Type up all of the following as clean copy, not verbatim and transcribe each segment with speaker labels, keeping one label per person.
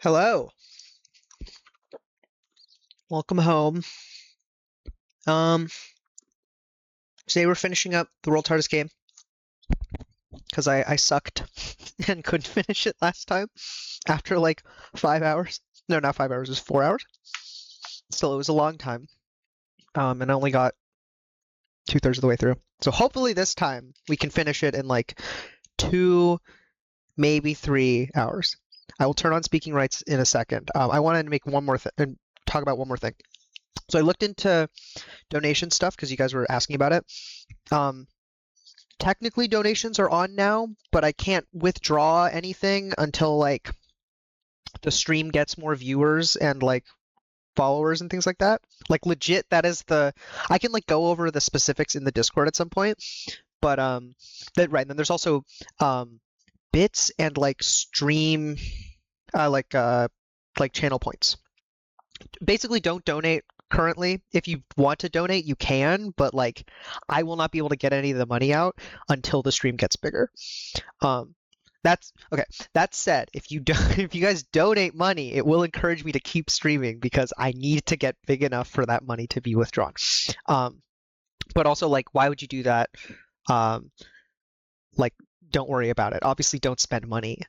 Speaker 1: Hello. Welcome home. Um, Today we're finishing up the world's hardest game because I sucked and couldn't finish it last time after like 5 hours. No, not 5 hours, it was 4 hours. Still, it was a long time. And I only got 2/3 of the way through. So hopefully this time we can finish it in like 2, maybe 3 hours. I will turn on speaking rights in a second. I wanted to make one more thing and talk about one more thing. So I looked into donation stuff because you guys were asking about it. Technically donations are on now, but I can't withdraw anything until like the stream gets more viewers and like followers and things like that. Like legit, that is I can like go over the specifics in the Discord at some point. But that right, and then there's also bits and like stream like channel points. Basically don't donate currently. If you want to donate, you can, but like I will not be able to get any of the money out until the stream gets bigger. That's okay. That said, if you guys donate money, it will encourage me to keep streaming because I need to get big enough for that money to be withdrawn. But also like why would you do that? Like don't worry about it. Obviously don't spend money.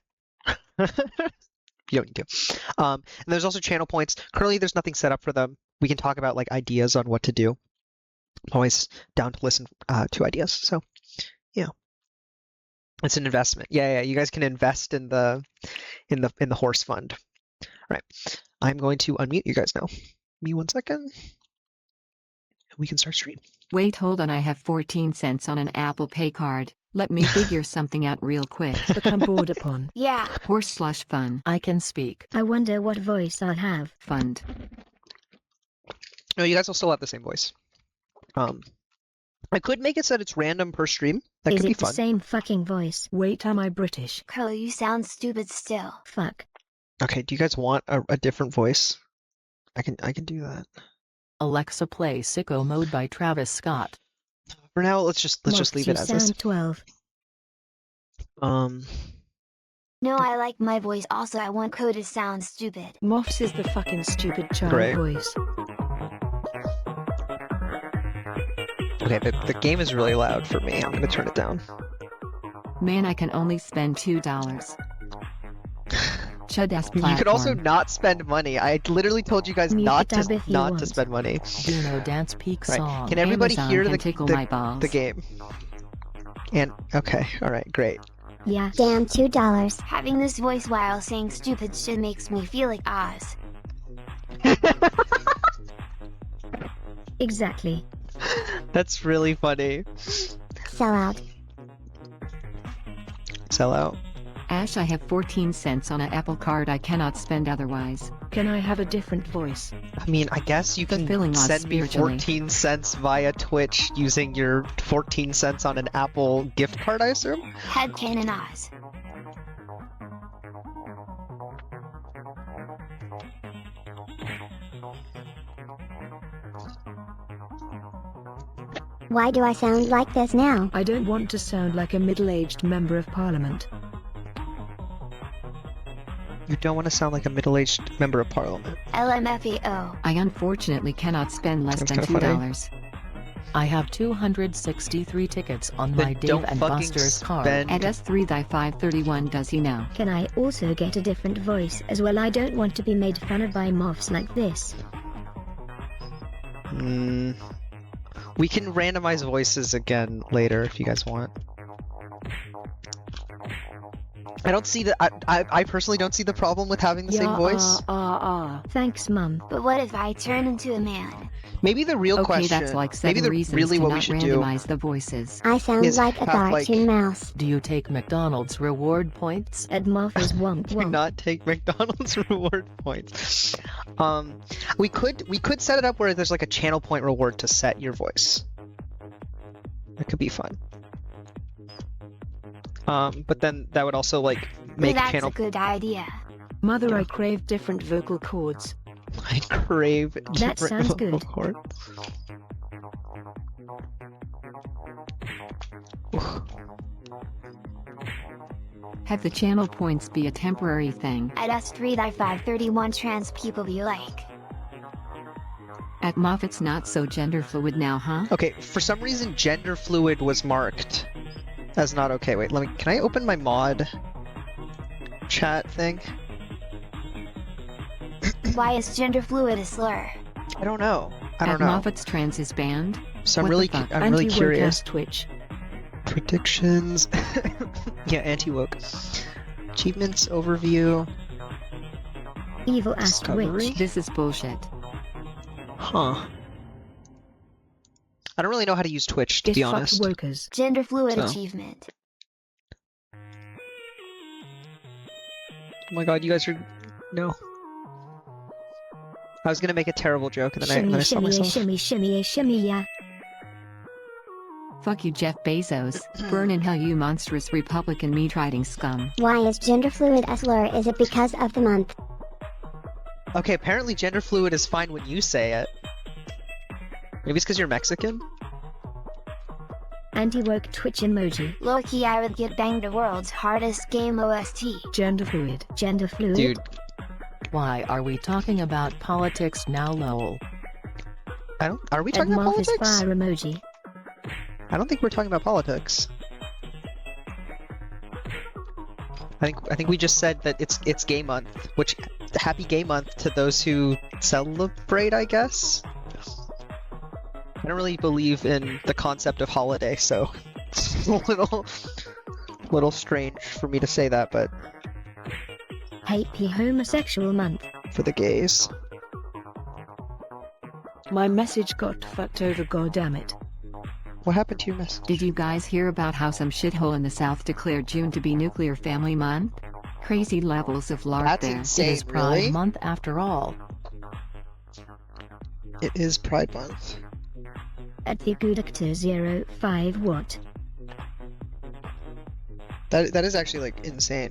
Speaker 1: You don't need to. And there's also channel points. Currently, there's nothing set up for them. We can talk about like ideas on what to do. I'm always down to listen to ideas. So, yeah, it's an investment. Yeah. You guys can invest in the horse fund. All right. I'm going to unmute you guys now. Give me 1 second. We can start stream.
Speaker 2: Wait, hold on. I have 14 cents on an Apple Pay card. Let me figure something out real quick.
Speaker 3: Become bored upon.
Speaker 4: Yeah.
Speaker 2: Horse/fun.
Speaker 3: I can speak.
Speaker 4: I wonder what voice I have.
Speaker 2: Fund.
Speaker 1: No, you guys will still have the same voice. I could make it so that it's random per stream. That
Speaker 4: Is
Speaker 1: could be
Speaker 4: it the
Speaker 1: fun.
Speaker 4: same fucking voice?
Speaker 3: Wait, am I British?
Speaker 4: Carl, you sound stupid still. Fuck.
Speaker 1: Okay, do you guys want a different voice? I can do that.
Speaker 3: Alexa, play Sicko Mode by Travis Scott.
Speaker 1: For now, let's just leave it as
Speaker 4: you
Speaker 1: is.
Speaker 4: sound 12. No, I like my voice. Also, I want Crow to sound stupid.
Speaker 3: Moffs is the fucking stupid child
Speaker 1: Great.
Speaker 3: voice.
Speaker 1: Okay, the game is really loud for me. I'm gonna turn it down.
Speaker 2: Man, I can only spend $2. Chud-ass platform.
Speaker 1: You could also not spend money. I literally told you guys
Speaker 4: Mute
Speaker 1: not
Speaker 4: it up if you
Speaker 1: to
Speaker 4: want.
Speaker 1: spend money.
Speaker 3: Dino Dance Peak
Speaker 1: Right.
Speaker 3: song.
Speaker 1: Can everybody
Speaker 2: Amazon
Speaker 1: hear
Speaker 2: can tickle my balls.
Speaker 1: the game? And okay, all right, great.
Speaker 4: Yeah. Damn, $2. Having this voice while saying stupid shit makes me feel like Oz. Exactly.
Speaker 1: That's really funny.
Speaker 4: Sell out.
Speaker 1: Sell out.
Speaker 2: Ash, I have 14 cents on an Apple card. I cannot spend otherwise.
Speaker 3: Can I have a different voice?
Speaker 1: I mean, I guess you can
Speaker 2: Fulfilling odds
Speaker 1: send me
Speaker 2: spiritually.
Speaker 1: 14 cents via Twitch using your 14 cents on an Apple gift card, I assume?
Speaker 4: Headcanon Oz.
Speaker 5: Why do I sound like this now?
Speaker 3: I don't want to sound like a middle-aged member of parliament.
Speaker 1: You don't want to sound like a middle-aged member of parliament.
Speaker 4: LMFAO.
Speaker 2: I unfortunately cannot spend less
Speaker 1: That's
Speaker 2: than
Speaker 1: kinda funny.
Speaker 2: $2.
Speaker 3: I have 263 tickets on my
Speaker 1: Then
Speaker 3: Dave
Speaker 1: don't
Speaker 3: and
Speaker 1: fucking
Speaker 3: Buster's card.
Speaker 1: spend-
Speaker 2: At S3 thy 531 does he now?
Speaker 4: Can I also get a different voice as well? I don't want to be made fun of by moths like this.
Speaker 1: We can randomize voices again later if you guys want. I don't see I personally don't see the problem with having the same voice.
Speaker 4: Thanks, Mum. But what if I turn into a man?
Speaker 1: Maybe the real
Speaker 2: Okay,
Speaker 1: question.
Speaker 2: that's like
Speaker 1: maybe
Speaker 2: 7 reasons
Speaker 1: really
Speaker 2: to
Speaker 1: what
Speaker 2: not
Speaker 1: we should do.
Speaker 2: randomize the voices.
Speaker 5: I sound
Speaker 1: Is
Speaker 5: like a
Speaker 1: have, like-
Speaker 5: cartoon mouse.
Speaker 3: Do you take McDonald's reward points?
Speaker 4: At Moth's womp
Speaker 1: Do
Speaker 4: womp.
Speaker 1: not take McDonald's reward points. We could set it up where there's like a channel point reward to set your voice. That could be fun. But then that would also like make
Speaker 4: That's
Speaker 1: channel.
Speaker 4: a good idea.
Speaker 3: Mother, I crave different vocal cords.
Speaker 1: I crave different
Speaker 4: sounds
Speaker 1: vocal
Speaker 4: good.
Speaker 1: cords.
Speaker 2: Have the channel points be a temporary thing.
Speaker 4: At S3 thy 531 trans people be like.
Speaker 2: At Moffat's not so gender fluid now, huh?
Speaker 1: Okay, for some reason gender fluid was marked as not okay. Wait, can I open my mod chat thing?
Speaker 4: Why is gender fluid a slur?
Speaker 1: I don't know. I
Speaker 2: At
Speaker 1: don't know.
Speaker 2: Moffat's trans is banned?
Speaker 1: So I'm
Speaker 2: What the
Speaker 1: really,
Speaker 2: fuck?
Speaker 1: I'm really
Speaker 3: Anti-woke
Speaker 1: curious.
Speaker 3: ass Twitch.
Speaker 1: Predictions. Yeah, anti-woke. Achievements overview.
Speaker 3: Evil ass
Speaker 1: Discovery?
Speaker 3: Twitch.
Speaker 2: This is bullshit.
Speaker 1: Huh. I don't really know how to use Twitch, to
Speaker 3: Get
Speaker 1: be
Speaker 3: fucked
Speaker 1: honest.
Speaker 3: wokers.
Speaker 4: Gender fluid
Speaker 1: So.
Speaker 4: achievement.
Speaker 1: Oh my god, you guys are... No. I was gonna make a terrible joke and then I saw myself.
Speaker 5: shimmy, yeah.
Speaker 2: Fuck you, Jeff Bezos. Burn in hell, you monstrous Republican meat-riding scum.
Speaker 5: Why is gender fluid a slur? Is it because of the month?
Speaker 1: Okay, apparently gender fluid is fine when you say it. Maybe it's because you're Mexican?
Speaker 3: Anti-woke Twitch emoji.
Speaker 4: Low-key I would get banged the world's hardest game OST.
Speaker 3: Gender fluid. Gender fluid.
Speaker 1: Dude,
Speaker 6: Why are we talking about politics now, lol?
Speaker 1: are we
Speaker 3: At
Speaker 1: talking about
Speaker 3: Martha's
Speaker 1: politics?
Speaker 3: fire emoji.
Speaker 1: I don't think we're talking about politics. I think we just said that it's gay month, which happy gay month to those who celebrate, I guess. I don't really believe in the concept of holiday, so it's a little strange for me to say that, but
Speaker 3: Happy homosexual month.
Speaker 1: for the gays.
Speaker 3: My message got fucked over, goddammit.
Speaker 1: What happened to your message?
Speaker 2: Did you guys hear about how some shithole in the South declared June to be Nuclear Family Month? Crazy levels of LARP
Speaker 1: That's
Speaker 2: there.
Speaker 1: insane.
Speaker 6: It is Pride
Speaker 1: really?
Speaker 6: Month after all.
Speaker 1: It is Pride Month.
Speaker 3: At the good actor 05 what?
Speaker 1: That is actually like insane.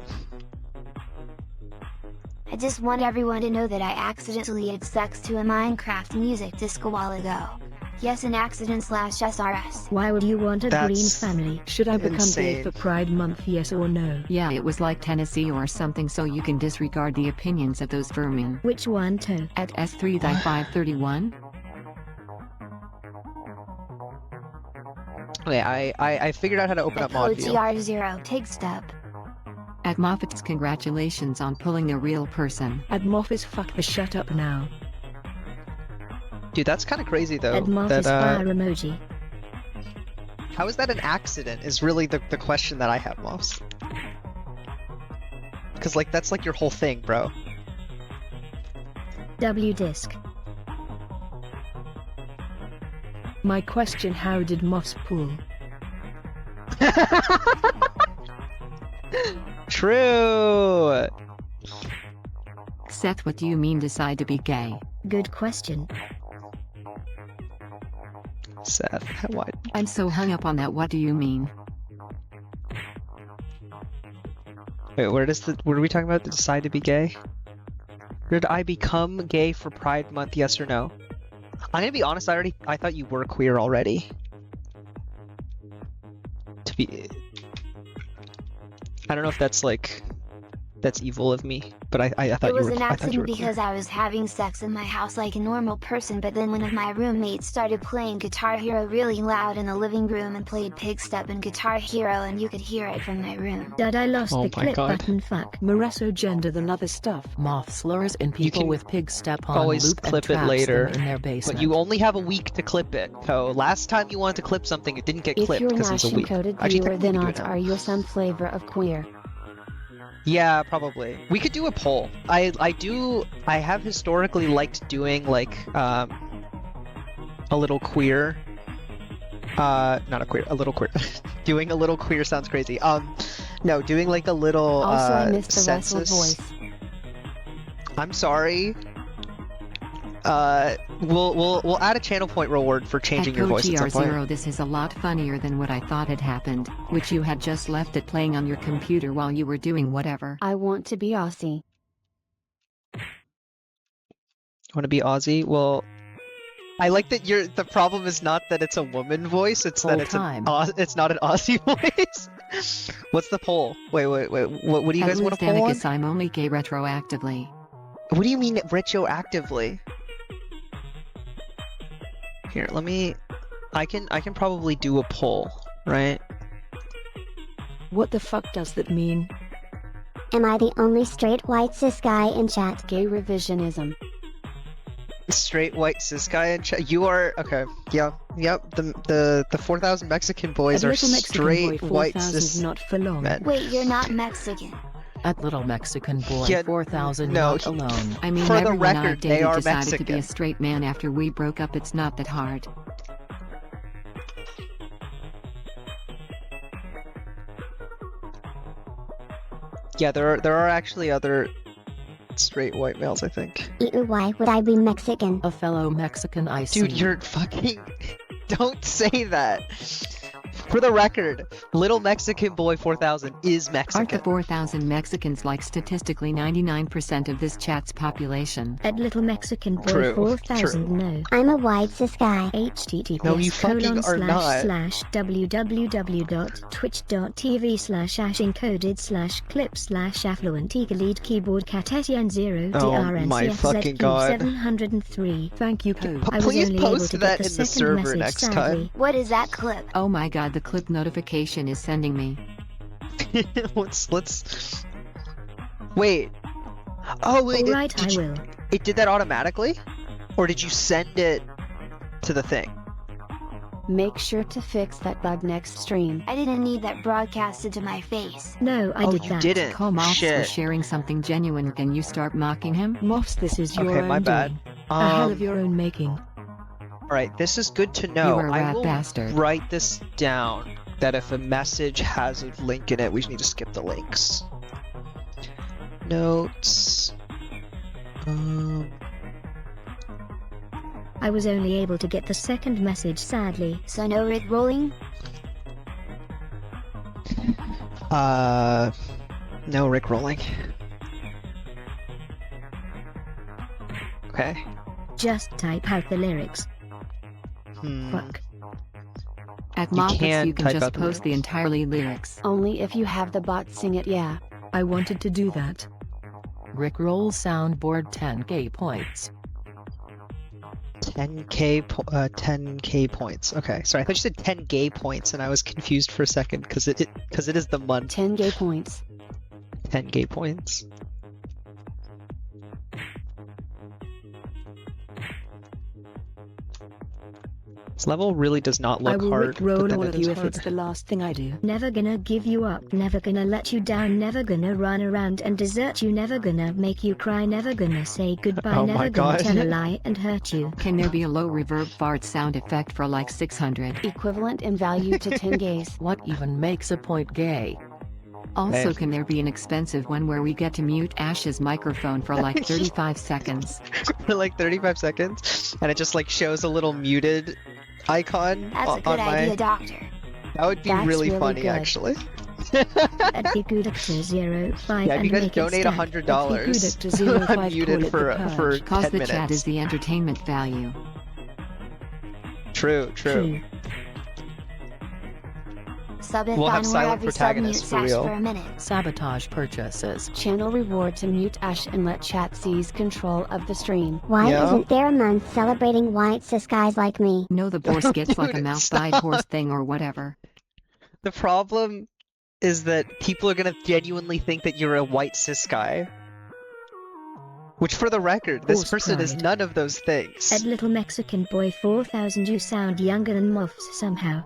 Speaker 4: I just want everyone to know that I accidentally had sex to a Minecraft music disc a while ago. Yes, an accident / SRS.
Speaker 3: Why would you want a green
Speaker 1: That's
Speaker 3: family? Should I become
Speaker 1: insane.
Speaker 3: gay for Pride Month, yes or no?
Speaker 2: Yeah, it was like Tennessee or something, so you can disregard the opinions of those vermin.
Speaker 3: Which one, Toe?
Speaker 2: At S3 thy 531?
Speaker 1: Okay, I figured out how to open up mod view.
Speaker 4: OGR0 take step.
Speaker 2: At Moffat's, congratulations on pulling a real person.
Speaker 3: At Moffice, fuck the shut up now.
Speaker 1: Dude, that's kind of crazy though.
Speaker 3: At
Speaker 1: That
Speaker 3: Moffice fire emoji.
Speaker 1: how is that an accident? Is really the question that I have, Moss. Because like that's like your whole thing, bro.
Speaker 3: W disc. My question, how did Moss pull?
Speaker 1: True.
Speaker 2: Seth, what do you mean decide to be gay?
Speaker 3: Good question.
Speaker 1: Seth, what?
Speaker 2: I'm so hung up on that, what do you mean?
Speaker 1: Wait, what are we talking about? Decide to be gay? Did I become gay for Pride Month? Yes or no? I'm gonna be honest. I thought you were queer already. To be, I don't know if that's like, that's evil of me, but I thought
Speaker 4: It
Speaker 1: you
Speaker 4: was
Speaker 1: were.
Speaker 4: an
Speaker 1: I thought you
Speaker 4: accident
Speaker 1: were queer.
Speaker 4: because I was having sex in my house like a normal person, but then one of my roommates started playing Guitar Hero really loud in the living room and played Pig Step and Guitar Hero, and you could hear it from my room.
Speaker 3: Dad, I lost
Speaker 1: Oh
Speaker 3: the
Speaker 1: my
Speaker 3: clip
Speaker 1: God.
Speaker 3: button, fuck. Moresso gender than other stuff.
Speaker 6: Moth slurs and people
Speaker 1: can
Speaker 6: with pig step on
Speaker 1: always
Speaker 6: loop and
Speaker 1: clip it
Speaker 6: traps
Speaker 1: later,
Speaker 6: them in their basement.
Speaker 1: But you only have a week to clip it. So last time you wanted to clip something, it didn't get
Speaker 5: If
Speaker 1: clipped
Speaker 5: you're an
Speaker 1: because it was a week.
Speaker 5: Ashen-coded
Speaker 1: Actually,
Speaker 5: viewer,
Speaker 1: technically
Speaker 5: then
Speaker 1: we can
Speaker 5: odds
Speaker 1: do it now.
Speaker 5: are you're some flavor of queer.
Speaker 1: Yeah, probably. We could do a poll. I have historically liked doing like a little queer. Not a queer, a little queer. Doing a little queer sounds crazy. No, doing like a little
Speaker 5: Also, I missed the Russell
Speaker 1: census.
Speaker 5: voice.
Speaker 1: I'm sorry. We'll add a channel point reward for changing
Speaker 2: At
Speaker 1: your voice at some point.
Speaker 2: CoachER0, this is a lot funnier than what I thought had happened, which you had just left it playing on your computer while you were doing whatever.
Speaker 5: I want to be Aussie.
Speaker 1: Want to be Aussie? Well, I like that the problem is not that it's a woman voice, it's that
Speaker 6: Whole
Speaker 1: it's
Speaker 6: time.
Speaker 1: it's not an Aussie voice. What's the poll? Wait. What do you
Speaker 2: At
Speaker 1: guys want to poll on?
Speaker 2: Lustanicus, I'm only gay retroactively.
Speaker 1: What do you mean retroactively? Here, let me. I can probably do a poll, right?
Speaker 3: What the fuck does that mean?
Speaker 5: Am I the only straight white cis guy in chat?
Speaker 7: Gay revisionism.
Speaker 1: Straight white cis guy in chat. You are okay. Yeah. Yep. The 4,000 Mexican boys
Speaker 3: At
Speaker 1: are
Speaker 3: Little Mexican
Speaker 1: straight
Speaker 3: Boy
Speaker 1: white
Speaker 3: 4000
Speaker 1: cis
Speaker 3: not for long.
Speaker 1: men.
Speaker 4: Wait, you're not Mexican.
Speaker 6: At Little Mexican Boy
Speaker 1: Yeah,
Speaker 6: 4000
Speaker 1: no,
Speaker 6: not alone.
Speaker 2: I mean,
Speaker 1: For the
Speaker 2: everyone I
Speaker 1: record, they
Speaker 2: dated
Speaker 1: are
Speaker 2: decided to be
Speaker 1: Mexican.
Speaker 2: a straight man after we broke up. It's not that hard.
Speaker 1: Yeah, there are actually other straight white males, I think.
Speaker 5: Ew, why would I be Mexican?
Speaker 6: A fellow Mexican I see.
Speaker 1: Dude, you're fucking. Don't say that. For the record, Little Mexican Boy 4000 is
Speaker 2: Aren't
Speaker 1: Mexican.
Speaker 2: the 4,000 Mexicans like statistically 99% of this chat's population?
Speaker 3: At Little Mexican Boy
Speaker 1: True,
Speaker 3: 4000 no.
Speaker 5: I'm a white cis guy.
Speaker 3: https
Speaker 1: No, you fucking are not.
Speaker 3: www.twitch.tv/encoded/clip/affluent eagle keyboard cat Etienne 0
Speaker 1: Oh
Speaker 3: DRN
Speaker 1: my fucking God.
Speaker 3: 703. Thank you.
Speaker 2: Code.
Speaker 3: I was
Speaker 1: Please
Speaker 3: only able
Speaker 1: post
Speaker 3: to
Speaker 1: that
Speaker 3: get the
Speaker 1: in the
Speaker 3: second
Speaker 1: server
Speaker 3: message,
Speaker 1: next
Speaker 3: sadly.
Speaker 4: What is that clip?
Speaker 2: Oh my god, the clip notification is sending me.
Speaker 1: let's. Wait. Oh wait.
Speaker 3: Alright, I will.
Speaker 1: It did that automatically, or did you send it to the thing?
Speaker 7: Make sure to fix that bug next stream.
Speaker 4: I didn't need that broadcasted to my face.
Speaker 3: No, I
Speaker 1: Oh,
Speaker 3: did
Speaker 1: you
Speaker 3: that.
Speaker 1: didn't.
Speaker 2: Come off for
Speaker 1: Shit.
Speaker 2: sharing something genuine. Can you start mocking him?
Speaker 3: Moffs, this is your
Speaker 1: Okay,
Speaker 3: own
Speaker 1: my bad.
Speaker 3: doing. A hell of your own making.
Speaker 1: All right, this is good to know.
Speaker 2: You are a
Speaker 1: I
Speaker 2: rat
Speaker 1: will
Speaker 2: bastard.
Speaker 1: write this down. That if a message has a link in it, we just need to skip the links. Notes.
Speaker 3: I was only able to get the second message, sadly.
Speaker 4: So no Rick rolling?
Speaker 1: No Rick rolling. Okay.
Speaker 3: Just type out the lyrics.
Speaker 1: Hmm.
Speaker 3: Fuck.
Speaker 2: At
Speaker 1: You
Speaker 2: Moffats,
Speaker 1: can
Speaker 2: you can
Speaker 1: type
Speaker 2: just
Speaker 1: out the
Speaker 2: post the entirely lyrics.
Speaker 7: Only if you have the bot sing it, yeah.
Speaker 3: I wanted to do that.
Speaker 6: Rickroll soundboard 10 gay points.
Speaker 1: 10k points. Okay, sorry. I thought you said 10 gay points, and I was confused for a second because it is the month.
Speaker 7: 10 gay points.
Speaker 1: 10 gay points. This level really does not
Speaker 3: I
Speaker 1: look
Speaker 3: will
Speaker 1: hard.
Speaker 3: roll
Speaker 1: but then
Speaker 3: all
Speaker 1: it
Speaker 3: of
Speaker 1: is
Speaker 3: you if
Speaker 1: hard.
Speaker 3: it's the last thing I do. Never gonna give you up, never gonna let you down, never gonna run around and desert you, never gonna make you cry, never gonna say goodbye,
Speaker 1: Oh
Speaker 3: never
Speaker 1: my
Speaker 3: gonna
Speaker 1: God.
Speaker 3: tell a lie and hurt you.
Speaker 2: Can there be a low reverb fart sound effect for like 600?
Speaker 7: Equivalent in value to 10 gays.
Speaker 6: What even makes a point gay?
Speaker 2: Also,
Speaker 1: Hey.
Speaker 2: can there be an expensive one where we get to mute Ash's microphone for like 35 seconds?
Speaker 1: For like 35 seconds, and it just like shows a little muted icon
Speaker 4: That's a
Speaker 1: on
Speaker 4: good
Speaker 1: my.
Speaker 4: idea, Doctor.
Speaker 1: That would be
Speaker 7: That's
Speaker 1: really
Speaker 7: really
Speaker 1: funny,
Speaker 7: good.
Speaker 1: actually.
Speaker 3: At Figudactor05
Speaker 1: Yeah, if you
Speaker 3: and
Speaker 1: guys
Speaker 3: make it
Speaker 1: donate
Speaker 3: stat.
Speaker 1: $100,
Speaker 3: At Figudactor05
Speaker 1: I'm muted
Speaker 3: call it
Speaker 1: for
Speaker 3: the
Speaker 1: for
Speaker 3: purge.
Speaker 2: Cause
Speaker 1: 10
Speaker 2: the
Speaker 1: minutes.
Speaker 2: chat is the entertainment value.
Speaker 1: True.
Speaker 3: True.
Speaker 4: Subathon
Speaker 1: We'll have
Speaker 4: where
Speaker 1: silent
Speaker 4: every
Speaker 1: protagonists
Speaker 4: sub
Speaker 1: for
Speaker 4: mutes
Speaker 1: real.
Speaker 4: for a minute.
Speaker 6: Sabotage purchases.
Speaker 7: Channel reward to mute Ash and let chat seize control of the stream.
Speaker 5: Why
Speaker 1: Yeah.
Speaker 5: isn't there a month celebrating white cis guys like me?
Speaker 2: No, the boss gets like a
Speaker 1: Dude,
Speaker 2: mouth-eyed
Speaker 1: stop.
Speaker 2: horse thing or whatever.
Speaker 1: The problem is that people are gonna genuinely think that you're a white cis guy. Which, for the record, this
Speaker 3: Horse
Speaker 1: person is
Speaker 3: pride.
Speaker 1: none of those things.
Speaker 3: At Little Mexican Boy 4000 you sound younger than Moffs somehow.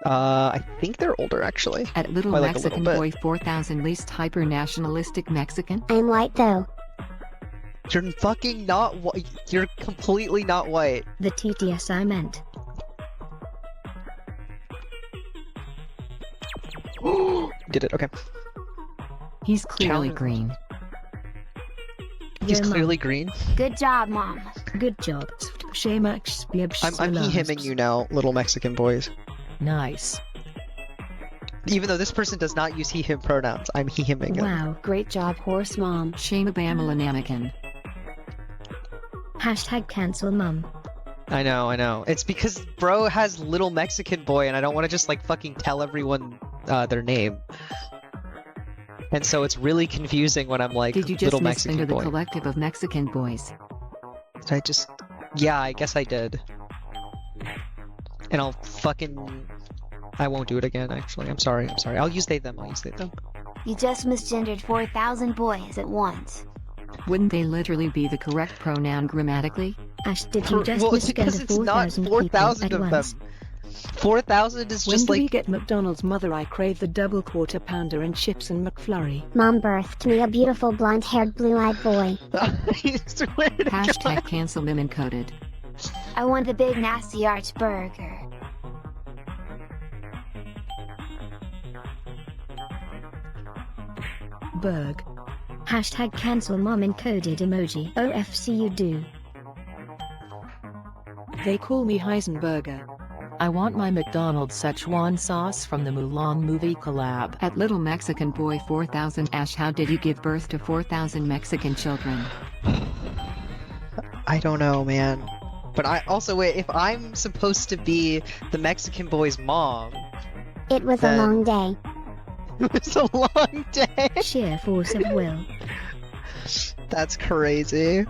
Speaker 1: I think they're older, actually.
Speaker 2: At Little
Speaker 1: By, like, a little
Speaker 2: Mexican
Speaker 1: bit.
Speaker 2: Boy 4000 least hyper-nationalistic Mexican?
Speaker 5: I'm white though.
Speaker 1: You're fucking not white. You're completely not white.
Speaker 3: The TTS I meant.
Speaker 1: Did it? Okay.
Speaker 2: He's clearly
Speaker 1: Counter-
Speaker 2: green.
Speaker 1: He's
Speaker 3: Your mum.
Speaker 1: clearly green.
Speaker 4: Good job, Mom.
Speaker 3: Good job.
Speaker 1: I'm he-himming you now, little Mexican boys.
Speaker 6: Nice.
Speaker 1: Even though this person does not use he-him pronouns, I'm he-himming him.
Speaker 3: Wow.
Speaker 7: Great job, horse mom.
Speaker 2: Shame Anakin.
Speaker 3: Hashtag cancel mum.
Speaker 1: I know. It's because bro has little Mexican boy, and I don't want to just like fucking tell everyone their name. And so it's really confusing when I'm like,
Speaker 2: Did you just
Speaker 1: little
Speaker 2: miss
Speaker 1: Mexican
Speaker 2: into the
Speaker 1: boy.
Speaker 2: collective of Mexican boys?
Speaker 1: Did I just... Yeah, I guess I did. And I'll fucking... I won't do it again, actually. I'm sorry. I'll use they, them.
Speaker 4: You just misgendered 4,000 boys at once.
Speaker 2: Wouldn't they literally be the correct pronoun grammatically?
Speaker 3: Ash, did you just
Speaker 1: Well, it's because
Speaker 3: misgender
Speaker 1: it's not
Speaker 3: 4,000 people
Speaker 1: 4,000
Speaker 3: at
Speaker 1: of
Speaker 3: once?
Speaker 1: them. 4,000 is
Speaker 7: When
Speaker 1: just
Speaker 7: do we
Speaker 1: like...
Speaker 7: get McDonald's? Mother, I crave the double quarter pounder and chips and McFlurry.
Speaker 5: Mom birthed me a beautiful blonde-haired, blue-eyed boy.
Speaker 1: I swear to
Speaker 2: Hashtag
Speaker 1: God.
Speaker 2: cancel meme encoded.
Speaker 4: I want the big nasty arch burger.
Speaker 7: Berg.
Speaker 3: Hashtag cancel mom encoded emoji. OFC you do.
Speaker 7: They call me Heisenberger.
Speaker 6: I want my McDonald's Szechuan sauce from the Mulan movie collab.
Speaker 2: At Little Mexican Boy 4000 Ash, how did you give birth to 4,000 Mexican children?
Speaker 1: I don't know, man. But I also, wait, if I'm supposed to be the Mexican boy's mom,
Speaker 5: It was a
Speaker 1: Then-
Speaker 5: long day.
Speaker 1: it's a long day.
Speaker 3: Sheer force of will.
Speaker 1: That's crazy.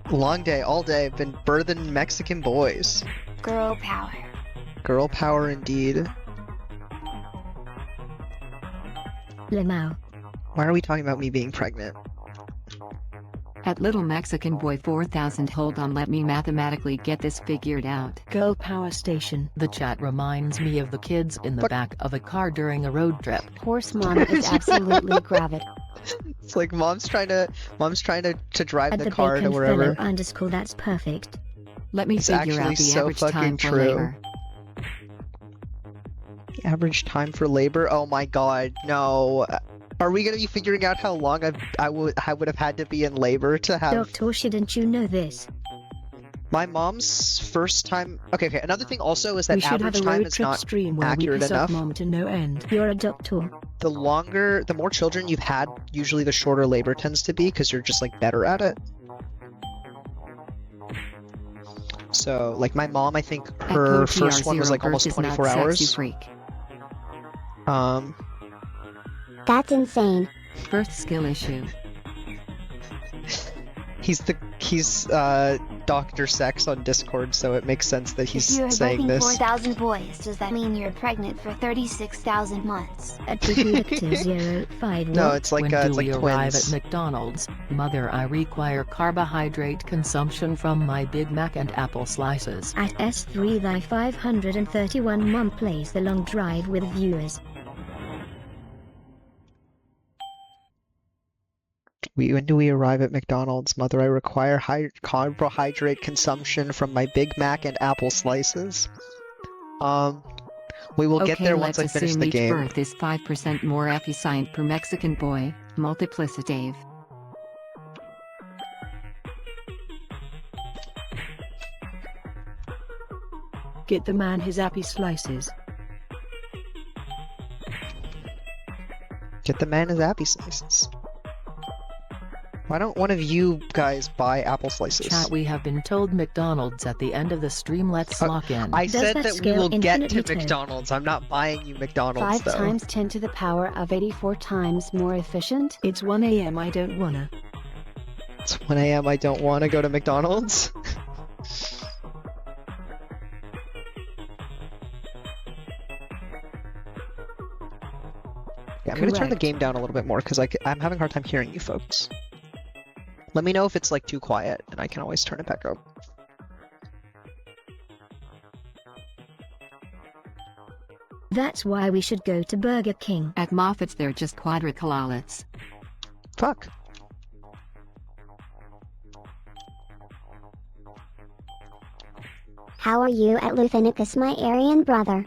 Speaker 1: Long day, all day, been birthing Mexican boys.
Speaker 4: Girl power.
Speaker 1: Girl power indeed.
Speaker 3: Lemao.
Speaker 1: Why are we talking about me being pregnant?
Speaker 2: At Little Mexican Boy 4000, hold on, let me mathematically get this figured out.
Speaker 7: Girl power station.
Speaker 6: The chat reminds me of the kids in the
Speaker 1: But-
Speaker 6: back of a car during a road trip.
Speaker 5: Horse mom is absolutely gravid.
Speaker 1: It's like mom's trying to drive
Speaker 3: At
Speaker 1: the
Speaker 3: the
Speaker 1: car to
Speaker 3: bacon
Speaker 1: wherever.
Speaker 3: fellow _ that's perfect.
Speaker 2: Let me
Speaker 1: It's
Speaker 2: figure
Speaker 1: actually
Speaker 2: out the
Speaker 1: so
Speaker 2: average
Speaker 1: fucking
Speaker 2: time for
Speaker 1: true.
Speaker 2: labor.
Speaker 1: Average time for labor? Oh my god, no. Are we gonna be figuring out how long I would have had to be in labor to have
Speaker 3: Doctor, shouldn't you know this?
Speaker 1: my mom's first time? Okay. Another thing also is that
Speaker 7: We should have
Speaker 1: average
Speaker 7: a
Speaker 1: time
Speaker 7: road
Speaker 1: is
Speaker 7: trip
Speaker 1: not
Speaker 7: stream where we
Speaker 1: accurate
Speaker 7: piss
Speaker 1: enough.
Speaker 7: off mom to no end.
Speaker 3: You're a doctor.
Speaker 1: The more children you've had, usually the shorter labor tends to be because you're just like better at it. So, like my mom, I think her
Speaker 2: Echo
Speaker 1: first one was
Speaker 2: TR0
Speaker 1: like almost
Speaker 2: birth is not
Speaker 1: 24
Speaker 2: sexy
Speaker 1: hours.
Speaker 2: freak.
Speaker 5: That's insane.
Speaker 2: Birth skill issue.
Speaker 1: He's Dr. Sex on Discord, so it makes sense that
Speaker 4: If
Speaker 1: he's
Speaker 4: you're
Speaker 1: saying
Speaker 4: birthing
Speaker 1: this.
Speaker 4: 4,000 boys, does that mean you're pregnant for 36,000 months?
Speaker 3: At Victor05
Speaker 1: No, it's like
Speaker 6: When do
Speaker 1: it's like
Speaker 6: we arrive
Speaker 1: twins.
Speaker 6: at McDonald's? Mother, I require carbohydrate consumption from my Big Mac and apple slices.
Speaker 3: At S3 thy 531 mom plays the long drive with viewers.
Speaker 1: When do we arrive at McDonald's? Mother, I require carbohydrate consumption from my Big Mac and apple slices. We will get
Speaker 2: Okay,
Speaker 1: there
Speaker 2: let's
Speaker 1: once I finish
Speaker 2: assume
Speaker 1: the
Speaker 2: each
Speaker 1: game.
Speaker 2: birth is 5% more efficient per Mexican boy, multiplicative.
Speaker 7: Get the man his appy slices.
Speaker 1: Get the man his apple slices. Why don't one of you guys buy apple slices?
Speaker 6: Chat, we have been told McDonald's at the end of the stream. Let's lock in.
Speaker 1: I
Speaker 3: Does
Speaker 1: said
Speaker 3: that
Speaker 1: that we
Speaker 3: scale
Speaker 1: will get to
Speaker 3: infinitely to?
Speaker 1: McDonald's. I'm not buying you McDonald's
Speaker 8: 5
Speaker 1: though.
Speaker 8: times 10 to the power of 84 times more efficient?
Speaker 7: It's 1 AM, I don't wanna.
Speaker 1: It's 1 a.m. I don't want to go to McDonald's. Yeah, I'm gonna turn the
Speaker 7: Correct.
Speaker 1: game down a little bit more because I'm having a hard time hearing you folks. Let me know if it's like too quiet, and I can always turn it back up.
Speaker 3: That's why we should go to Burger King.
Speaker 2: At Moffat's they're just quadricolalates.
Speaker 1: Fuck.
Speaker 5: How are you at Luthanicus, my Aryan brother?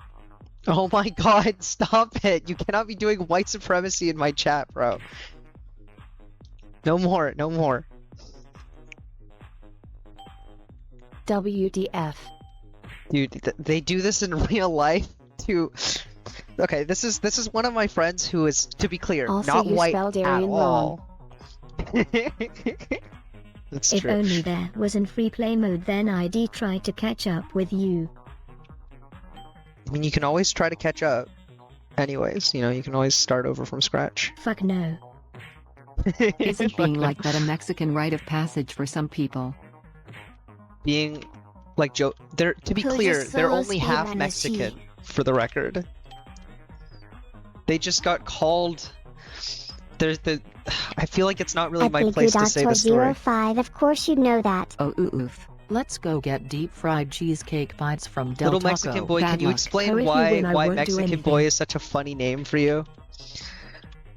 Speaker 1: Oh my god, stop it! You cannot be doing white supremacy in my chat, bro. No more, no more.
Speaker 8: WTF.
Speaker 1: Dude, they do this in real life too. Okay, this is one of my friends who is, to be clear,
Speaker 8: Also,
Speaker 1: not
Speaker 8: you
Speaker 1: white
Speaker 8: spelled
Speaker 1: at
Speaker 8: Aryan
Speaker 1: all. That's
Speaker 3: If
Speaker 1: true.
Speaker 3: only there was in free play mode, then I'd try to catch up with you.
Speaker 1: I mean, you can always try to catch up. anyways. You know, you can always start over from scratch.
Speaker 3: Fuck no.
Speaker 2: Isn't being like that a Mexican rite of passage for some people?
Speaker 1: Being like Joe, they're, to be
Speaker 4: Who
Speaker 1: clear,
Speaker 4: just
Speaker 1: they're
Speaker 4: solo
Speaker 1: only half
Speaker 4: speedrun is she?
Speaker 1: Mexican, for the record. They just got called. There's the. I feel like it's not really my place to say the story.
Speaker 5: 05, of course you'd know that.
Speaker 2: Oh oof.
Speaker 6: Let's go get deep fried cheesecake bites from Del
Speaker 1: Little
Speaker 6: Taco.
Speaker 1: Mexican boy,
Speaker 2: Bad
Speaker 1: can you
Speaker 2: luck.
Speaker 1: explain
Speaker 3: Or if you
Speaker 1: why
Speaker 3: win, I won't do
Speaker 1: Mexican
Speaker 3: anything.
Speaker 1: boy is such a funny name for you?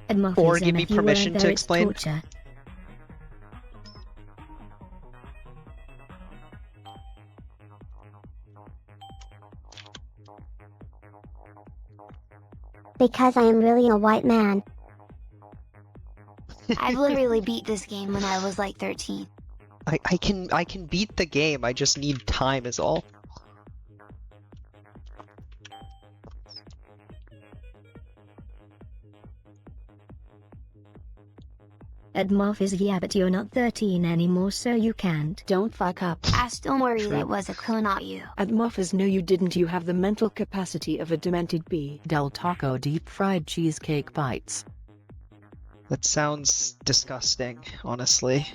Speaker 3: And Muffy's,
Speaker 1: Or
Speaker 3: and
Speaker 1: give me
Speaker 3: if you
Speaker 1: permission
Speaker 3: weren't
Speaker 1: to
Speaker 3: there, it's
Speaker 1: explain?
Speaker 3: torture.
Speaker 5: Because I am really a white man.
Speaker 4: I've literally beat this game when I was like 13.
Speaker 1: I can beat the game. I just need time, is all.
Speaker 3: And Muffy's, yeah, but you're not 13 anymore, so you can't.
Speaker 8: Don't fuck up.
Speaker 4: Ash, don't worry,
Speaker 1: True.
Speaker 4: that was a clue, not you.
Speaker 9: At Moffas, no you didn't, you have the mental capacity of a demented bee.
Speaker 6: Del Taco deep fried cheesecake bites.
Speaker 1: That sounds disgusting, honestly.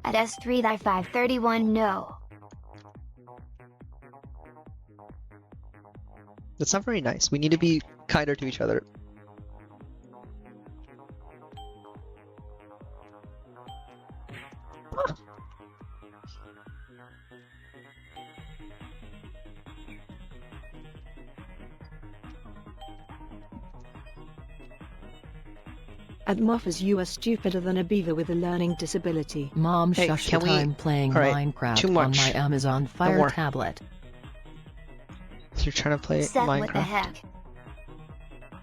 Speaker 4: At S3 thy 531, no.
Speaker 1: That's not very nice. We need to be kinder to each other.
Speaker 9: At Moffas, you are stupider than a beaver with a learning disability.
Speaker 6: Mom,
Speaker 1: Hey,
Speaker 6: shush
Speaker 1: can
Speaker 6: the
Speaker 1: we-
Speaker 6: time playing
Speaker 1: Alright,
Speaker 6: Minecraft
Speaker 1: too
Speaker 6: on
Speaker 1: much.
Speaker 6: my Amazon Fire
Speaker 1: more.
Speaker 6: tablet.
Speaker 1: You're trying to play
Speaker 4: Seth,
Speaker 1: Minecraft.
Speaker 4: what the heck?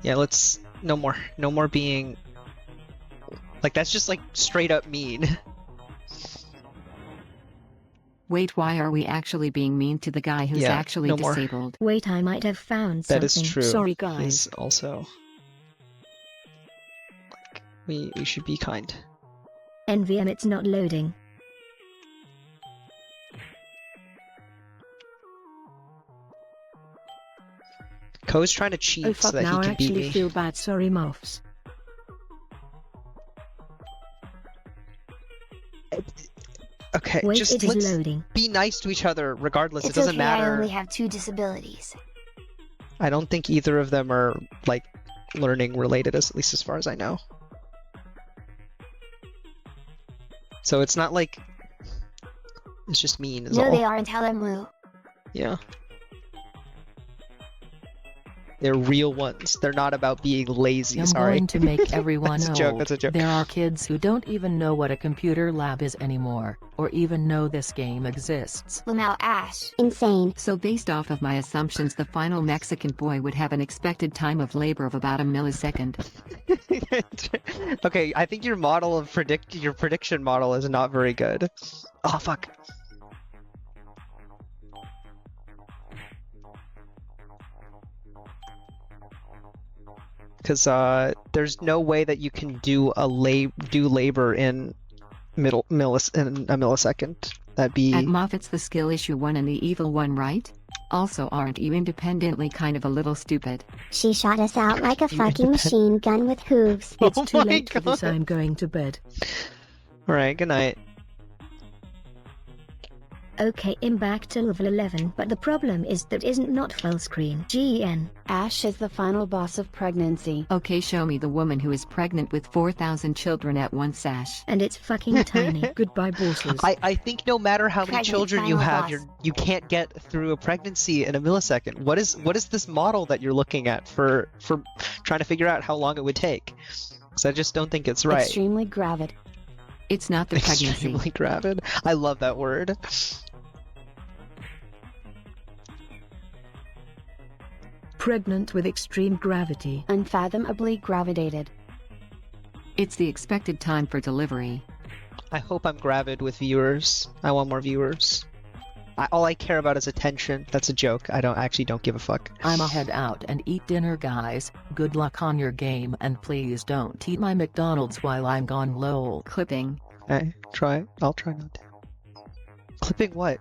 Speaker 1: Yeah, let's no more. No more being like that's just like straight up mean.
Speaker 2: Wait, why are we actually being mean to the guy who's
Speaker 1: Yeah,
Speaker 2: actually
Speaker 1: no more.
Speaker 2: disabled?
Speaker 3: Wait, I might have found something.
Speaker 1: That is true.
Speaker 9: Sorry, guys.
Speaker 1: He's also like we should be kind.
Speaker 3: NVM, it's not loading.
Speaker 1: Ko's trying to cheat
Speaker 9: Oh
Speaker 1: so
Speaker 9: fuck,
Speaker 1: that
Speaker 9: now
Speaker 1: he
Speaker 9: I
Speaker 1: can beat
Speaker 9: actually
Speaker 1: me.
Speaker 9: feel bad, sorry Moffs.
Speaker 1: Okay,
Speaker 3: Wait,
Speaker 1: just
Speaker 3: it is
Speaker 1: let's
Speaker 3: loading.
Speaker 1: be nice to each other regardless.
Speaker 4: It's
Speaker 1: it doesn't
Speaker 4: okay, I
Speaker 1: matter.
Speaker 4: only have 2 disabilities.
Speaker 1: I don't think either of them are like learning related, at least as far as I know. So it's not like it's just mean is
Speaker 4: No,
Speaker 1: all.
Speaker 4: they aren't, tell them Moo.
Speaker 1: Yeah. They're real ones. They're not about being lazy,
Speaker 6: I'm
Speaker 1: sorry.
Speaker 6: going to make everyone
Speaker 1: That's a joke,
Speaker 6: old.
Speaker 1: that's a joke.
Speaker 6: There are kids who don't even know what a computer lab is anymore, or even know this game exists.
Speaker 4: Lamau, Ash.
Speaker 5: Insane.
Speaker 2: So based off of my assumptions, the final Mexican boy would have an expected time of labor of about a millisecond.
Speaker 1: Okay, I think your model of your prediction model is not very good. Oh fuck. Because there's no way that you can do labor in in a millisecond. That'd be
Speaker 2: At Moffat's, the skill issue one and the evil one, right? Also, aren't you independently kind of a little stupid?
Speaker 5: She shot us out like a fucking machine gun with hooves.
Speaker 9: It's
Speaker 1: Oh
Speaker 9: too
Speaker 1: my
Speaker 9: late for this,
Speaker 1: God.
Speaker 9: I'm going to bed.
Speaker 1: Alright, good night.
Speaker 3: Okay, I'm back to level 11, but the problem is that isn't not full screen. GN.
Speaker 8: Ash is the final boss of pregnancy.
Speaker 2: Okay, show me the woman who is pregnant with 4,000 children at once, Ash.
Speaker 3: And it's fucking tiny.
Speaker 9: Goodbye, bosses.
Speaker 1: I think no matter how many
Speaker 4: Pregnant
Speaker 1: children you
Speaker 4: final
Speaker 1: have,
Speaker 4: boss.
Speaker 1: you can't get through a pregnancy in a millisecond. What is this model that you're looking at for trying to figure out how long it would take? Because I just don't think it's right.
Speaker 8: Extremely gravid.
Speaker 2: It's not the pregnancy.
Speaker 1: Extremely gravid. I love that word.
Speaker 9: Pregnant with extreme gravity.
Speaker 8: Unfathomably gravitated.
Speaker 2: It's the expected time for delivery.
Speaker 1: I hope I'm gravid with viewers. I want more viewers. All I care about is attention. That's a joke. I don't give a fuck.
Speaker 6: I'ma head out and eat dinner, guys. Good luck on your game, and please don't eat my McDonald's while I'm gone, lol.
Speaker 2: Clipping.
Speaker 1: Okay, try. I'll try not to. Clipping what?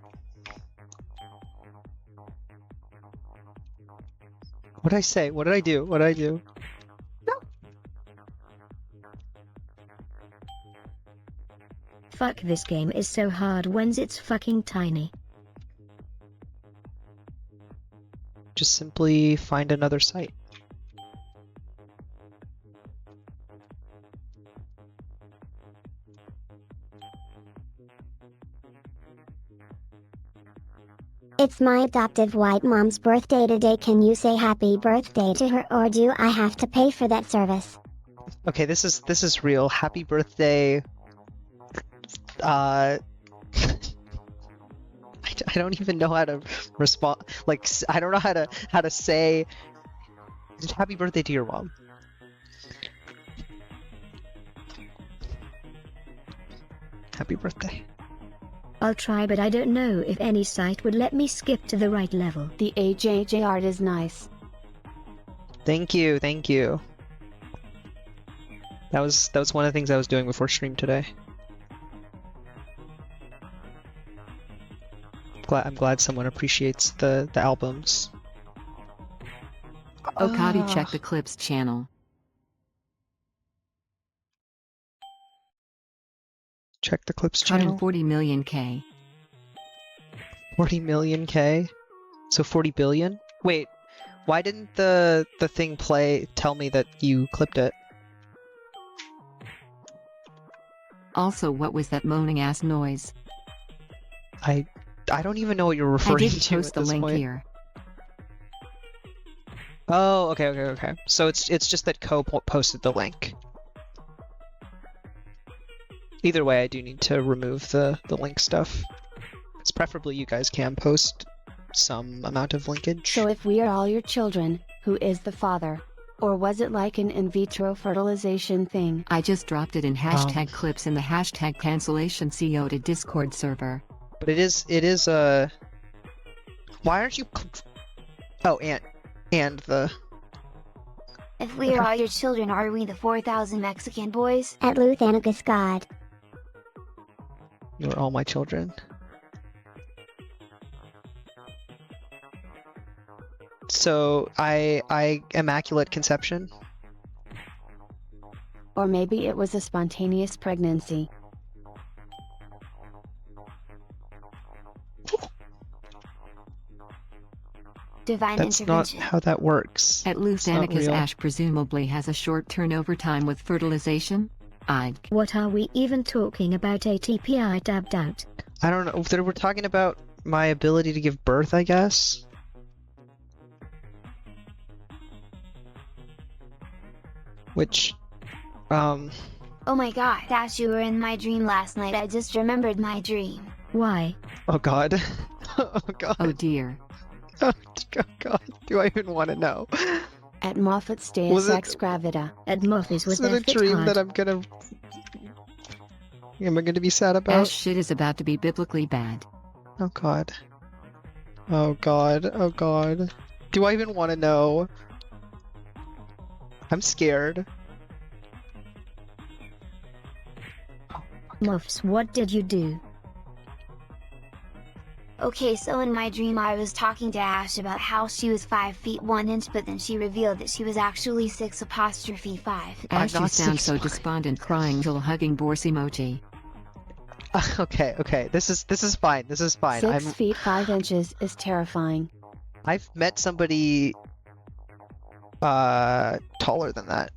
Speaker 1: What did I say? What did I do? What did I do?
Speaker 3: Fuck, this game is so hard when it's fucking tiny.
Speaker 1: Just simply find another site.
Speaker 5: It's my adoptive white mom's birthday today. Can you say happy birthday to her, or do I have to pay for that service?
Speaker 1: Okay, this is real. Happy birthday. I don't even know how to respond. Like, I don't know how to say. Just happy birthday to your mom. Happy birthday.
Speaker 3: I'll try, but I don't know if any site would let me skip to the right level.
Speaker 8: The AJJ art is nice.
Speaker 1: Thank you, thank you. That was one of the things I was doing before stream today. I'm glad someone appreciates the albums.
Speaker 2: Okadi,
Speaker 1: Ah.
Speaker 2: check the Clips channel.
Speaker 1: Check the Clips channel.
Speaker 2: 140 million K.
Speaker 1: 40 million K? So 40 billion? Wait, why didn't the thing tell me that you clipped it?
Speaker 2: Also, what was that moaning ass noise?
Speaker 1: I don't even know what you're
Speaker 2: I
Speaker 1: referring
Speaker 2: didn't
Speaker 1: to
Speaker 2: post
Speaker 1: at
Speaker 2: the
Speaker 1: this
Speaker 2: link
Speaker 1: point.
Speaker 2: here.
Speaker 1: Oh, okay. So it's just that Ko posted the link. Either way, I do need to remove the link stuff. It's preferably you guys can post some amount of linkage.
Speaker 8: So if we are all your children, who is the father? Or was it like an in vitro fertilization thing?
Speaker 2: I just dropped it in hashtag clips in the hashtag cancellation CO to Discord server.
Speaker 1: But it is why aren't you and the
Speaker 4: If we are all your children, are we the 4,000 Mexican boys?
Speaker 5: At Luthanagus God.
Speaker 1: you're all my children. So I immaculate conception.
Speaker 8: Or maybe it was a spontaneous pregnancy.
Speaker 4: Divine
Speaker 1: That's not
Speaker 4: intervention.
Speaker 1: how that works.
Speaker 2: At
Speaker 1: It's not
Speaker 2: Luthanagus,
Speaker 1: real.
Speaker 2: Ash presumably has a short turnover time with fertilization?
Speaker 3: What are we even talking about? ATP? I tabbed out.
Speaker 1: I don't know. We're talking about my ability to give birth, I guess. Which,
Speaker 4: Oh my god, Ash, you were in my dream last night. I just remembered my dream.
Speaker 3: Why?
Speaker 1: oh god. Oh god.
Speaker 2: Oh dear.
Speaker 1: Oh god. Do I even want to know?
Speaker 8: At Moffat's
Speaker 1: Was
Speaker 8: Deus
Speaker 1: it-
Speaker 8: Ex Gravita.
Speaker 3: At Moffies was
Speaker 1: Is it
Speaker 3: their
Speaker 1: a
Speaker 3: fit
Speaker 1: dream
Speaker 3: hard.
Speaker 1: that I'm gonna... Am I gonna be sad about?
Speaker 2: Ash shit is about to be biblically bad.
Speaker 1: Oh god. Oh god. Oh god. Do I even want to know? I'm scared.
Speaker 3: Muffs, what did you do?
Speaker 4: Okay, so in my dream I was talking to Ash about how she was 5 feet 1 inch, but then she revealed that she was actually 6'5".
Speaker 2: Ash, you
Speaker 1: not
Speaker 2: sound so
Speaker 1: 6'1".
Speaker 2: despondent, crying little hugging Borse emoji.
Speaker 1: Okay. This is fine. This is fine.
Speaker 8: 6 feet 5 inches is terrifying.
Speaker 1: I've met somebody taller than that.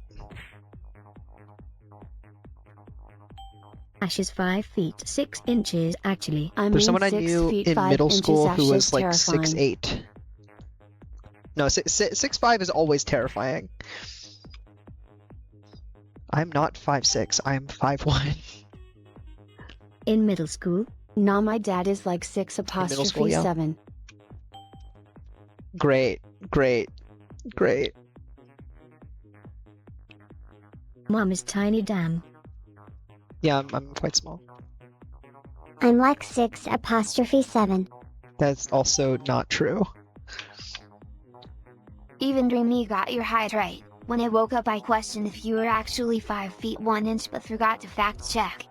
Speaker 3: Ash is 5 feet 6 inches actually.
Speaker 8: I
Speaker 1: There's
Speaker 8: mean,
Speaker 1: someone I
Speaker 8: 6
Speaker 1: knew
Speaker 8: feet
Speaker 1: in
Speaker 8: 5
Speaker 1: middle
Speaker 8: inches
Speaker 1: school
Speaker 8: Ash
Speaker 1: who
Speaker 8: is
Speaker 1: was like
Speaker 8: terrifying.
Speaker 1: 6'8". No, 6'5" is always terrifying. I'm not 5'6". I am 5'1".
Speaker 3: In middle school?
Speaker 8: Nah, my dad is like 6
Speaker 1: middle school, yeah.
Speaker 8: 7.
Speaker 1: Great.
Speaker 3: Mom is tiny damn.
Speaker 1: Yeah, I'm quite small.
Speaker 5: I'm like 6'7".
Speaker 1: That's also not true.
Speaker 4: Even Dreamy got your height right. When I woke up I questioned if you were actually 5 feet 1 inch but forgot to fact check.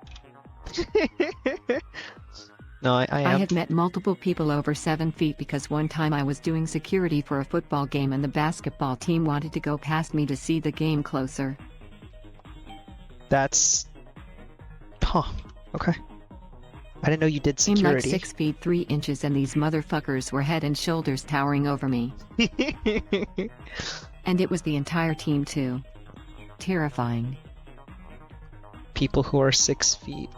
Speaker 1: No, I
Speaker 2: I
Speaker 1: am.
Speaker 2: have met multiple people over 7 feet because one time I was doing security for a football game and the basketball team wanted to go past me to see the game closer.
Speaker 1: That's... Huh. Okay. I didn't know you did
Speaker 2: I'm like
Speaker 1: security.
Speaker 2: 6 feet 3 inches and these motherfuckers were head and shoulders towering over me. And it was the entire team too. Terrifying.
Speaker 1: People who are 6 feet.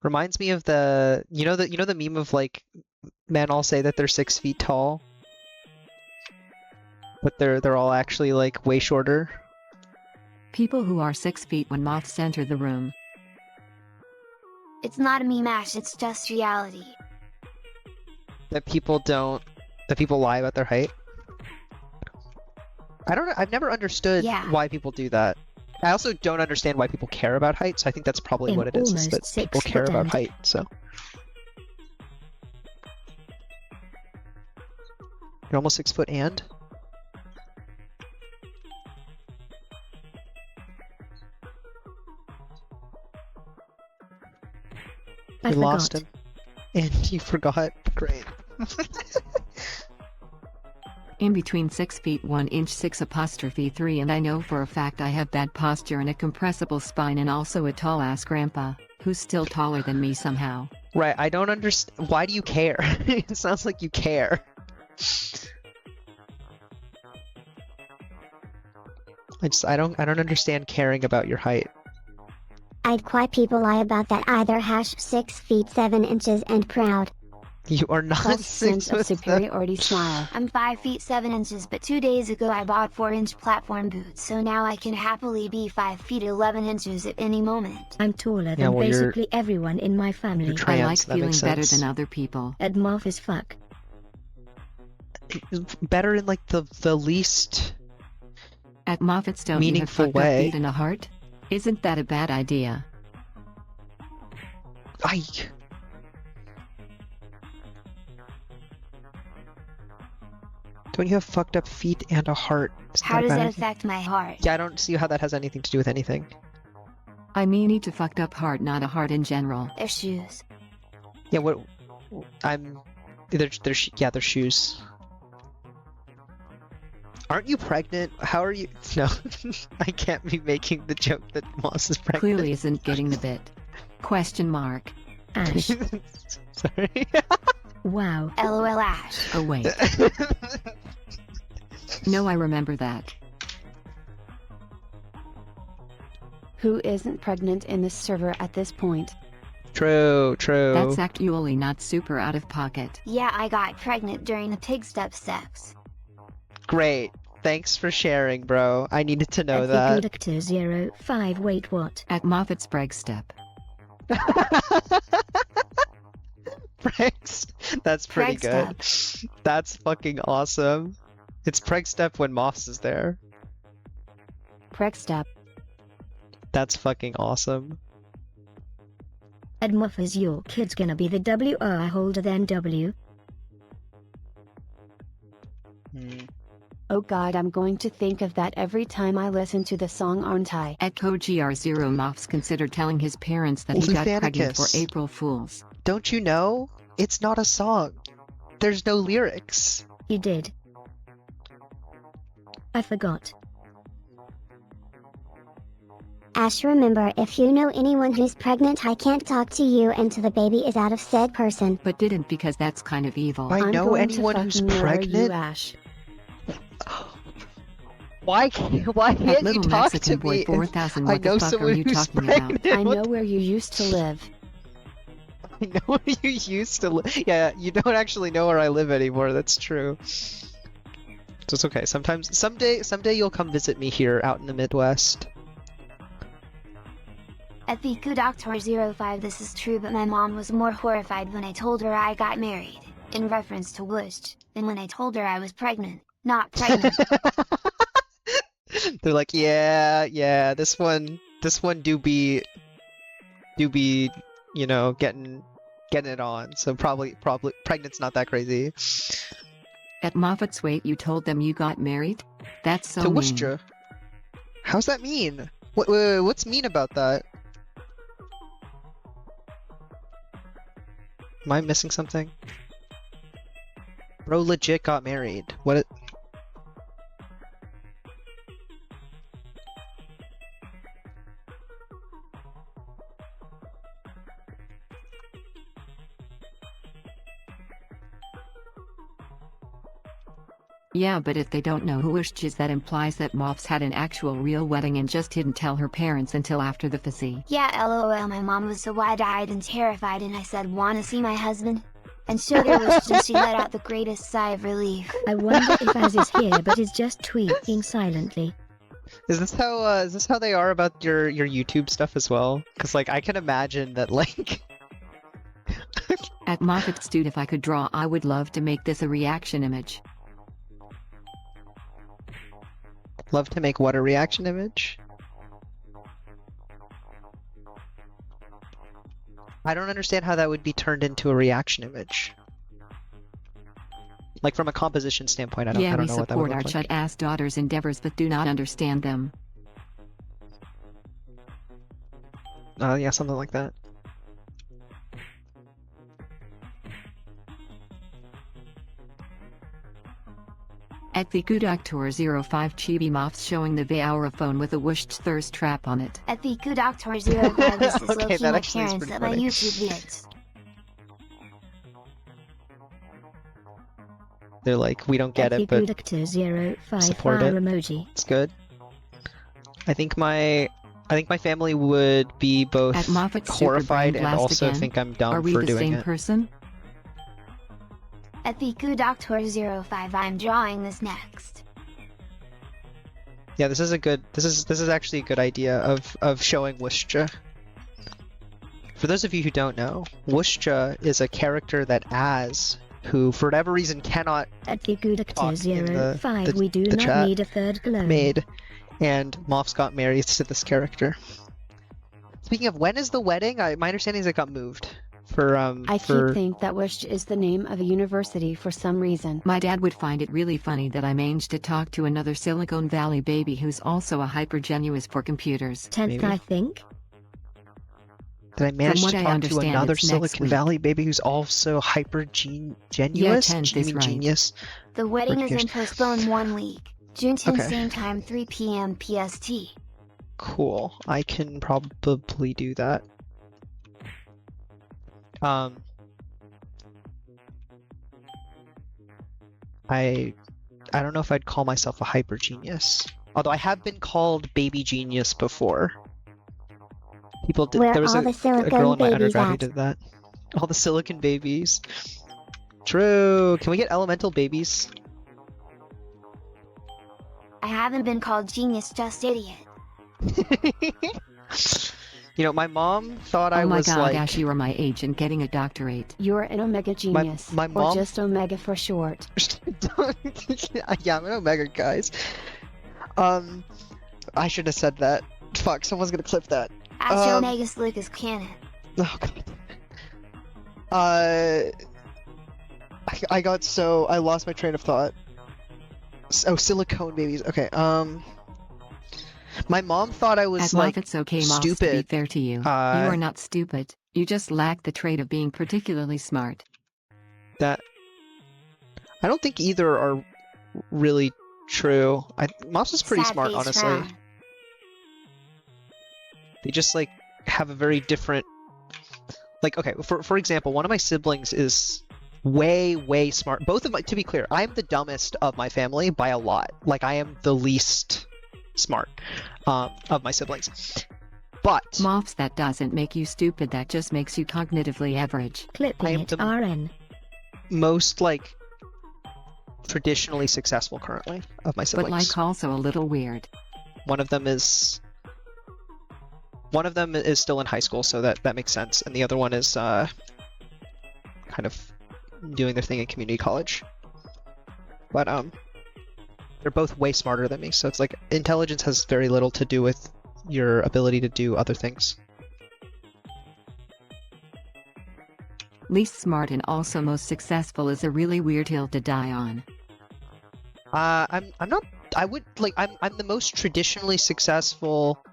Speaker 1: Reminds me of the you know the meme of like men all say that they're 6 feet tall, but they're all actually like way shorter.
Speaker 2: People who are 6 feet when moths enter the room.
Speaker 4: It's not a meme, Ash, it's just reality.
Speaker 1: That people lie about their height. I don't know. I've never understood
Speaker 4: Yeah.
Speaker 1: why people do that. I also don't understand why people care about height, so I think that's probably
Speaker 3: I'm
Speaker 1: what it is
Speaker 3: almost
Speaker 1: that
Speaker 3: 6
Speaker 1: people care
Speaker 3: foot
Speaker 1: about
Speaker 3: and-
Speaker 1: height, so. You're almost 6 foot and?
Speaker 3: I
Speaker 1: You lost
Speaker 3: forgot.
Speaker 1: him. And you forgot. Great.
Speaker 2: In between 6 feet 1 inch 6'3" and I know for a fact I have bad posture and a compressible spine and also a tall ass grandpa, who's still taller than me somehow.
Speaker 1: Right, I don't understand. Why do you care? It sounds like you care. I don't understand caring about your height.
Speaker 5: I'd quite people lie about that either #6 feet 7 inches and proud.
Speaker 1: You are not
Speaker 8: False
Speaker 1: 6
Speaker 8: sense of
Speaker 1: foot.
Speaker 8: superiority smile.
Speaker 4: I'm 5 feet 7 inches, but 2 days ago I bought 4-inch platform boots, so now I can happily be 5 feet 11 inches at any moment.
Speaker 3: I'm taller
Speaker 1: Yeah,
Speaker 3: than
Speaker 1: well, you're-
Speaker 3: basically everyone in my family.
Speaker 1: you're
Speaker 2: I
Speaker 1: Trans,
Speaker 2: like
Speaker 1: that
Speaker 2: feeling
Speaker 1: makes
Speaker 2: better
Speaker 1: sense.
Speaker 2: than other people.
Speaker 3: At Moth as fuck.
Speaker 1: Better in like the least.
Speaker 2: At Moffat's, don't you have
Speaker 1: Meaningful
Speaker 2: fucked up
Speaker 1: way.
Speaker 2: feet and a heart? Isn't that a bad idea?
Speaker 1: Don't you have fucked up feet and a heart? Isn't
Speaker 4: How
Speaker 1: a
Speaker 4: does
Speaker 1: bad
Speaker 4: that
Speaker 1: idea?
Speaker 4: affect my heart?
Speaker 1: Yeah, I don't see how that has anything to do with anything.
Speaker 2: I mean each a fucked up heart, not a heart in general.
Speaker 4: Their shoes.
Speaker 1: Yeah, what? They're shoes. Aren't you pregnant? How are you? No, I can't be making the joke that Moss is pregnant.
Speaker 2: Clearly isn't getting the bit. Question mark.
Speaker 3: Ash.
Speaker 1: Sorry.
Speaker 3: Wow.
Speaker 4: LOL Ash.
Speaker 2: Oh wait. No, I remember that.
Speaker 8: Who isn't pregnant in this server at this point?
Speaker 1: True.
Speaker 2: That's actually not super out of pocket.
Speaker 4: Yeah, I got pregnant during the pig step sex.
Speaker 1: Great. Thanks for sharing, bro. I needed to know that.
Speaker 3: Epicudictor 05 wait what?
Speaker 2: At Moffat's brag step.
Speaker 1: Pregs. That's pretty
Speaker 4: Preg
Speaker 1: good. That's fucking awesome. It's Preg Step when Moss is there.
Speaker 8: Preg step.
Speaker 1: That's fucking awesome.
Speaker 3: At Moth is your kid's gonna be the WR holder than W.
Speaker 8: Oh god, I'm going to think of that every time I listen to the song, aren't I?
Speaker 2: At CoGR0 Moffs considered telling his parents that he got pregnant for
Speaker 1: Lufanicus.
Speaker 2: April Fools.
Speaker 1: Don't you know? It's not a song. There's no lyrics.
Speaker 3: You did. I forgot.
Speaker 5: Ash, remember, if you know anyone who's pregnant, I can't talk to you until the baby is out of said person.
Speaker 2: But didn't because that's kind of evil.
Speaker 1: I
Speaker 8: I'm
Speaker 1: know
Speaker 8: going to
Speaker 1: anyone who's
Speaker 8: fucking murder
Speaker 1: pregnant.
Speaker 8: You, Ash.
Speaker 1: Why
Speaker 2: At
Speaker 1: can't you
Speaker 2: Little
Speaker 1: talk
Speaker 2: Mexican
Speaker 1: to
Speaker 2: Boy
Speaker 1: me?
Speaker 2: 4000,
Speaker 1: I
Speaker 2: what
Speaker 1: know
Speaker 2: the fuck are
Speaker 1: someone
Speaker 2: you
Speaker 1: who's
Speaker 2: talking about?
Speaker 1: pregnant.
Speaker 8: I know where you used to live.
Speaker 1: I know where you used to live. Yeah, you don't actually know where I live anymore. That's true. So it's okay. Someday you'll come visit me here out in the Midwest.
Speaker 4: At Epicudoctor 05 this is true, but my mom was more horrified when I told her I got married, in reference to Wush, than when I told her I was pregnant. Not pregnant.
Speaker 1: They're like, yeah, this one do be, you know, getting it on. So probably pregnant's not that crazy.
Speaker 2: At Moffat's wait, you told them you got married? That's so
Speaker 1: To
Speaker 2: mean.
Speaker 1: Worcester. How's that mean? What's mean about that? Am I missing something? Bro legit got married. What?
Speaker 2: Yeah, but if they don't know who Wish is, that implies that Moffs had an actual real wedding and just didn't tell her parents until after the fussy.
Speaker 4: Yeah, lol, my mom was so wide-eyed and terrified and I said, wanna see my husband? And so there was just she let out the greatest sigh of relief.
Speaker 3: I wonder if Az is here but is just tweaking silently.
Speaker 1: Is this how they are about your YouTube stuff as well? Because like I can imagine that like.
Speaker 2: At Moffat Dude, if I could draw, I would love to make this a reaction image.
Speaker 1: Love to make what a reaction image? I don't understand how that would be turned into a reaction image. Like from a composition standpoint, I don't know what that would
Speaker 2: we support our
Speaker 1: look like.
Speaker 2: chut-ass daughters' endeavors but do not understand them.
Speaker 1: Yeah, something like that.
Speaker 2: At the Doctor05 Chibi Moffs showing the Vaora phone with a whooshed thirst trap on it.
Speaker 4: At the Doctor05, this is
Speaker 1: Okay,
Speaker 4: low-key
Speaker 1: that
Speaker 4: my
Speaker 1: actually is
Speaker 4: parents
Speaker 1: pretty
Speaker 4: at my
Speaker 1: funny.
Speaker 4: YouTube vids.
Speaker 1: They're like, we don't get
Speaker 3: At
Speaker 1: it,
Speaker 3: the
Speaker 1: but
Speaker 3: Doctor 05
Speaker 1: support
Speaker 3: fire
Speaker 1: it.
Speaker 3: emoji.
Speaker 1: it's good. I think my family would be both
Speaker 2: At Moffat Super
Speaker 1: horrified
Speaker 2: Brain
Speaker 1: and
Speaker 2: Blast
Speaker 1: also
Speaker 2: again.
Speaker 1: think I'm dumb
Speaker 2: Are we
Speaker 1: for
Speaker 2: the
Speaker 1: doing
Speaker 2: same
Speaker 1: it.
Speaker 2: person?
Speaker 4: At the Doctor05, I'm drawing this next.
Speaker 1: Yeah, this is actually a good idea of showing Wushja. For those of you who don't know, Wushja is a character that Az, who for whatever reason cannot
Speaker 3: At the Doctor
Speaker 1: Talk in the-
Speaker 3: 05,
Speaker 1: the-
Speaker 3: we do
Speaker 1: the
Speaker 3: not
Speaker 1: chat
Speaker 3: need a third clone.
Speaker 1: made, and Moffs got married to this character. Speaking of, when is the wedding? My understanding is it got moved for
Speaker 8: I keep think that Wish is the name of a university for some reason.
Speaker 2: My dad would find it really funny that I managed to talk to another Silicon Valley baby who's also a hypergenuous for computers.
Speaker 3: 10th,
Speaker 1: Maybe.
Speaker 3: I think.
Speaker 1: Did I manage
Speaker 2: what
Speaker 1: to
Speaker 2: I
Speaker 1: talk to
Speaker 2: understand,
Speaker 1: another
Speaker 2: it's next
Speaker 1: Silicon
Speaker 2: week.
Speaker 1: Valley baby who's also genuous?
Speaker 2: Yeah, 10th is right.
Speaker 1: Genius.
Speaker 4: The wedding is
Speaker 1: Confused.
Speaker 4: postponed 1 week. June 10th,
Speaker 1: Okay.
Speaker 4: same time, 3 p.m. PST.
Speaker 1: Cool. I can probably do that. I don't know if I'd call myself a hyper genius. Although I have been called baby genius before. People did.
Speaker 5: Where
Speaker 1: There was
Speaker 5: all
Speaker 1: a
Speaker 5: the silicone
Speaker 1: girl in my
Speaker 5: babies
Speaker 1: undergrad who
Speaker 5: at?
Speaker 1: did that. All the silicon babies. True. Can we get elemental babies?
Speaker 4: I haven't been called genius, just idiot.
Speaker 1: You know, my mom thought I
Speaker 2: Oh my
Speaker 1: was
Speaker 2: god,
Speaker 1: like.
Speaker 2: Ash, you are my age and getting a doctorate.
Speaker 8: You're an Omega genius,
Speaker 1: my
Speaker 8: or
Speaker 1: mom-
Speaker 8: just Omega for short.
Speaker 1: Yeah, I'm an Omega, guys. I should have said that. Fuck, someone's gonna clip that.
Speaker 4: Astro Negus Lucas Cannon.
Speaker 1: Oh god. I lost my train of thought. Oh, silicone babies. Okay. My mom thought I was
Speaker 2: At
Speaker 1: like
Speaker 2: Moffat's okay, Moffs, to be
Speaker 1: stupid.
Speaker 2: fair to you. You are not stupid. You just lack the trait of being particularly smart.
Speaker 1: That I don't think either are really true. Moms is pretty
Speaker 4: Sad
Speaker 1: smart,
Speaker 4: face
Speaker 1: honestly.
Speaker 4: frown.
Speaker 1: They just like have a very different. Like, okay, for example, one of my siblings is way smart. Both of my, to be clear, I'm the dumbest of my family by a lot. Like, I am the least smart of my siblings. But
Speaker 2: Moffs, that doesn't make you stupid, that just makes you cognitively average.
Speaker 1: I
Speaker 3: Clipping
Speaker 1: am
Speaker 3: it,
Speaker 1: the-
Speaker 3: RN.
Speaker 1: most like traditionally successful currently of my
Speaker 2: But
Speaker 1: siblings.
Speaker 2: like also a little weird.
Speaker 1: One of them is still in high school, so that makes sense, and the other one is kind of doing their thing in community college. But they're both way smarter than me, so it's like intelligence has very little to do with your ability to do other things.
Speaker 2: Least smart and also most successful is a really weird hill to die on.
Speaker 1: I'm not. I would like. I'm the most traditionally successful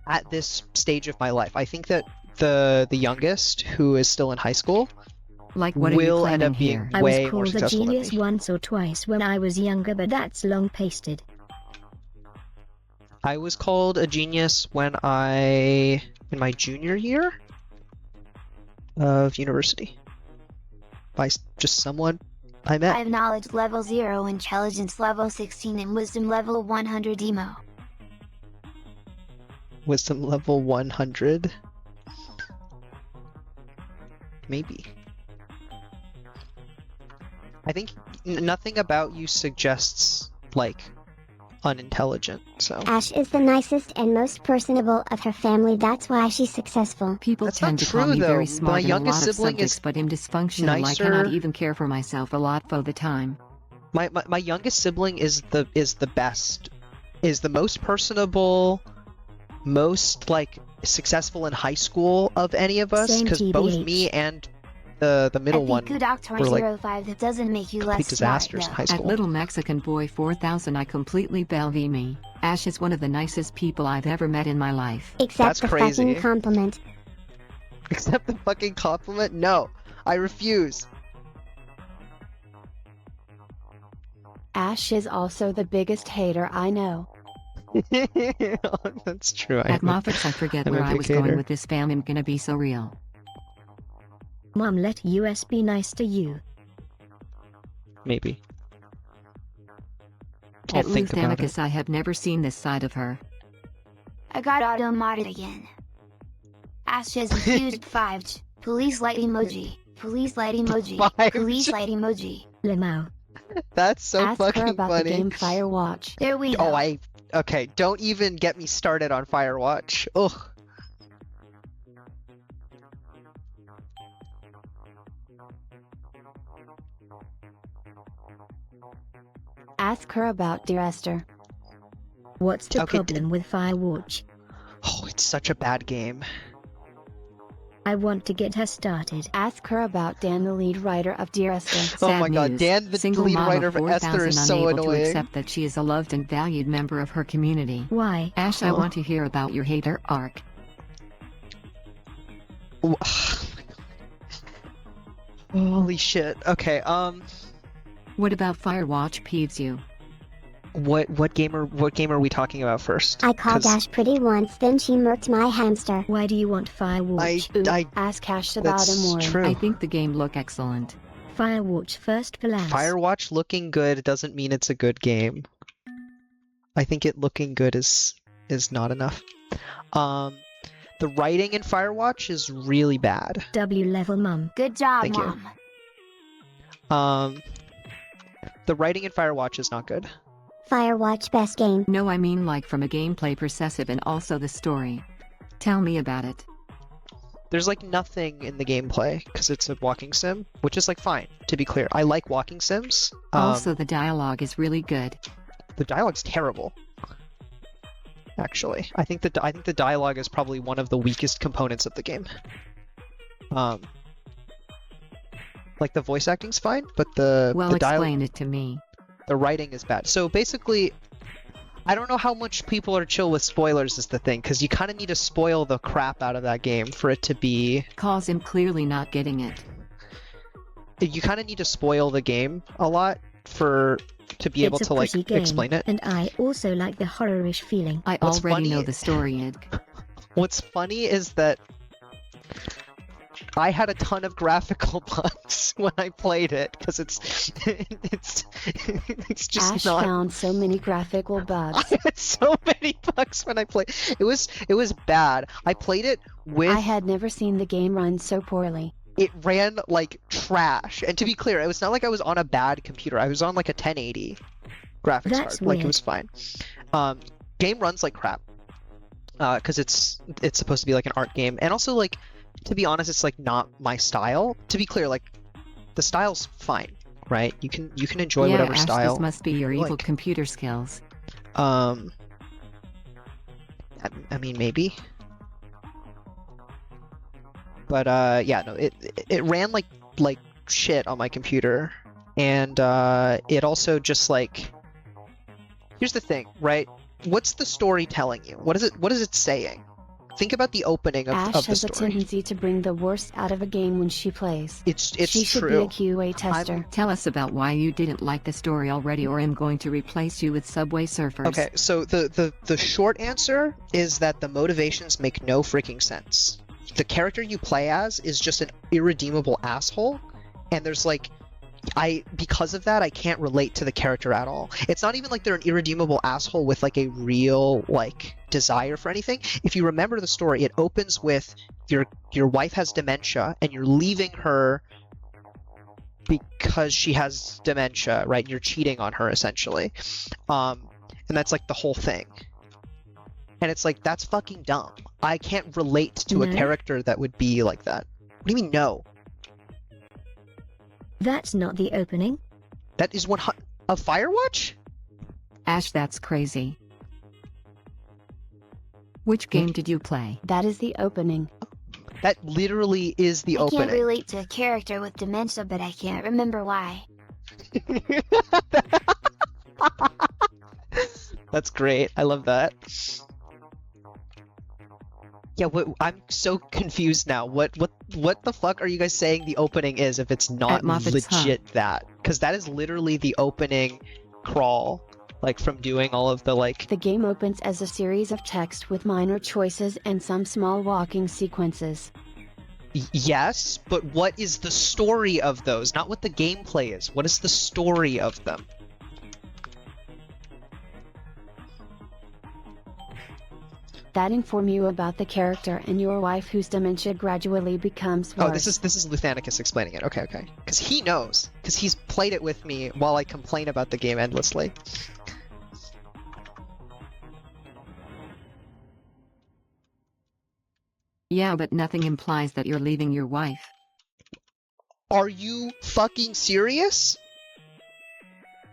Speaker 1: at this stage of my life. I think that the youngest, who is still in high school,
Speaker 2: Like, what are you
Speaker 1: will end
Speaker 2: claiming
Speaker 1: up being
Speaker 2: here?
Speaker 3: I was
Speaker 1: way more
Speaker 3: called a
Speaker 1: successful than
Speaker 3: genius
Speaker 1: me.
Speaker 3: once or twice when I was younger, but that's long pasted.
Speaker 1: I was called a genius in my junior year of university by just someone I
Speaker 4: I
Speaker 1: met.
Speaker 4: have knowledge level 0, intelligence level 16, and wisdom level 100 emo.
Speaker 1: Wisdom level 100. Maybe. I think nothing about you suggests, like, unintelligent, so.
Speaker 5: Ash is the nicest and most personable of her family. That's why she's successful.
Speaker 2: People
Speaker 1: That's not
Speaker 2: tend to call
Speaker 1: true,
Speaker 2: me
Speaker 1: though.
Speaker 2: very
Speaker 1: My
Speaker 2: smart in a
Speaker 1: youngest
Speaker 2: lot of
Speaker 1: sibling
Speaker 2: subjects,
Speaker 1: is
Speaker 2: but I'm dysfunctional. I
Speaker 1: nicer.
Speaker 2: cannot even care for myself a lot for the time.
Speaker 1: My youngest sibling is the best, is the most personable, most, like, successful in high school of any of us,
Speaker 3: Same
Speaker 1: because both
Speaker 3: TBH.
Speaker 1: me and the middle
Speaker 4: I
Speaker 1: one
Speaker 4: think Doctor
Speaker 1: were, like,
Speaker 4: 05, that doesn't make you
Speaker 1: complete
Speaker 4: less smart,
Speaker 1: disasters in
Speaker 4: though.
Speaker 1: high
Speaker 2: At
Speaker 1: school.
Speaker 2: Little Mexican Boy 4000, I completely belvy me. Ash is one of the nicest people I've ever met in my life.
Speaker 5: Except
Speaker 1: That's
Speaker 5: the
Speaker 1: crazy.
Speaker 5: fucking compliment.
Speaker 1: Accept the fucking compliment? No, I refuse.
Speaker 8: Ash is also the biggest hater I know.
Speaker 1: That's true.
Speaker 2: At Moffat's, I forget
Speaker 1: I'm
Speaker 2: where
Speaker 1: a
Speaker 2: I
Speaker 1: big
Speaker 2: was
Speaker 1: hater.
Speaker 2: going with this fam. I'm gonna be so real.
Speaker 3: Mom, let US be nice to you.
Speaker 1: Maybe. I'll
Speaker 2: At
Speaker 1: think
Speaker 2: Ruth
Speaker 1: about it.
Speaker 2: Amicus, I have never seen this side of her.
Speaker 4: I got auto-modded again. Ash is a huge 5. Police light emoji. Police light emoji.
Speaker 1: 5.
Speaker 4: Police light emoji.
Speaker 3: Lemao.
Speaker 1: That's so
Speaker 8: Ask her
Speaker 1: fucking
Speaker 8: about
Speaker 1: funny.
Speaker 8: the game Firewatch.
Speaker 4: There we go.
Speaker 1: Oh, okay, don't even get me started on Firewatch. Ugh.
Speaker 8: Ask her about Dear Esther.
Speaker 3: What's the
Speaker 1: Okay,
Speaker 3: problem with Firewatch?
Speaker 1: Oh, it's such a bad game.
Speaker 3: I want to get her started.
Speaker 8: Ask her about Dan, the lead writer of Dear Esther.
Speaker 1: Oh
Speaker 2: Sad
Speaker 1: my god,
Speaker 2: news.
Speaker 1: Dan, the
Speaker 2: Single
Speaker 1: lead
Speaker 2: mom
Speaker 1: writer
Speaker 2: of
Speaker 1: of Esther, is
Speaker 2: 4000,
Speaker 1: so
Speaker 2: unable to
Speaker 1: annoying.
Speaker 2: accept that she is a loved and valued member of her community.
Speaker 3: Why?
Speaker 2: Ash, I
Speaker 1: Oh.
Speaker 2: want to hear about your hater arc.
Speaker 1: Oh my god. Holy shit. Okay,
Speaker 2: What about Firewatch peeves you?
Speaker 1: what game are we talking about first?
Speaker 5: I called
Speaker 1: 'Cause
Speaker 5: Ash pretty once, then she murked my hamster.
Speaker 3: Why do you want Firewatch?
Speaker 8: Ooh, ask Ash about him more.
Speaker 1: True.
Speaker 2: I think the game look excellent.
Speaker 3: Firewatch first for last.
Speaker 1: Firewatch looking good doesn't mean it's a good game. I think it looking good is not enough. The writing in Firewatch is really bad.
Speaker 3: W level mum.
Speaker 4: Good job,
Speaker 1: Thank you.
Speaker 4: Mom.
Speaker 1: The writing in Firewatch is not good.
Speaker 5: Firewatch best game.
Speaker 2: No, I mean like from a gameplay perspective and also the story. Tell me about it.
Speaker 1: There's like nothing in the gameplay because it's a walking sim, which is like fine, to be clear. I like walking sims.
Speaker 2: Also, the dialogue is really good.
Speaker 1: The dialogue's terrible. Actually, I think the dialogue is probably one of the weakest components of the game. Like the voice acting's fine, but the
Speaker 2: Well, explain it to me.
Speaker 1: the writing is bad. So basically, I don't know how much people are chill with spoilers is the thing, because you kind of need to spoil the crap out of that game for it to be.
Speaker 2: Calls him clearly not getting it.
Speaker 1: You kind of need to spoil the game a lot to be able
Speaker 3: It's a
Speaker 1: to like
Speaker 3: pretty game,
Speaker 1: explain it.
Speaker 3: And I also like the horror-ish feeling.
Speaker 2: I
Speaker 1: What's
Speaker 2: already know
Speaker 1: funny-
Speaker 2: the story, Id.
Speaker 1: What's funny is that I had a ton of graphical bugs when I played it because it's just
Speaker 8: Ash
Speaker 1: not.
Speaker 8: found so many graphical bugs.
Speaker 1: I had so many bugs when I played. It was bad. I played it with.
Speaker 8: I had never seen the game run so poorly.
Speaker 1: It ran like trash. And to be clear, it was not like I was on a bad computer. I was on like a 1080 graphics
Speaker 3: That's
Speaker 1: card. Like it
Speaker 3: weird.
Speaker 1: was fine. Game runs like crap. Because it's supposed to be like an art game, and also like, to be honest, it's like not my style. To be clear, like the style's fine, right? You can enjoy
Speaker 2: Yeah,
Speaker 1: whatever
Speaker 2: Ash,
Speaker 1: style.
Speaker 2: this must be your
Speaker 1: you
Speaker 2: evil
Speaker 1: like.
Speaker 2: computer skills.
Speaker 1: I mean maybe. But yeah, no, it ran like shit on my computer, and it also just like. Here's the thing, right? What's the story telling you? What is it saying? think about the opening of
Speaker 8: Ash
Speaker 1: the
Speaker 8: has a
Speaker 1: story.
Speaker 8: tendency to bring the worst out of a game when she plays.
Speaker 1: It's
Speaker 8: She should
Speaker 1: true.
Speaker 8: be a QA tester.
Speaker 2: Tell us about why you didn't like the story already, or I'm going to replace you with Subway Surfers.
Speaker 1: Okay, so the short answer is that the motivations make no freaking sense. The character you play as is just an irredeemable asshole, and there's like, because of that, I can't relate to the character at all. It's not even like they're an irredeemable asshole with like a real like desire for anything. If you remember the story, it opens with your wife has dementia and you're leaving her because she has dementia, right? You're cheating on her essentially. And that's like the whole thing. And it's like, that's fucking dumb. I can't relate to a
Speaker 3: No.
Speaker 1: character that would be like that. What do you mean no?
Speaker 3: That's not the opening.
Speaker 1: That is a Firewatch?
Speaker 2: Ash, that's crazy. Which game did you play?
Speaker 8: That is the opening.
Speaker 1: That literally is the
Speaker 4: I
Speaker 1: opening.
Speaker 4: can't relate to a character with dementia, but I can't remember why.
Speaker 1: That's great. I love that. Yeah, I'm so confused now. What the fuck are you guys saying the opening is if it's not
Speaker 2: At Moffat's
Speaker 1: legit that? Because that is literally the opening crawl, like from doing all of the like.
Speaker 8: The game opens as a series of text with minor choices and some small walking sequences.
Speaker 1: Yes, but what is the story of those? Not what the gameplay is. What is the story of them?
Speaker 8: That inform you about the character and your wife whose dementia gradually becomes worse.
Speaker 1: Oh, this is Luthanicus explaining it. Okay. Because he knows. Because he's played it with me while I complain about the game endlessly.
Speaker 2: Yeah, but nothing implies that you're leaving your wife.
Speaker 1: Are you fucking serious?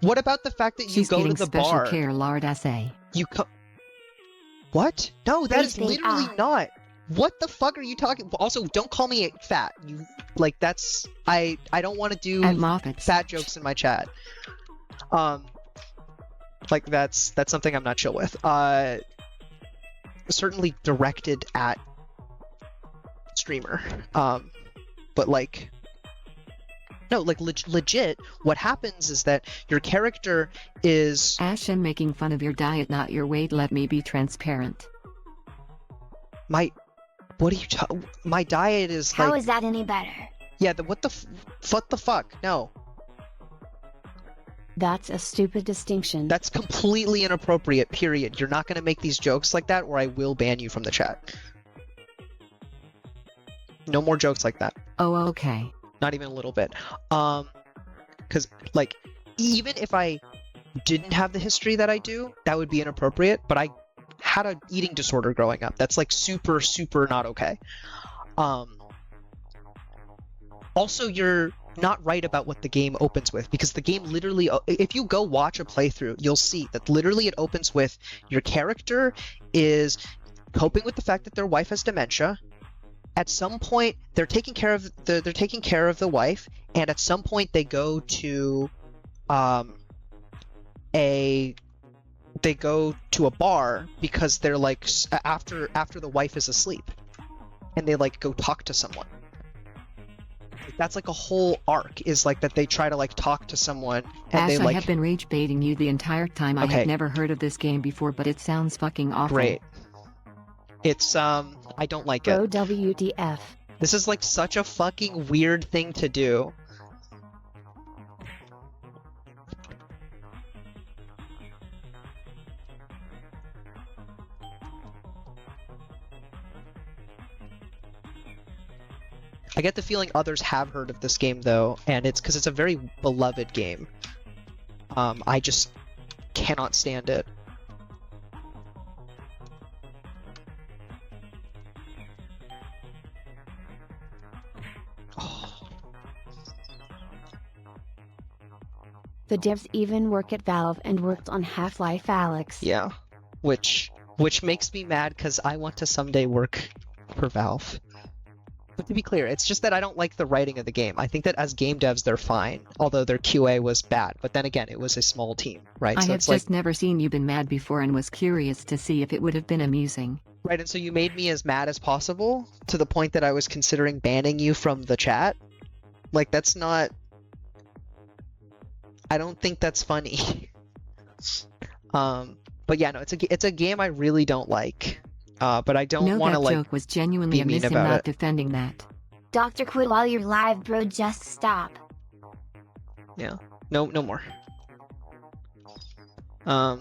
Speaker 1: What about the fact that you
Speaker 2: She's
Speaker 1: go to
Speaker 2: getting
Speaker 1: the
Speaker 2: special
Speaker 1: bar?
Speaker 2: care, Lard SA.
Speaker 1: What? No, that is
Speaker 4: They think
Speaker 1: literally not. What the fuck are you talking? Also, don't call me fat. You like that's I don't want to do
Speaker 2: At Moffat's.
Speaker 1: fat jokes in my chat. Like that's something I'm not chill with. Certainly directed at streamer. But like no, like legit, what happens is that your character is
Speaker 2: Ash, I'm making fun of your diet, not your weight. Let me be transparent.
Speaker 1: my diet is
Speaker 4: How
Speaker 1: like
Speaker 4: is that any better?
Speaker 1: yeah, what the fuck? No.
Speaker 8: That's a stupid distinction.
Speaker 1: That's completely inappropriate, period. You're not going to make these jokes like that or I will ban you from the chat. No more jokes like that.
Speaker 2: Oh, okay.
Speaker 1: Not even a little bit. Because, like, even if I didn't have the history that I do, that would be inappropriate, but I had an eating disorder growing up. That's, like, super, super not okay. Also, you're not right about what the game opens with, because the game literally, if you go watch a playthrough, you'll see that literally it opens with your character is coping with the fact that their wife has dementia. At some point, they're taking care of the wife, and at some point they go to a bar because they're like after the wife is asleep, and they like go talk to someone. That's like a whole arc is like that they try to like talk to someone and
Speaker 2: Ash,
Speaker 1: they like
Speaker 2: I have been rage baiting you the entire time. I
Speaker 1: Okay.
Speaker 2: have never heard of this game before, but it sounds fucking awful.
Speaker 1: great. It's I don't like it.
Speaker 8: Bro WTF.
Speaker 1: This is like such a fucking weird thing to do. I get the feeling others have heard of this game though, and it's because it's a very beloved game. I just cannot stand it.
Speaker 8: The devs even work at Valve and worked on Half-Life Alyx.
Speaker 1: Yeah, which makes me mad because I want to someday work for Valve. But to be clear, it's just that I don't like the writing of the game. I think that as game devs, they're fine, although their QA was bad. But then again, it was a small team, right?
Speaker 2: I
Speaker 1: So
Speaker 2: have
Speaker 1: it's
Speaker 2: just never seen you been mad before and was curious to see if it would have been amusing.
Speaker 1: Right, and so you made me as mad as possible to the point that I was considering banning you from the chat. Like, that's not... I don't think that's funny. But yeah, no, it's a game I really don't like. But I don't
Speaker 2: No,
Speaker 1: want to
Speaker 2: that
Speaker 1: like
Speaker 2: joke was genuinely
Speaker 1: be
Speaker 2: a
Speaker 1: mean
Speaker 2: miss him
Speaker 1: about
Speaker 2: not
Speaker 1: it.
Speaker 2: defending that.
Speaker 4: Doctor, quit while you're live, bro. Just stop.
Speaker 1: no more. Oh,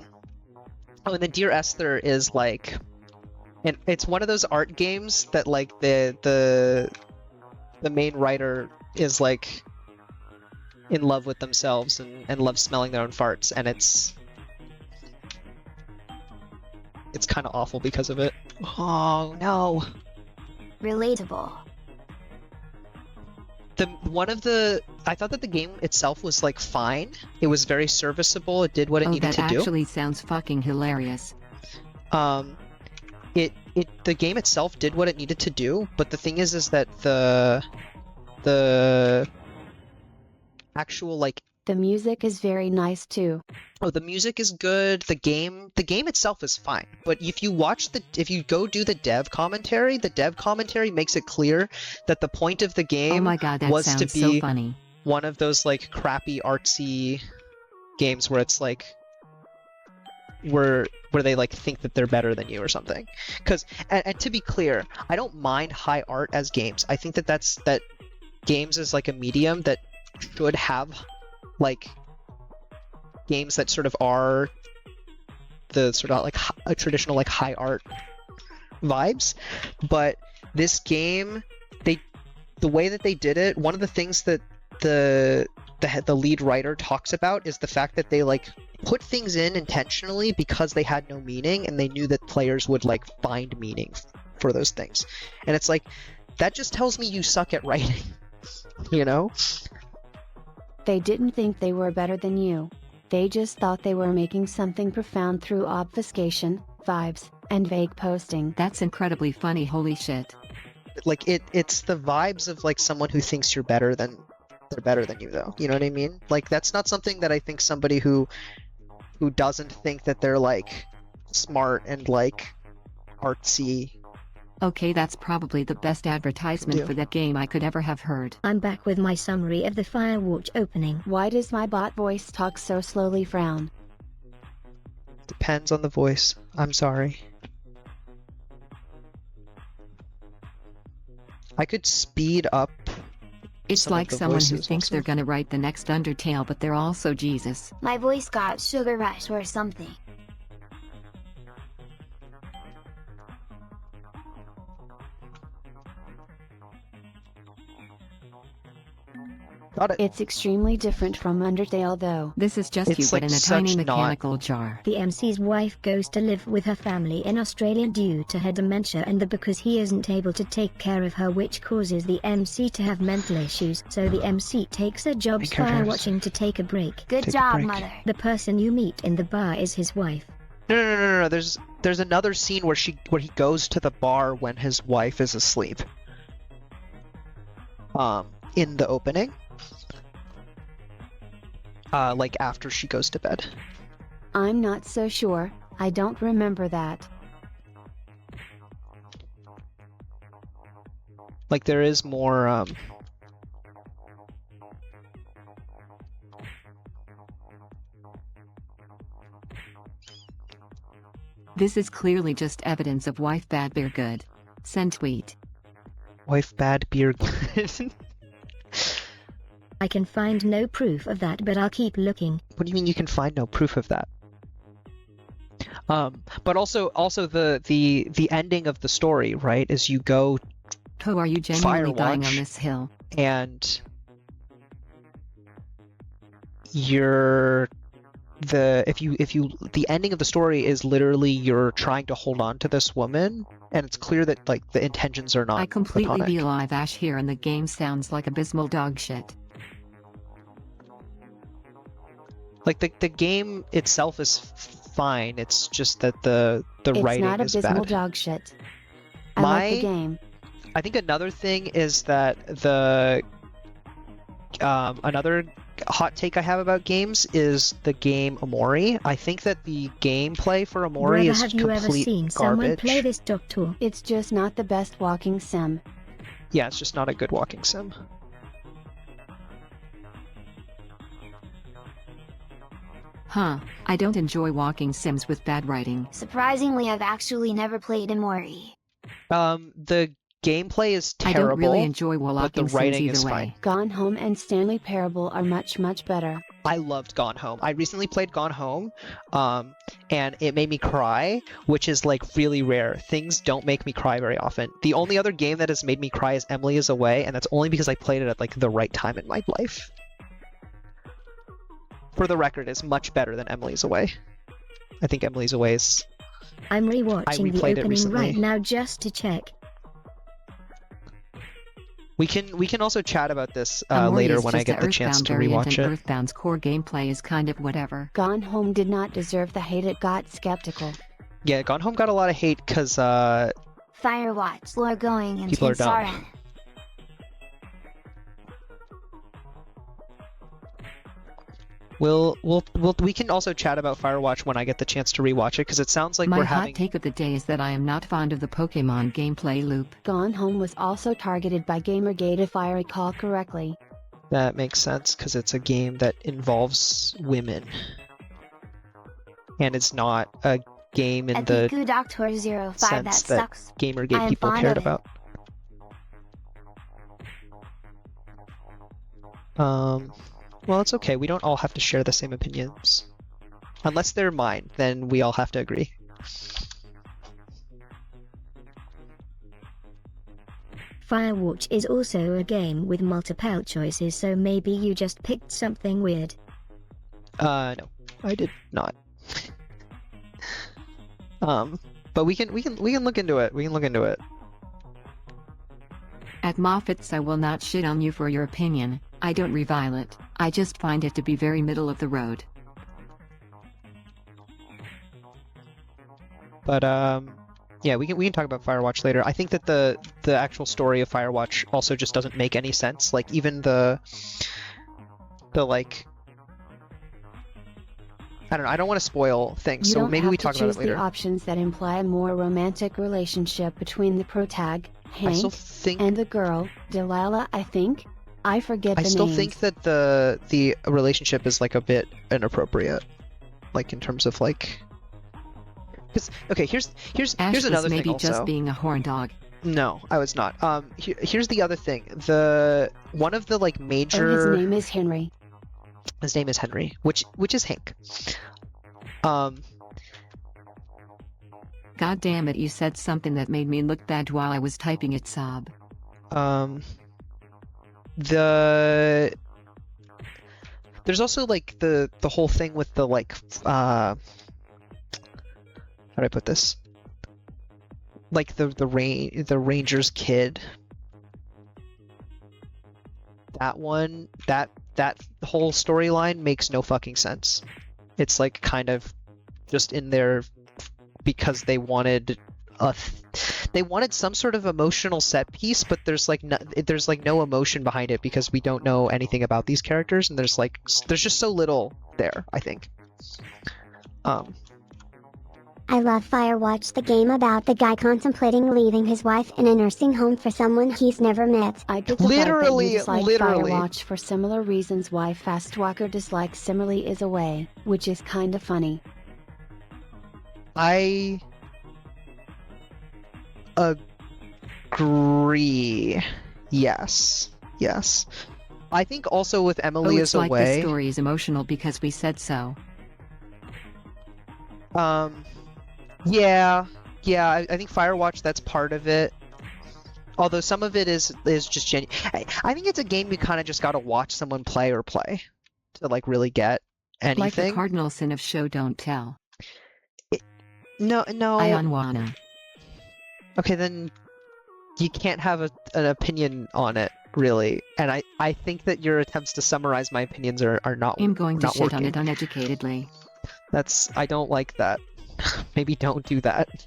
Speaker 1: and then Dear Esther is like, and it's one of those art games that like the main writer is like in love with themselves and loves smelling their own farts, and it's kind of awful because of it. Oh no.
Speaker 4: Relatable.
Speaker 1: I thought that the game itself was like fine. It was very serviceable. It did what it
Speaker 2: Oh,
Speaker 1: needed
Speaker 2: that
Speaker 1: to do.
Speaker 2: actually sounds fucking hilarious.
Speaker 1: The game itself did what it needed to do, but the thing is that the actual like
Speaker 8: The music is very nice too.
Speaker 1: the music is good. The game itself is fine. But if you go do the dev commentary makes it clear that the point of the
Speaker 2: Oh
Speaker 1: game
Speaker 2: my god, that
Speaker 1: was to
Speaker 2: sounds so
Speaker 1: be
Speaker 2: funny.
Speaker 1: one of those like crappy artsy games where it's like where they like think that they're better than you or something. And to be clear, I don't mind high art as games. I think that games is like a medium that should have like games that sort of are the sort of like a traditional like high art vibes. But this game, the way that they did it, one of the things that the lead writer talks about is the fact that they like put things in intentionally because they had no meaning and they knew that players would like find meaning for those things. And it's like, that just tells me you suck at writing, you know?
Speaker 8: They didn't think they were better than you. They just thought they were making something profound through obfuscation, vibes, and vague posting.
Speaker 2: That's incredibly funny, holy shit.
Speaker 1: Like it's the vibes of like someone who thinks they're better than you though. You know what I mean? Like that's not something that I think somebody who doesn't think that they're like smart and like artsy.
Speaker 2: Okay, that's probably the best advertisement
Speaker 1: Yeah.
Speaker 2: for that game I could ever have heard.
Speaker 3: I'm back with my summary of the Firewatch opening.
Speaker 8: Why does my bot voice talk so slowly? Frown.
Speaker 1: Depends on the voice. I'm sorry. I could speed up.
Speaker 2: It's
Speaker 1: Some of
Speaker 2: like
Speaker 1: the
Speaker 2: someone who
Speaker 1: voices
Speaker 2: thinks
Speaker 1: also.
Speaker 2: they're gonna write the next Undertale, but they're also Jesus.
Speaker 4: My voice got sugar rush or something.
Speaker 1: Got it.
Speaker 8: It's extremely different from Undertale though.
Speaker 2: This is just
Speaker 1: It's
Speaker 2: you, but
Speaker 1: like
Speaker 2: in a tiny
Speaker 1: such not-
Speaker 2: mechanical jar.
Speaker 3: The MC's wife goes to live with her family in Australia due to her dementia and because he isn't able to take care of her, which causes the MC to have mental issues. So the MC takes a job
Speaker 1: Be careful.
Speaker 3: firewatching to take a break.
Speaker 4: Good
Speaker 1: Take a
Speaker 4: job,
Speaker 1: break.
Speaker 4: mother.
Speaker 3: The person you meet in the bar is his wife.
Speaker 1: No. There's another scene where he goes to the bar when his wife is asleep. In the opening. Like after she goes to bed.
Speaker 8: I'm not so sure, I don't remember that.
Speaker 1: Like there is more
Speaker 2: This is clearly just evidence of wife bad beer good. Send tweet.
Speaker 1: wife bad beer good.
Speaker 3: I can find no proof of that, but I'll keep looking.
Speaker 1: What do you mean you can find no proof of that? But also the ending of the story, right, is you go
Speaker 2: Oh, are you genuinely dying on
Speaker 1: Firewatch.
Speaker 2: this hill?
Speaker 1: and the ending of the story is literally you're trying to hold on to this woman, and it's clear that like the intentions are not
Speaker 2: I completely
Speaker 1: platonic.
Speaker 2: be alive Ash here and the game sounds like abysmal dog shit.
Speaker 1: Like the game itself is fine. It's just that the
Speaker 8: It's
Speaker 1: writing
Speaker 8: not
Speaker 1: is
Speaker 8: abysmal
Speaker 1: bad.
Speaker 8: dog shit. I like the
Speaker 1: My-
Speaker 8: game.
Speaker 1: I think another thing is that the another hot take I have about games is the game Omori. I think that the gameplay for Omori
Speaker 3: Brother,
Speaker 1: is
Speaker 3: have you ever
Speaker 1: complete
Speaker 3: seen someone
Speaker 1: garbage.
Speaker 3: play this doctor?
Speaker 8: It's just not the best walking sim.
Speaker 1: Yeah, it's just not a good walking sim.
Speaker 2: Huh, I don't enjoy walking sims with bad writing.
Speaker 4: Surprisingly, I've actually never played Omori.
Speaker 1: The gameplay is
Speaker 2: I
Speaker 1: terrible.
Speaker 2: don't really enjoy
Speaker 1: but the
Speaker 2: walking sims
Speaker 1: writing
Speaker 2: either
Speaker 1: is
Speaker 2: way.
Speaker 1: fine.
Speaker 8: Gone Home and Stanley Parable are much better.
Speaker 1: I loved Gone Home. I recently played Gone Home, and it made me cry, which is like really rare. Things don't make me cry very often. The only other game that has made me cry is Emily is Away, and that's only because I played it at like the right time in my life. For the record, it's much better than Emily's Away. I think Emily's Away is...
Speaker 3: I'm rewatching the
Speaker 1: replayed it
Speaker 3: opening
Speaker 1: recently.
Speaker 3: right now just to check.
Speaker 1: We can also chat about this
Speaker 2: Omori
Speaker 1: later
Speaker 2: is
Speaker 1: when I
Speaker 2: just a
Speaker 1: get the chance
Speaker 2: Earthbound
Speaker 1: to
Speaker 2: variant,
Speaker 1: rewatch
Speaker 2: and
Speaker 1: it.
Speaker 2: Earthbound's core gameplay is kind of whatever.
Speaker 8: Gone Home did not deserve the hate it got. Skeptical.
Speaker 1: Yeah, Gone Home got a lot of hate because
Speaker 4: Firewatch, lore going, and
Speaker 1: People are dumb.
Speaker 4: Tensara.
Speaker 1: we can also chat about Firewatch when I get the chance to rewatch it because it sounds like
Speaker 2: My
Speaker 1: we're
Speaker 2: hot
Speaker 1: having.
Speaker 2: take of the day is that I am not fond of the Pokemon gameplay loop.
Speaker 8: Gone Home was also targeted by Gamergate if I recall correctly.
Speaker 1: That makes sense because it's a game that involves women, and it's not a game in the
Speaker 4: Epiku Doctor 05, that
Speaker 1: sense that
Speaker 4: sucks. I
Speaker 1: Gamergate
Speaker 4: am
Speaker 1: people
Speaker 4: fond
Speaker 1: cared
Speaker 4: of it.
Speaker 1: about. Well, it's okay. We don't all have to share the same opinions. Unless they're mine, then we all have to agree.
Speaker 3: Firewatch is also a game with multiple choices, so maybe you just picked something weird.
Speaker 1: No, I did not. But we can look into it. We can look into it.
Speaker 2: At Moffat's, I will not shit on you for your opinion. I don't revile it. I just find it to be very middle of the road.
Speaker 1: But yeah, we can talk about Firewatch later. I think that the actual story of Firewatch also just doesn't make any sense. Like even the like, I don't know. I don't want to spoil things,
Speaker 8: You
Speaker 1: so
Speaker 8: don't
Speaker 1: maybe
Speaker 8: have
Speaker 1: we
Speaker 8: to
Speaker 1: talk about
Speaker 8: choose
Speaker 1: it later.
Speaker 8: the options that imply a more romantic relationship between the protag,
Speaker 1: I still
Speaker 8: Hank,
Speaker 1: think
Speaker 8: and the girl, Delilah, I think. I forget
Speaker 1: I
Speaker 8: the
Speaker 1: still
Speaker 8: names.
Speaker 1: think that the relationship is like a bit inappropriate, like in terms of like. Cause, okay, here's
Speaker 2: Ash was
Speaker 1: another thing
Speaker 2: maybe
Speaker 1: also.
Speaker 2: just being a horn dog.
Speaker 1: No, I was not. Here's the other thing. One of the like
Speaker 8: Oh,
Speaker 1: major.
Speaker 8: his name is Henry.
Speaker 1: His name is Henry, which is Hank.
Speaker 2: God damn it, you said something that made me look bad while I was typing it, sob.
Speaker 1: There's also like the whole thing with the like how do I put this? Like the ranger's kid. That one, that whole storyline makes no fucking sense. It's like kind of just in there because they wanted some sort of emotional set piece, but there's no emotion behind it because we don't know anything about these characters, and there's just so little there, I think.
Speaker 5: I love Firewatch, the game about the guy contemplating leaving his wife in a nursing home for someone he's never met.
Speaker 8: I get the vibe that
Speaker 1: Literally,
Speaker 8: you dislike
Speaker 1: literally.
Speaker 8: Firewatch for similar reasons why Fastwalker dislikes Simile is Away, which is kinda funny.
Speaker 1: I agree. Yes. I think also with Emily
Speaker 2: it's
Speaker 1: is
Speaker 2: like
Speaker 1: Away.
Speaker 2: the story is emotional because we said so.
Speaker 1: Yeah, I think Firewatch, that's part of it. Although some of it is just genuine. I think it's a game you kind of just gotta watch someone play to like really get anything.
Speaker 2: Like the cardinal sin of show don't tell.
Speaker 1: No.
Speaker 2: I don't wanna.
Speaker 1: Okay, then you can't have an opinion on it, really. And I think that your attempts to summarize my opinions are not
Speaker 2: I'm going to
Speaker 1: not
Speaker 2: shit
Speaker 1: working.
Speaker 2: on it uneducatedly.
Speaker 1: I don't like that. Maybe don't do that.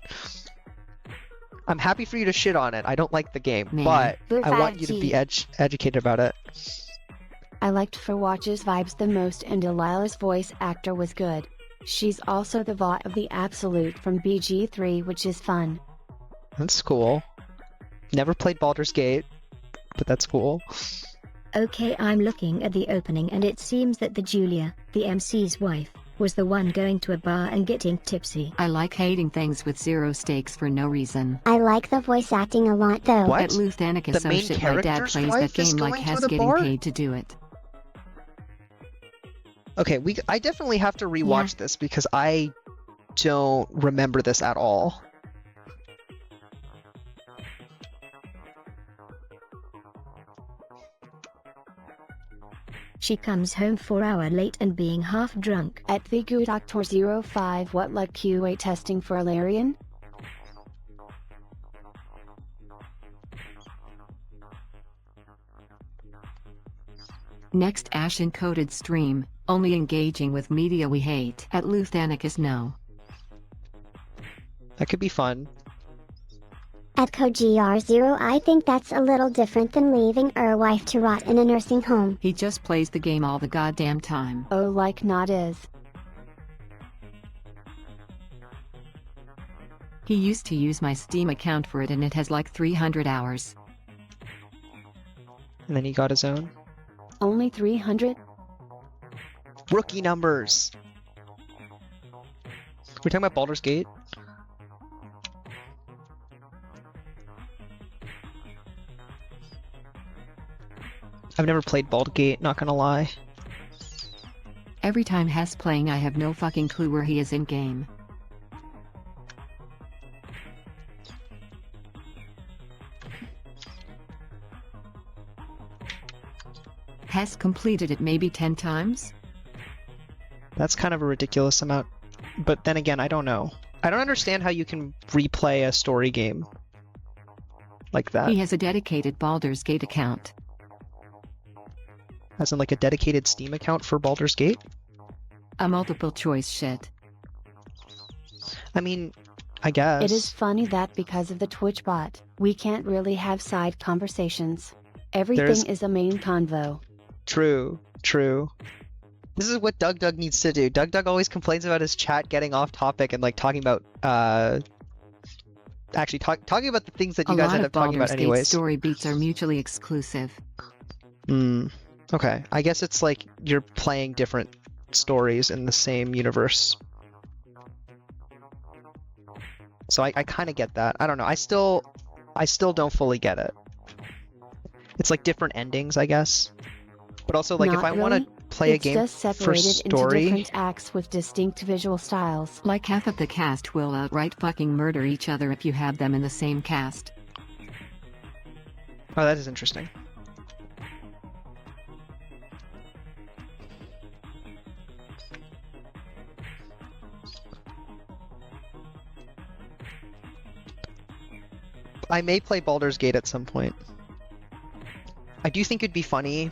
Speaker 1: I'm happy for you to shit on it. I don't like the game,
Speaker 2: Man.
Speaker 1: but
Speaker 4: Boo
Speaker 1: I want you to be
Speaker 4: 5G.
Speaker 1: educated about it.
Speaker 8: I liked For Watch's vibes the most, and Delilah's voice actor was good. She's also the VOT of the Absolute from BG3, which is fun.
Speaker 1: That's cool. Never played Baldur's Gate, but that's cool.
Speaker 3: Okay, I'm looking at the opening and it seems that the Julia, the MC's wife, was the one going to a bar and getting tipsy.
Speaker 2: I like hating things with zero stakes for no reason.
Speaker 5: I like the voice acting a lot though.
Speaker 1: What?
Speaker 2: At Luthanic
Speaker 1: The main
Speaker 2: Associate, my dad
Speaker 1: character's
Speaker 2: plays
Speaker 1: wife
Speaker 2: that
Speaker 1: is
Speaker 2: game like
Speaker 1: going to
Speaker 2: Hess
Speaker 1: the
Speaker 2: getting
Speaker 1: bar?
Speaker 2: paid to do it.
Speaker 1: Okay, I definitely have to rewatch this because I don't remember this at all.
Speaker 3: She comes home 4 hours late and being half drunk.
Speaker 8: At the Doctor05, what like QA testing for Alarian?
Speaker 2: Next Ash encoded stream, only engaging with media we hate. At Luthanicus no.
Speaker 1: That could be fun.
Speaker 5: At CodeGR0, I think that's a little different than leaving your wife to rot in a nursing home.
Speaker 2: He just plays the game all the goddamn time.
Speaker 8: Oh, like not is.
Speaker 2: He used to use my Steam account for it and it has like 300 hours.
Speaker 1: And then he got his own.
Speaker 8: Only 300?
Speaker 1: Rookie numbers! We're talking about Baldur's Gate? I've never played Baldur's Gate, not gonna lie.
Speaker 2: Every time Hess playing I have no fucking clue where he is in game. Hess completed it maybe 10 times?
Speaker 1: That's kind of a ridiculous amount. But then again, I don't know. I don't understand how you can replay a story game like that.
Speaker 2: He has a dedicated Baldur's Gate account.
Speaker 1: As in like a dedicated Steam account for Baldur's Gate?
Speaker 2: A multiple choice shit.
Speaker 1: I mean, I guess.
Speaker 8: It is funny that because of the Twitch bot, we can't really have side conversations. Everything is a main convo.
Speaker 1: True, true. This is what Doug needs to do. Doug always complains about his chat getting off topic and like talking about actually talking about the things that you guys end up talking about anyways.
Speaker 2: A lot of Baldur's Gate story beats are mutually exclusive.
Speaker 1: Okay. I guess it's like you're playing different stories in the same universe. So I kind of get that. I don't know. I still don't fully get it. It's like different endings, I guess. But also, like, if I want to play a game
Speaker 8: just
Speaker 1: for
Speaker 8: separated into
Speaker 1: story,
Speaker 8: different acts with distinct visual styles.
Speaker 2: Like half of the cast will outright fucking murder each other if you have them in the same cast.
Speaker 1: oh, that is interesting. I may play Baldur's Gate at some point. I do think it'd be funny.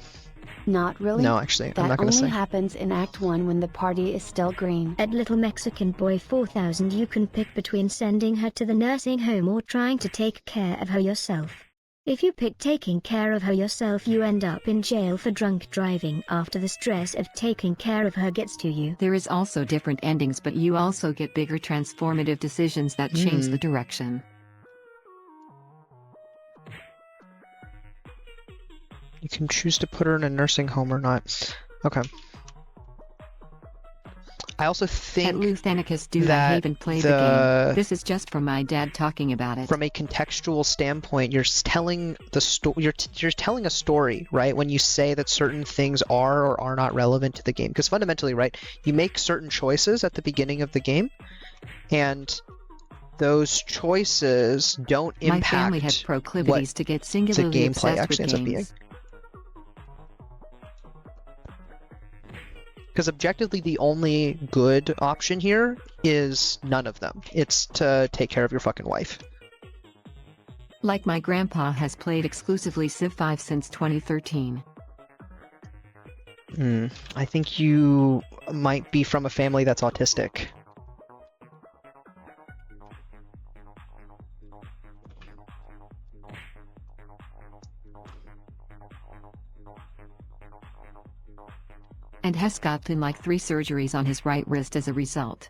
Speaker 8: Not really.
Speaker 1: No, actually, I'm not
Speaker 8: That
Speaker 1: going to
Speaker 8: only
Speaker 1: say.
Speaker 8: happens in Act 1 when the party is still green.
Speaker 3: At Little Mexican Boy 4000 you can pick between sending her to the nursing home or trying to take care of her yourself. If you pick taking care of her yourself you end up in jail for drunk driving after the stress of taking care of her gets to you.
Speaker 2: There is also different endings, but you also get bigger transformative decisions that change the direction.
Speaker 1: You can choose to put her in a nursing home or not. Okay. I also
Speaker 2: At
Speaker 1: think
Speaker 2: Luthanicus dude, I
Speaker 1: that
Speaker 2: haven't played the game. This is just from my dad talking about it.
Speaker 1: from a contextual standpoint, you're telling the you're telling a story, right? When you say that certain things are or are not relevant to the game, because fundamentally, right, you make certain choices at the beginning of the game, and those choices don't
Speaker 2: My
Speaker 1: impact
Speaker 2: family had proclivities to get singularly
Speaker 1: gameplay
Speaker 2: obsessed
Speaker 1: actually
Speaker 2: with
Speaker 1: ends up being.
Speaker 2: games.
Speaker 1: Because objectively, the only good option here is none of them. It's to take care of your fucking wife.
Speaker 2: Like my grandpa has played exclusively Civ 5 since 2013.
Speaker 1: I think you might be from a family that's autistic.
Speaker 2: has gotten like 3 surgeries on his right wrist as a result.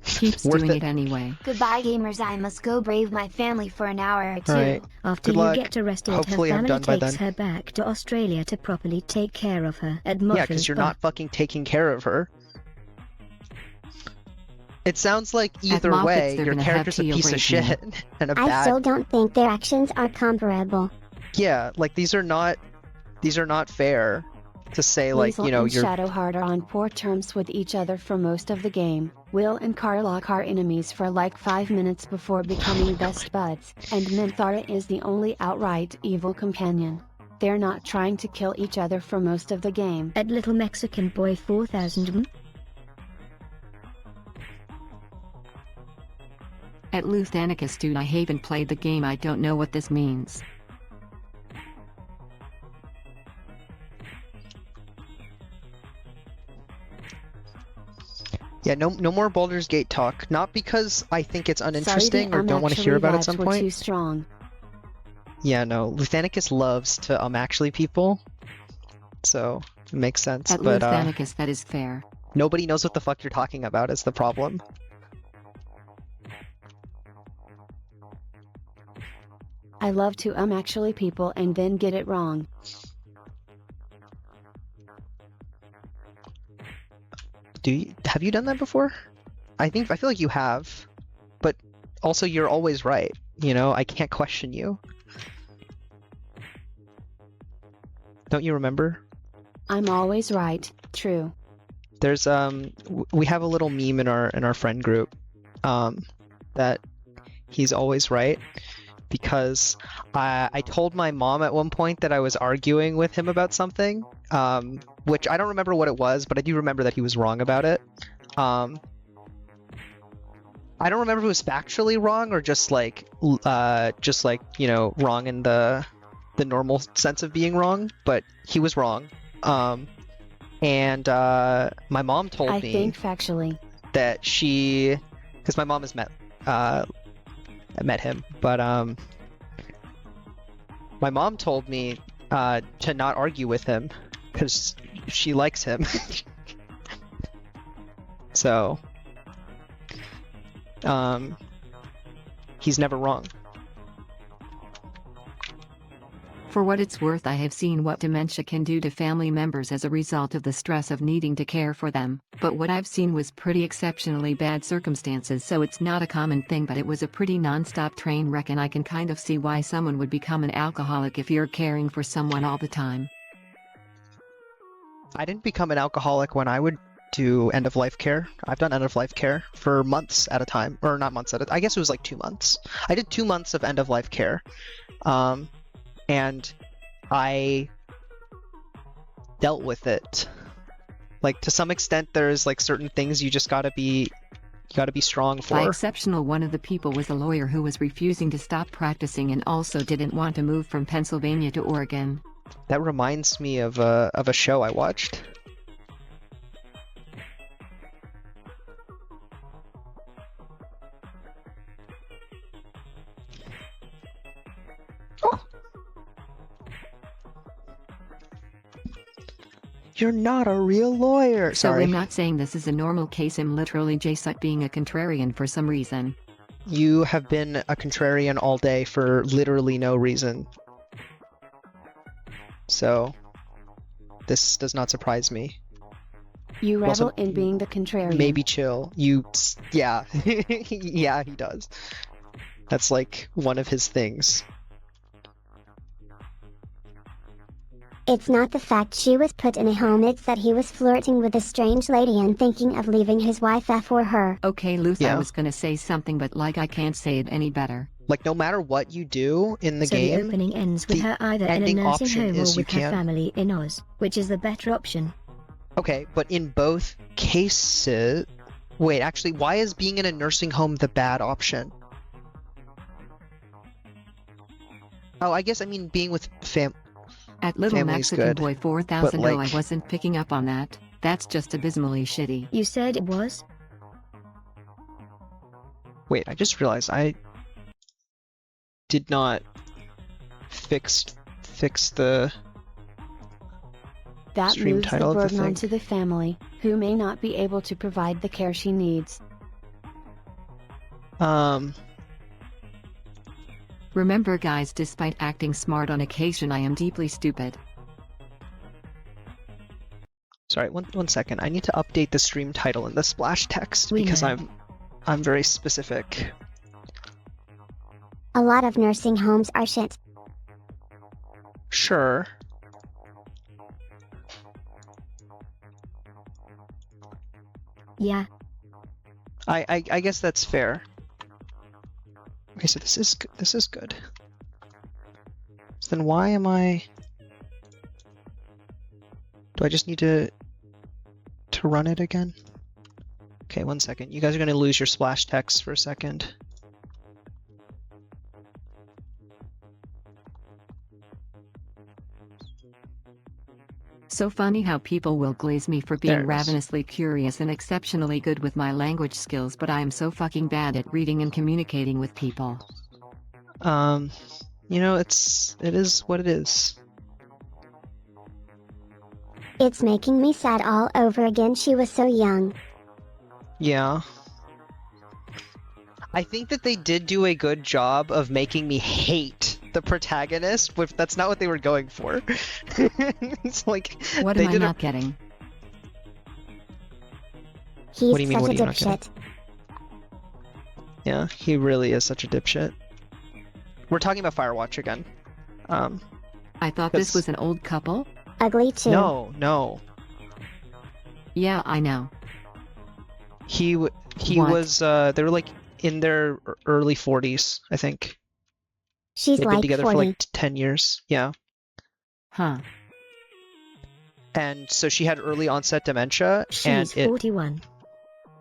Speaker 2: Keeps
Speaker 1: Worth
Speaker 2: doing
Speaker 1: it.
Speaker 2: it anyway.
Speaker 4: Goodbye, gamers. I must go brave my family for an hour or two.
Speaker 1: Alright.
Speaker 3: After
Speaker 1: Good
Speaker 3: you
Speaker 1: luck.
Speaker 3: get arrested,
Speaker 1: Hopefully
Speaker 3: her
Speaker 1: I'm
Speaker 3: family
Speaker 1: done by
Speaker 3: takes
Speaker 1: then.
Speaker 3: her back to Australia to properly take care of her at
Speaker 1: Yeah,
Speaker 3: Moffa's
Speaker 1: because you're
Speaker 3: bar.
Speaker 1: not fucking taking care of her. It sounds like either
Speaker 2: Moffat's,
Speaker 1: way,
Speaker 2: they're
Speaker 1: your
Speaker 2: gonna have
Speaker 1: character's a
Speaker 2: to
Speaker 1: piece of
Speaker 2: break
Speaker 1: shit
Speaker 2: me.
Speaker 1: and a
Speaker 5: I
Speaker 1: bad.
Speaker 5: still don't think their actions are comparable.
Speaker 1: Yeah, like these are not fair to say, like,
Speaker 8: Weasel
Speaker 1: you know,
Speaker 8: and
Speaker 1: you're
Speaker 8: Shadowheart are on poor terms with each other for most of the game. Will and Karlach are enemies for like 5 minutes before becoming best buds, and Minthara is the only outright evil companion. They're not trying to kill each other for most of the game.
Speaker 3: At Little Mexican Boy 4000.
Speaker 2: At Luthanicus, dude, I haven't played the game. I don't know what this means.
Speaker 1: yeah, no more Baldur's Gate talk. Not because I think it's
Speaker 8: Sorry,
Speaker 1: uninteresting
Speaker 8: the
Speaker 1: or don't want to hear
Speaker 8: actually
Speaker 1: about it at
Speaker 8: vibes
Speaker 1: some
Speaker 8: were
Speaker 1: point.
Speaker 8: too strong.
Speaker 1: Yeah, no, Luthanicus loves to actually people, so it makes sense.
Speaker 2: At
Speaker 1: But
Speaker 2: Luthanicus, that is fair.
Speaker 1: nobody knows what the fuck you're talking about is the problem.
Speaker 8: I love to actually people and then get it wrong.
Speaker 1: Have you done that before? I feel like you have, but also you're always right. You know, I can't question you. Don't you remember?
Speaker 8: I'm always right, true.
Speaker 1: There's we have a little meme in our friend group that he's always right, because I told my mom at one point that I was arguing with him about something, which I don't remember what it was, but I do remember that he was wrong about it. I don't remember if it was factually wrong or just like you know, wrong in the normal sense of being wrong, but he was wrong. And my mom told
Speaker 8: I
Speaker 1: me
Speaker 8: think factually.
Speaker 1: that because my mom has met him, but my mom told me to not argue with him because she likes him. So he's never wrong.
Speaker 2: For what it's worth, I have seen what dementia can do to family members as a result of the stress of needing to care for them, but what I've seen was pretty exceptionally bad circumstances, so it's not a common thing, but it was a pretty non-stop train wreck, and I can kind of see why someone would become an alcoholic if you're caring for someone all the time.
Speaker 1: I didn't become an alcoholic when I would do end-of-life care. I've done end-of-life care for months at a time, or not months at a time. I guess it was like 2 months. I did 2 months of end-of-life care. And I dealt with it. Like, to some extent, there's like certain things you just gotta be strong
Speaker 2: By
Speaker 1: for.
Speaker 2: exceptional, one of the people was a lawyer who was refusing to stop practicing and also didn't want to move from Pennsylvania to Oregon.
Speaker 1: That reminds me of a show I watched. Oh. You're not a real lawyer.
Speaker 2: So
Speaker 1: Sorry.
Speaker 2: I'm not saying this is a normal case, I'm literally just being a contrarian for some reason.
Speaker 1: You have been a contrarian all day for literally no reason. So, this does not surprise me.
Speaker 8: You revel
Speaker 1: Also,
Speaker 8: in being the contrarian.
Speaker 1: Maybe chill. Yeah. Yeah, he does. That's like one of his things.
Speaker 5: It's not the fact she was put in a home, it's that he was flirting with a strange lady and thinking of leaving his wife for her.
Speaker 2: Okay, Luth,
Speaker 1: Yeah.
Speaker 2: I was gonna say something, but like I can't say it any better.
Speaker 1: Like, no matter what you do in the
Speaker 3: So the
Speaker 1: game,
Speaker 3: opening ends with
Speaker 1: the
Speaker 3: her either in a
Speaker 1: ending
Speaker 3: nursing
Speaker 1: option
Speaker 3: home or
Speaker 1: is you
Speaker 3: with her
Speaker 1: can't.
Speaker 3: family in Oz, which is the better option.
Speaker 1: Okay, but in both cases... Wait, actually, why is being in a nursing home the bad option? Oh, I guess, I mean, being with
Speaker 2: At Little
Speaker 1: Family's
Speaker 2: Mexican
Speaker 1: good,
Speaker 2: Boy 4000, no, I
Speaker 1: like-
Speaker 2: wasn't picking up on that. That's just abysmally shitty.
Speaker 3: You said it was?
Speaker 1: Wait, I just realized I did not fix the...
Speaker 8: That
Speaker 1: Stream
Speaker 8: moves the
Speaker 1: title of the
Speaker 8: burden
Speaker 1: thing.
Speaker 8: onto the family, who may not be able to provide the care she needs.
Speaker 2: Remember guys, despite acting smart on occasion, I am deeply stupid.
Speaker 1: Sorry, one second. I need to update the stream title in the splash text
Speaker 3: We
Speaker 1: because
Speaker 3: know.
Speaker 1: I'm very specific.
Speaker 5: A lot of nursing homes are shit.
Speaker 1: Sure.
Speaker 3: Yeah.
Speaker 1: I guess that's fair. Okay, so this is good. So then why am I? Do I just need to run it again? Okay, one second. You guys are gonna lose your splash text for a second.
Speaker 2: So funny how people will glaze me for
Speaker 1: There
Speaker 2: being
Speaker 1: it is.
Speaker 2: ravenously curious and exceptionally good with my language skills, but I am so fucking bad at reading and communicating with people.
Speaker 1: You know, it is what it is.
Speaker 5: It's making me sad all over again. She was so young.
Speaker 1: Yeah. I think that they did do a good job of making me hate the protagonist, but that's not what they were going for. It's like
Speaker 2: What
Speaker 1: they
Speaker 2: am I
Speaker 1: did
Speaker 2: not getting?
Speaker 5: He's
Speaker 1: What do you mean,
Speaker 5: such
Speaker 1: what
Speaker 5: a
Speaker 1: are you not getting?
Speaker 5: dipshit.
Speaker 1: Yeah, he really is such a dipshit. We're talking about Firewatch again.
Speaker 2: I thought this
Speaker 1: That's-
Speaker 2: was an old couple?
Speaker 5: Ugly too.
Speaker 1: No.
Speaker 2: Yeah, I know.
Speaker 1: He
Speaker 2: What?
Speaker 1: was they were like in their early 40s, I think.
Speaker 5: She's
Speaker 1: They've been
Speaker 5: like
Speaker 1: together
Speaker 5: 40.
Speaker 1: for like 10 years. Yeah.
Speaker 2: Huh.
Speaker 1: And so she had early onset dementia and
Speaker 3: She's
Speaker 1: it
Speaker 3: 41.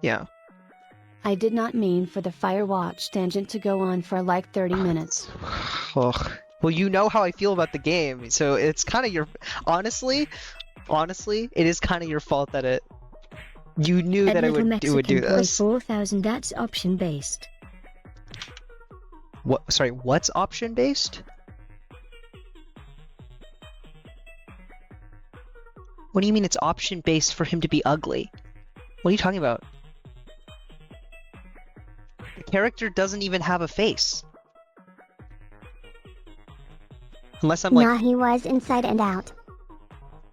Speaker 1: yeah.
Speaker 8: I did not mean for the Firewatch tangent to go on for like 30 minutes.
Speaker 1: Ugh. Well, you know how I feel about the game, so it's kind of your honestly, it is kind of your fault that you knew
Speaker 3: At
Speaker 1: that it
Speaker 3: Little
Speaker 1: would do
Speaker 3: Mexican Boy
Speaker 1: this.
Speaker 3: 4000, that's option based.
Speaker 1: What? Sorry, what's option based? What do you mean it's option based for him to be ugly? What are you talking about? The character doesn't even have a face. Unless I'm like,
Speaker 5: Nah, he was inside and out.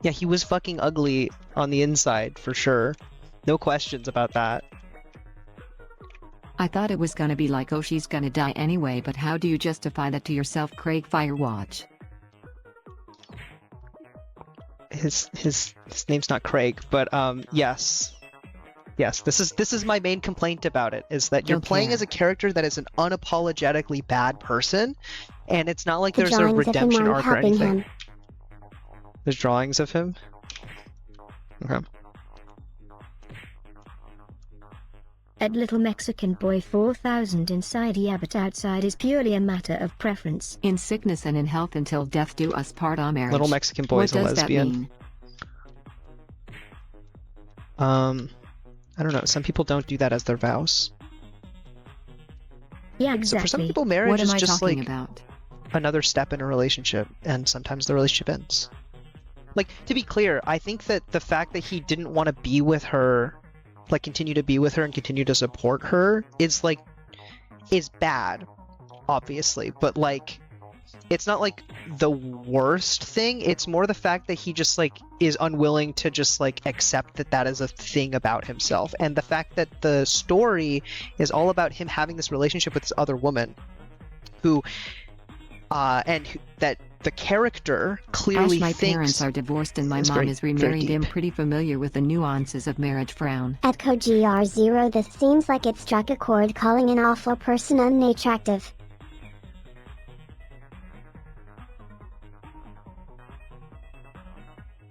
Speaker 1: yeah, he was fucking ugly on the inside for sure. No questions about that.
Speaker 2: I thought it was gonna be like, oh, she's gonna die anyway, but how do you justify that to yourself, Craig Firewatch?
Speaker 1: His name's not Craig, but yes. Yes, this is my main complaint about it, is that you're
Speaker 2: Don't
Speaker 1: playing
Speaker 2: care.
Speaker 1: as a character that is an unapologetically bad person, and it's not like
Speaker 5: The
Speaker 1: there's a
Speaker 5: drawings of him
Speaker 1: redemption
Speaker 5: aren't
Speaker 1: arc or
Speaker 5: helping
Speaker 1: anything.
Speaker 5: him.
Speaker 1: There's drawings of him? Okay.
Speaker 3: At Little Mexican Boy 4000, inside yeah, but outside is purely a matter of preference.
Speaker 2: In sickness and in health until death do us part, our marriage.
Speaker 1: Little Mexican Boy
Speaker 2: What
Speaker 1: is a
Speaker 2: does that
Speaker 1: lesbian.
Speaker 2: mean?
Speaker 1: I don't know. Some people don't do that as their vows.
Speaker 3: Yeah,
Speaker 1: So for some
Speaker 3: exactly.
Speaker 1: people, marriage
Speaker 2: What am
Speaker 1: is
Speaker 2: I
Speaker 1: just
Speaker 2: talking
Speaker 1: like
Speaker 2: about?
Speaker 1: another step in a relationship, and sometimes the relationship ends. Like, to be clear, I think that the fact that he didn't want to be with her, like continue to be with her and continue to support her, is bad, obviously, but like, it's not like the worst thing. It's more the fact that he just like is unwilling to just like accept that that is a thing about himself, and the fact that the story is all about him having this relationship with this other woman who that the character clearly
Speaker 2: Ash, my
Speaker 1: thinks
Speaker 2: parents are divorced and my
Speaker 1: is
Speaker 2: mom
Speaker 1: very-
Speaker 2: is
Speaker 1: very
Speaker 2: remarried. I'm
Speaker 1: deep.
Speaker 2: pretty familiar with the nuances of marriage. Frown.
Speaker 5: At CodeGR0, this seems like it struck a chord, calling an awful person unattractive.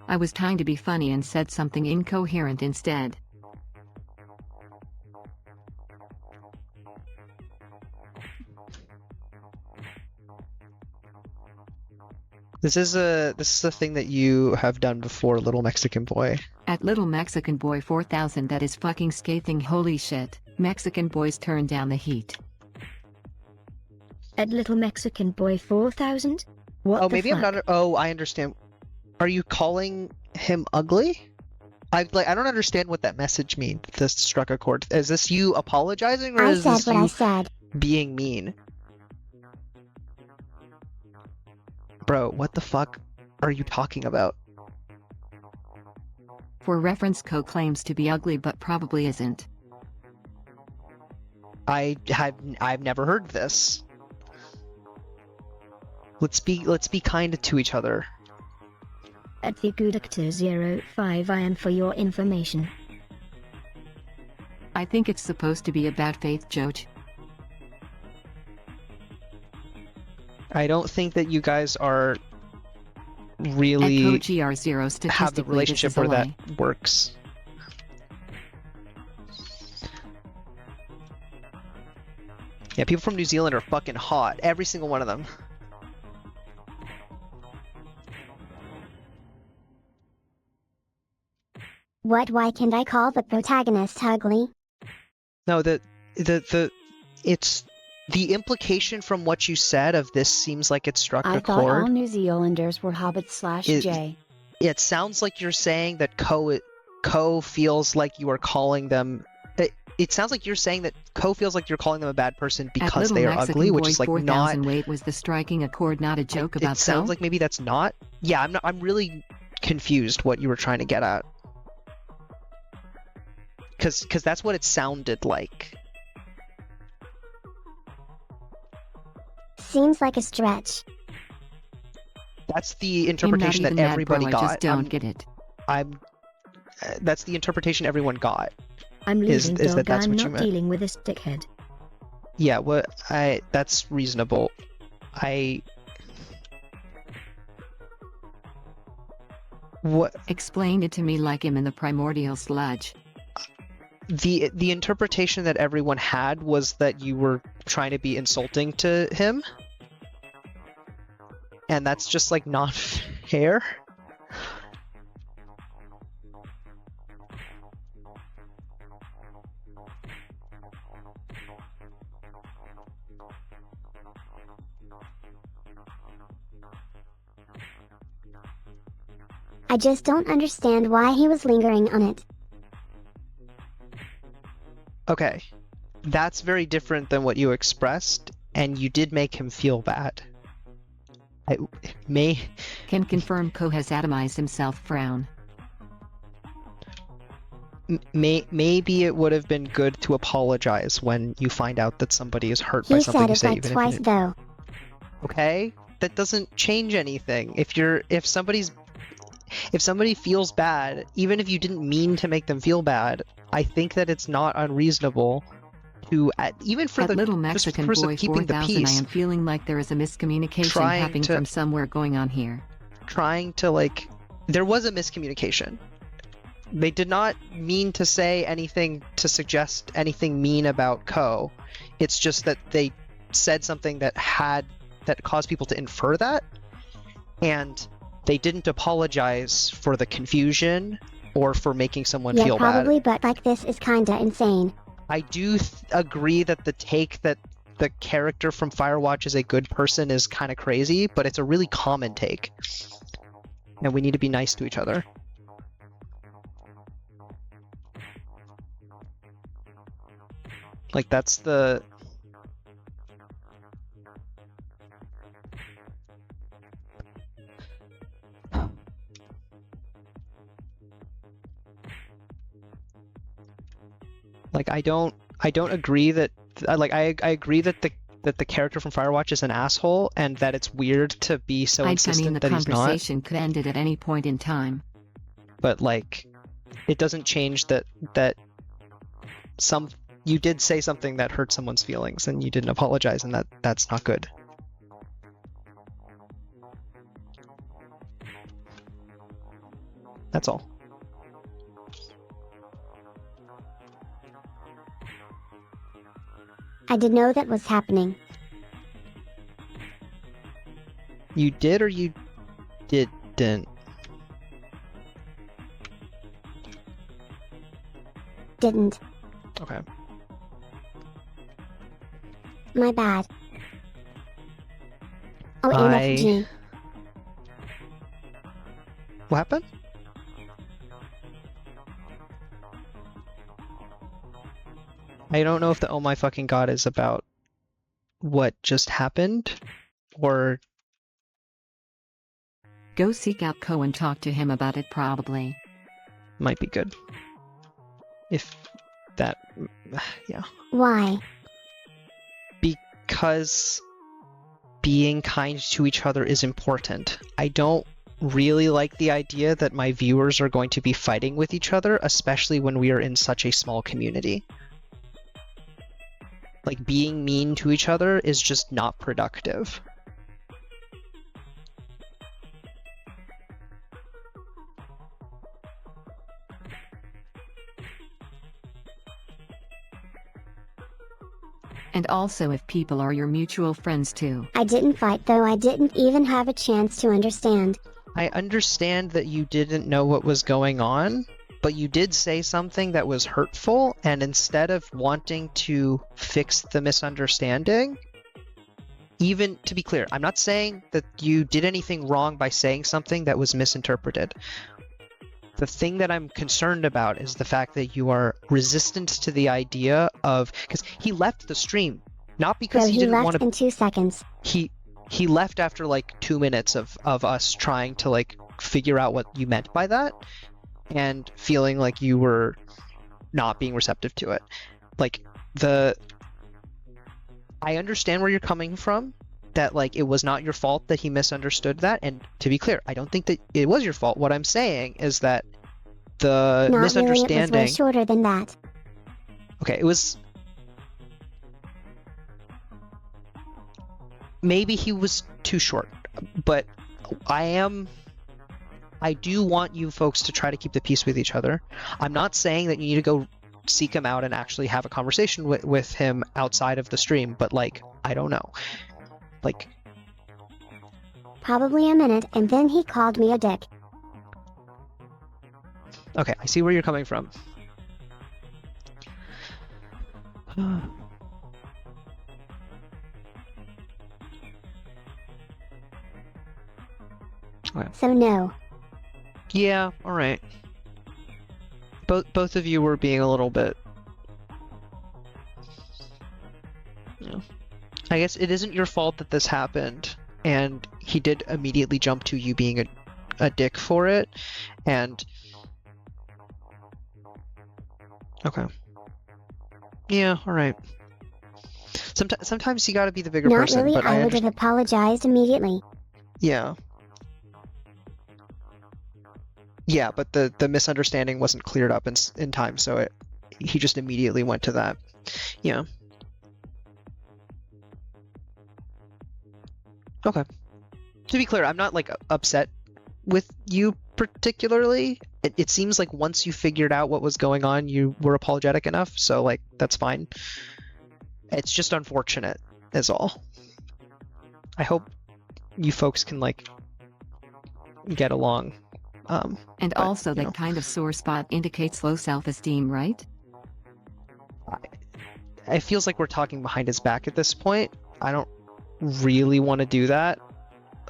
Speaker 2: I was trying to be funny and said something incoherent instead.
Speaker 1: This is a thing that you have done before, Little Mexican Boy.
Speaker 2: At Little Mexican Boy 4000, that is fucking scathing. Holy shit. Mexican boys turn down the heat.
Speaker 3: At Little Mexican Boy 4000? What
Speaker 1: Oh,
Speaker 3: the
Speaker 1: maybe I'm
Speaker 3: fuck?
Speaker 1: not. Oh, I understand. Are you calling him ugly? I don't understand what that message means. This struck a chord. Is this you apologizing or
Speaker 5: I
Speaker 1: is
Speaker 5: said
Speaker 1: this
Speaker 5: what I
Speaker 1: you
Speaker 5: said.
Speaker 1: being mean? Bro, what the fuck are you talking about?
Speaker 2: For reference, Ko claims to be ugly but probably isn't.
Speaker 1: I've never heard this. Let's be kind to each other.
Speaker 3: At the Gudactor05 I am for your information.
Speaker 2: I think it's supposed to be a bad faith joke.
Speaker 1: I don't think that you guys are
Speaker 2: At
Speaker 1: really
Speaker 2: CoGR0
Speaker 1: have the
Speaker 2: statistically this
Speaker 1: relationship
Speaker 2: is a
Speaker 1: where that
Speaker 2: lie.
Speaker 1: works. Yeah, people from New Zealand are fucking hot. Every single one of them.
Speaker 5: What? Why can't I call the protagonist ugly?
Speaker 1: No, it's the implication from what you said of this seems like it struck
Speaker 8: I
Speaker 1: a
Speaker 8: thought all
Speaker 1: chord.
Speaker 8: New Zealanders were hobbits
Speaker 1: It-
Speaker 8: /J.
Speaker 1: It sounds like you're saying that Ko feels like you are calling them. It sounds like you're saying that Ko feels like you're calling them a bad person
Speaker 2: At
Speaker 1: because
Speaker 2: Little
Speaker 1: they are
Speaker 2: Mexican
Speaker 1: ugly, which
Speaker 2: Boy
Speaker 1: is like
Speaker 2: 4000
Speaker 1: not.
Speaker 2: weight was the striking a chord, not a joke
Speaker 1: It
Speaker 2: about
Speaker 1: sounds
Speaker 2: Ko?
Speaker 1: like maybe that's not. Yeah, I'm not. I'm really confused what you were trying to get at. Because that's what it sounded like.
Speaker 5: Seems like a stretch.
Speaker 1: That's the
Speaker 2: I'm not
Speaker 1: interpretation
Speaker 2: even
Speaker 1: that
Speaker 2: mad,
Speaker 1: everybody
Speaker 2: bro,
Speaker 1: got.
Speaker 2: I just don't get it.
Speaker 1: That's the interpretation everyone got.
Speaker 3: I'm
Speaker 1: Is
Speaker 3: leaving, dog.
Speaker 1: that's
Speaker 3: I'm
Speaker 1: what you
Speaker 3: not
Speaker 1: meant?
Speaker 3: dealing with this dickhead.
Speaker 1: Yeah, that's reasonable. What
Speaker 2: Explain it to me like him in the primordial sludge.
Speaker 1: the interpretation that everyone had was that you were trying to be insulting to him, and that's just like not fair.
Speaker 5: I just don't understand why he was lingering on it.
Speaker 1: Okay, that's very different than what you expressed, and you did make him feel bad. I may
Speaker 2: Can confirm Ko has atomized himself. Frown.
Speaker 1: maybe it would have been good to apologize when you find out that somebody is hurt by
Speaker 5: He
Speaker 1: something
Speaker 5: said
Speaker 1: you
Speaker 5: it
Speaker 1: say,
Speaker 5: like
Speaker 1: even
Speaker 5: twice
Speaker 1: if you
Speaker 5: though.
Speaker 1: okay, that doesn't change anything. If somebody feels bad, even if you didn't mean to make them feel bad, I think that it's not unreasonable to even for
Speaker 2: At
Speaker 1: the
Speaker 2: Little
Speaker 1: just
Speaker 2: Mexican
Speaker 1: purpose
Speaker 2: Boy
Speaker 1: of keeping the
Speaker 2: 4000 I
Speaker 1: peace,
Speaker 2: am feeling like there is a miscommunication
Speaker 1: Trying
Speaker 2: happening
Speaker 1: to-
Speaker 2: from somewhere going on here.
Speaker 1: trying to like there was a miscommunication. They did not mean to say anything to suggest anything mean about Ko. It's just that they said something that caused people to infer that, and they didn't apologize for the confusion or for making someone
Speaker 5: Yeah,
Speaker 1: feel
Speaker 5: probably,
Speaker 1: bad.
Speaker 5: but like this is kinda insane.
Speaker 1: I do agree that the take that the character from Firewatch is a good person is kind of crazy, but it's a really common take. And we need to be nice to each other. Like, that's the... Like, I don't agree that... Like, I agree that the character from Firewatch is an asshole, and that it's weird to be so
Speaker 2: I
Speaker 1: insistent
Speaker 2: mean, the
Speaker 1: that he's not.
Speaker 2: conversation could end it at any point in time.
Speaker 1: But like, it doesn't change that you did say something that hurt someone's feelings and you didn't apologize, and that's not good. That's all.
Speaker 5: I did know that was happening.
Speaker 1: You did or you didn't?
Speaker 5: Didn't.
Speaker 1: Okay.
Speaker 5: My bad. Oh,
Speaker 1: I-
Speaker 5: MFG.
Speaker 1: What happened? I don't know if the oh my fucking god is about what just happened, or
Speaker 2: Go seek out Ko and talk to him about it probably.
Speaker 1: might be good. If that, yeah.
Speaker 5: Why?
Speaker 1: Because being kind to each other is important. I don't really like the idea that my viewers are going to be fighting with each other, especially when we are in such a small community. Like, being mean to each other is just not productive.
Speaker 2: And also if people are your mutual friends too.
Speaker 5: I didn't fight though, I didn't even have a chance to understand.
Speaker 1: I understand that you didn't know what was going on, but you did say something that was hurtful, and instead of wanting to fix the misunderstanding, even to be clear, I'm not saying that you did anything wrong by saying something that was misinterpreted. The thing that I'm concerned about is the fact that you are resistant to the idea of, because he left the stream, not because
Speaker 5: So
Speaker 1: he
Speaker 5: he
Speaker 1: didn't
Speaker 5: left
Speaker 1: want to.
Speaker 5: in 2 seconds.
Speaker 1: He left after like 2 minutes of us trying to like figure out what you meant by that, and feeling like you were not being receptive to it. Like, I understand where you're coming from, that like it was not your fault that he misunderstood that, and to be clear, I don't think that it was your fault. What I'm saying is that the
Speaker 5: Not
Speaker 1: misunderstanding.
Speaker 5: really, it was way shorter than that.
Speaker 1: Okay, it was. Maybe he was too short, but I do want you folks to try to keep the peace with each other. I'm not saying that you need to go seek him out and actually have a conversation with him outside of the stream, but like, I don't know. Like,
Speaker 5: Probably a minute, and then he called me a dick.
Speaker 1: okay, I see where you're coming from.
Speaker 5: So no.
Speaker 1: Yeah, alright. Both of you were being a little bit. Yeah. I guess it isn't your fault that this happened, and he did immediately jump to you being a dick for it, and. Okay. Yeah, alright. Sometimes you gotta be the bigger
Speaker 5: Not
Speaker 1: person,
Speaker 5: really,
Speaker 1: but
Speaker 5: I would have apologized immediately.
Speaker 1: Yeah. Yeah, but the misunderstanding wasn't cleared up in time, so he just immediately went to that. Yeah. Okay. To be clear, I'm not like upset with you particularly. It seems like once you figured out what was going on, you were apologetic enough, so like that's fine. It's just unfortunate, is all. I hope you folks can like get along.
Speaker 2: And
Speaker 1: but,
Speaker 2: also
Speaker 1: you
Speaker 2: that
Speaker 1: know,
Speaker 2: kind of sore spot indicates low self-esteem, right?
Speaker 1: it feels like we're talking behind his back at this point. I don't really want to do that.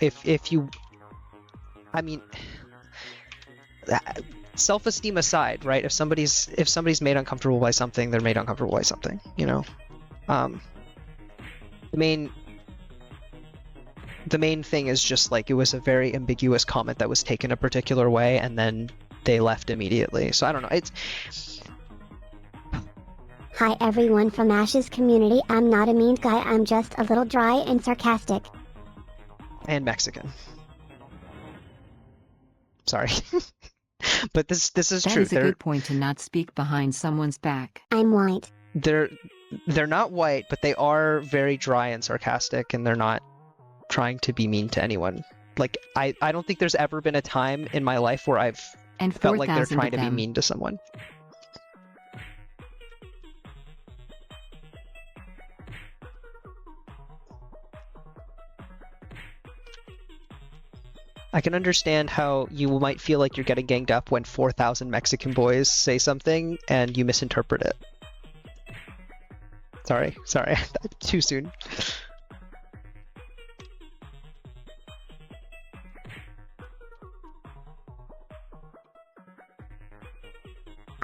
Speaker 1: If you, I mean, self-esteem aside, right? If somebody's made uncomfortable by something, they're made uncomfortable by something, you know. The main thing is just like it was a very ambiguous comment that was taken a particular way, and then they left immediately. So I don't know. It's.
Speaker 5: Hi everyone from Ash's community. I'm not a mean guy. I'm just a little dry and sarcastic.
Speaker 1: And Mexican. Sorry. But this is
Speaker 2: That
Speaker 1: true.
Speaker 2: is a good point to not speak behind someone's back.
Speaker 5: I'm white.
Speaker 1: They're not white, but they are very dry and sarcastic, and they're not trying to be mean to anyone. Like I don't think there's ever been a time in my life where I've
Speaker 2: And
Speaker 1: felt like they're
Speaker 2: 4,000
Speaker 1: trying
Speaker 2: of
Speaker 1: to be
Speaker 2: them.
Speaker 1: mean to someone. I can understand how you might feel like you're getting ganged up when 4,000 Mexican boys say something and you misinterpret it. Sorry, too soon.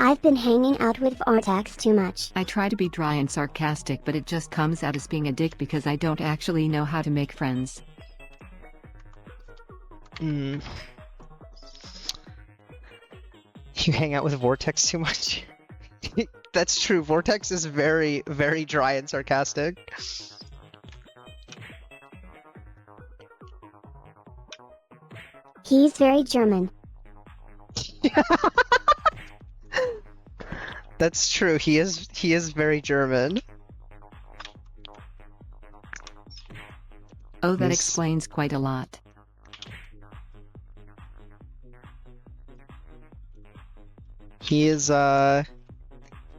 Speaker 5: I've been hanging out with Vortex too much.
Speaker 2: I try to be dry and sarcastic, but it just comes out as being a dick because I don't actually know how to make friends.
Speaker 1: You hang out with Vortex too much? That's true. Vortex is very, very dry and sarcastic.
Speaker 5: He's very German.
Speaker 1: That's true. He is very German.
Speaker 2: Oh, that
Speaker 1: He's-
Speaker 2: explains quite a lot.
Speaker 1: He is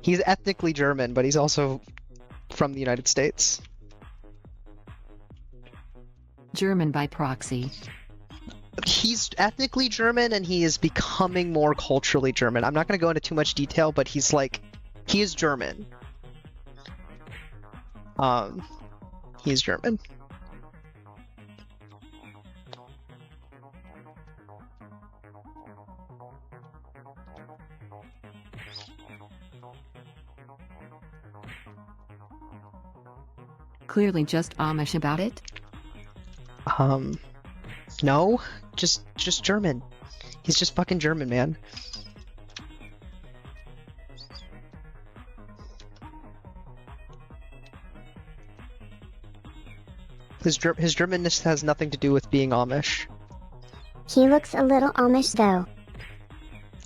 Speaker 1: he's ethnically German, but he's also from the United States.
Speaker 2: German by proxy.
Speaker 1: He's ethnically German and he is becoming more culturally German. I'm not going to go into too much detail, but he is German. He is German.
Speaker 2: Clearly just Amish about it?
Speaker 1: No, just German. He's just fucking German, man. His Germanness has nothing to do with being Amish.
Speaker 5: He looks a little Amish though.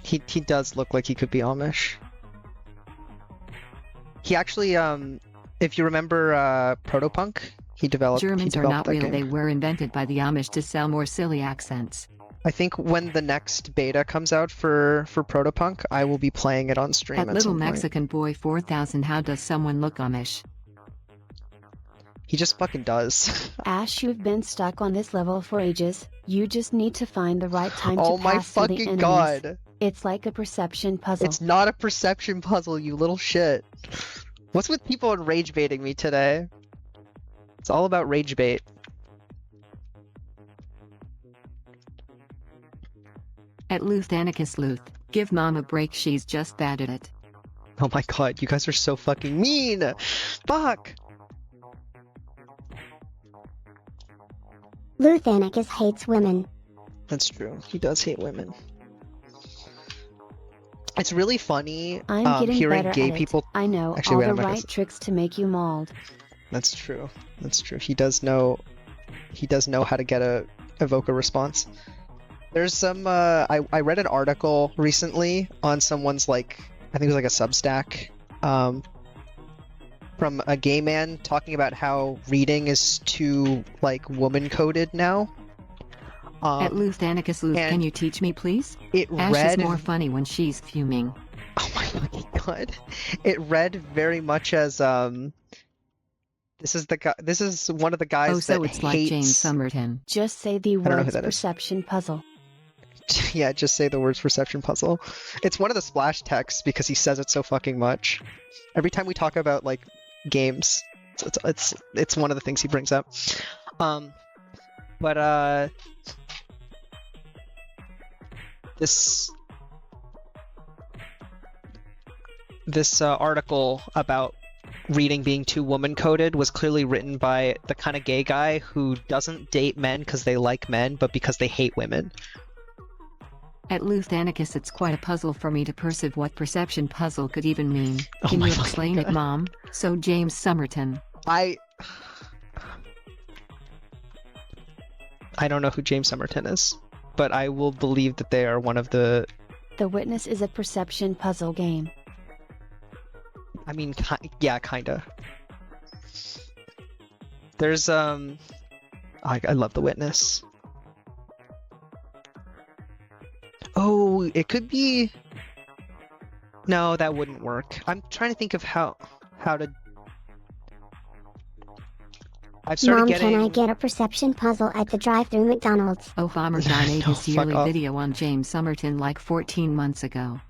Speaker 1: He does look like he could be Amish. He actually, if you remember Protopunk, he developed
Speaker 2: Germans are not
Speaker 1: that
Speaker 2: real,
Speaker 1: game.
Speaker 2: they were invented by the Amish to sell more silly accents.
Speaker 1: I think when the next beta comes out for Protopunk, I will be playing it on stream
Speaker 2: At
Speaker 1: at
Speaker 2: Little
Speaker 1: some point.
Speaker 2: Mexican Boy 4000, how does someone look Amish?
Speaker 1: He just fucking does.
Speaker 8: Ash, you've been stuck on this level for ages. You just need to find the right time
Speaker 1: Oh
Speaker 8: to
Speaker 1: my
Speaker 8: pass through the
Speaker 1: fucking
Speaker 8: enemies.
Speaker 1: god.
Speaker 8: It's like a perception puzzle.
Speaker 1: It's not a perception puzzle, you little shit. What's with people on rage baiting me today? It's all about rage bait.
Speaker 2: At Luthanikus Luth, give mom a break, she's just bad at it.
Speaker 1: Oh my god, you guys are so fucking mean! Fuck!
Speaker 5: Luthanicus hates women.
Speaker 1: That's true. He does hate women. It's really funny
Speaker 8: I'm getting
Speaker 1: hearing
Speaker 8: better
Speaker 1: gay
Speaker 8: at
Speaker 1: people.
Speaker 8: it. I know
Speaker 1: Actually,
Speaker 8: all
Speaker 1: wait,
Speaker 8: the
Speaker 1: I'm not gonna
Speaker 8: right tricks to make you mauled.
Speaker 1: That's true. That's true. He does know. He does know how to get evoke a response. There's some. I read an article recently on someone's I think it was like a Substack, from a gay man talking about how reading is too woman coded now.
Speaker 2: At Luthanikus Luth,
Speaker 1: and
Speaker 2: can you teach me please?
Speaker 1: It
Speaker 2: Ash
Speaker 1: read
Speaker 2: is more funny when she's fuming.
Speaker 1: Oh my fucking god! It read very much as This is the guy. This is one of the guys
Speaker 2: Oh, so
Speaker 1: that
Speaker 2: it's like
Speaker 1: hates.
Speaker 2: James Somerton.
Speaker 8: Just say the
Speaker 1: don't know who
Speaker 8: words
Speaker 1: that is.
Speaker 8: perception puzzle.
Speaker 1: Yeah, just say the words perception puzzle. It's one of the splash texts because he says it so fucking much. Every time we talk about games, it's one of the things he brings up. But this article about reading being too woman coded was clearly written by the kind of gay guy who doesn't date men because they like men, but because they hate women.
Speaker 2: At Luthanikus, it's quite a puzzle for me to perceive what perception puzzle could even mean.
Speaker 1: Oh
Speaker 2: Can
Speaker 1: my
Speaker 2: you
Speaker 1: fucking
Speaker 2: explain it,
Speaker 1: God.
Speaker 2: Mom? So James Somerton.
Speaker 1: I don't know who James Somerton is, but I will believe that they are one of the.
Speaker 8: The Witness is a perception puzzle game.
Speaker 1: I mean, yeah, kinda. There's I love The Witness. Oh, it could be. No, that wouldn't work. I'm trying to think of how to. I've started
Speaker 5: Mom,
Speaker 1: getting.
Speaker 5: can I get a perception puzzle at the drive-through McDonald's?
Speaker 2: Oh, Farmerton made
Speaker 1: No,
Speaker 2: his
Speaker 1: fuck
Speaker 2: yearly
Speaker 1: off.
Speaker 2: video on James Somerton like 14 months ago.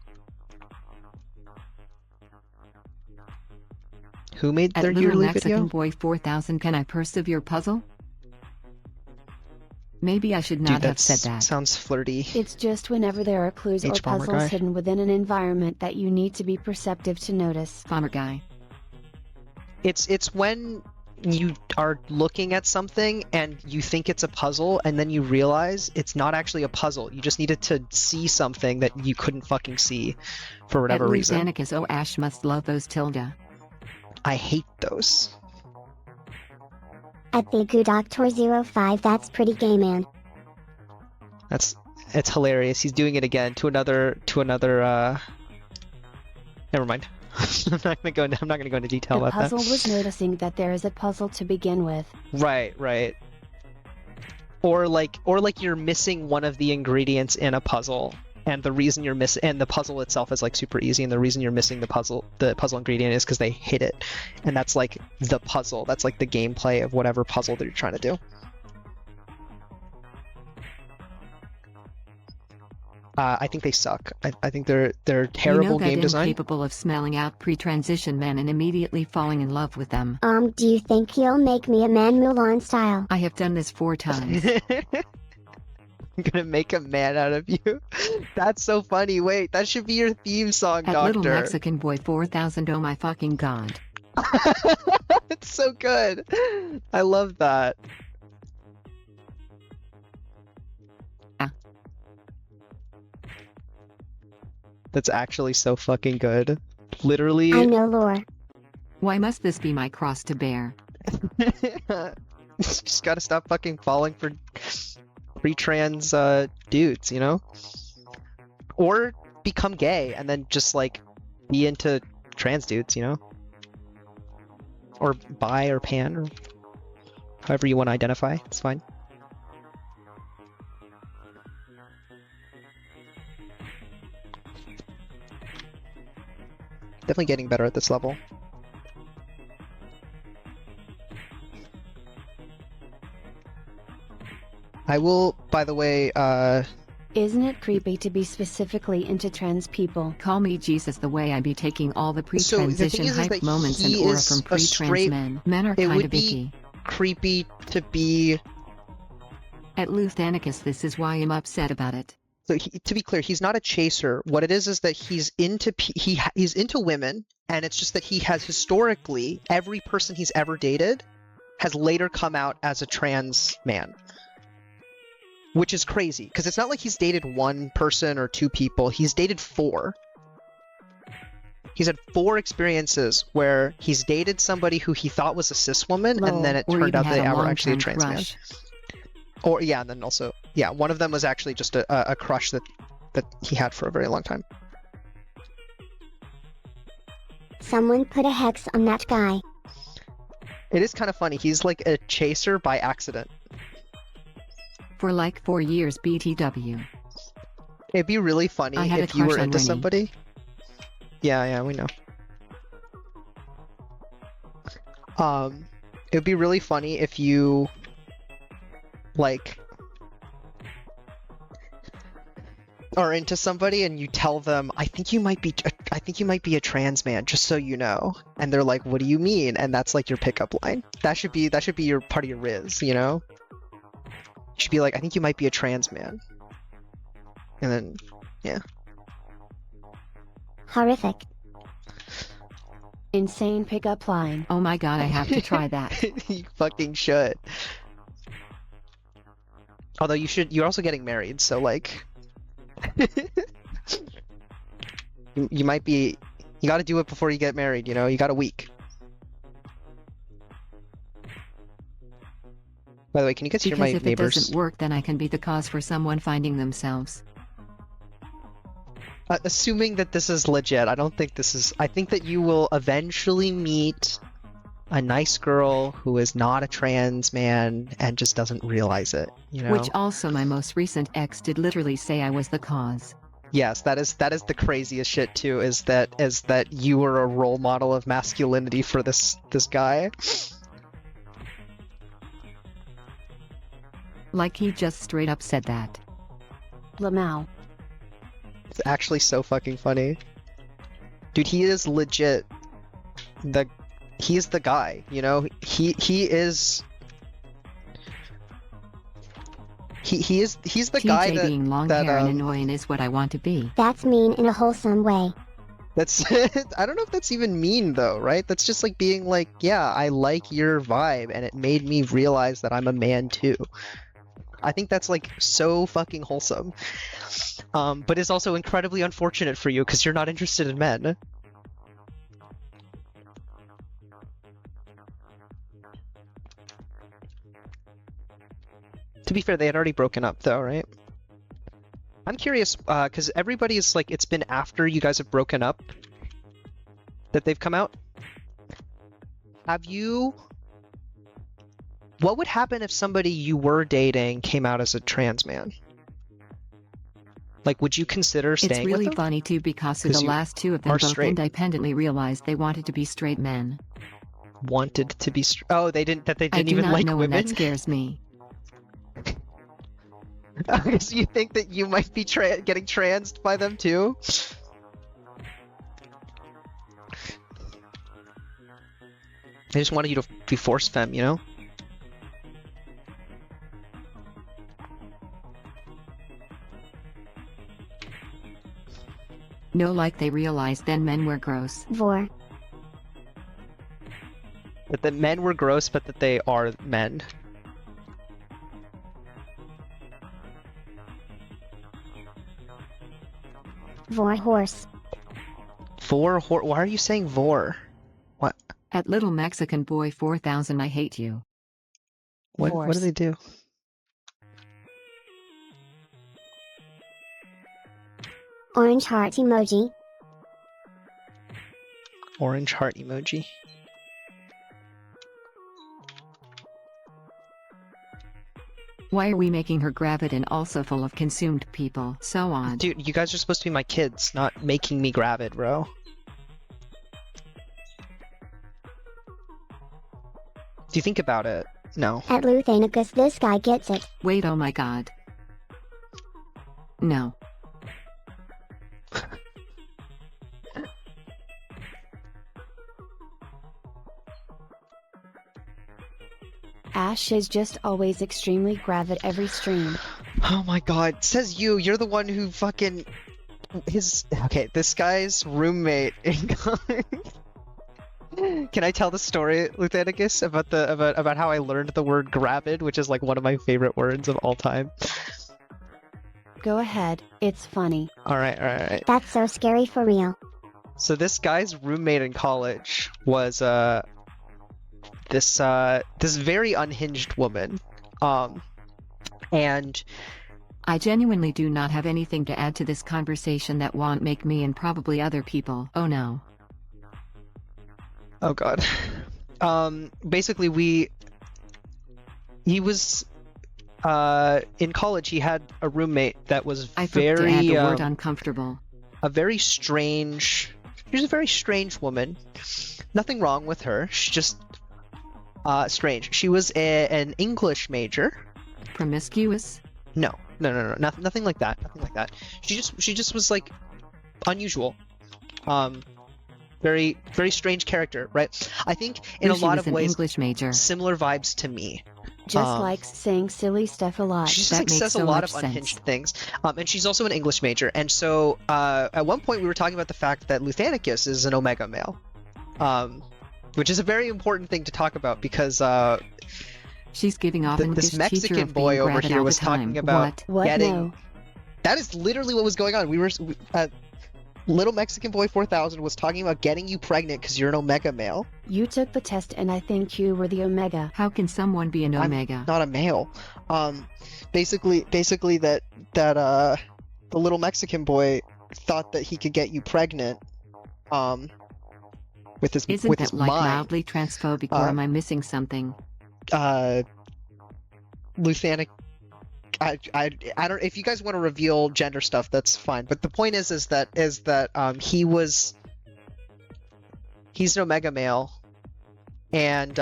Speaker 1: Who made
Speaker 2: At
Speaker 1: their
Speaker 2: Little
Speaker 1: yearly
Speaker 2: Mexican
Speaker 1: video?
Speaker 2: Boy 4000, can I persevere puzzle? Maybe I should
Speaker 1: Dude,
Speaker 2: not have
Speaker 1: that
Speaker 2: said that.
Speaker 1: sounds flirty.
Speaker 8: It's just whenever there are clues or
Speaker 1: H-bomber
Speaker 8: puzzles
Speaker 1: guy.
Speaker 8: hidden within an environment that you need to be perceptive to notice.
Speaker 2: Bomber guy.
Speaker 1: It's when you are looking at something and you think it's a puzzle and then you realize it's not actually a puzzle. You just needed to see something that you couldn't fucking see for whatever
Speaker 2: At
Speaker 1: reason.
Speaker 2: Luzanicus, oh Ash must love those tilde.
Speaker 1: I hate those.
Speaker 5: At the Doctor05, that's pretty gay, man.
Speaker 1: It's hilarious. He's doing it again to another never mind. I'm not gonna go into detail
Speaker 8: The
Speaker 1: about that.
Speaker 8: puzzle was noticing that there is a puzzle to begin with.
Speaker 1: Right. Or like you're missing one of the ingredients in a puzzle, and the reason you're missing, and the puzzle itself is like super easy, and the reason you're missing the puzzle ingredient is because they hid it, and that's like the puzzle. That's like the gameplay of whatever puzzle that you're trying to do. I think they suck. I think they're terrible
Speaker 2: you know that
Speaker 1: game design.
Speaker 2: incapable of smelling out pre-transition men and immediately falling in love with them.
Speaker 5: Do you think he'll make me a man Mulan style?
Speaker 2: I have done this 4 times.
Speaker 1: I'm gonna make a man out of you. That's so funny. Wait, that should be your theme song,
Speaker 2: At
Speaker 1: Doctor.
Speaker 2: Little Mexican Boy 4000, oh my fucking god.
Speaker 1: It's so good. I love that. That's actually so fucking good. Literally.
Speaker 5: I know lore.
Speaker 2: Why must this be my cross to bear?
Speaker 1: Just gotta stop fucking falling for pre-trans dudes, you know? Or become gay and then just like be into trans dudes, you know? Or bi or pan or however you want to identify. It's fine. Definitely getting better at this level. I will, by the way,
Speaker 8: Isn't it creepy to be specifically into trans people?
Speaker 2: Call me Jesus the way I be taking all the
Speaker 1: So, the thing
Speaker 2: pre-transition
Speaker 1: is
Speaker 2: hype
Speaker 1: that
Speaker 2: moments and
Speaker 1: he
Speaker 2: aura
Speaker 1: is
Speaker 2: from
Speaker 1: a
Speaker 2: pre-trans
Speaker 1: straight-
Speaker 2: men. Men are
Speaker 1: it
Speaker 2: kinda
Speaker 1: would be-
Speaker 2: icky.
Speaker 1: creepy to be.
Speaker 2: At Luthanicus, this is why I'm upset about it.
Speaker 1: So to be clear, he's not a chaser. What it is that he's into he's into women, and it's just that he has historically every person he's ever dated has later come out as a trans man, which is crazy because it's not like he's dated one person or 2 people. He's dated 4. He's had 4 experiences where he's dated somebody who he thought was a cis woman, and then it
Speaker 2: Or
Speaker 1: turned
Speaker 2: even
Speaker 1: out
Speaker 2: had
Speaker 1: they
Speaker 2: a
Speaker 1: were actually a
Speaker 2: long-term
Speaker 1: trans man.
Speaker 2: crush.
Speaker 1: Or yeah, and then also one of them was actually just a crush that he had for a very long time.
Speaker 5: Someone put a hex on that guy.
Speaker 1: It is kind of funny. He's like a chaser by accident.
Speaker 2: For like 4 years BTW.
Speaker 1: It'd be really funny
Speaker 2: I had a
Speaker 1: if you were
Speaker 2: crush on
Speaker 1: into
Speaker 2: Winnie.
Speaker 1: somebody. Yeah, we know. It would be really funny if you like are into somebody and you tell them, I think you might be a trans man, just so you know. And they're like, what do you mean? And that's like your pickup line. That should be your part of your riz, you know? You should be like, I think you might be a trans man. And then yeah.
Speaker 5: Horrific.
Speaker 8: Insane pickup line.
Speaker 2: Oh my god, I have to try that.
Speaker 1: You fucking should. Although you're also getting married, so like you might be, you gotta do it before you get married, you know? You got a week. By the way, can you guys hear
Speaker 2: Because
Speaker 1: my
Speaker 2: if it
Speaker 1: neighbors?
Speaker 2: doesn't work, then I can be the cause for someone finding themselves.
Speaker 1: Assuming that this is legit, I don't think this is. I think that you will eventually meet a nice girl who is not a trans man and just doesn't realize it, you know?
Speaker 2: Which also my most recent ex did literally say I was the cause.
Speaker 1: Yes, that is the craziest shit too, is that you were a role model of masculinity for this guy.
Speaker 2: Like he just straight up said that.
Speaker 8: Lamau.
Speaker 1: It's actually so fucking funny. Dude, he is legit he's the guy, you know? He is He's the
Speaker 2: TJ
Speaker 1: guy that
Speaker 2: being long
Speaker 1: that,
Speaker 2: hair and annoying is what I want to be.
Speaker 5: That's mean in a wholesome way.
Speaker 1: that's I don't know if that's even mean though, right? That's just like being like, yeah, I like your vibe and it made me realize that I'm a man too. I think that's like so fucking wholesome. But it's also incredibly unfortunate for you because you're not interested in men. To be fair, they had already broken up though, right? I'm curious, because everybody's like, it's been after you guys have broken up that they've come out. Have you... What would happen if somebody you were dating came out as a trans man? Like, would you consider staying
Speaker 2: It's really
Speaker 1: with them?
Speaker 2: funny too because the
Speaker 1: 'Cause you
Speaker 2: last two of them
Speaker 1: are
Speaker 2: both
Speaker 1: straight.
Speaker 2: independently realized they wanted to be straight men.
Speaker 1: Wanted to be... Oh, they didn't
Speaker 2: I
Speaker 1: even
Speaker 2: do not
Speaker 1: like
Speaker 2: know
Speaker 1: women?
Speaker 2: when that scares me.
Speaker 1: So you think that you might be getting transed by them too? They just wanted you to be force femme, you know?
Speaker 2: No, like they realized then men were gross.
Speaker 5: Vor.
Speaker 1: That the men were gross, but that they are men.
Speaker 5: Vor horse.
Speaker 1: Why are you saying vor? What?
Speaker 2: At Little Mexican Boy 4000, I hate you.
Speaker 1: What do
Speaker 8: Force.
Speaker 1: they do?
Speaker 5: Orange heart emoji.
Speaker 1: Orange heart emoji.
Speaker 2: Why are we making her gravid and also full of consumed people? So odd.
Speaker 1: Dude, you guys are supposed to be my kids, not making me gravid, bro. Do you think about it? No.
Speaker 5: At Luthanicus, this guy gets it.
Speaker 2: Wait, oh my god. No.
Speaker 8: Ash is just always extremely gravid every stream.
Speaker 1: Oh my god. Says you, you're the one who fucking... Okay, this guy's roommate in college... Can I tell the story, Luthanicus, about how I learned the word gravid, which is like one of my favorite words of all time?
Speaker 8: Go ahead, it's funny.
Speaker 1: Alright.
Speaker 5: That's so scary for real.
Speaker 1: So this guy's roommate in college was this very unhinged woman. And
Speaker 2: I genuinely do not have anything to add to this conversation that won't make me and probably other people. Oh no.
Speaker 1: oh god. Basically he was in college he had a roommate that was
Speaker 2: I forgot to add
Speaker 1: very
Speaker 2: the word uncomfortable.
Speaker 1: She was a very strange woman. Nothing wrong with her. She's just strange. She was an English major.
Speaker 2: Promiscuous?
Speaker 1: No. Nothing like that. Nothing like that. She just was like unusual. Very strange character, right? I think in a
Speaker 2: She
Speaker 1: lot
Speaker 2: was
Speaker 1: of
Speaker 2: an
Speaker 1: ways
Speaker 2: English major.
Speaker 1: similar vibes to me.
Speaker 8: Just likes saying silly stuff a lot.
Speaker 1: She just
Speaker 2: That
Speaker 1: like
Speaker 2: makes
Speaker 1: says a
Speaker 2: so
Speaker 1: lot
Speaker 2: much
Speaker 1: of
Speaker 2: sense.
Speaker 1: unhinged things. And she's also an English major. And so at one point we were talking about the fact that Luthanicus is an Omega male. Which is a very important thing to talk about because
Speaker 2: She's giving off an
Speaker 1: this
Speaker 2: English teacher
Speaker 1: Mexican
Speaker 2: of being
Speaker 1: boy over
Speaker 2: gravid
Speaker 1: here
Speaker 2: all
Speaker 1: was
Speaker 2: the time.
Speaker 1: talking about
Speaker 8: What?
Speaker 1: getting...
Speaker 8: No.
Speaker 1: That is literally what was going on. Little Mexican Boy 4000 was talking about getting you pregnant because you're an Omega male.
Speaker 8: You took the test and I think you were the Omega.
Speaker 2: How can someone be an
Speaker 1: I'm
Speaker 2: Omega?
Speaker 1: not a male. Basically that the little Mexican boy thought that he could get you pregnant. With his
Speaker 2: Isn't
Speaker 1: with
Speaker 2: that
Speaker 1: his
Speaker 2: like
Speaker 1: mind.
Speaker 2: mildly transphobic or am I missing something?
Speaker 1: Luthanic. I don't. If you guys want to reveal gender stuff, that's fine. But the point is that he's an Omega male, and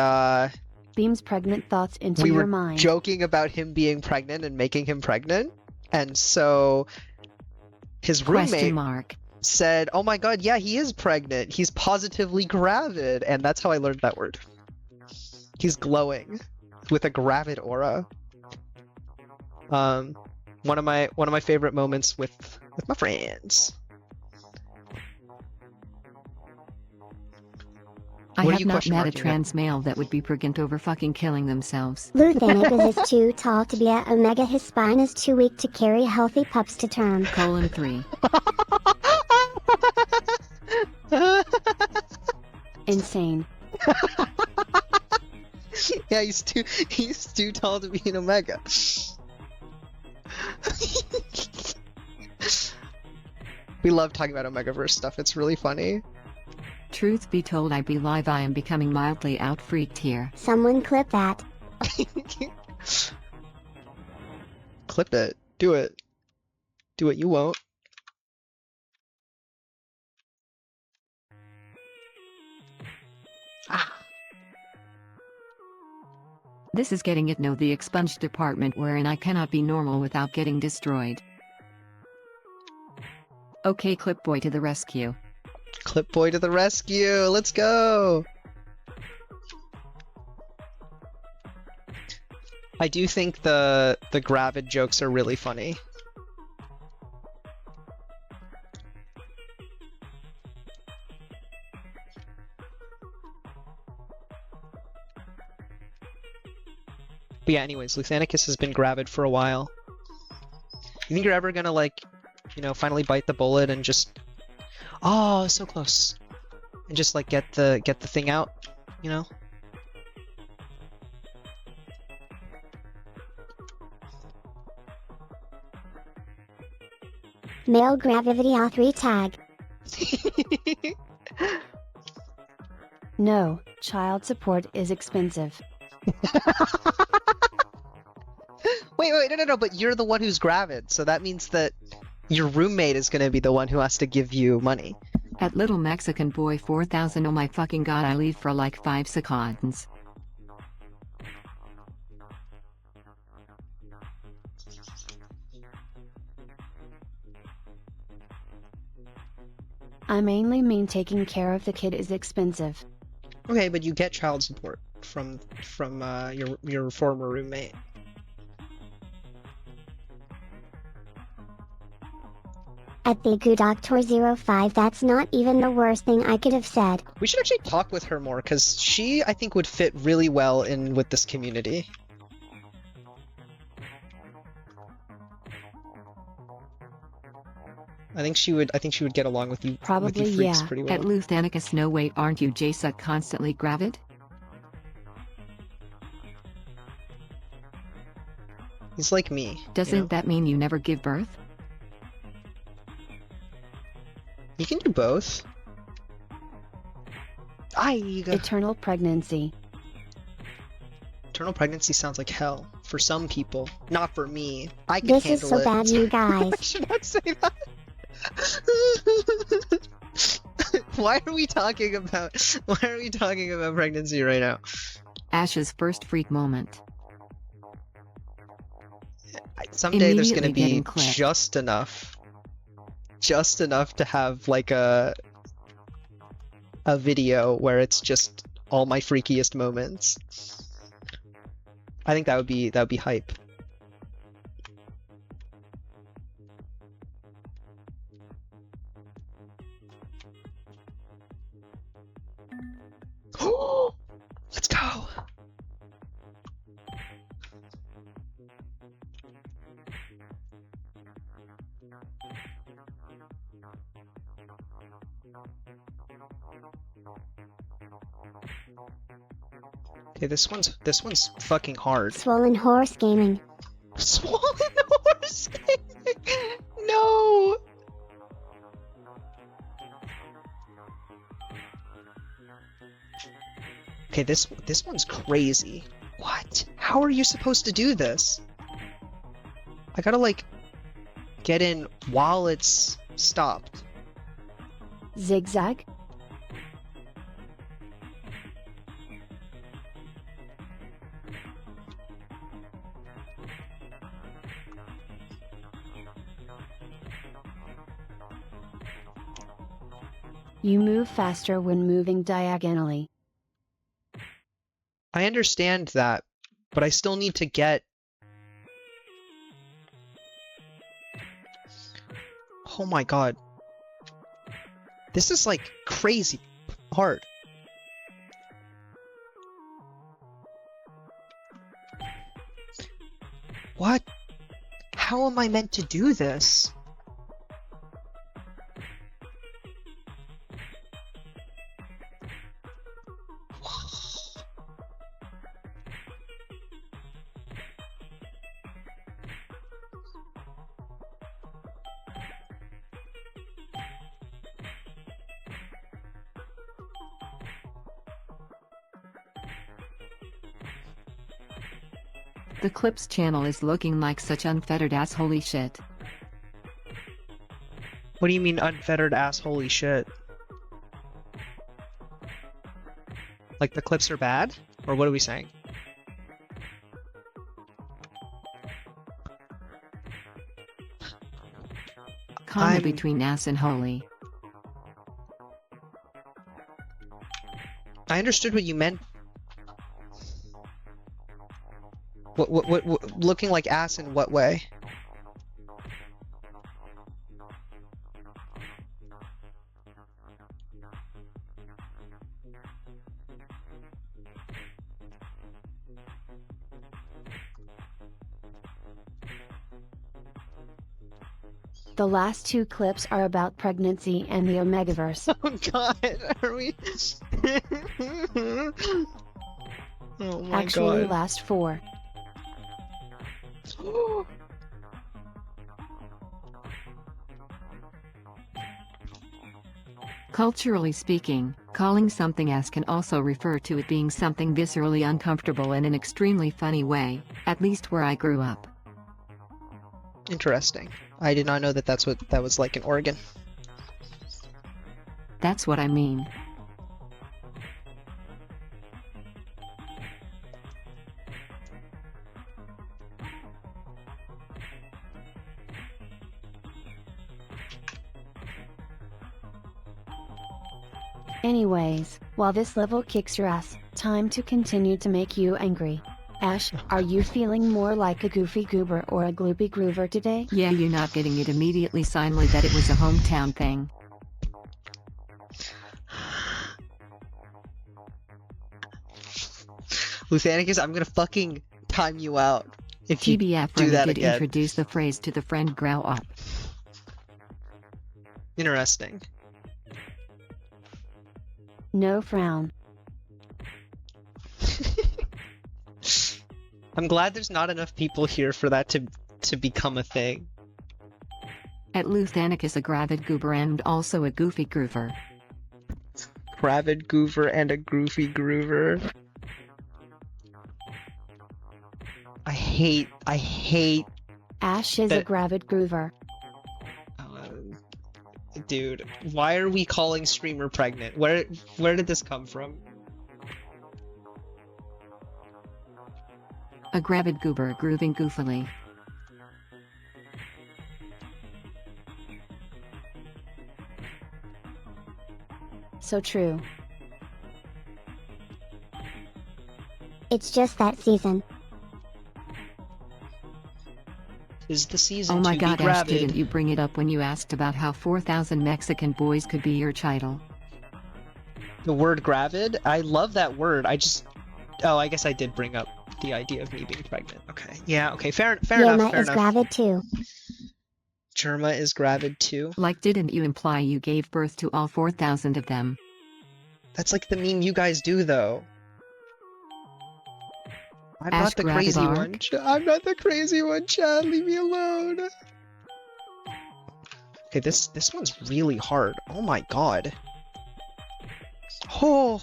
Speaker 8: Beams pregnant thoughts into
Speaker 1: we
Speaker 8: your
Speaker 1: were
Speaker 8: mind.
Speaker 1: joking about him being pregnant and making him pregnant, and so his
Speaker 2: Question
Speaker 1: roommate
Speaker 2: mark.
Speaker 1: said, "Oh my god, yeah, he is pregnant. He's positively gravid," and that's how I learned that word. He's glowing with a gravid aura. One of my favorite moments with my friends.
Speaker 2: I
Speaker 1: What are
Speaker 2: have
Speaker 1: you
Speaker 2: not
Speaker 1: question
Speaker 2: met a
Speaker 1: marking there?
Speaker 2: trans male that would be pregnant over fucking killing themselves.
Speaker 5: Luthanicus is too tall to be at Omega. His spine is too weak to carry healthy pups to term.
Speaker 2: Colon 3.
Speaker 8: Insane.
Speaker 1: Yeah, he's too tall to be an Omega. We love talking about Omegaverse stuff. It's really funny.
Speaker 2: Truth be told, I be live. I am becoming mildly out-freaked here.
Speaker 5: Someone clip that.
Speaker 1: Clip it. Do it. Do it. You won't.
Speaker 2: This is Getting It No, the expunged department wherein I cannot be normal without getting destroyed. Okay, Clipboy to the rescue.
Speaker 1: Clipboy to the rescue. Let's go. I do think the Gravid jokes are really funny. But yeah, anyways, Luthanicus has been Gravid for a while. You think you're ever gonna, like, you know, finally bite the bullet and just... Oh, so close. And just, like, get the thing out, you know?
Speaker 5: Male gravity all3 tag.
Speaker 8: No, child support is expensive.
Speaker 1: Wait, no, but you're the one who's Gravid, so that means that your roommate is gonna be the one who has to give you money.
Speaker 2: At Little Mexican Boy 4000, oh my fucking god, I leave for like 5 seconds.
Speaker 8: I mainly mean taking care of the kid is expensive.
Speaker 1: Okay, but you get child support from your former roommate.
Speaker 5: At the Doctor05, that's not even the worst thing I could have said.
Speaker 1: We should actually talk with her more, because she, I think, would fit really well in with this community. I think she would get along with you,
Speaker 8: Probably,
Speaker 1: with you freaks
Speaker 8: yeah.
Speaker 1: pretty well.
Speaker 2: At Luthanicus, no wait, aren't you Jasuck constantly Gravid?
Speaker 1: He's like me.
Speaker 2: Doesn't
Speaker 1: you know?
Speaker 2: that mean you never give birth?
Speaker 1: You can do both.
Speaker 8: Eternal pregnancy.
Speaker 1: Eternal pregnancy sounds like hell for some people, not for me. I can
Speaker 5: This is
Speaker 1: handle
Speaker 5: so
Speaker 1: it.
Speaker 5: bad, you guys.
Speaker 1: I should not say that. Why are we talking about pregnancy right now?
Speaker 2: Ash's first freak moment.
Speaker 1: Someday there's gonna
Speaker 2: Immediately
Speaker 1: be
Speaker 2: getting clipped.
Speaker 1: just enough to have like a video where it's just all my freakiest moments. I think that would be hype. Let's go. Okay, this one's fucking hard.
Speaker 5: Swollen Horse Gaming.
Speaker 1: Swollen horse gaming. No. Okay, this one's crazy. What? How are you supposed to do this? I gotta like get in while it's stopped.
Speaker 8: Zigzag. You move faster when moving diagonally.
Speaker 1: I understand that, but I still need to get Oh my god. This is like crazy hard. What? How am I meant to do this?
Speaker 2: The Clips channel is looking like such unfettered ass holy shit.
Speaker 1: What do you mean unfettered ass holy shit? Like the clips are bad? Or what are we saying?
Speaker 2: Comma
Speaker 1: I'm-
Speaker 2: between ass and holy.
Speaker 1: I understood what you meant. What looking like ass in what way?
Speaker 8: The last two clips are about pregnancy and the Omegaverse.
Speaker 1: Oh god, are we? Oh my
Speaker 8: Actually,
Speaker 1: god.
Speaker 8: last four.
Speaker 2: Culturally speaking, calling something ass can also refer to it being something viscerally uncomfortable in an extremely funny way, at least where I grew up.
Speaker 1: Interesting. I did not know that that's what that was like in Oregon.
Speaker 2: That's what I mean.
Speaker 8: Anyways, while this level kicks your ass, time to continue to make you angry. Ash, are you feeling more like a goofy goober or a gloopy groover today?
Speaker 2: Yeah, you not getting it immediately signed that it was a hometown thing.
Speaker 1: Luthanicus, I'm gonna fucking time you out if you
Speaker 2: TBF
Speaker 1: do that
Speaker 2: did
Speaker 1: again.
Speaker 2: introduce the phrase to the friend grow up.
Speaker 1: Interesting.
Speaker 8: No frown.
Speaker 1: I'm glad there's not enough people here for that to become a thing.
Speaker 2: At Luthanicus, a gravid goober and also a goofy groover.
Speaker 1: Gravid goover and a goofy groover. I hate
Speaker 8: Ash is
Speaker 1: That-
Speaker 8: a gravid groover.
Speaker 1: dude, why are we calling streamer pregnant? Where did this come from?
Speaker 2: A gravid goober grooving goofily.
Speaker 8: So true.
Speaker 5: It's just that season.
Speaker 1: Is the season
Speaker 2: Oh my
Speaker 1: to
Speaker 2: god,
Speaker 1: be
Speaker 2: Ash,
Speaker 1: gravid?
Speaker 2: didn't you bring it up when you asked about how 4,000 Mexican boys could be your child?
Speaker 1: The word gravid? I love that word. Oh, I guess I did bring up the idea of me being pregnant. Okay. Yeah, okay. Fair enough,
Speaker 5: Yerma
Speaker 1: fair
Speaker 5: is
Speaker 1: enough.
Speaker 5: gravid too.
Speaker 1: Germa is gravid too.
Speaker 2: Like, didn't you imply you gave birth to all 4,000 of them?
Speaker 1: That's like the meme you guys do, though. I'm
Speaker 2: Ash
Speaker 1: not the crazy
Speaker 2: Gravidark?
Speaker 1: one. I'm not the crazy one, Chad. Leave me alone. Okay, this one's really hard. Oh my god. Oh.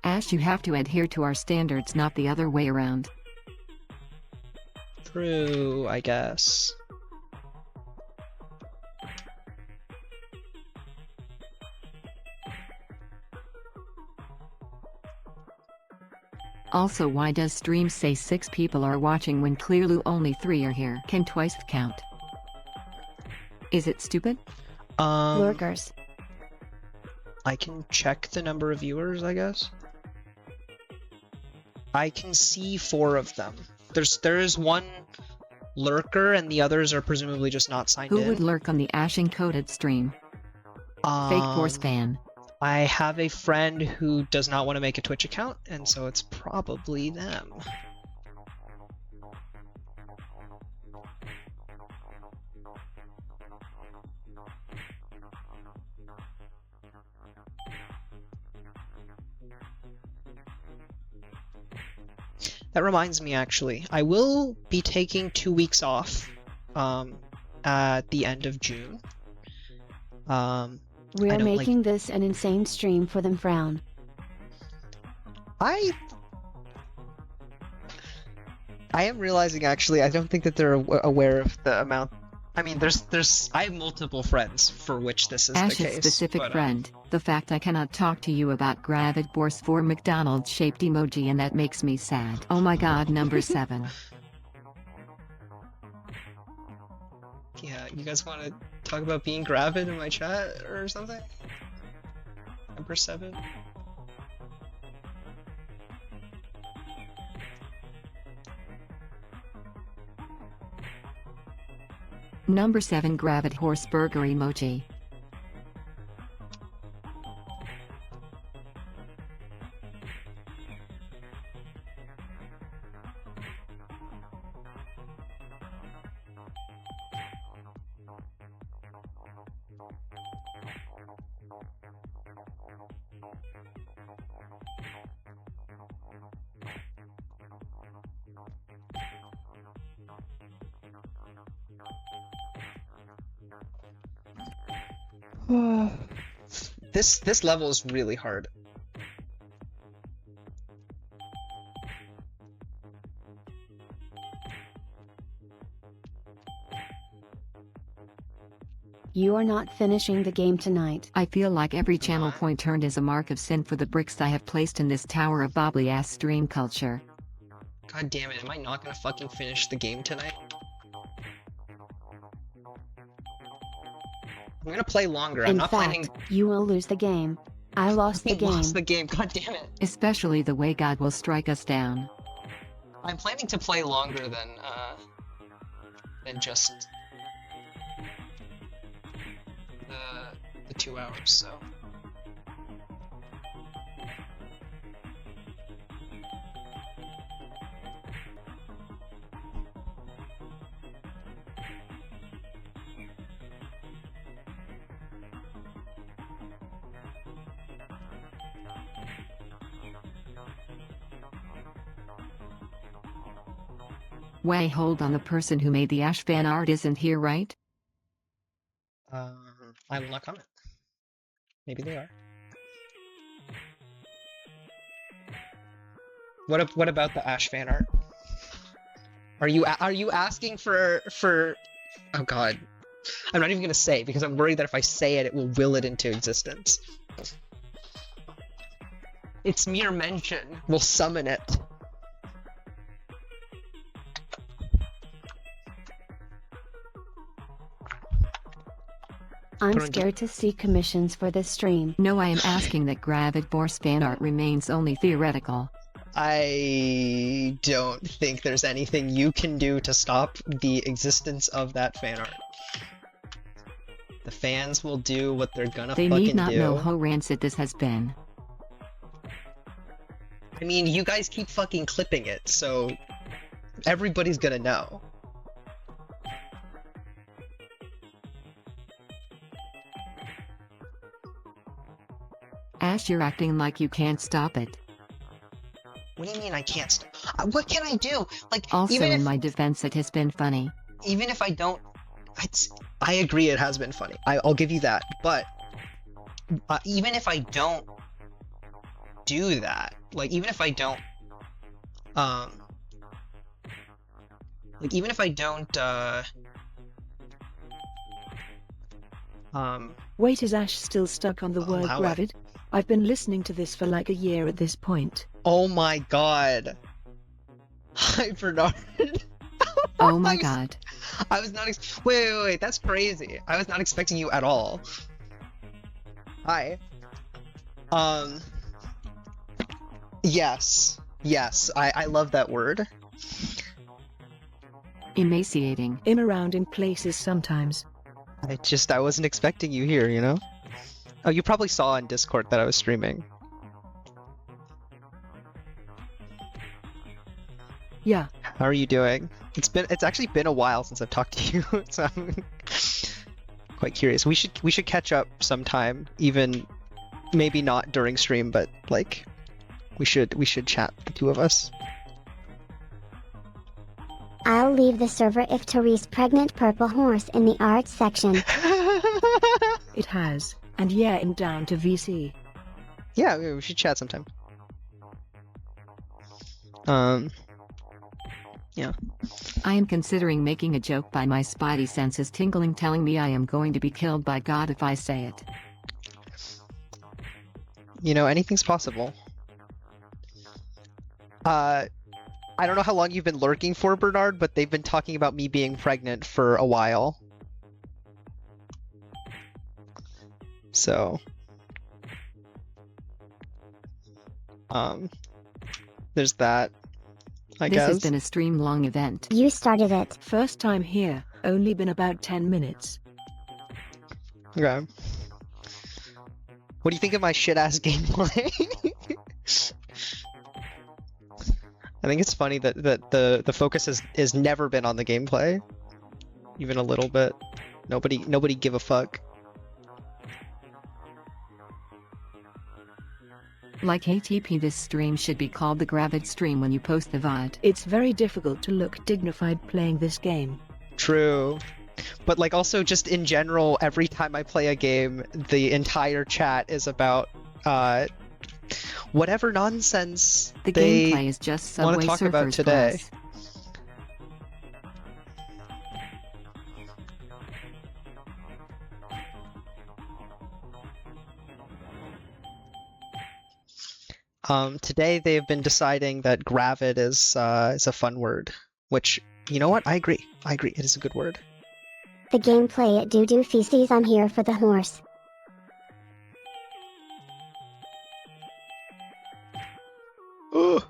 Speaker 2: Ash, you have to adhere to our standards, not the other way around.
Speaker 1: True, I guess.
Speaker 2: Also, why does stream say 6 people are watching when clearly only 3 are here? Can twice count? Is it stupid?
Speaker 8: Lurkers.
Speaker 1: I can check the number of viewers, I guess. I can see 4 of them. There's one lurker, and the others are presumably just not signed
Speaker 2: Who
Speaker 1: in.
Speaker 2: would lurk on the Ash Encoded stream? Fake Force fan.
Speaker 1: I have a friend who does not want to make a Twitch account, and so it's probably them. That reminds me, actually, I will be taking 2 weeks off at the end of June.
Speaker 8: We
Speaker 1: I
Speaker 8: are
Speaker 1: don't like-
Speaker 8: making this an insane stream for them frown.
Speaker 1: I am realizing, actually, I don't think that they're aware of the amount. I mean, I have multiple friends for which this is the
Speaker 2: Ash's
Speaker 1: case.
Speaker 2: specific
Speaker 1: but,
Speaker 2: friend. The fact I cannot talk to you about Gravid Force for McDonald's shaped emoji, and that makes me sad. Oh my god, number 7.
Speaker 1: Yeah, you guys want to talk about being gravid in my chat or something? Number 7?
Speaker 2: Number 7 Gravid Horse Burger emoji.
Speaker 1: This level is really hard.
Speaker 8: You are not finishing the game tonight.
Speaker 2: I feel like every channel point turned is a mark of sin for the bricks I have placed in this tower of bobbly ass stream culture.
Speaker 1: God damn it, am I not gonna fucking finish the game tonight? I'm gonna play longer. I'm
Speaker 8: In
Speaker 1: not
Speaker 8: fact,
Speaker 1: planning.
Speaker 8: you will lose the game. I lost the
Speaker 1: I
Speaker 8: game.
Speaker 1: lost the game. God damn it.
Speaker 2: Especially the way God will strike us down.
Speaker 1: I'm planning to play longer than just the 2 hours. So.
Speaker 2: Wait, hold on, the person who made the Ash fan art isn't here, right?
Speaker 1: I will not comment. Maybe they are. What about the Ash fan art? Are you asking for? Oh god, I'm not even gonna say because I'm worried that if I say it, it will will it into existence. Its mere mention will summon it.
Speaker 8: I'm
Speaker 1: Put on-
Speaker 8: scared to see commissions for this stream.
Speaker 2: No, I am asking that Gravid Force fan art remains only theoretical.
Speaker 1: I don't think there's anything you can do to stop the existence of that fan art. The fans will do what they're gonna
Speaker 2: They
Speaker 1: fucking
Speaker 2: need not
Speaker 1: do.
Speaker 2: know how rancid this has been.
Speaker 1: I mean, you guys keep fucking clipping it, so everybody's gonna know.
Speaker 2: Ash, you're acting like you can't stop it.
Speaker 1: What do you mean I can't stop? What can I do? Like,
Speaker 2: Also,
Speaker 1: even
Speaker 2: in
Speaker 1: if,
Speaker 2: my defense, it has been funny.
Speaker 1: even if I don't, I agree it has been funny. I'll give you that. But even if I don't do that, like even if I don't, like even if I don't,
Speaker 9: Wait, is Ash still stuck on the word
Speaker 1: allow it.
Speaker 9: gravid? I've been listening to this for like a year at this point.
Speaker 1: Oh my god. Hi, Bernard.
Speaker 2: Oh my god.
Speaker 1: I was not wait, that's crazy. I was not expecting you at all. Hi. Yes. Yes, I love that word.
Speaker 2: Emaciating.
Speaker 9: I'm around in places sometimes.
Speaker 1: I wasn't expecting you here, you know? Oh, you probably saw on Discord that I was streaming.
Speaker 9: Yeah.
Speaker 1: How are you doing? It's actually been a while since I've talked to you, so I'm quite curious. We should catch up sometime, even maybe not during stream, but like we should chat, the two of us.
Speaker 5: I'll leave the server if Therese pregnant purple horse in the art section.
Speaker 9: It has, and yeah, and down to VC.
Speaker 1: Yeah, we should chat sometime. Yeah.
Speaker 2: I am considering making a joke by my spidey senses tingling telling me I am going to be killed by God if I say it.
Speaker 1: You know, anything's possible. I don't know how long you've been lurking for, Bernard, but they've been talking about me being pregnant for a while. So, there's that, I
Speaker 2: This
Speaker 1: guess.
Speaker 2: has been a stream-long event.
Speaker 5: You started it.
Speaker 9: First time here, only been about 10 minutes.
Speaker 1: Okay. What do you think of my shit-ass gameplay? I think it's funny that the focus has never been on the gameplay, even a little bit. Nobody give a fuck.
Speaker 2: Like ATP, this stream should be called the Gravid stream when you post the VOD.
Speaker 9: It's very difficult to look dignified playing this game.
Speaker 1: True. But like also just in general, every time I play a game, the entire chat is about whatever nonsense
Speaker 2: The
Speaker 1: they
Speaker 2: gameplay is just
Speaker 1: wanna
Speaker 2: Subway
Speaker 1: talk about
Speaker 2: Surfers
Speaker 1: today.
Speaker 2: Plus.
Speaker 1: Today they have been deciding that gravid is a fun word, which, you know what? I agree. It is a good word.
Speaker 5: The gameplay at Doo Feces. I'm here for the horse.
Speaker 1: Ugh.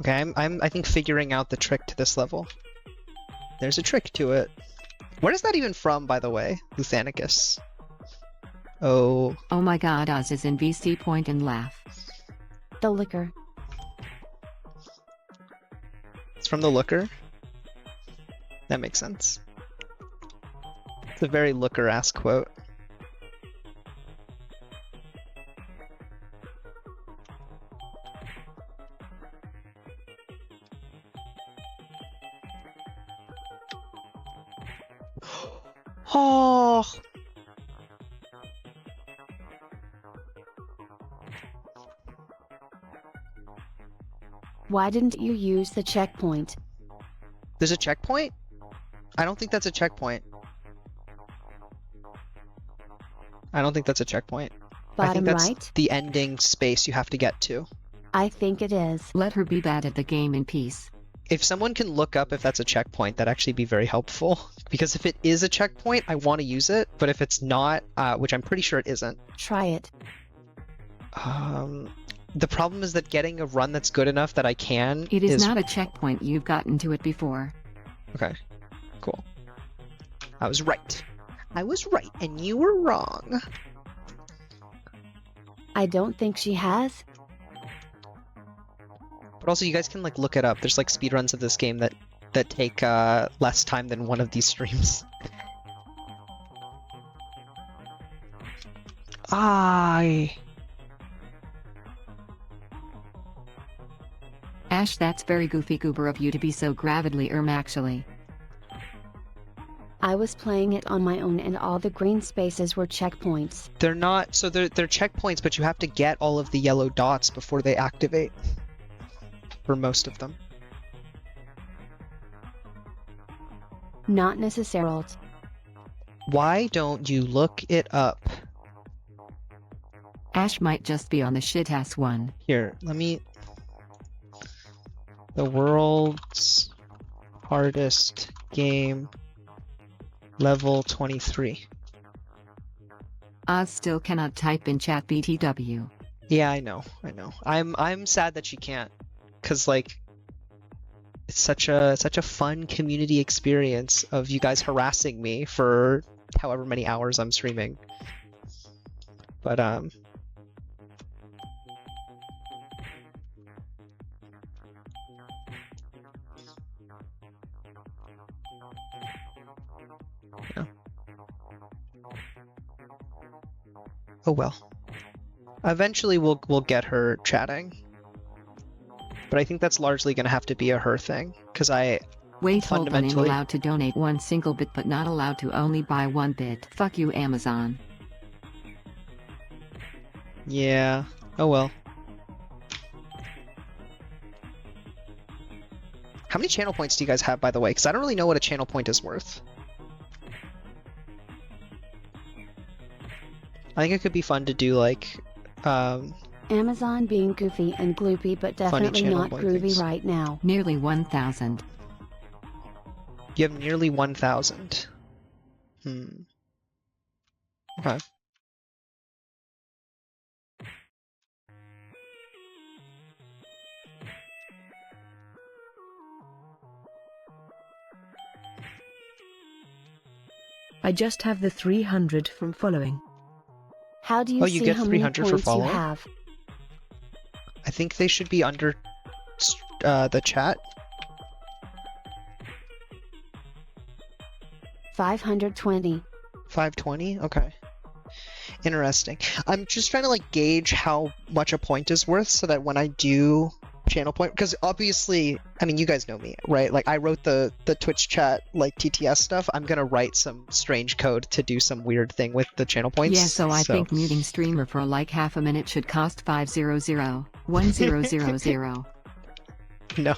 Speaker 1: Okay, I think figuring out the trick to this level. There's a trick to it. Where is that even from, by the way? Luthanicus. Oh,
Speaker 2: Oh my god, Oz is in VC point and laugh.
Speaker 8: The liquor.
Speaker 1: it's from the Looker. That makes sense. It's a very Looker-ass quote. Oh,
Speaker 8: Why didn't you use the checkpoint?
Speaker 1: there's a checkpoint? I don't think that's a checkpoint. I don't think that's a checkpoint. I think
Speaker 8: Bottom
Speaker 1: that's
Speaker 8: right?
Speaker 1: the ending space you have to get to.
Speaker 8: I think it is.
Speaker 2: Let her be bad at the game in peace.
Speaker 1: If someone can look up if that's a checkpoint, that'd actually be very helpful. Because if it is a checkpoint, I want to use it. But if it's not, which I'm pretty sure it isn't,
Speaker 8: Try it.
Speaker 1: the problem is that getting a run that's good enough that I can
Speaker 2: It is not a checkpoint, you've gotten to it before.
Speaker 1: Okay, cool. I was right. I was right, and you were wrong.
Speaker 8: I don't think she has.
Speaker 1: But also, you guys can like look it up. There's like speedruns of this game that take less time than one of these streams.
Speaker 2: Ash, that's very goofy goober of you to be so gravidly actually.
Speaker 8: I was playing it on my own and all the green spaces were checkpoints.
Speaker 1: They're not, so they're checkpoints, but you have to get all of the yellow dots before they activate. For most of them.
Speaker 8: Not necessarily.
Speaker 1: Why don't you look it up?
Speaker 2: Ash might just be on the shit-ass one.
Speaker 1: Here, let me The world's hardest game, level 23.
Speaker 2: Oz still cannot type in chat BTW.
Speaker 1: Yeah, I know. I'm sad that she can't, cause like it's such a fun community experience of you guys harassing me for however many hours I'm streaming. But yeah. Oh well. Eventually we'll get her chatting. But I think that's largely gonna have to be a her thing, because
Speaker 2: Wait, hold on, I'm
Speaker 1: fundamentally-
Speaker 2: allowed to donate 1 single bit but not allowed to only buy 1 bit. Fuck you, Amazon.
Speaker 1: Yeah. Oh well. How many channel points do you guys have, by the way? Because I don't really know what a channel point is worth. I think it could be fun to do like
Speaker 8: Amazon being goofy and gloopy but definitely
Speaker 1: channel
Speaker 8: not
Speaker 1: boy
Speaker 8: groovy
Speaker 1: things.
Speaker 8: right now.
Speaker 2: Nearly 1,000.
Speaker 1: you have nearly 1,000. Okay.
Speaker 9: I just have the 300 from following.
Speaker 8: How do you
Speaker 1: Oh, you
Speaker 8: see
Speaker 1: get
Speaker 8: how many
Speaker 1: 300 for
Speaker 8: points you
Speaker 1: following?
Speaker 8: have?
Speaker 1: I think they should be under the chat.
Speaker 8: 520.
Speaker 1: 520? Okay. Interesting. I'm just trying to like gauge how much a point is worth so that when I do channel point, because obviously, I mean, you guys know me, right? Like I wrote the Twitch chat like TTS stuff. I'm gonna write some strange code to do some weird thing with the channel points.
Speaker 2: Yeah, so I think muting streamer for like half a minute should cost 500 1000.
Speaker 1: No.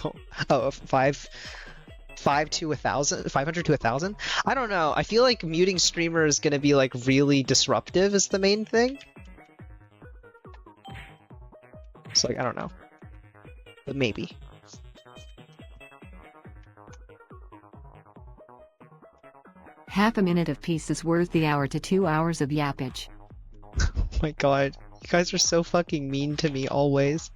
Speaker 1: Oh, 500 to 1,000? 500 to 1,000? I don't know. I feel like muting streamer is gonna be like really disruptive is the main thing. It's like, I don't know. But maybe.
Speaker 2: Half a minute of peace is worth the hour to 2 hours of yappage.
Speaker 1: Oh my god. You guys are so fucking mean to me always.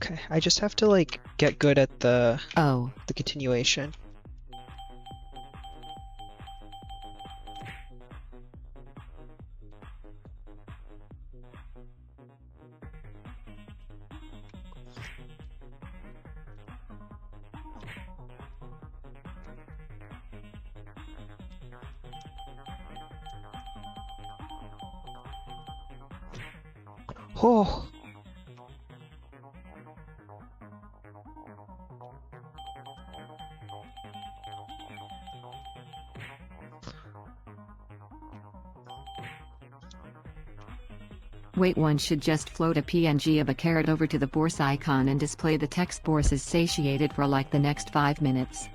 Speaker 1: Okay, I just have to like get good at the
Speaker 2: Oh.
Speaker 1: continuation. Oh.
Speaker 2: Wait, one should just float a PNG of a carrot over to the bourse icon and display the text "bourse is satiated" for like the next 5 minutes.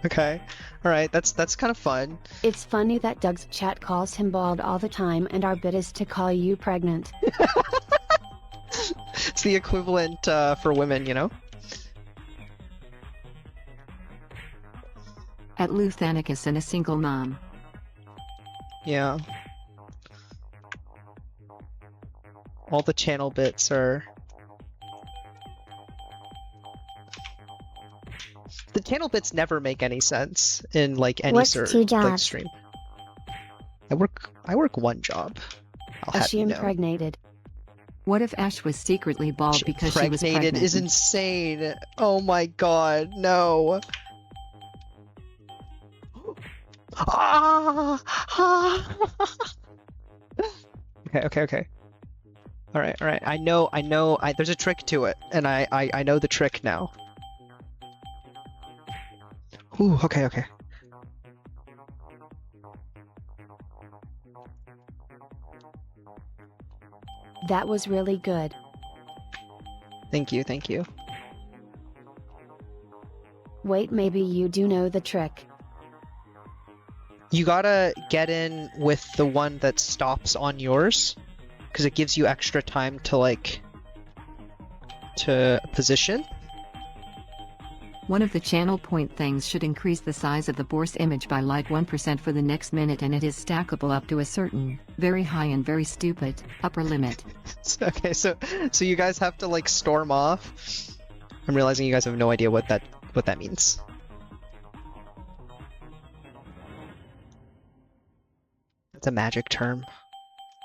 Speaker 1: Okay. Alright, that's kind of fun.
Speaker 8: It's funny that Doug's chat calls him bald all the time and our bit is to call you pregnant.
Speaker 1: It's the equivalent for women, you know?
Speaker 2: At Luthanicus and a single mom.
Speaker 1: Yeah. All the channel bits are... The channel bits never make any sense in like any
Speaker 5: Works
Speaker 1: sort
Speaker 5: 2
Speaker 1: like
Speaker 5: jobs.
Speaker 1: stream. I work 1 job. I'll have
Speaker 8: Is she
Speaker 1: you know.
Speaker 8: impregnated?
Speaker 2: What if Ash was secretly bald because she was
Speaker 1: Impregnated
Speaker 2: pregnant?
Speaker 1: is insane. Oh my god, no. Ah! Ah! Okay. All right. I know. There's a trick to it, and I know the trick now. Ooh, okay.
Speaker 8: That was really good.
Speaker 1: Thank you.
Speaker 8: Wait, maybe you do know the trick.
Speaker 1: You gotta get in with the one that stops on yours, because it gives you extra time to like to position.
Speaker 2: One of the channel point things should increase the size of the Bourse image by like 1% for the next minute, and it is stackable up to a certain, very high and very stupid, upper limit.
Speaker 1: Okay, so you guys have to like storm off. I'm realizing you guys have no idea what that means. It's a magic term.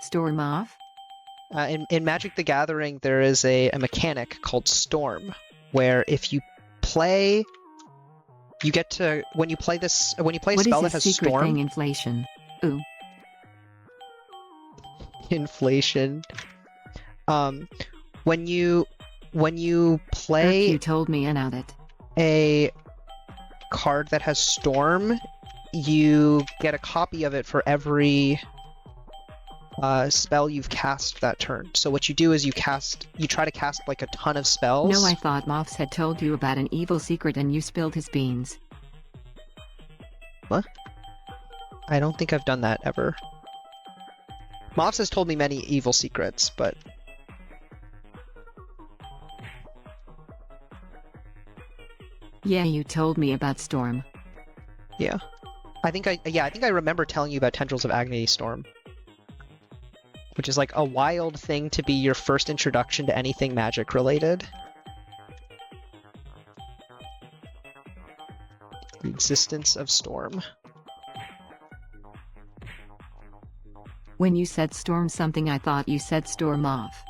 Speaker 2: Storm off?
Speaker 1: In Magic the Gathering, there is a mechanic called Storm, where if you play, you get to when you play a spell that has
Speaker 2: secret
Speaker 1: Storm.
Speaker 2: thing? Inflation. Ooh.
Speaker 1: Inflation. When you play
Speaker 2: You told me about it.
Speaker 1: a card that has Storm, you get a copy of it for every spell you've cast that turn. So what you do is you try to cast like a ton of spells.
Speaker 2: No, I thought Moffs had told you about an evil secret and you spilled his beans.
Speaker 1: What? I don't think I've done that ever. Moffs has told me many evil secrets, but
Speaker 2: Yeah, you told me about Storm.
Speaker 1: yeah. I think I remember telling you about Tendrils of Agony Storm, which is like a wild thing to be your first introduction to anything magic related. The existence of Storm.
Speaker 2: When you said storm something, I thought you said storm off.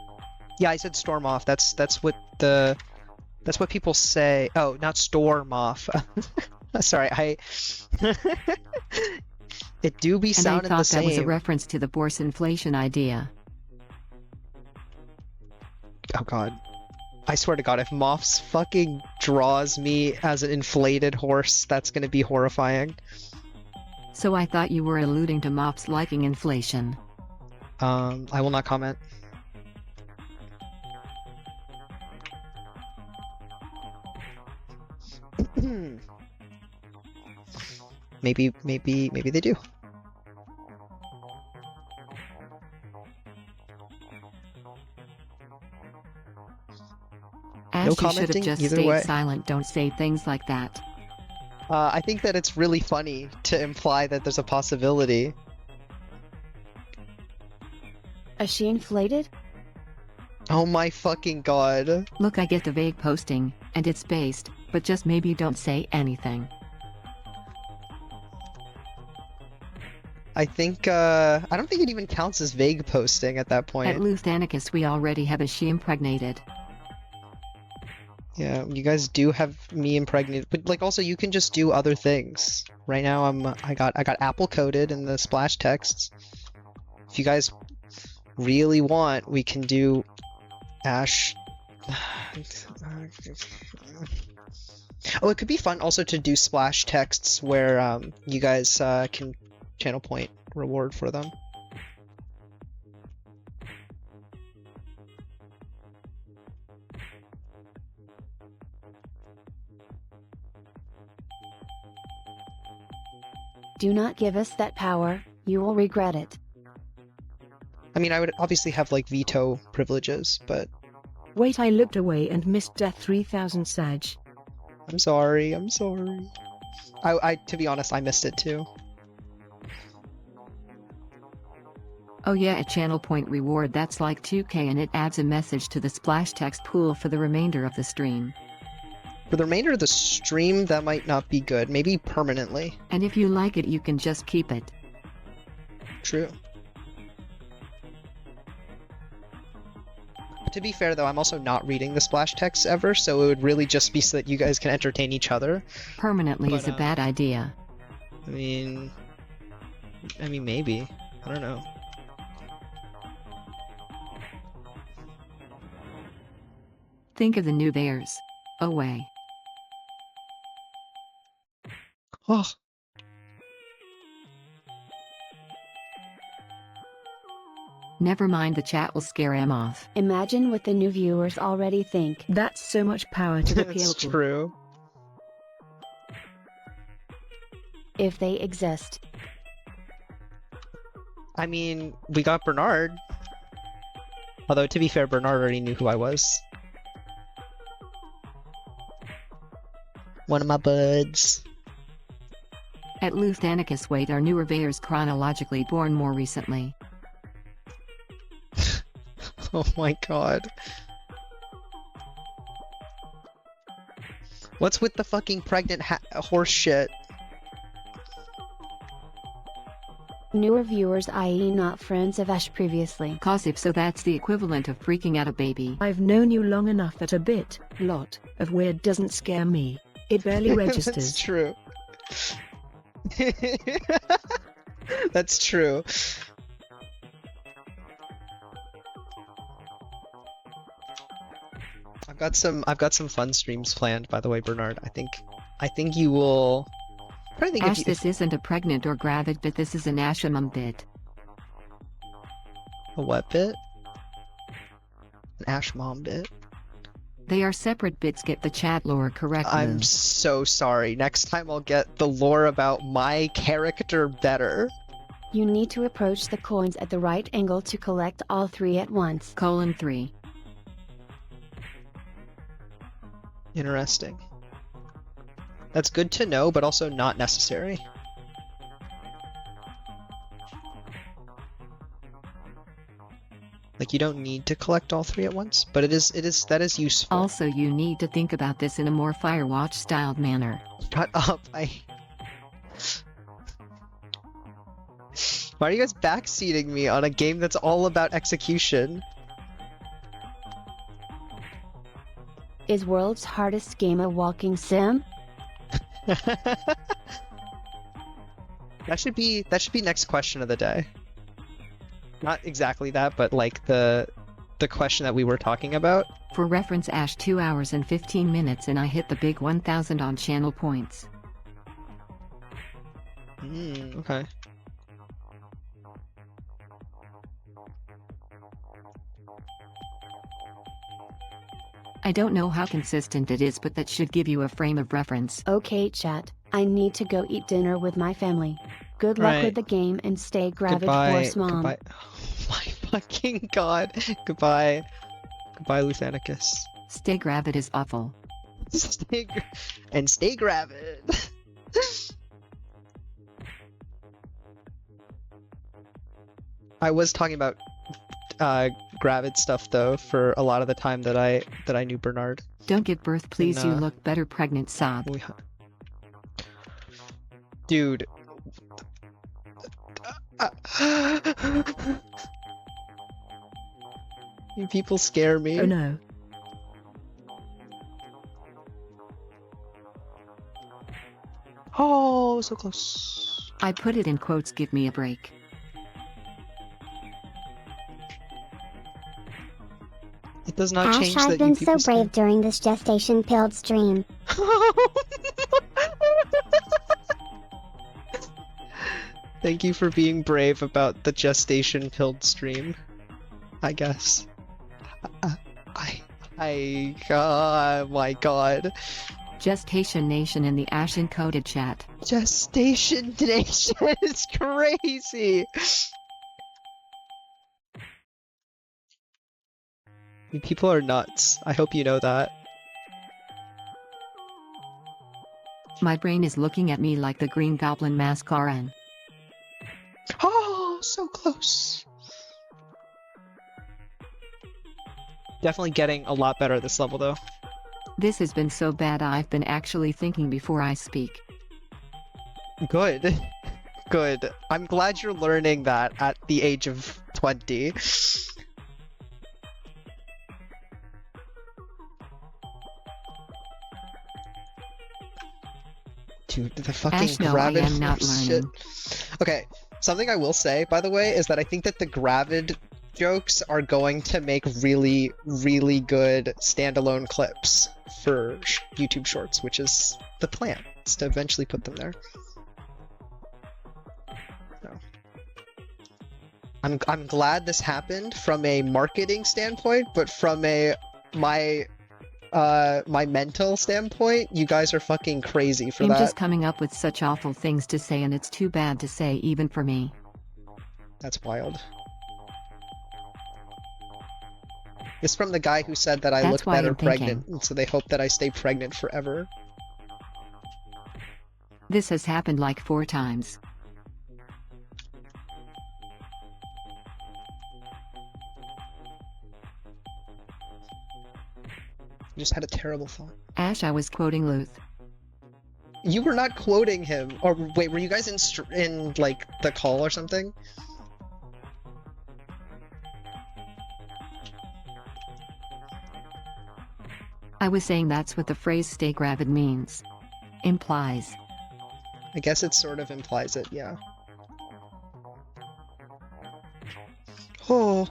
Speaker 1: Yeah, I said storm off. That's what people say. Oh, not storm off. Sorry, it do be
Speaker 2: And I
Speaker 1: sounding
Speaker 2: thought
Speaker 1: the same.
Speaker 2: that was a reference to the Bourse inflation idea.
Speaker 1: Oh god. I swear to god, if Moffs fucking draws me as an inflated horse, that's gonna be horrifying.
Speaker 2: So I thought you were alluding to Moffs liking inflation.
Speaker 1: I will not comment. Maybe they do.
Speaker 2: Ash,
Speaker 1: No
Speaker 2: you should have
Speaker 1: commenting
Speaker 2: just
Speaker 1: either
Speaker 2: stayed
Speaker 1: way.
Speaker 2: silent. Don't say things like that.
Speaker 1: I think that it's really funny to imply that there's a possibility.
Speaker 8: Is she inflated?
Speaker 1: Oh my fucking god.
Speaker 2: Look, I get the vague posting, and it's based, but just maybe don't say anything.
Speaker 1: I think, I don't think it even counts as vague posting at that point.
Speaker 2: At Luthanicus we already have a she impregnated.
Speaker 1: Yeah, you guys do have me impregnated, but like also you can just do other things. Right now I got apple coded in the splash texts. If you guys really want, we can do Ash. Oh, it could be fun also to do splash texts where you guys can channel point reward for them.
Speaker 8: Do not give us that power, you will regret it.
Speaker 1: I mean, I would obviously have like veto privileges, but
Speaker 9: Wait, I looked away and missed Death 3000 Sag.
Speaker 1: I'm sorry. I to be honest, I missed it too.
Speaker 2: Oh yeah, a channel point reward that's like 2k, and it adds a message to the splash text pool for the remainder of the stream.
Speaker 1: For the remainder of the stream, that might not be good. Maybe permanently.
Speaker 2: And if you like it, you can just keep it.
Speaker 1: True. To be fair though, I'm also not reading the splash texts ever, so it would really just be so that you guys can entertain each other.
Speaker 2: Permanently
Speaker 1: But,
Speaker 2: is a bad idea.
Speaker 1: I mean maybe. I don't know.
Speaker 2: Think of the new bears. Away.
Speaker 1: Oh.
Speaker 2: Never mind, the chat will scare him off.
Speaker 8: Imagine what the new viewers already think.
Speaker 9: That's so much power to the
Speaker 1: That's
Speaker 9: people.
Speaker 1: true.
Speaker 8: If they exist.
Speaker 1: I mean, we got Bernard. Although, to be fair, Bernard already knew who I was. One of my buds.
Speaker 2: At Luthanicus, wait, are newer bears chronologically born more recently?
Speaker 1: Oh my god. What's with the fucking pregnant horse shit?
Speaker 8: Newer viewers, i.e. not friends of Ash previously.
Speaker 2: Cause if so, that's the equivalent of freaking out a baby.
Speaker 9: I've known you long enough that a lot of weird doesn't scare me. It barely
Speaker 1: That's
Speaker 9: registers.
Speaker 1: true. That's true. I've got some fun streams planned, by the way, Bernard. I think you will. I'm trying to think
Speaker 2: Ash,
Speaker 1: if
Speaker 2: this isn't a pregnant or gravid bit, this is an Ashamum bit.
Speaker 1: a what bit? An Ash Mom bit.
Speaker 2: They are separate bits, get the chat lore correct.
Speaker 1: I'm
Speaker 2: Lou.
Speaker 1: so sorry. Next time I'll get the lore about my character better.
Speaker 8: You need to approach the coins at the right angle to collect all 3 at once.
Speaker 2: :3.
Speaker 1: Interesting. That's good to know, but also not necessary. Like, you don't need to collect all 3 at once, but that is useful.
Speaker 2: Also, you need to think about this in a more Firewatch styled manner.
Speaker 1: Shut up, Why are you guys backseating me on a game that's all about execution?
Speaker 8: Is world's hardest game a walking sim?
Speaker 1: That should be next question of the day. Not exactly that, but like the question that we were talking about.
Speaker 2: For reference, Ash 2 hours and 15 minutes and I hit the big 1000 on channel points.
Speaker 1: Okay.
Speaker 2: I don't know how consistent it is, but that should give you a frame of reference.
Speaker 8: Okay chat, I need to go eat dinner with my family. Good luck
Speaker 1: Right.
Speaker 8: with the game and stay gravid,
Speaker 1: Goodbye.
Speaker 8: horse mom.
Speaker 1: Goodbye. Oh my fucking god. Goodbye. Goodbye, Luthanicus.
Speaker 2: Stay gravid is awful.
Speaker 1: Stay gravid. I was talking about gravid stuff though for a lot of the time that I knew Bernard.
Speaker 2: Don't give birth, please. You
Speaker 1: No.
Speaker 2: look better pregnant, sob.
Speaker 1: Dude. You people scare me.
Speaker 9: Oh no.
Speaker 1: Oh, so close.
Speaker 2: I put it in quotes, give me a break.
Speaker 1: It does not
Speaker 5: Ash,
Speaker 1: change
Speaker 5: I've
Speaker 1: that
Speaker 5: been
Speaker 1: you
Speaker 5: so
Speaker 1: people scare
Speaker 5: brave during this gestation pilled stream.
Speaker 1: Thank you for being brave about the gestation pilled stream. I guess. Oh my god.
Speaker 2: Gestation Nation in the Ash encoded chat.
Speaker 1: Gestation Nation is crazy. You people are nuts. I hope you know that.
Speaker 2: My brain is looking at me like the Green Goblin Mascaran.
Speaker 1: Oh, so close. Definitely getting a lot better at this level though.
Speaker 2: This has been so bad I've been actually thinking before I speak.
Speaker 1: Good. Good. I'm glad you're learning that at the age of 20. Dude, the fucking
Speaker 2: Ash, no, I
Speaker 1: gravid
Speaker 2: am not
Speaker 1: shit.
Speaker 2: learning.
Speaker 1: Okay, something I will say, by the way, is that I think that the gravid jokes are going to make really, really good standalone clips for YouTube Shorts, which is the plan, is to eventually put them there. So. I'm glad this happened from a marketing standpoint, but from my mental standpoint, you guys are fucking crazy for
Speaker 2: I'm
Speaker 1: that.
Speaker 2: just coming up with such awful things to say, and it's too bad to say even for me.
Speaker 1: That's wild. It's from the guy who said that I
Speaker 2: That's
Speaker 1: look
Speaker 2: why
Speaker 1: better
Speaker 2: I'm thinking.
Speaker 1: pregnant, and so they hope that I stay pregnant forever.
Speaker 2: This has happened like 4 times.
Speaker 1: I just had a terrible thought.
Speaker 2: Ash, I was quoting Luth.
Speaker 1: You were not quoting him. Or wait, were you guys in like the call or something?
Speaker 2: I was saying that's what the phrase stay gravid means. Implies.
Speaker 1: I guess it sort of implies it, yeah. Oh.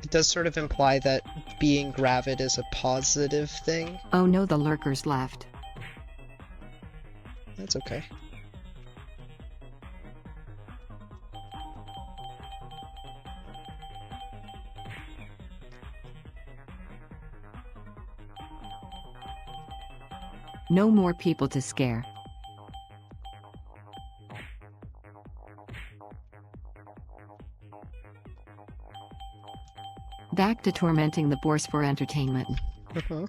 Speaker 1: It does sort of imply that being gravid is a positive thing.
Speaker 2: Oh no, the lurkers left.
Speaker 1: That's okay.
Speaker 2: No more people to scare. Back to tormenting the boars for entertainment.
Speaker 1: Uh-huh.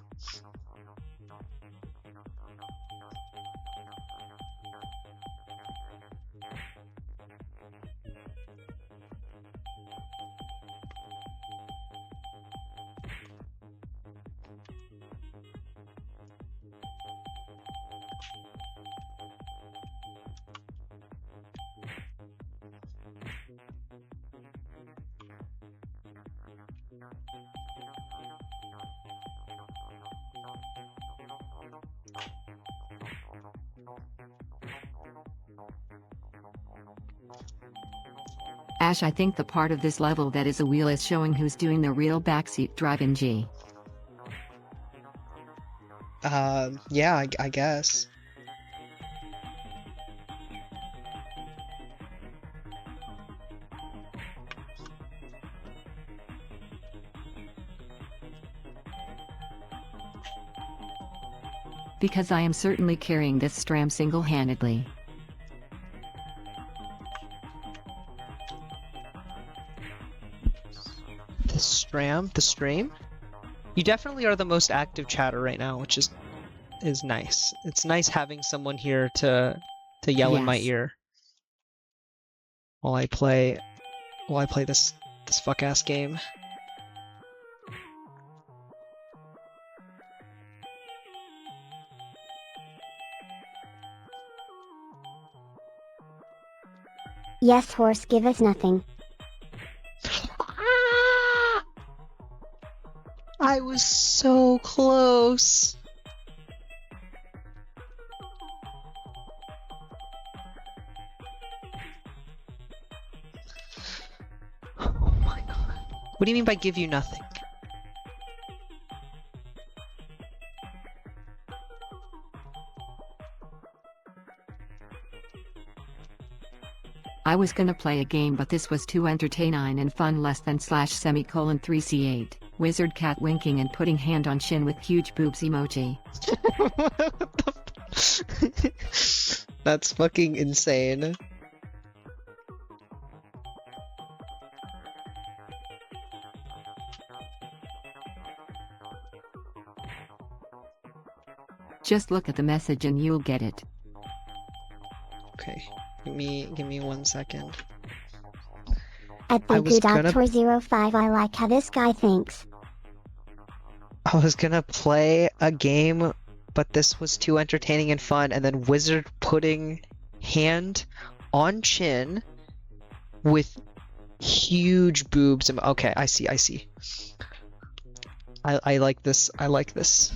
Speaker 2: Ash, I think the part of this level that is a wheel is showing who's doing the real backseat drive in G.
Speaker 1: Yeah, I guess.
Speaker 2: Because I am certainly carrying this stram single-handedly.
Speaker 1: The stream? You definitely are the most active chatter right now, which is nice. It's nice having someone here to yell in my
Speaker 2: Yes.
Speaker 1: ear while I play this fuck ass game.
Speaker 5: Yes, horse, give us nothing.
Speaker 1: I was so close. Oh my god. What do you mean by give you nothing?
Speaker 2: I was gonna play a game, but this was too entertaining and fun. Less than /semicolon 3C8. Wizard cat winking and putting hand on chin with huge boobs emoji.
Speaker 1: That's fucking insane.
Speaker 2: Just look at the message and you'll get it.
Speaker 1: Okay. Give me 1 second.
Speaker 5: At
Speaker 1: I was gonna-
Speaker 5: BQ.Tor05, I like how this guy thinks.
Speaker 1: I was gonna play a game, but this was too entertaining and fun, and then Wizard putting hand on chin with huge boobs. Okay, I see. I like this. I like this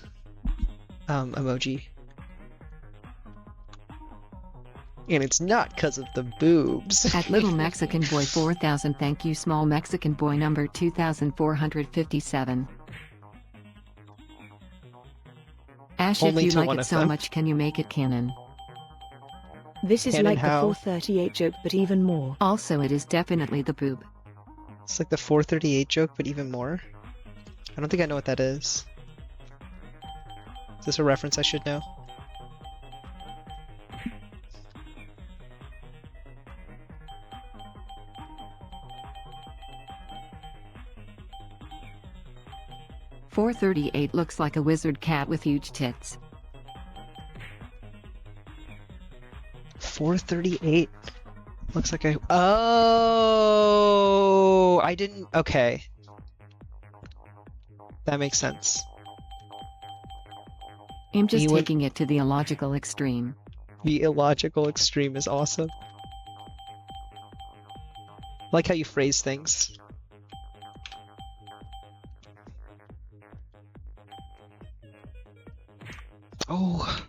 Speaker 1: emoji. And it's not because of the boobs.
Speaker 2: At Little Mexican Boy 4000, thank you. Small Mexican Boy number 2457. Ash,
Speaker 1: Only
Speaker 2: if
Speaker 1: to
Speaker 2: you like
Speaker 1: one
Speaker 2: it
Speaker 1: of
Speaker 2: so
Speaker 1: them.
Speaker 2: much, can you make it canon?
Speaker 9: This is
Speaker 1: Canon
Speaker 9: like
Speaker 1: how?
Speaker 9: the 438 joke, but even more.
Speaker 2: Also, it is definitely the boob.
Speaker 1: It's like the 438 joke, but even more. I don't think I know what that is. Is this a reference I should know?
Speaker 2: .438 looks like a wizard cat with huge tits.
Speaker 1: 438 looks like a. Oh, I didn't. Okay, that makes sense.
Speaker 2: I'm just
Speaker 1: He would-
Speaker 2: taking it to the illogical extreme.
Speaker 1: The illogical extreme is awesome. Like how you phrase things. Oh.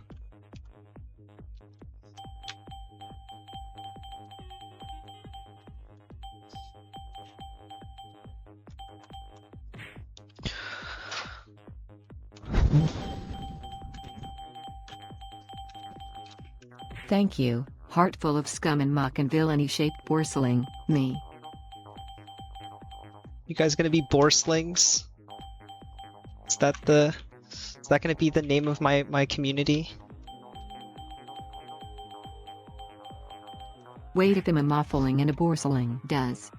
Speaker 2: Thank you, heart full of scum and muck and villainy-shaped porcelain, me.
Speaker 1: You guys gonna be borslings? Is that gonna be the name of my community?
Speaker 2: Wait if I'm a muffling and a porcelain does.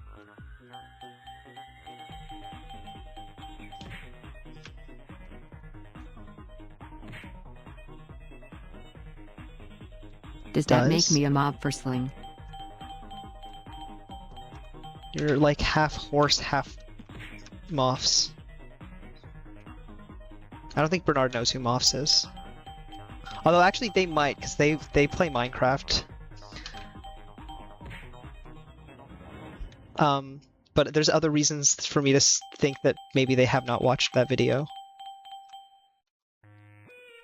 Speaker 2: Does that make
Speaker 1: Does?
Speaker 2: me a mob forsling?
Speaker 1: You're like half horse, half moths. I don't think Bernard knows who Moths is. Although actually they might, because they play Minecraft. But there's other reasons for me to think that maybe they have not watched that video.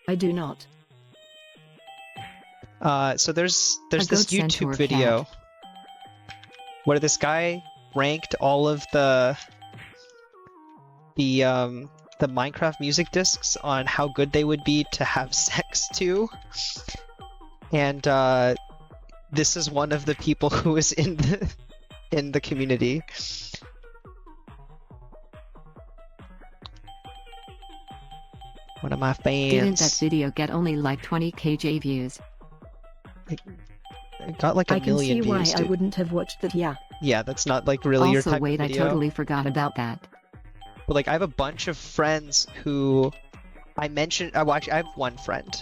Speaker 9: I do not.
Speaker 1: So there's
Speaker 2: A
Speaker 1: this
Speaker 2: goat centaur
Speaker 1: YouTube video where this guy ranked all of the Minecraft music discs on how good they would be to have sex to, and this is one of the people who is in the community. One of my fans.
Speaker 2: Didn't that video get only like 20 kj views?
Speaker 1: It got like a
Speaker 9: I can see
Speaker 1: million
Speaker 9: why
Speaker 1: views.
Speaker 9: I
Speaker 1: Dude.
Speaker 9: wouldn't have watched that. Yeah.
Speaker 1: Yeah, that's not like really your
Speaker 2: Also,
Speaker 1: type
Speaker 2: wait,
Speaker 1: of
Speaker 2: I
Speaker 1: video.
Speaker 2: totally forgot about that.
Speaker 1: But like I have a bunch of friends who I mentioned. Well, actually, I have one friend,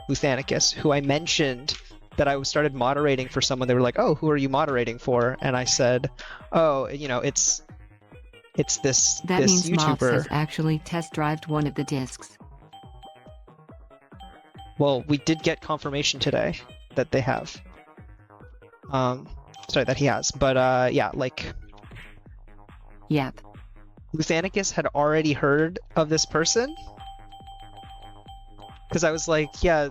Speaker 1: Luthanicus, who I mentioned that I started moderating for someone. They were like, "Oh, who are you moderating for?" And I said, "Oh, you know, it's this
Speaker 2: That
Speaker 1: this
Speaker 2: means Moths
Speaker 1: YouTuber."
Speaker 2: has actually test-drived one of the discs.
Speaker 1: Well, we did get confirmation today that they have. Sorry, that he has. But yeah, like
Speaker 2: Yep.
Speaker 1: Luthanicus had already heard of this person. Because I was like, yeah,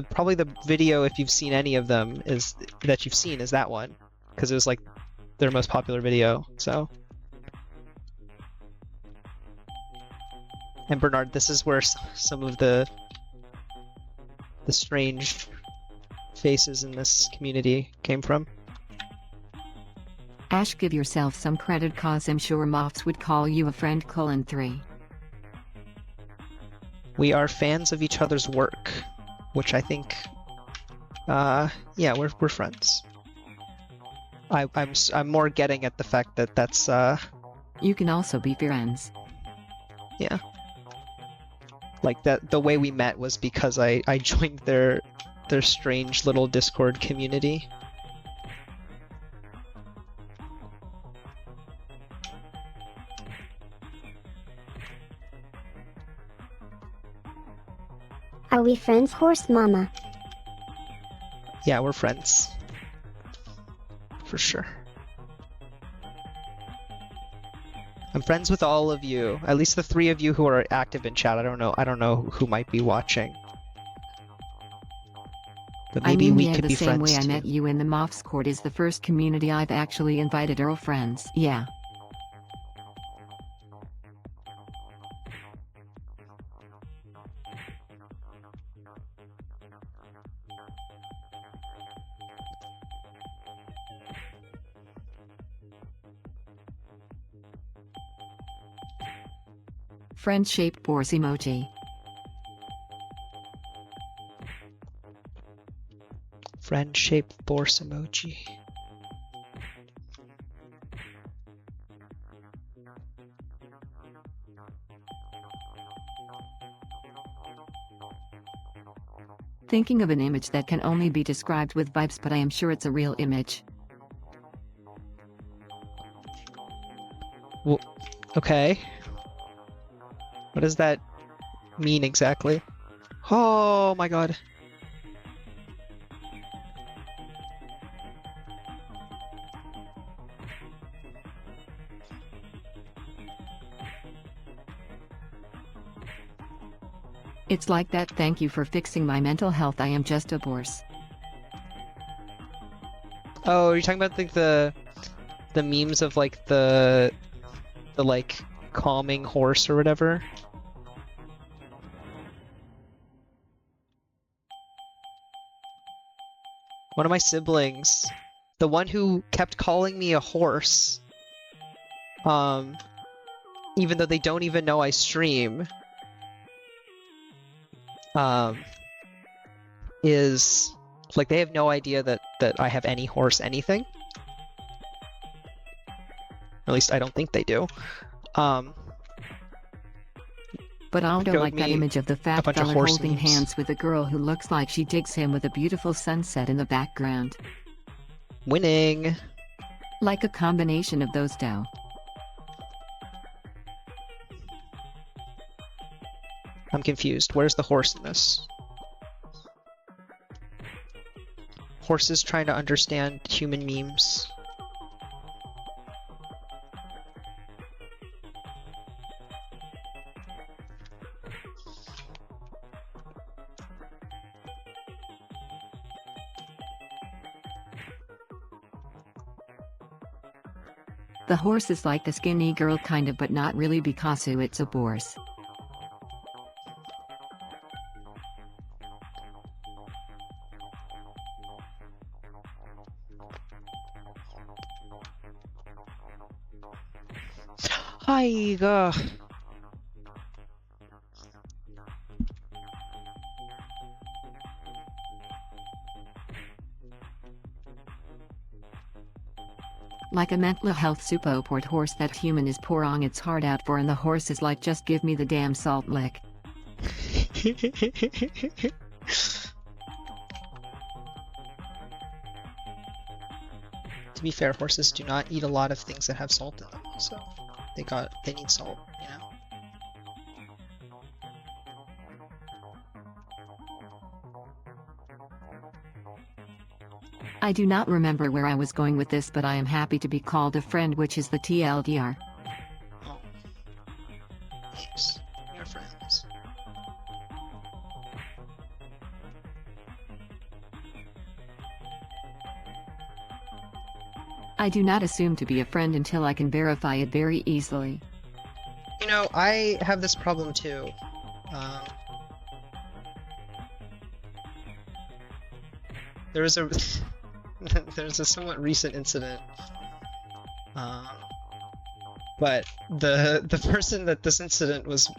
Speaker 1: probably the video, if you've seen any of them, is that one. Because it was like their most popular video. So, and Bernard, this is where some of the strange faces in this community came from.
Speaker 2: Ash, give yourself some credit, cause I'm sure Moths would call you a friend: 3.
Speaker 1: We are fans of each other's work, which I think, yeah, we're friends. I'm more getting at the fact that that's
Speaker 2: You can also be friends.
Speaker 1: yeah, like that. The way we met was because I joined their strange little Discord community.
Speaker 5: Are we friends, horse mama?
Speaker 1: Yeah, we're friends. For sure. I'm friends with all of you. At least the 3 of you who are active in chat. I don't know who might be watching. But
Speaker 2: I
Speaker 1: maybe
Speaker 2: mean,
Speaker 1: we
Speaker 2: yeah,
Speaker 1: could
Speaker 2: the
Speaker 1: be
Speaker 2: same way
Speaker 1: friends
Speaker 2: I
Speaker 1: too.
Speaker 2: met you in the Moths Court is the first community I've actually invited Earl friends. Yeah. friend-shaped horse emoji.
Speaker 1: Friend-shaped horse emoji.
Speaker 2: Thinking of an image that can only be described with vibes, but I am sure it's a real image.
Speaker 1: Well, okay. What does that mean exactly? Oh my god.
Speaker 2: It's like that thank you for fixing my mental health, I am just a horse.
Speaker 1: Oh, you're talking about like the memes of like the like calming horse or whatever? One of my siblings, the one who kept calling me a horse, even though they don't even know I stream, is like they have no idea that I have any horse anything. At least I don't think they do.
Speaker 2: But Aldo
Speaker 1: showed
Speaker 2: like that
Speaker 1: me
Speaker 2: image of the fat
Speaker 1: bunch of
Speaker 2: fella
Speaker 1: horse
Speaker 2: holding
Speaker 1: memes.
Speaker 2: hands with a girl who looks like she digs him with a beautiful sunset in the background.
Speaker 1: Winning.
Speaker 2: Like a combination of those two.
Speaker 1: I'm confused. Where's the horse in this? Horses trying to understand human memes.
Speaker 2: The horse is like the skinny girl kind of, but not really because it's a horse.
Speaker 1: Hi.
Speaker 2: Like a mental health support horse that human is pouring its heart out for, and the horse is like, just give me the damn salt lick.
Speaker 1: To be fair, horses do not eat a lot of things that have salt in them, so they need salt, you know.
Speaker 2: I do not remember where I was going with this, but I am happy to be called a friend, which is the TLDR.
Speaker 1: Oh. Thanks. We are friends.
Speaker 2: I do not assume to be a friend until I can verify it very easily.
Speaker 1: You know, I have this problem too. There was a there's a somewhat recent incident, but the person that this incident was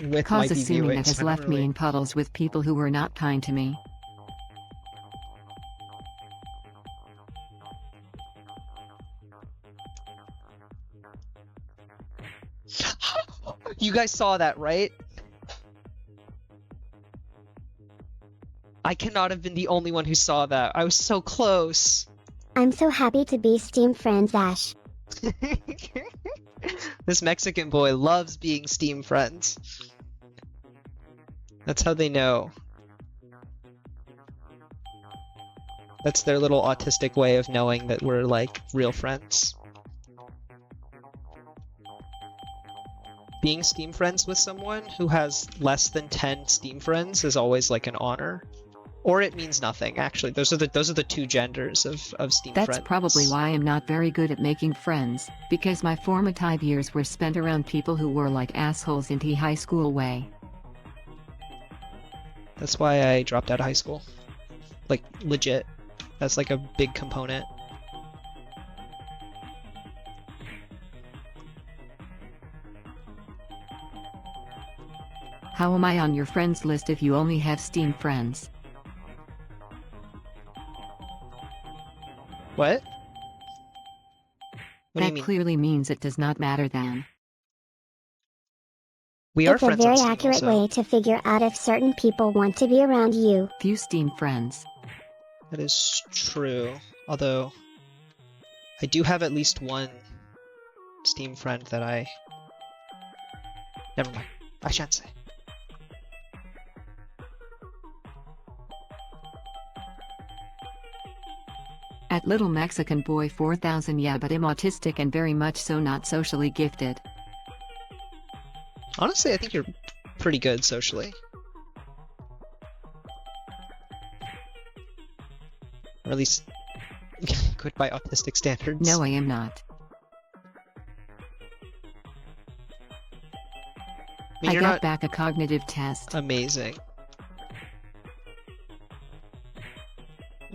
Speaker 1: with
Speaker 2: Cause
Speaker 1: might be
Speaker 2: assuming
Speaker 1: viewing,
Speaker 2: that has
Speaker 1: so I don't
Speaker 2: left me
Speaker 1: really-
Speaker 2: in puddles with people who were not kind to me.
Speaker 1: You guys saw that, right? I cannot have been the only one who saw that. I was so close.
Speaker 5: I'm so happy to be Steam friends, Ash.
Speaker 1: This Mexican boy loves being Steam friends. That's how they know. That's their little autistic way of knowing that we're like real friends. Being Steam friends with someone who has less than 10 Steam friends is always like an honor. Or it means nothing, actually. Those are the two genders of Steam friends.
Speaker 2: That's probably why I'm not very good at making friends, because my formative years were spent around people who were like assholes in the high school way.
Speaker 1: That's why I dropped out of high school. Like, legit. That's like a big component.
Speaker 2: How am I on your friends list if you only have Steam friends?
Speaker 1: What? What do you
Speaker 2: That
Speaker 1: mean?
Speaker 2: clearly means it does not matter then.
Speaker 1: We are
Speaker 5: It's a
Speaker 1: friends on
Speaker 5: very
Speaker 1: Steam
Speaker 5: accurate
Speaker 1: also.
Speaker 5: way to figure out if certain people want to be around you.
Speaker 2: Few Steam friends.
Speaker 1: That is true. Although, I do have at least one Steam friend that I... Never mind. I shan't say.
Speaker 2: At Little Mexican Boy 4000, yeah, but I'm autistic and very much so not socially gifted.
Speaker 1: Honestly, I think you're pretty good socially. Or at least good by autistic standards.
Speaker 2: No, I am not.
Speaker 1: I mean,
Speaker 2: I
Speaker 1: you're
Speaker 2: got
Speaker 1: not
Speaker 2: back a cognitive test.
Speaker 1: amazing.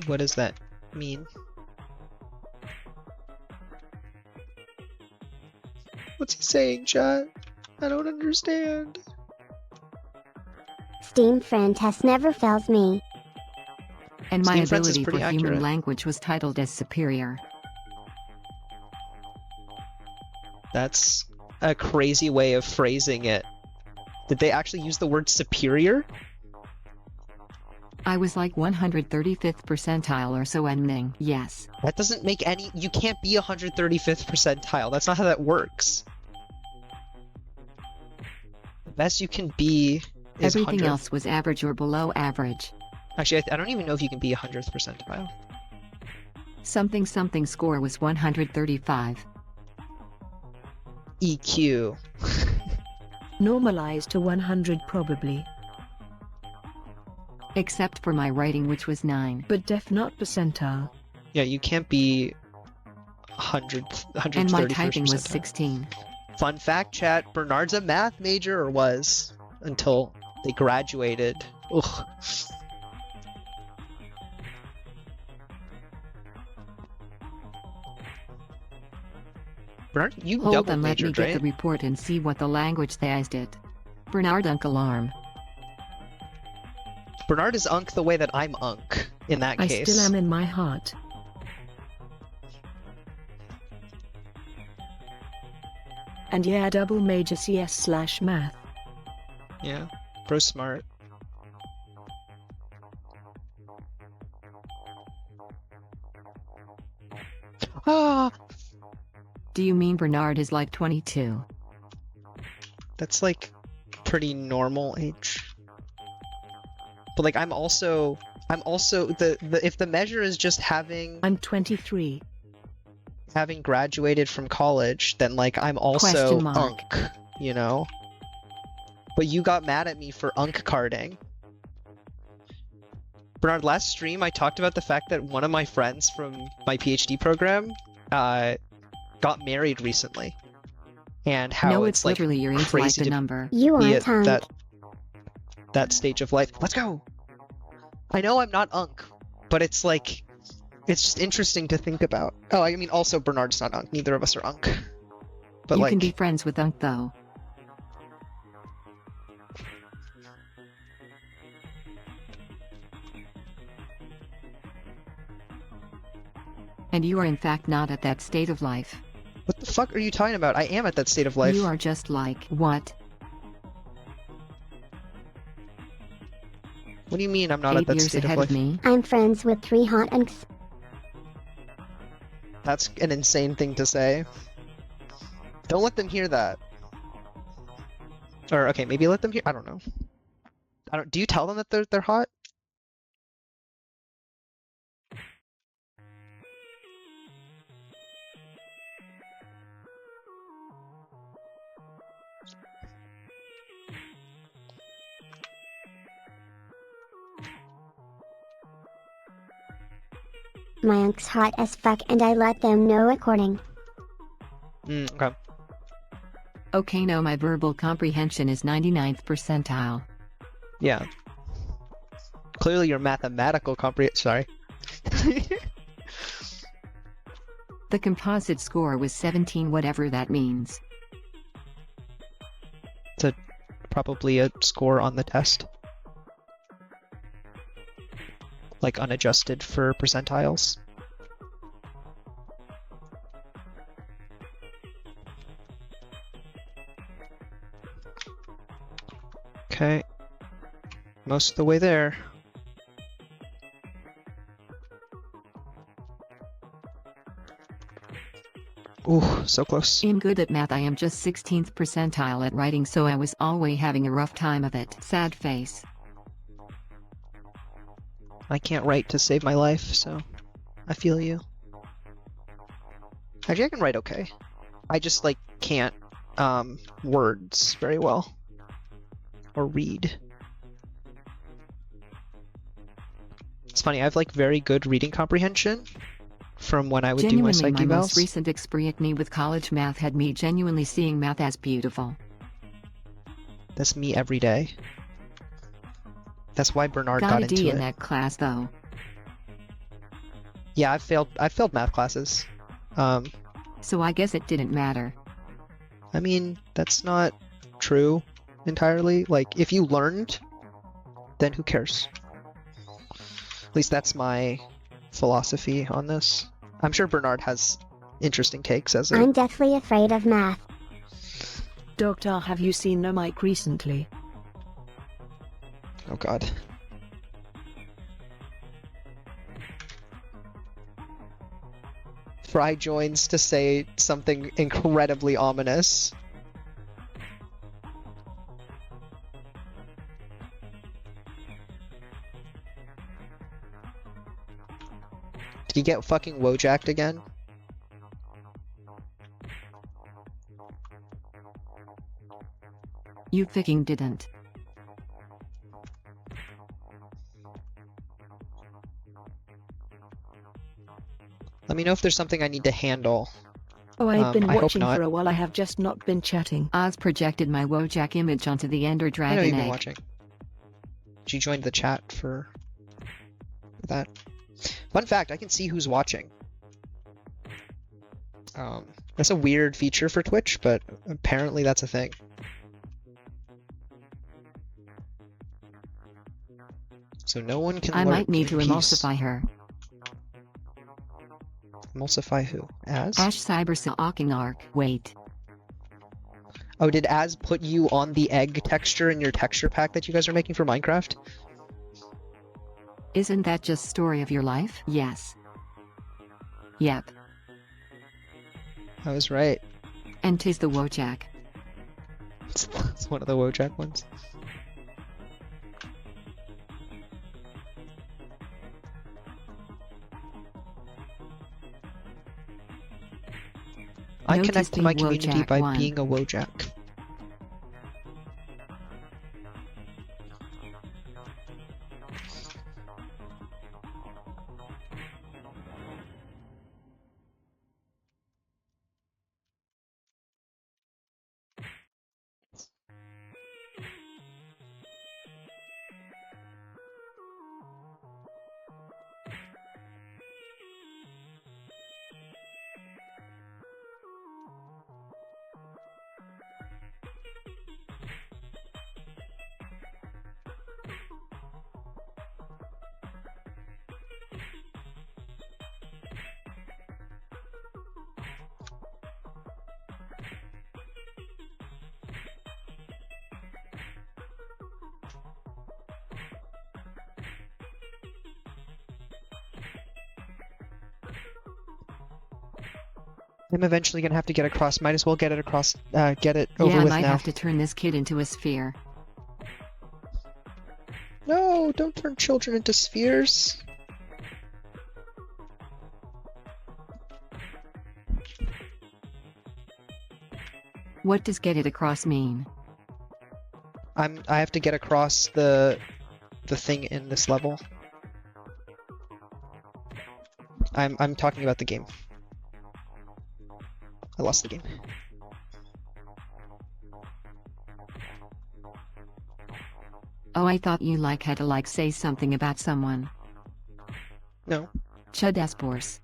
Speaker 1: What does that mean? What's he saying, chat? I don't understand.
Speaker 5: Steam friend test never fails me.
Speaker 2: And my
Speaker 1: Steam Friends is
Speaker 2: ability for
Speaker 1: pretty
Speaker 2: human
Speaker 1: accurate.
Speaker 2: language was titled as superior.
Speaker 1: That's a crazy way of phrasing it. Did they actually use the word superior?
Speaker 2: I was like 135th percentile or so ending. Yes.
Speaker 1: That doesn't make any... You can't be 135th percentile. That's not how that works. The best you can be is
Speaker 2: Everything
Speaker 1: 100th.
Speaker 2: else was average or below average.
Speaker 1: Actually, I don't even know if you can be 100th percentile.
Speaker 2: Something something score was 135.
Speaker 1: EQ.
Speaker 9: Normalized to 100 probably,
Speaker 2: Except for my writing, which was 9.
Speaker 9: but def not percentile.
Speaker 1: Yeah, you can't be 131st
Speaker 2: And my typing was
Speaker 1: percentile.
Speaker 2: 16.
Speaker 1: Fun fact, chat, Bernard's a math major, or was, until they graduated. Ugh. Bernard, you
Speaker 2: Hold
Speaker 1: double
Speaker 2: on, let me
Speaker 1: majored,
Speaker 2: get
Speaker 1: right?
Speaker 2: the report and see what the language they did. Bernard Unk Alarm.
Speaker 1: Bernard is Unk the way that I'm Unk, in that
Speaker 9: I
Speaker 1: case.
Speaker 9: still am in my heart. And yeah, double major CS/math.
Speaker 1: Yeah, bro smart. Ah,
Speaker 2: Do you mean Bernard is like 22?
Speaker 1: that's like pretty normal age. But like I'm also the if the measure is just having
Speaker 9: I'm 23.
Speaker 1: graduated from college, then like I'm also
Speaker 2: Question mark.
Speaker 1: Unk, you know? But you got mad at me for Unk carding. Bernard, last stream I talked about the fact that one of my friends from my PhD program got married recently. And how
Speaker 2: no,
Speaker 1: it's
Speaker 2: it's
Speaker 1: like
Speaker 2: literally your age like
Speaker 1: crazy
Speaker 2: the
Speaker 1: to
Speaker 2: number.
Speaker 5: You
Speaker 1: be
Speaker 5: aren't
Speaker 1: at
Speaker 5: Unk.
Speaker 1: that stage of life. Let's go! I know I'm not Unk, but it's like, it's just interesting to think about. Oh, I mean, also Bernard's not Unk. Neither of us are Unk. But
Speaker 2: You
Speaker 1: like,
Speaker 2: can be friends with Unk though. And you are in fact not at that state of life.
Speaker 1: what the fuck are you talking about? I am at that state of life.
Speaker 2: You are just like, what?
Speaker 1: What do you mean I'm not
Speaker 2: 8
Speaker 1: at that
Speaker 2: years
Speaker 1: state
Speaker 2: ahead
Speaker 1: of
Speaker 2: of
Speaker 1: life?
Speaker 2: me?
Speaker 5: I'm friends with 3 hot Unks.
Speaker 1: That's an insane thing to say. Don't let them hear that. Or okay, maybe let them hear. I don't know. Do you tell them that they're hot?
Speaker 5: My Unk's hot as fuck and I let them know according.
Speaker 1: Okay.
Speaker 2: Okay, no, my verbal comprehension is 99th percentile.
Speaker 1: Yeah. Clearly your mathematical sorry.
Speaker 2: The composite score was 17, whatever that means.
Speaker 1: probably a score on the test. Like unadjusted for percentiles. Okay. Most of the way there. Ooh, so close.
Speaker 2: I'm good at math. I am just 16th percentile at writing, so I was always having a rough time of it. Sad face.
Speaker 1: I can't write to save my life, so I feel you. Actually, I can write okay. I just, like, can't, words very well. Or read. It's funny, I have, like, very good reading comprehension from when I would do my
Speaker 2: Genuinely,
Speaker 1: psych
Speaker 2: my most
Speaker 1: evals.
Speaker 2: recent experience with college math had me genuinely seeing math as beautiful.
Speaker 1: That's me every day. That's why Bernard
Speaker 2: Got
Speaker 1: got
Speaker 2: a D
Speaker 1: into
Speaker 2: in
Speaker 1: it.
Speaker 2: that class though.
Speaker 1: Yeah, I failed math classes.
Speaker 2: So I guess it didn't matter.
Speaker 1: I mean, that's not true entirely. Like, if you learned, then who cares? At least that's my philosophy on this. I'm sure Bernard has interesting takes as a...
Speaker 5: I'm deathly afraid of math.
Speaker 9: Doctor, have you seen No Mike recently?
Speaker 1: Oh god. Fry joins to say something incredibly ominous. Did he get fucking wojacked again?
Speaker 2: You fucking didn't.
Speaker 1: Let me know if there's something I need to handle.
Speaker 9: Oh, I've been
Speaker 1: I hope
Speaker 9: watching
Speaker 1: not.
Speaker 9: for a while. I have just not been chatting.
Speaker 2: Oz projected my Wojak image onto the Ender
Speaker 1: I know
Speaker 2: Dragon
Speaker 1: you've been
Speaker 2: egg.
Speaker 1: watching. She joined the chat for that. Fun fact, I can see who's watching. That's a weird feature for Twitch, but apparently that's a thing. So no one can
Speaker 2: I
Speaker 1: lurk
Speaker 2: might need to
Speaker 1: in peace.
Speaker 2: emulsify her.
Speaker 1: Emulsify who? Az?
Speaker 2: Ash Cyber Arc. Wait.
Speaker 1: Oh, did Az put you on the egg texture in your texture pack that you guys are making for Minecraft?
Speaker 2: Isn't that just story of your life? Yes. Yep.
Speaker 1: I was right.
Speaker 2: And 'tis the Wojak.
Speaker 1: It's one of the Wojak ones. I
Speaker 2: Notice
Speaker 1: connect to
Speaker 2: the
Speaker 1: my community
Speaker 2: Wojak
Speaker 1: by
Speaker 2: one.
Speaker 1: being a Wojak. I'm eventually gonna have to get across. Might as well get it across. Get it over
Speaker 2: Yeah, I
Speaker 1: with
Speaker 2: might
Speaker 1: now.
Speaker 2: have to turn this kid into a sphere.
Speaker 1: No, don't turn children into spheres.
Speaker 2: What does get it across mean?
Speaker 1: I have to get across the thing in this level. I'm talking about the game. I lost the game.
Speaker 2: Oh, I thought you had to say something about someone.
Speaker 1: No.
Speaker 2: Chud Espors.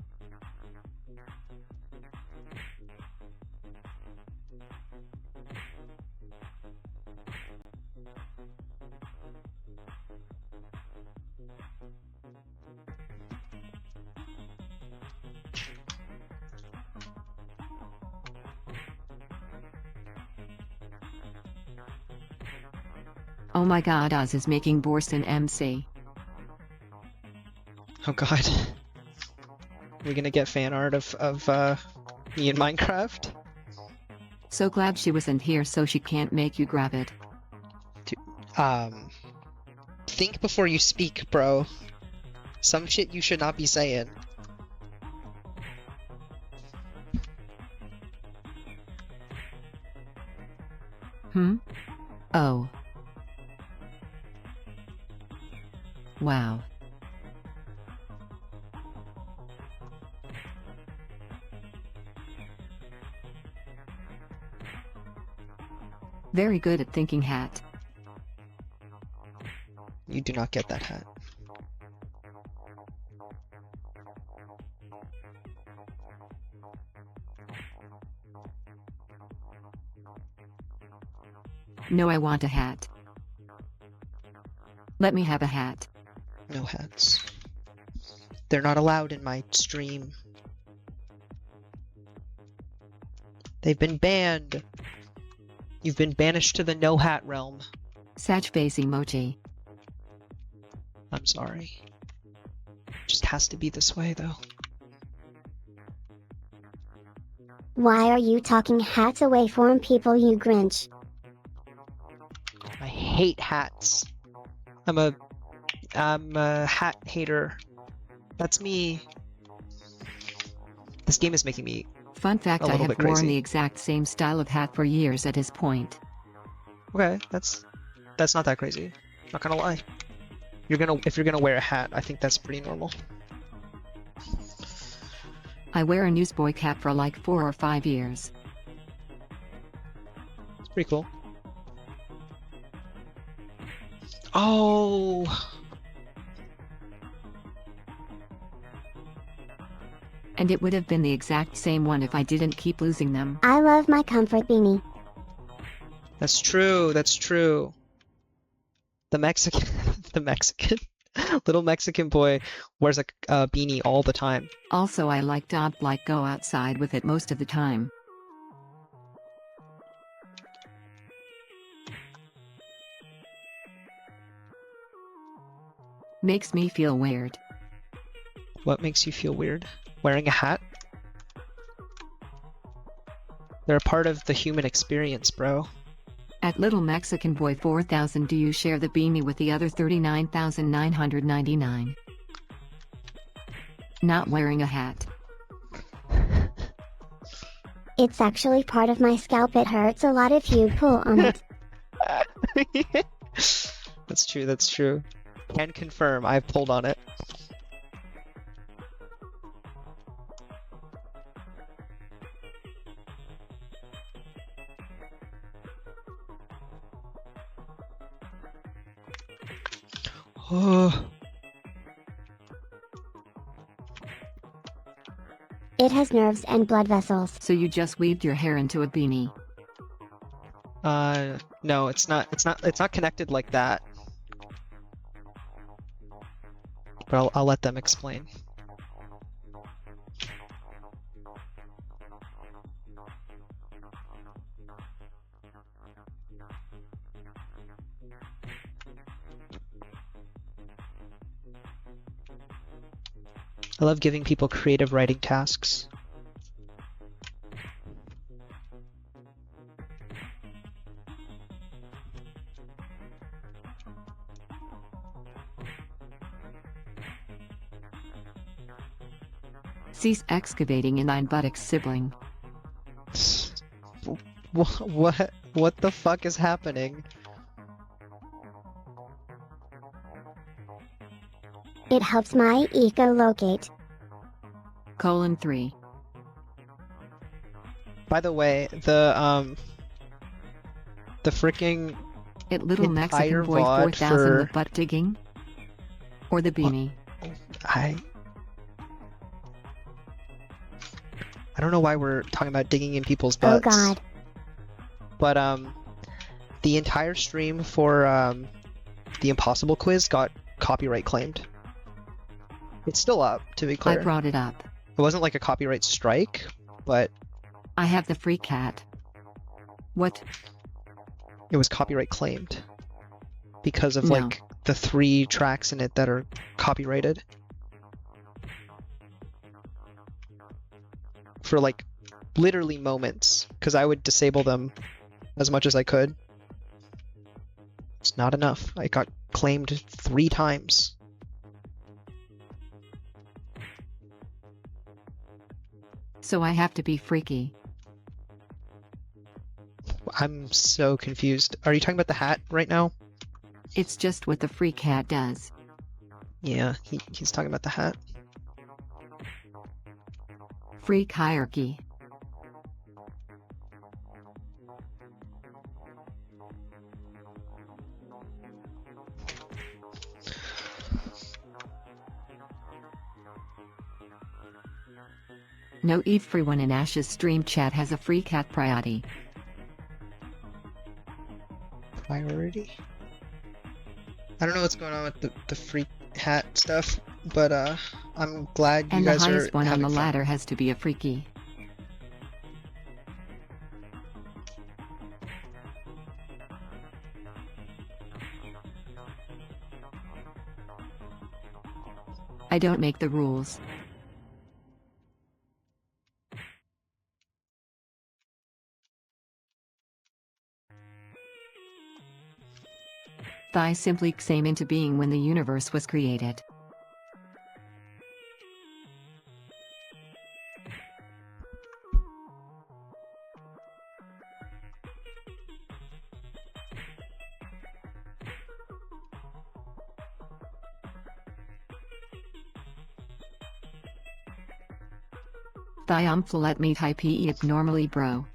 Speaker 2: Oh my god, Oz is making Borson MC.
Speaker 1: Oh god. We're gonna get fan art of me in Minecraft?
Speaker 2: So glad she wasn't here so she can't make you grab it.
Speaker 1: Think before you speak, bro. Some shit you should not be saying.
Speaker 2: Oh. Wow. Very good at thinking, hat.
Speaker 1: You do not get that hat.
Speaker 2: No, I want a hat. Let me have a hat.
Speaker 1: No hats. They're not allowed in my stream. They've been banned. You've been banished to the no hat realm.
Speaker 2: Satch face emoji.
Speaker 1: I'm sorry. Just has to be this way, though.
Speaker 5: Why are you talking hats away from people, you Grinch?
Speaker 1: I hate hats. I'm a hat hater. That's me. This game is making me
Speaker 2: Fun fact,
Speaker 1: a
Speaker 2: I
Speaker 1: little
Speaker 2: have
Speaker 1: bit
Speaker 2: worn
Speaker 1: crazy.
Speaker 2: the exact same style of hat for years at his point.
Speaker 1: okay. That's not that crazy. Not gonna lie. If you're gonna wear a hat, I think that's pretty normal.
Speaker 2: I wear a newsboy cap for like 4 or 5 years.
Speaker 1: It's pretty cool. Oh.
Speaker 2: And it would have been the exact same one if I didn't keep losing them.
Speaker 5: I love my comfort beanie.
Speaker 1: That's true. That's true. The Mexican, little Mexican boy wears a beanie all the time.
Speaker 2: Also, I like to go outside with it most of the time. Makes me feel weird.
Speaker 1: What makes you feel weird? Wearing a hat? They're a part of the human experience, bro.
Speaker 2: At Little Mexican Boy 4000, do you share the beanie with the other 39,999? Not wearing a hat.
Speaker 5: It's actually part of my scalp. It hurts a lot if you pull on it.
Speaker 1: That's true, that's true. Can confirm, I've pulled on it. Oh.
Speaker 5: It has nerves and blood vessels.
Speaker 2: So you just weaved your hair into a beanie.
Speaker 1: No, it's not connected like that. But I'll let them explain. I love giving people creative writing tasks.
Speaker 2: Cease excavating in thine buttocks, sibling.
Speaker 1: What the fuck is happening?
Speaker 5: It helps my echolocate.
Speaker 2: :3.
Speaker 1: By the way, the freaking
Speaker 2: At Little Mexican
Speaker 1: entire
Speaker 2: Boy
Speaker 1: VOD
Speaker 2: 4000,
Speaker 1: for
Speaker 2: the butt digging? Or the beanie?
Speaker 1: I don't know why we're talking about digging in people's
Speaker 5: Oh
Speaker 1: butts.
Speaker 5: god.
Speaker 1: But The entire stream for the Impossible quiz got copyright claimed. It's still up, to be
Speaker 2: I
Speaker 1: clear.
Speaker 2: brought it up.
Speaker 1: It wasn't like a copyright strike, but
Speaker 2: I have the free cat. What?
Speaker 1: it was copyright claimed because of
Speaker 2: No.
Speaker 1: like the 3 tracks in it that are copyrighted. For like literally moments, because I would disable them as much as I could. It's not enough. I got claimed 3 times.
Speaker 2: So I have to be freaky.
Speaker 1: I'm so confused. Are you talking about the hat right now?
Speaker 2: It's just what the free cat does.
Speaker 1: Yeah, he's talking about the hat.
Speaker 2: Freak hierarchy. No, everyone in Ash's stream chat has a free cat priority.
Speaker 1: Priority? I don't know what's going on with the free hat stuff, but I'm glad you
Speaker 2: And the
Speaker 1: guys are
Speaker 2: highest one on
Speaker 1: having
Speaker 2: the
Speaker 1: fun.
Speaker 2: ladder has to be a freaky. I don't make the rules. I simply came into being when the universe was created. Let me type it normally, bro.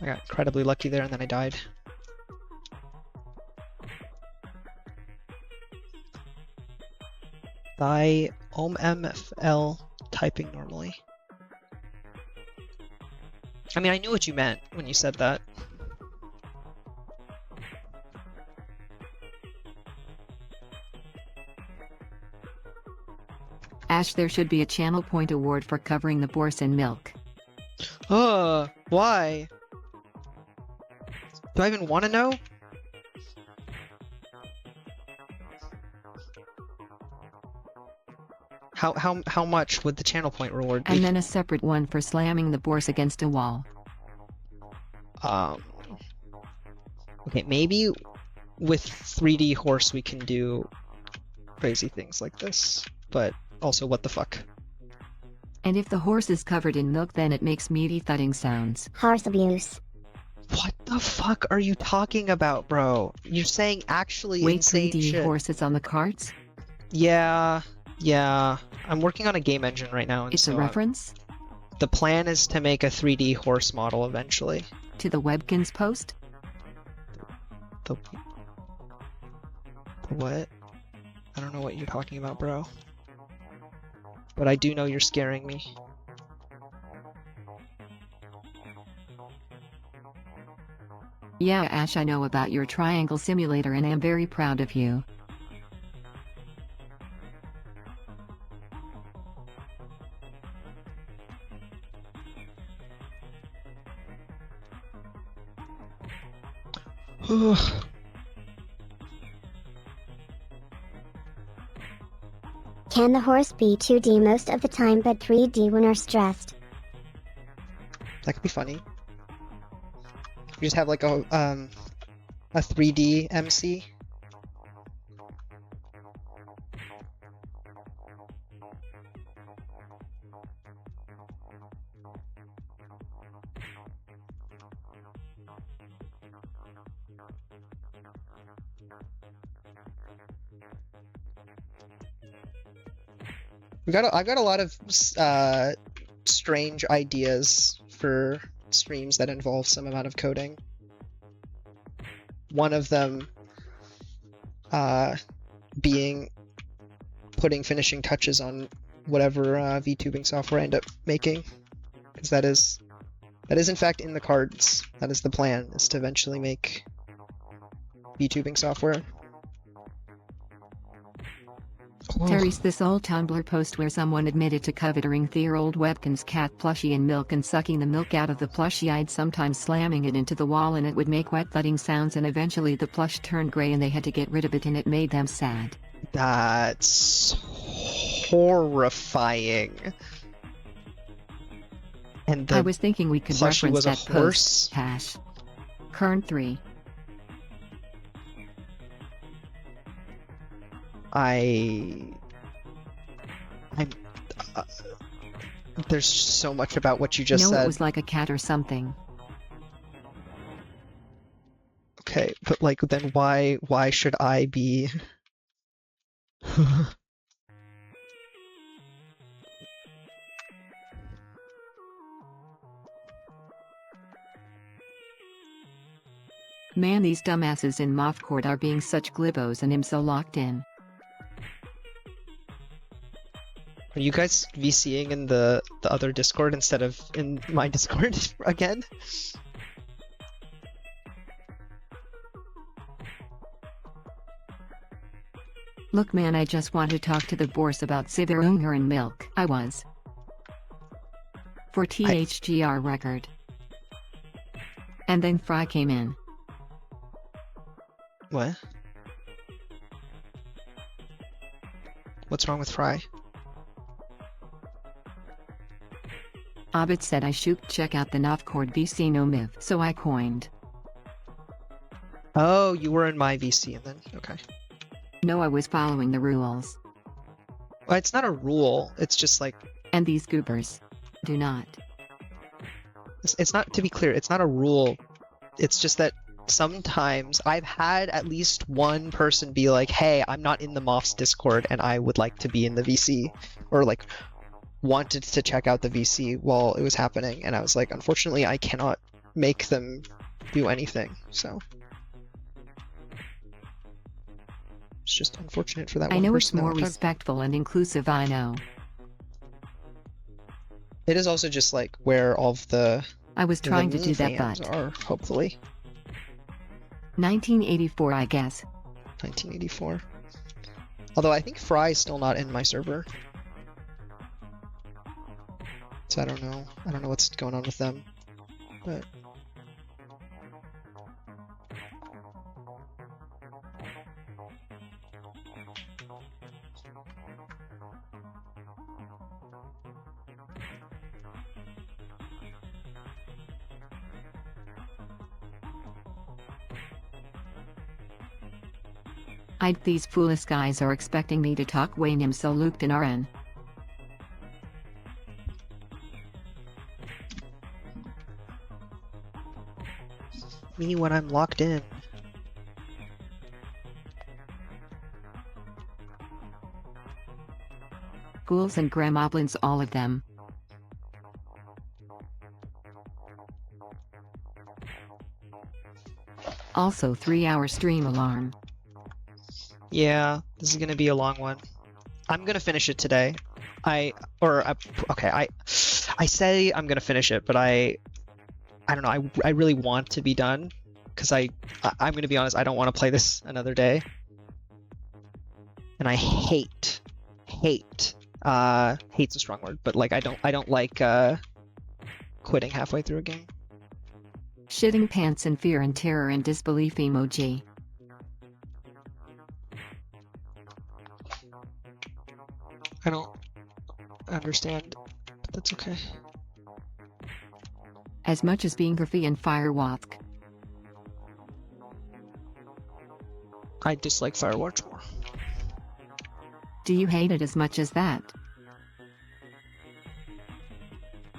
Speaker 1: I got incredibly lucky there and then I died. Thy OMFL typing normally. I mean, I knew what you meant when you said that.
Speaker 2: Ash, there should be a channel point award for covering the boars in milk.
Speaker 1: Why? Do I even want to know? How much would the channel point reward be?
Speaker 2: And then a separate one for slamming the boars against a wall.
Speaker 1: Okay, maybe with 3D horse we can do crazy things like this, but also what the fuck?
Speaker 2: And if the horse is covered in milk, then it makes meaty thudding sounds.
Speaker 5: Horse abuse.
Speaker 1: What the fuck are you talking about, bro? You're saying actually
Speaker 2: Wait,
Speaker 1: insane
Speaker 2: 3D
Speaker 1: shit.
Speaker 2: horses on the carts?
Speaker 1: Yeah. I'm working on a game engine right now. And
Speaker 2: It's
Speaker 1: so,
Speaker 2: a reference?
Speaker 1: the plan is to make a 3D horse model eventually.
Speaker 2: To the Webkins post?
Speaker 1: The what? I don't know what you're talking about, bro. But I do know you're scaring me.
Speaker 2: Yeah, Ash, I know about your triangle simulator and I'm very proud of you.
Speaker 5: Can the horse be 2D most of the time but 3D when are stressed?
Speaker 1: That could be funny. You just have like a 3D MC. I've got a lot of strange ideas for streams that involve some amount of coding. One of them being putting finishing touches on whatever VTubing software I end up making, because that is That is in fact in the cards. That is the plan, is to eventually make VTubing software.
Speaker 2: Terry's this old Tumblr post where someone admitted to coveting their old webkin's cat plushie in milk and sucking the milk out of the plushie. I'd sometimes slamming it into the wall and it would make wet thudding sounds, and eventually the plush turned gray and they had to get rid of it and it made them sad.
Speaker 1: That's horrifying. And
Speaker 2: I
Speaker 1: the
Speaker 2: was thinking we could
Speaker 1: plushie
Speaker 2: reference
Speaker 1: was a
Speaker 2: that
Speaker 1: horse?
Speaker 2: post. Hash. Kern 3.
Speaker 1: I'm there's so much about what you just
Speaker 2: No,
Speaker 1: said.
Speaker 2: it was like a cat or something.
Speaker 1: Okay, but like then why should I be
Speaker 2: Man, these dumbasses in Moffcourt are being such glibos and I'm so locked in.
Speaker 1: Are you guys VCing in the other Discord instead of in my Discord again?
Speaker 2: Look man, I just want to talk to the boss about Siverunger and milk. I was. For THGR record. And then Fry came in.
Speaker 1: What? What's wrong with Fry?
Speaker 2: Abid said I should check out the Novcord VC no myth, so I coined.
Speaker 1: Oh, you were in my VC and then okay.
Speaker 2: No, I was following the rules.
Speaker 1: Well, it's not a rule. It's just like
Speaker 2: And these goobers do not.
Speaker 1: it's not, to be clear, it's not a rule. It's just that sometimes I've had at least one person be like, "Hey, I'm not in the Moff's Discord and I would like to be in the VC," or like wanted to check out the VC while it was happening, and I was like, unfortunately, I cannot make them do anything. So it's just unfortunate for that
Speaker 2: I
Speaker 1: one
Speaker 2: know it's
Speaker 1: person that
Speaker 2: more
Speaker 1: one time.
Speaker 2: respectful and inclusive, I know.
Speaker 1: It is also just like where all of the
Speaker 2: I was trying to do that,
Speaker 1: fans
Speaker 2: but
Speaker 1: are, hopefully.
Speaker 2: 1984, I guess.
Speaker 1: 1984. Although I think Fry's still not in my server. So I don't know. I don't know what's going on with them. But
Speaker 2: These foolish guys are expecting me to talk Wayne him so looped in RN.
Speaker 1: me when I'm locked in.
Speaker 2: Ghouls and Gramoblins, all of them. Also 3-hour stream alarm.
Speaker 1: Yeah, this is gonna be a long one. I'm gonna finish it today. Okay, I say I'm gonna finish it, but I don't know. I really want to be done because I'm gonna be honest. I don't want to play this another day, and I hate's a strong word, but like I don't like quitting halfway through a game.
Speaker 2: Shitting pants in fear and terror and disbelief emoji.
Speaker 1: I don't understand, but that's okay.
Speaker 2: As much as being Griffey and Firewalk.
Speaker 1: I dislike Firewatch more.
Speaker 2: Do you hate it as much as that?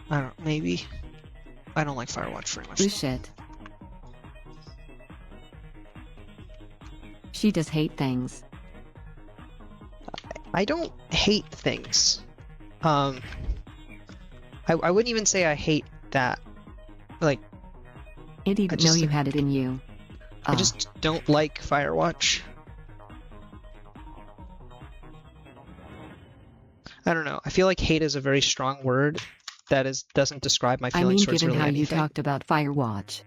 Speaker 1: I don't. Maybe. I don't like Firewatch very much.
Speaker 2: Bullshit. She does hate things.
Speaker 1: I don't hate things. I wouldn't even say I hate that. Like,
Speaker 2: I didn't know you had it in you.
Speaker 1: I just don't like Firewatch. I don't know. I feel like hate is a very strong word, doesn't describe my
Speaker 2: I mean,
Speaker 1: feelings towards
Speaker 2: given
Speaker 1: really
Speaker 2: how
Speaker 1: anything.
Speaker 2: you talked about Firewatch.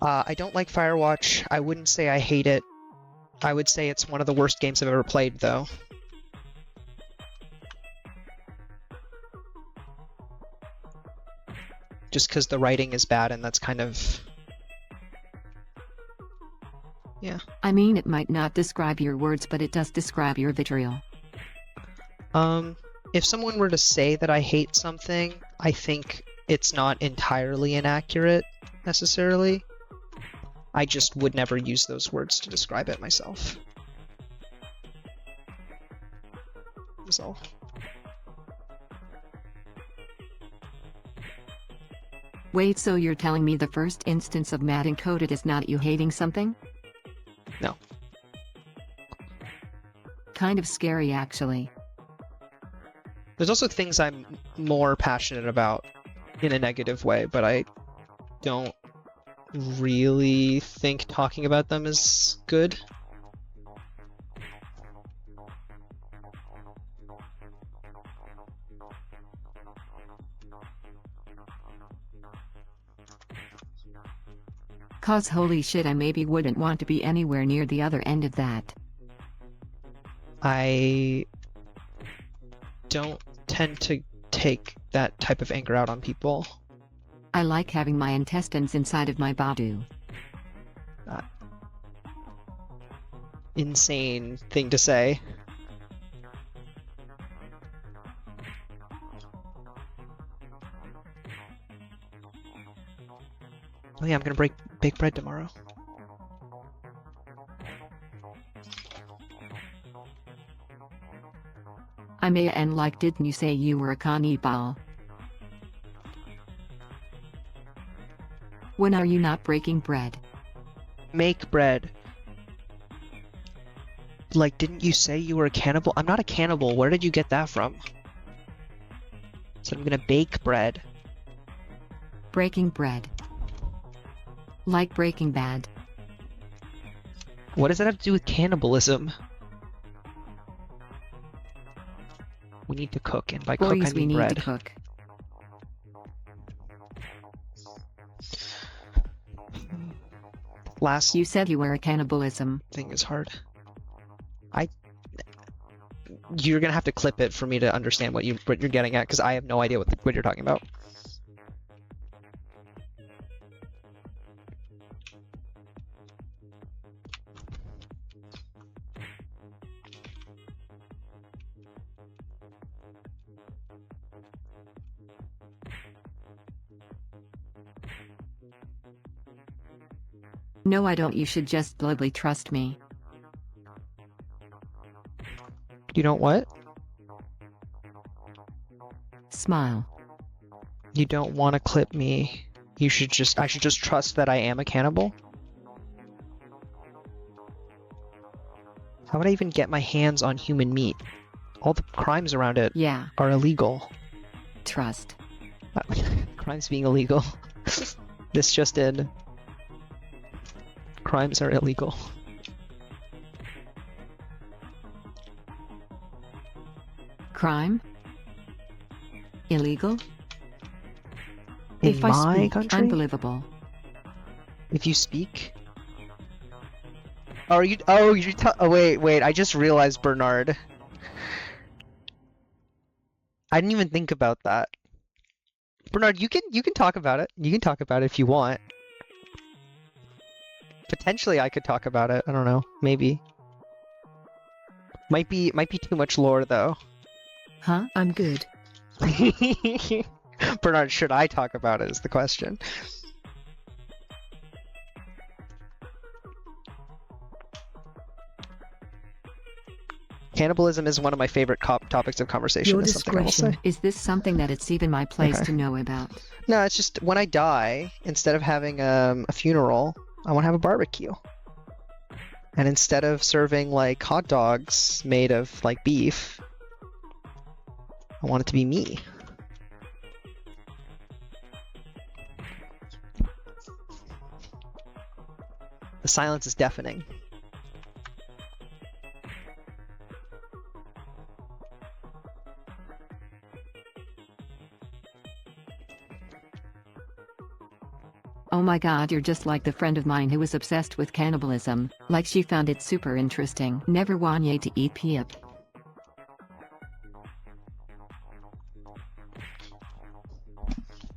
Speaker 1: I don't like Firewatch. I wouldn't say I hate it. I would say it's one of the worst games I've ever played, though. Just because the writing is bad, and that's kind of... Yeah.
Speaker 2: I mean, it might not describe your words, but it does describe your vitriol.
Speaker 1: If someone were to say that I hate something, I think it's not entirely inaccurate, necessarily. I just would never use those words to describe it myself. That's all.
Speaker 2: Wait, so you're telling me the first instance of mad encoded is not you hating something?
Speaker 1: No.
Speaker 2: Kind of scary, actually.
Speaker 1: There's also things I'm more passionate about in a negative way, but I don't really think talking about them is good.
Speaker 2: Cause holy shit, I maybe wouldn't want to be anywhere near the other end of that.
Speaker 1: I don't tend to take that type of anger out on people.
Speaker 2: I like having my intestines inside of my body.
Speaker 1: Insane thing to say. Oh yeah, I'm gonna bake bread tomorrow.
Speaker 2: I may and like, didn't you say you were a cannibal? When are you not breaking bread?
Speaker 1: Make bread. Like, didn't you say you were a cannibal? I'm not a cannibal. Where did you get that from? So I'm gonna bake bread.
Speaker 2: Breaking bread. Like Breaking Bad.
Speaker 1: What does that have to do with cannibalism? We need to cook, and by cook I
Speaker 2: Boys, we
Speaker 1: mean
Speaker 2: need
Speaker 1: bread.
Speaker 2: to cook.
Speaker 1: Last
Speaker 2: You said you were a cannibalism.
Speaker 1: thing is hard. You're gonna have to clip it for me to understand what you're getting at, because I have no idea what you're talking about.
Speaker 2: No, I don't. You should just blindly trust me.
Speaker 1: You don't what?
Speaker 2: Smile.
Speaker 1: You don't want to clip me. I should just trust that I am a cannibal? How would I even get my hands on human meat? All the crimes around it
Speaker 2: Yeah.
Speaker 1: are illegal.
Speaker 2: Trust.
Speaker 1: Crimes being illegal. This just in. Crimes are illegal.
Speaker 2: Crime? Illegal?
Speaker 1: In
Speaker 9: If I
Speaker 1: my
Speaker 9: speak,
Speaker 1: country?
Speaker 2: Unbelievable.
Speaker 1: If you speak? Oh, wait, I just realized, Bernard. I didn't even think about that. Bernard, you can talk about it. You can talk about it if you want. Potentially I could talk about it. I don't know. Maybe. Might be too much lore though.
Speaker 2: Huh?
Speaker 9: I'm good.
Speaker 1: Bernard, should I talk about it is the question. Cannibalism is one of my favorite topics of conversation.
Speaker 9: Your
Speaker 1: is something I will say.
Speaker 9: discretion.
Speaker 2: Is this something that it's even my place
Speaker 1: Okay.
Speaker 2: to know about?
Speaker 1: No, it's just when I die, instead of having a funeral, I want to have a barbecue. And instead of serving like hot dogs made of like beef, I want it to be me. The silence is deafening.
Speaker 2: my god, you're just like the friend of mine who was obsessed with cannibalism, like she found it super interesting. Never wanted to eat people.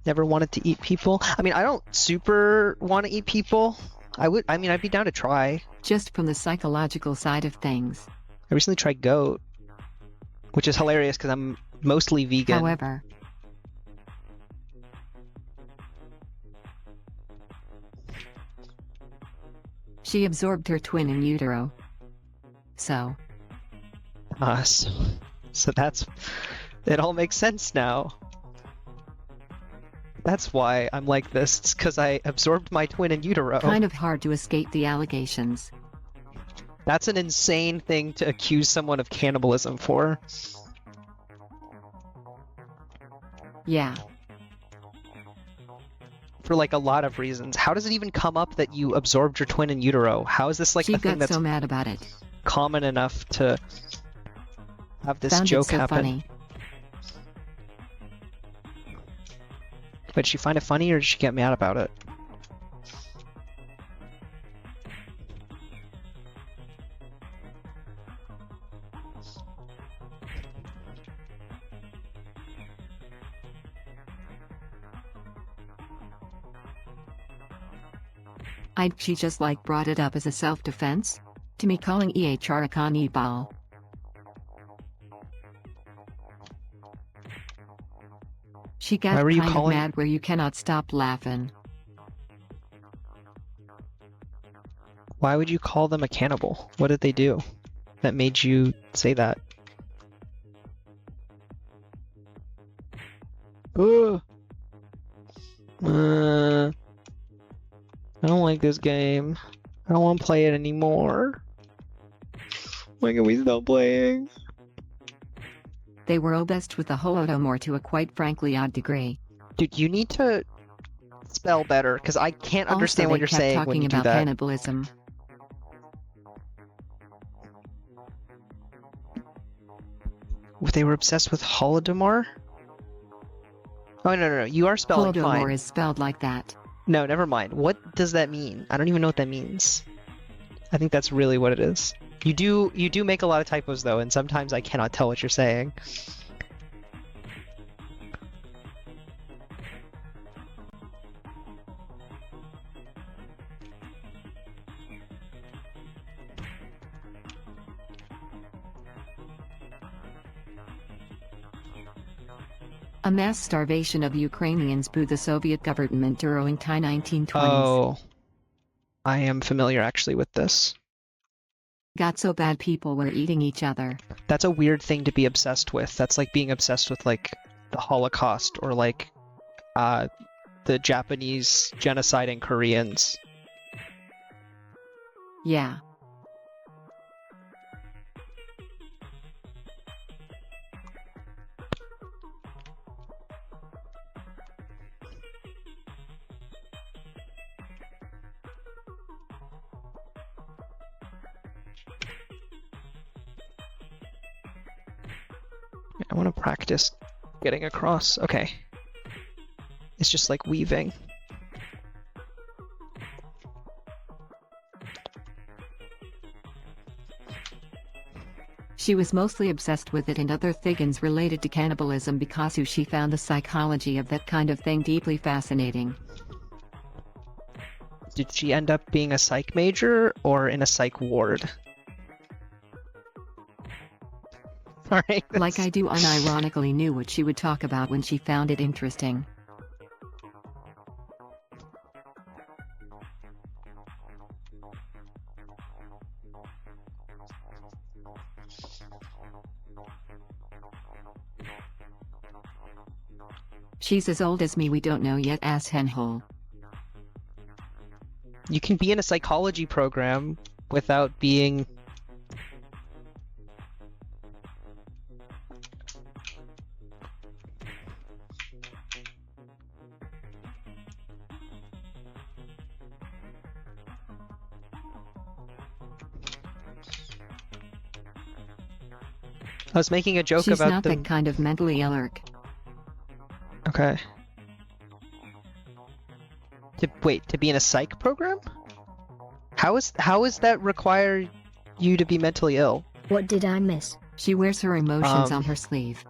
Speaker 1: Never wanted to eat people. I mean, I don't super want to eat people. I mean, I'd be down to try.
Speaker 2: Just from the psychological side of things.
Speaker 1: I recently tried goat, which is hilarious because I'm mostly vegan.
Speaker 2: However, she absorbed her twin in utero. So
Speaker 1: So that's... It all makes sense now. That's why I'm like this. It's because I absorbed my twin in utero.
Speaker 2: kind of hard to escape the allegations.
Speaker 1: That's an insane thing to accuse someone of cannibalism for.
Speaker 2: Yeah.
Speaker 1: For like a lot of reasons. How does it even come up that you absorbed your twin in utero? How is this like
Speaker 2: She
Speaker 1: a thing
Speaker 2: got
Speaker 1: that's
Speaker 2: so mad about it.
Speaker 1: common enough to have this
Speaker 2: Found
Speaker 1: joke
Speaker 2: it so
Speaker 1: happen?
Speaker 2: funny.
Speaker 1: But did she find it funny or did she get mad about it?
Speaker 2: She just like brought it up as a self-defense? To me calling EHR a cannibal. She got
Speaker 1: Why were you
Speaker 2: kind of
Speaker 1: calling-
Speaker 2: mad where you cannot stop laughing.
Speaker 1: Why would you call them a cannibal? What did they do that made you say that? Ugh. I don't like this game. I don't want to play it anymore. When can we stop playing?
Speaker 2: They were obsessed with the Holodomor to a quite frankly odd degree.
Speaker 1: Dude, you need to spell better, because I can't understand
Speaker 2: also,
Speaker 1: what
Speaker 2: they
Speaker 1: you're
Speaker 2: kept
Speaker 1: saying
Speaker 2: talking
Speaker 1: when you do
Speaker 2: about
Speaker 1: that.
Speaker 2: cannibalism.
Speaker 1: They were obsessed with Holodomor? Oh, no. You are spelling
Speaker 2: Holodomor
Speaker 1: fine.
Speaker 2: is spelled like that.
Speaker 1: No, never mind. What does that mean? I don't even know what that means. I think that's really what it is. You do make a lot of typos though, and sometimes I cannot tell what you're saying.
Speaker 2: A mass starvation of Ukrainians booed the Soviet government during the 1920s.
Speaker 1: Oh. I am familiar actually with this.
Speaker 2: Got so bad people were eating each other.
Speaker 1: That's a weird thing to be obsessed with. That's like being obsessed with like the Holocaust or like the Japanese genociding Koreans.
Speaker 2: Yeah.
Speaker 1: I want to practice getting across. Okay. It's just like weaving.
Speaker 2: She was mostly obsessed with it and other things related to cannibalism because she found the psychology of that kind of thing deeply fascinating.
Speaker 1: Did she end up being a psych major or in a psych ward? Sorry.
Speaker 2: Like I do, unironically knew what she would talk about when she found it interesting. She's as old as me, we don't know yet, ass henhole.
Speaker 1: You can be in a psychology program without being... I was making a joke
Speaker 2: She's
Speaker 1: about
Speaker 2: not
Speaker 1: the...
Speaker 2: that kind of mentally alert.
Speaker 1: Okay. To be in a psych program? How is that require you to be mentally ill?
Speaker 3: What did I miss?
Speaker 2: She wears her emotions
Speaker 1: Um,
Speaker 2: on her sleeve.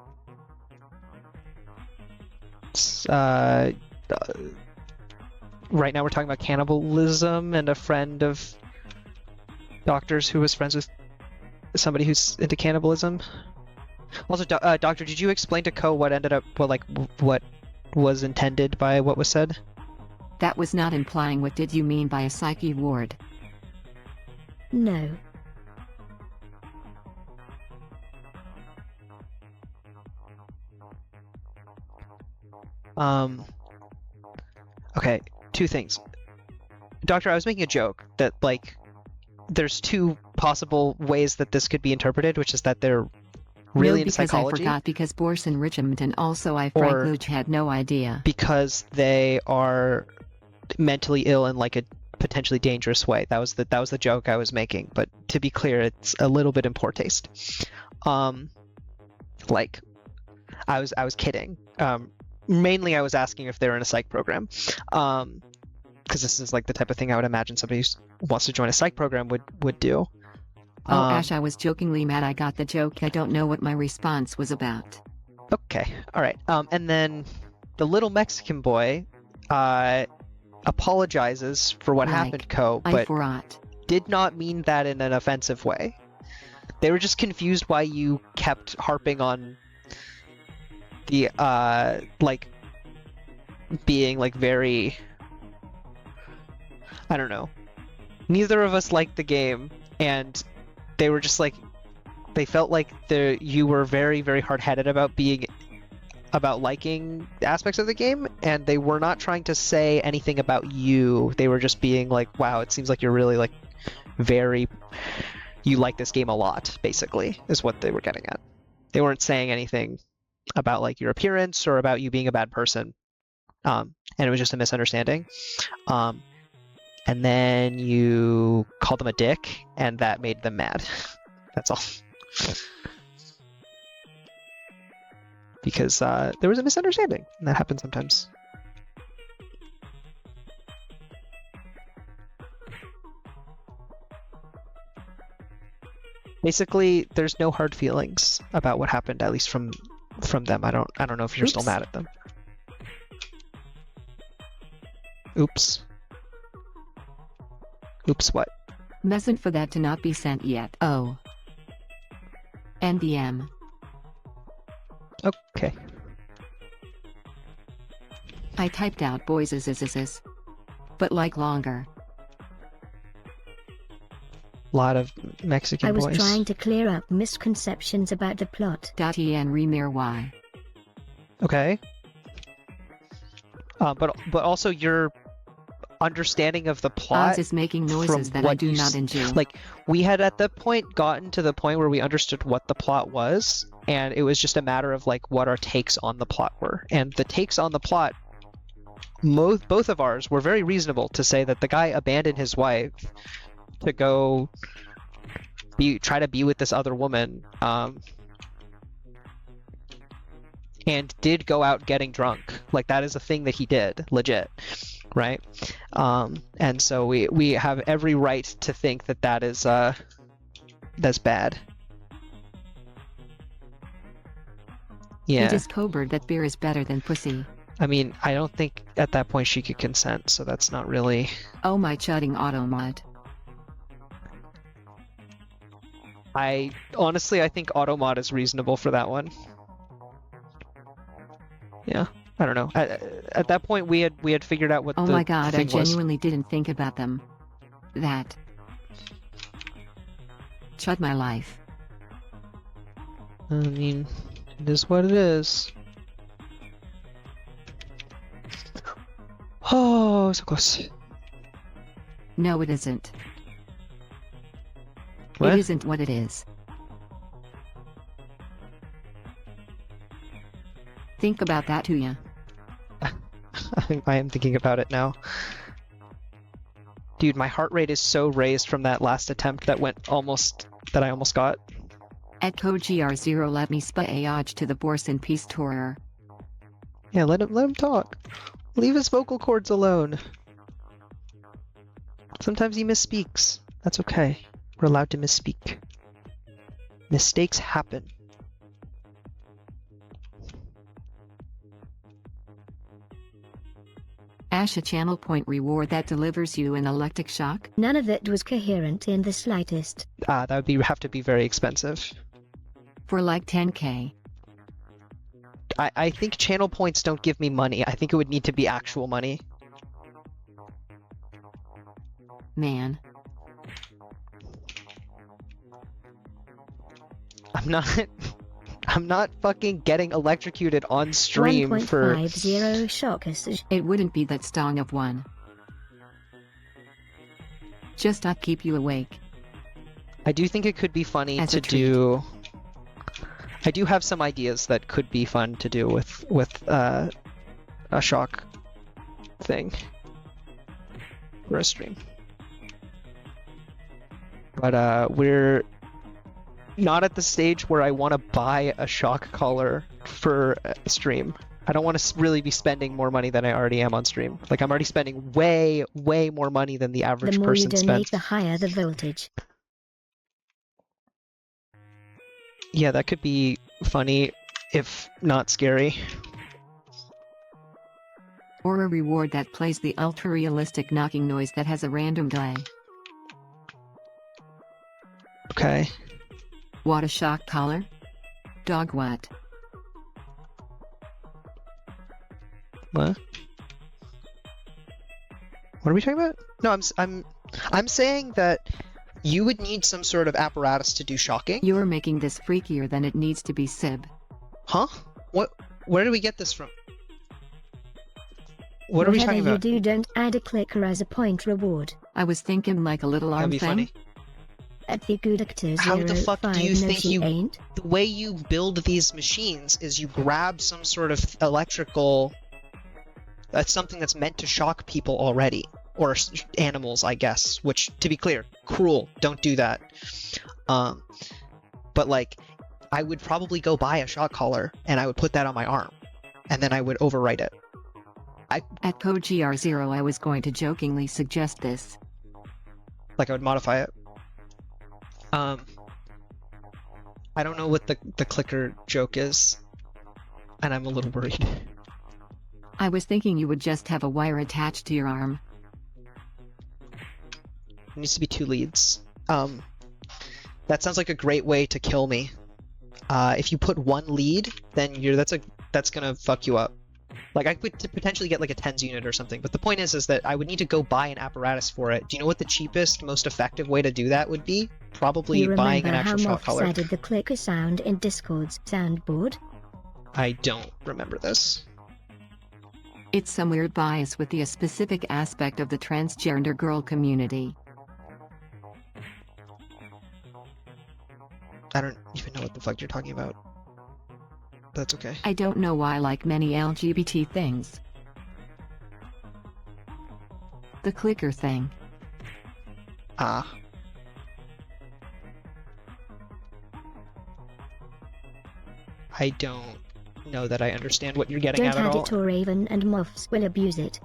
Speaker 1: Right now we're talking about cannibalism and a friend of Doctor's who was friends with somebody who's into cannibalism. Also, Doctor, did you explain to Ko what what was intended by what was said?
Speaker 2: That was not implying what did you mean by a psyche ward.
Speaker 3: No.
Speaker 1: Okay, two things. Doctor, I was making a joke that, like, there's two possible ways that this could be interpreted, which is that they're really
Speaker 2: no,
Speaker 1: into
Speaker 2: because
Speaker 1: psychology.
Speaker 2: I forgot because Borson Richmond and also I Frank
Speaker 1: Or-
Speaker 2: Luch had no idea.
Speaker 1: Because they are mentally ill in like a potentially dangerous way. That was the joke I was making. But to be clear, it's a little bit in poor taste. Like, I was kidding. Mainly, I was asking if they're in a psych program. Because this is like the type of thing I would imagine somebody who wants to join a psych program would do.
Speaker 2: Oh, Ash, I was jokingly mad I got the joke. I don't know what my response was about.
Speaker 1: Okay, all right. And then the little Mexican boy apologizes for what
Speaker 2: Like,
Speaker 1: happened, Ko,
Speaker 2: I
Speaker 1: but
Speaker 2: forgot.
Speaker 1: did not mean that in an offensive way. They were just confused why you kept harping on the like being like very, I don't know. Neither of us liked the game, and they were just like, they felt like you were very, very hard-headed about liking aspects of the game, and they were not trying to say anything about you. They were just being like, wow, it seems like you're really like you like this game a lot, basically, is what they were getting at. They weren't saying anything about like your appearance or about you being a bad person. And it was just a misunderstanding. And then you called them a dick, and that made them mad. That's all. Because there was a misunderstanding, and that happens sometimes. Basically, there's no hard feelings about what happened, at least from them. I don't know if you're still
Speaker 2: Oops.
Speaker 1: mad at them. Oops. Oops, what?
Speaker 2: Message for that to not be sent yet. Oh. NDM.
Speaker 1: Okay.
Speaker 2: I typed out boys is. But like longer.
Speaker 1: Lot of Mexican
Speaker 3: I was
Speaker 1: boys.
Speaker 3: trying to clear up misconceptions about the plot.
Speaker 2: .en remir y.
Speaker 1: Okay. But also your understanding of the plot.
Speaker 2: Oz is making noises
Speaker 1: from
Speaker 2: that I
Speaker 1: what
Speaker 2: do
Speaker 1: you
Speaker 2: not
Speaker 1: s-
Speaker 2: enjoy.
Speaker 1: Like, we had at that point gotten to the point where we understood what the plot was, and it was just a matter of like what our takes on the plot were. And the takes on the plot, both of ours were very reasonable to say that the guy abandoned his wife to go try to be with this other woman, and did go out getting drunk. Like, that is a thing that he did, legit, right? And so we have every right to think that that is that's bad.
Speaker 2: He
Speaker 1: Yeah,
Speaker 2: just covered that beer is better than pussy.
Speaker 1: I mean, I don't think at that point she could consent, so that's not really.
Speaker 2: Oh my chudding automod.
Speaker 1: I think Automod is reasonable for that one. Yeah, I don't know. At that point, we had figured out what
Speaker 2: Oh
Speaker 1: the
Speaker 2: my god, I
Speaker 1: thing was.
Speaker 2: genuinely didn't think about them. That. Chud my life.
Speaker 1: I mean, it is what it is. Oh, so close.
Speaker 2: No, it isn't.
Speaker 1: What?
Speaker 2: It isn't what it is. Think about that, ya.
Speaker 1: I am thinking about it now. Dude, my heart rate is so raised from that last attempt that I almost got.
Speaker 2: At code GR0 let me spy age to the Borson Peace Tourer.
Speaker 1: Yeah, let him talk. Leave his vocal cords alone. Sometimes he misspeaks. That's okay. We're allowed to misspeak. Mistakes happen.
Speaker 2: Ash, a channel point reward that delivers you an electric shock?
Speaker 3: None of it was coherent in the slightest.
Speaker 1: That would have to be very expensive.
Speaker 2: For like 10k.
Speaker 1: I think channel points don't give me money. I think it would need to be actual money.
Speaker 2: Man.
Speaker 1: I'm not fucking getting electrocuted on stream for
Speaker 3: 1.50 shockers.
Speaker 2: It wouldn't be that strong of one. Just to keep you awake.
Speaker 1: I do think it could be funny
Speaker 2: As
Speaker 1: to
Speaker 2: a treat.
Speaker 1: do. I do have some ideas that could be fun to do with a shock thing for a stream. But we're not at the stage where I want to buy a shock collar for a stream. I don't want to really be spending more money than I already am on stream. Like, I'm already spending way more money than the average
Speaker 3: The more you
Speaker 1: person
Speaker 3: donate,
Speaker 1: spends.
Speaker 3: the higher the voltage.
Speaker 1: Yeah, that could be funny, if not scary.
Speaker 2: Or a reward that plays the ultra-realistic knocking noise that has a random delay.
Speaker 1: Okay.
Speaker 2: What a shock collar? Dog what?
Speaker 1: What? What are we talking about? No, I'm saying that you would need some sort of apparatus to do shocking.
Speaker 2: You're making this freakier than it needs to be, Sib.
Speaker 1: Huh? What? Where did we get this from? What are we talking about?
Speaker 3: Whatever you do, don't add a clicker as a point reward.
Speaker 2: I was thinking like a little
Speaker 1: That'd
Speaker 2: arm
Speaker 1: be
Speaker 2: thing.
Speaker 1: funny.
Speaker 3: At the good actor
Speaker 1: How the fuck do you think you-
Speaker 3: ain't?
Speaker 1: The way you build these machines is you grab some sort of electrical. That's something that's meant to shock people already, or animals, I guess. Which, to be clear, cruel. Don't do that. But like, I would probably go buy a shock collar and I would put that on my arm, and then I would overwrite it.
Speaker 2: At CodeGR0 I was going to jokingly suggest this.
Speaker 1: Like, I would modify it. I don't know what the clicker joke is, and I'm a little worried.
Speaker 2: I was thinking you would just have a wire attached to your arm.
Speaker 1: It needs to be 2 leads. That sounds like a great way to kill me. If you put 1 lead, then that's gonna fuck you up. Like, I could potentially get like a TENS unit or something, but the point is that I would need to go buy an apparatus for it. Do you know what the cheapest, most effective way to do that would be? Probably
Speaker 3: You
Speaker 1: buying an
Speaker 3: remember
Speaker 1: actual
Speaker 3: how
Speaker 1: shock collar.
Speaker 3: Moffs added the clicker sound in Discord's soundboard?
Speaker 1: I don't remember this.
Speaker 2: It's some weird bias with the specific aspect of the transgender girl community.
Speaker 1: I don't even know what the fuck you're talking about. But that's okay.
Speaker 2: I don't know why, like many LGBT things. The clicker thing.
Speaker 1: Ah. I don't know that I understand what you're getting
Speaker 3: Don't
Speaker 1: at
Speaker 3: add
Speaker 1: all.
Speaker 3: it or Raven and Moffs will abuse it.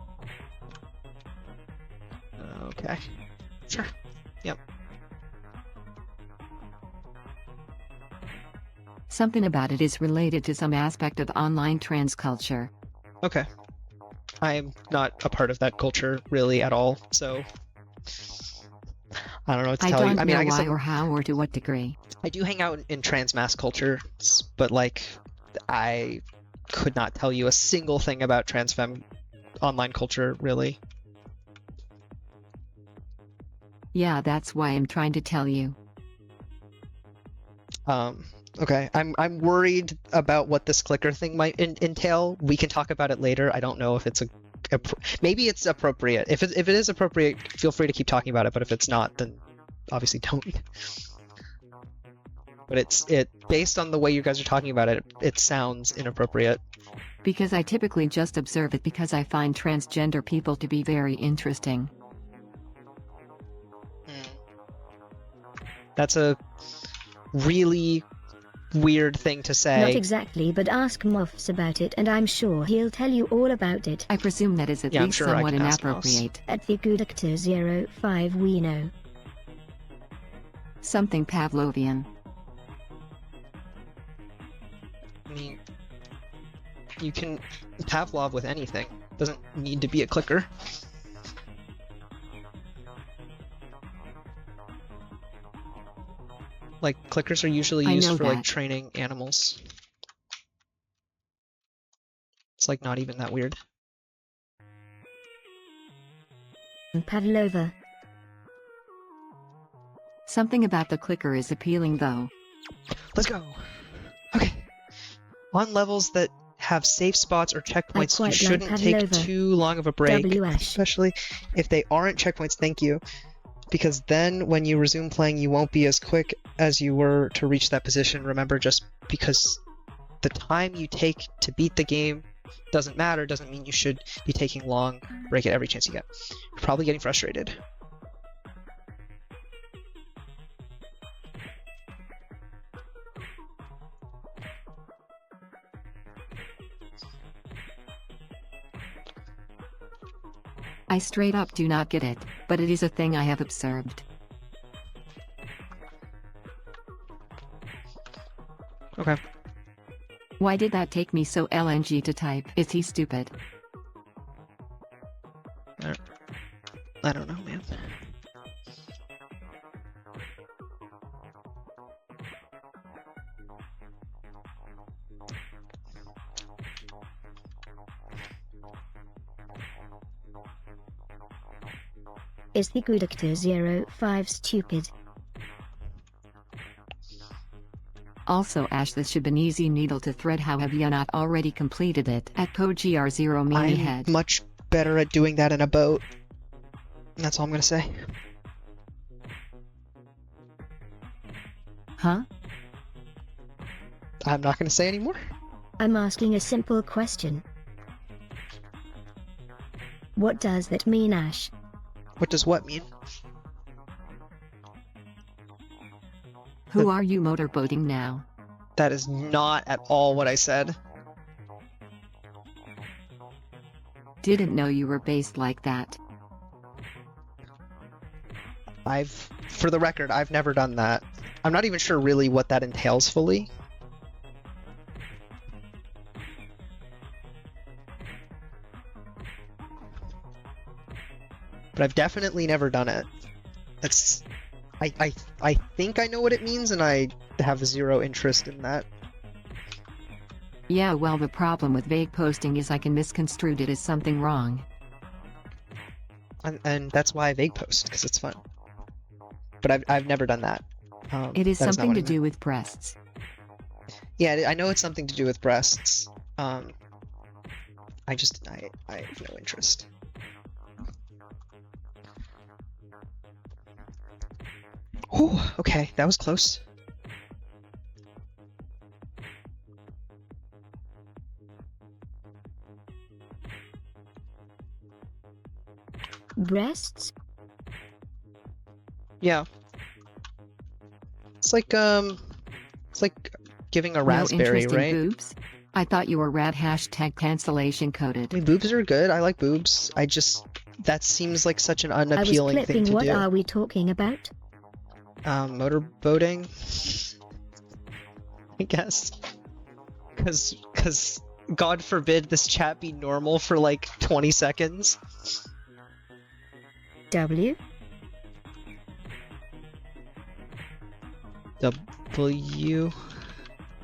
Speaker 1: Okay. Sure. Yep.
Speaker 2: Something about it is related to some aspect of online trans culture.
Speaker 1: Okay. I'm not a part of that culture really at all, so I don't know what to
Speaker 2: I
Speaker 1: tell
Speaker 2: don't
Speaker 1: you. I mean,
Speaker 2: know
Speaker 1: I guess
Speaker 2: why or how or to what degree.
Speaker 1: I do hang out in trans mass culture, but like, I could not tell you a single thing about trans femme online culture, really.
Speaker 2: Yeah, that's why I'm trying to tell you.
Speaker 1: Okay, I'm worried about what this clicker thing might entail. We can talk about it later. I don't know if it's maybe it's appropriate. If it is appropriate, feel free to keep talking about it. But if it's not, then obviously don't. But based on the way you guys are talking about it, it sounds inappropriate.
Speaker 2: Because I typically just observe it because I find transgender people to be very interesting.
Speaker 1: That's a really weird thing to
Speaker 3: Not
Speaker 1: say.
Speaker 3: exactly, but ask Moffs about it and I'm sure he'll tell you all about it.
Speaker 2: I presume that is at
Speaker 1: Yeah, I'm
Speaker 2: least
Speaker 1: sure I
Speaker 2: somewhat
Speaker 1: can ask Mouse.
Speaker 2: inappropriate.
Speaker 3: At the Goodactor 05 we know.
Speaker 2: Something Pavlovian.
Speaker 1: I mean, you can Pavlov with anything. Doesn't need to be a clicker. like clickers are usually
Speaker 2: I
Speaker 1: used
Speaker 2: know
Speaker 1: for like
Speaker 2: that.
Speaker 1: training animals. It's like not even that weird.
Speaker 3: Pavlova.
Speaker 2: Something about the clicker is appealing though.
Speaker 1: Let's go. Okay. On levels that have safe spots or checkpoints, you
Speaker 3: quite like
Speaker 1: shouldn't take
Speaker 3: Pavlova.
Speaker 1: too long of a break,
Speaker 3: W. Ash.
Speaker 1: especially if they aren't checkpoints. Thank you. Because then when you resume playing, you won't be as quick as you were to reach that position. Remember, just because the time you take to beat the game doesn't matter, doesn't mean you should be taking long break at every chance you get. You're probably getting frustrated.
Speaker 2: I straight up do not get it, but it is a thing I have observed.
Speaker 1: Okay.
Speaker 2: Why did that take me so LNG to type? Is he stupid?
Speaker 1: I don't know, man.
Speaker 3: Is the Goodactor 05 stupid?
Speaker 2: Also Ash, this should be an easy needle to thread. How have you not already completed it? At PoGR0 Mini
Speaker 1: I'm
Speaker 2: Head.
Speaker 1: much better at doing that in a boat. That's all I'm gonna say.
Speaker 2: Huh?
Speaker 1: I'm not gonna say anymore.
Speaker 3: I'm asking a simple question. What does that mean, Ash?
Speaker 1: What does what mean?
Speaker 2: Who are you motorboating now?
Speaker 1: That is not at all what I said.
Speaker 2: Didn't know you were based like that.
Speaker 1: For the record, I've never done that. I'm not even sure really what that entails fully. But I've definitely never done it. That's... I think I know what it means, and I have zero interest in that.
Speaker 2: Yeah, well, the problem with vague posting is I can misconstrue it as something wrong.
Speaker 1: And that's why I vague post, because it's fun. But I've never done that.
Speaker 2: It is
Speaker 1: that not
Speaker 2: something
Speaker 1: what
Speaker 2: to
Speaker 1: I meant.
Speaker 2: do with breasts.
Speaker 1: Yeah, I know it's something to do with breasts. I have no interest. Ooh, okay, that was close.
Speaker 3: Breasts?
Speaker 1: Yeah. It's like giving a
Speaker 2: No
Speaker 1: raspberry,
Speaker 2: interest in
Speaker 1: right?
Speaker 2: boobs? I thought you were rad #cancellation
Speaker 1: I
Speaker 2: coded.
Speaker 1: mean, boobs are good. I like boobs. That seems like such an
Speaker 3: I was
Speaker 1: unappealing thing
Speaker 3: clipping.
Speaker 1: to
Speaker 3: What
Speaker 1: do.
Speaker 3: are we talking about?
Speaker 1: Motorboating, I guess. Cause God forbid this chat be normal for like 20 seconds.
Speaker 3: W?
Speaker 1: W?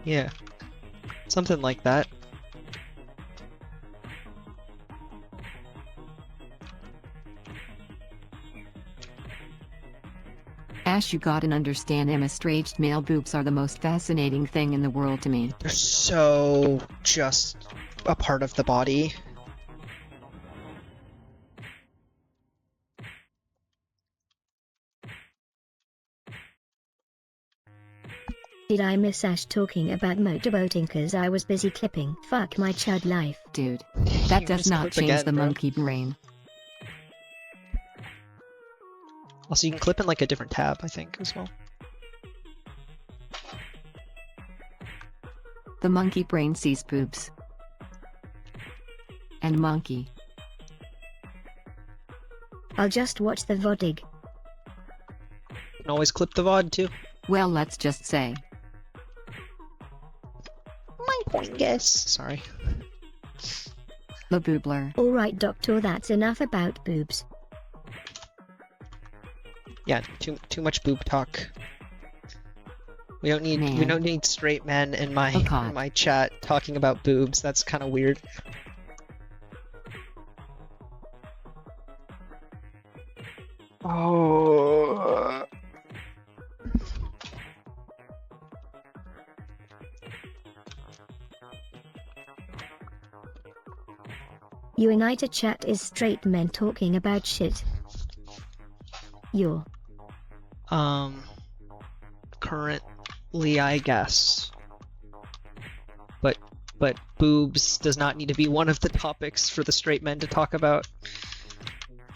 Speaker 1: Yeah. Something like that.
Speaker 2: Ash, you gotta understand, estranged male boobs are the most fascinating thing in the world to me.
Speaker 1: They're so just a part of the body.
Speaker 3: Did I miss Ash talking about motorboating cause I was busy clipping? Fuck my chud life.
Speaker 2: Dude, that
Speaker 1: You
Speaker 2: does
Speaker 1: just
Speaker 2: not
Speaker 1: clip
Speaker 2: change
Speaker 1: again,
Speaker 2: the
Speaker 1: bro.
Speaker 2: monkey brain.
Speaker 1: Also, you can clip in like a different tab, I think, as well.
Speaker 2: The monkey brain sees poops. And monkey.
Speaker 3: I'll just watch the VODig.
Speaker 1: You can always clip the VOD too.
Speaker 2: Well, let's just say.
Speaker 1: My point, guess. Sorry.
Speaker 2: The boobler.
Speaker 3: Alright doctor, that's enough about boobs.
Speaker 1: Yeah, too much boob talk. We don't need straight men in my chat talking about boobs. That's kind of weird. Oh.
Speaker 3: Unite chat is straight men talking about shit. You're
Speaker 1: currently, I guess. But boobs does not need to be one of the topics for the straight men to talk about.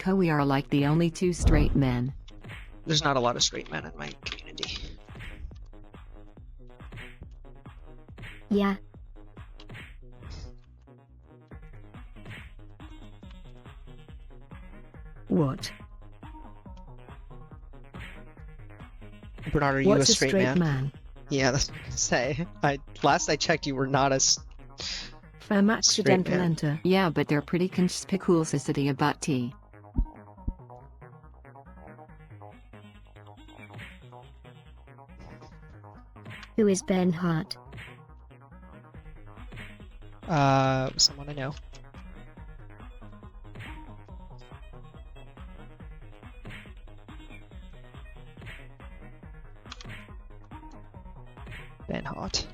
Speaker 2: We are like the only two straight men.
Speaker 1: There's not a lot of straight men in my community.
Speaker 3: Yeah. What?
Speaker 1: Bernard, are you
Speaker 9: What's
Speaker 1: a straight
Speaker 9: man?
Speaker 1: Yeah, that's what I was gonna say. Last I checked, you were not a
Speaker 9: Femme accidental
Speaker 1: man.
Speaker 9: enter.
Speaker 2: Yeah, but they're pretty conspicuous about tea.
Speaker 3: Who is Ben Hart?
Speaker 1: Someone I know. Ben Hart.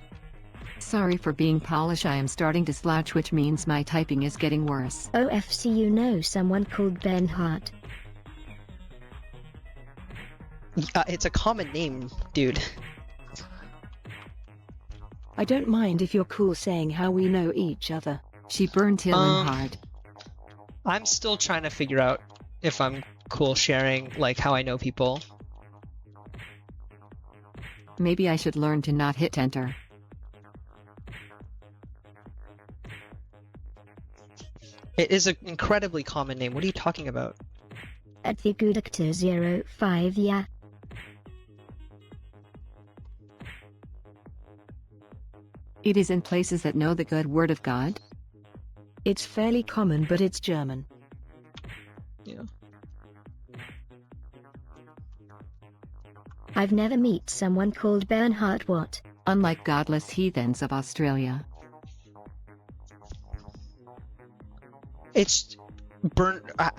Speaker 2: Sorry for being Polish, I am starting to slouch, which means my typing is getting worse.
Speaker 3: OFC, you know someone called Ben Hart.
Speaker 1: It's a common name, dude.
Speaker 9: I don't mind if you're cool saying how we know each other.
Speaker 2: She burned him hard.
Speaker 1: I'm still trying to figure out if I'm cool sharing, like, how I know people.
Speaker 2: Maybe I should learn to not hit enter.
Speaker 1: It is an incredibly common name. What are you talking about?
Speaker 3: At the good actor 05, yeah.
Speaker 2: It is in places that know the good word of God?
Speaker 9: It's fairly common, but it's German.
Speaker 1: Yeah.
Speaker 3: I've never met someone called Bernhard. What?
Speaker 2: Unlike godless heathens of Australia.
Speaker 1: It's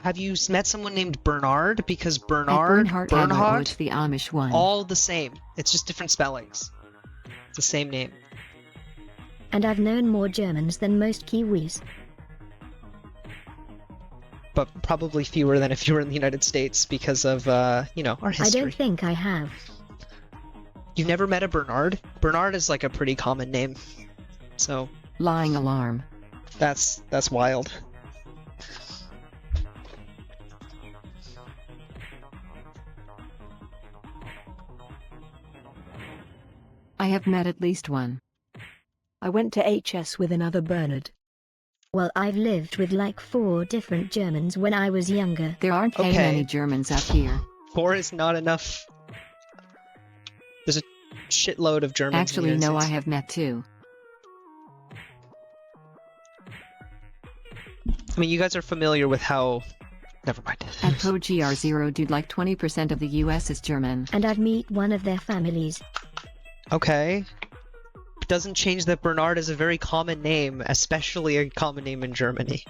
Speaker 1: have you met someone named Bernard? Because
Speaker 2: Bernhard
Speaker 1: Bernhard,
Speaker 2: the Amish one.
Speaker 1: all the same. It's just different spellings. It's the same name.
Speaker 3: And I've known more Germans than most Kiwis.
Speaker 1: But probably fewer than if you were in the United States because of, you know, our history.
Speaker 3: I don't think I have.
Speaker 1: You've never met a Bernard? Bernard is like a pretty common name. So
Speaker 2: Lying alarm.
Speaker 1: that's wild.
Speaker 2: I have met at least one.
Speaker 9: I went to HS with another Bernard.
Speaker 3: Well, I've lived with like 4 different Germans when I was younger.
Speaker 2: There aren't
Speaker 1: Okay.
Speaker 2: many Germans up here.
Speaker 1: 4 is not enough. There's a shitload of Germans.
Speaker 2: Actually,
Speaker 1: in the
Speaker 2: no, I
Speaker 1: United
Speaker 2: have met 2.
Speaker 1: States. I mean, you guys are familiar with how. Never mind.
Speaker 2: At PoGR0, dude, like 20% of the US is German.
Speaker 3: And I've met one of their families.
Speaker 1: Okay. Doesn't change that Bernard is a very common name, especially a common name in Germany.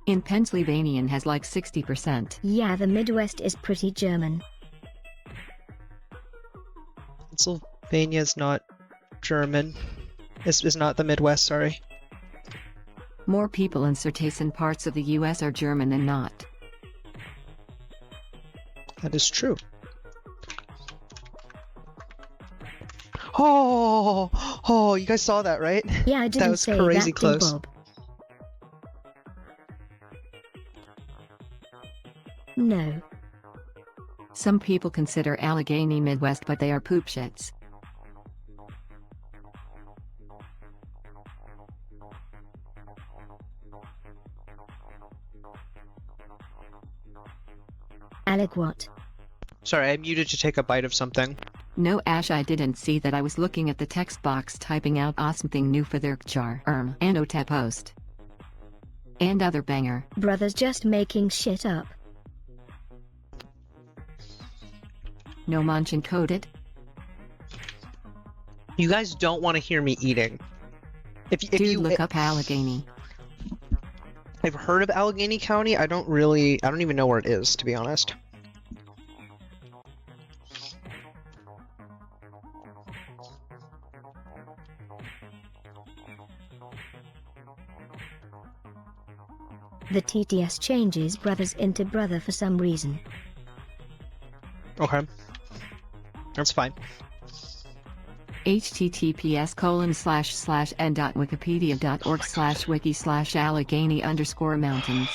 Speaker 2: In Pennsylvania has like 60%.
Speaker 3: Yeah, the Midwest is pretty German.
Speaker 1: Pennsylvania's not German. Is not the Midwest, sorry.
Speaker 2: More people in certain parts of the US are German than not.
Speaker 1: That is true. Oh, you guys saw that, right?
Speaker 3: Yeah, I didn't
Speaker 1: That was
Speaker 3: say
Speaker 1: crazy
Speaker 3: that,
Speaker 1: close.
Speaker 3: Bob. No.
Speaker 2: Some people consider Allegheny Midwest, but they are poop shits.
Speaker 3: dialogue what?
Speaker 1: Sorry, I muted to take a bite of something.
Speaker 2: No, Ash, I didn't see that. I was looking at the text box typing out awesome thing new for their char Anota post. And other banger.
Speaker 3: Brothers just making shit up.
Speaker 2: No Munchin coded.
Speaker 1: You guys don't want to hear me eating. If
Speaker 2: Dude,
Speaker 1: you
Speaker 2: look up Allegheny.
Speaker 1: I've heard of Allegheny County. I don't even know where it is, to be honest.
Speaker 3: The TTS changes brothers into brother for some reason.
Speaker 1: Okay. That's fine.
Speaker 2: https://n.wikipedia.org/wiki/Allegheny_mountains.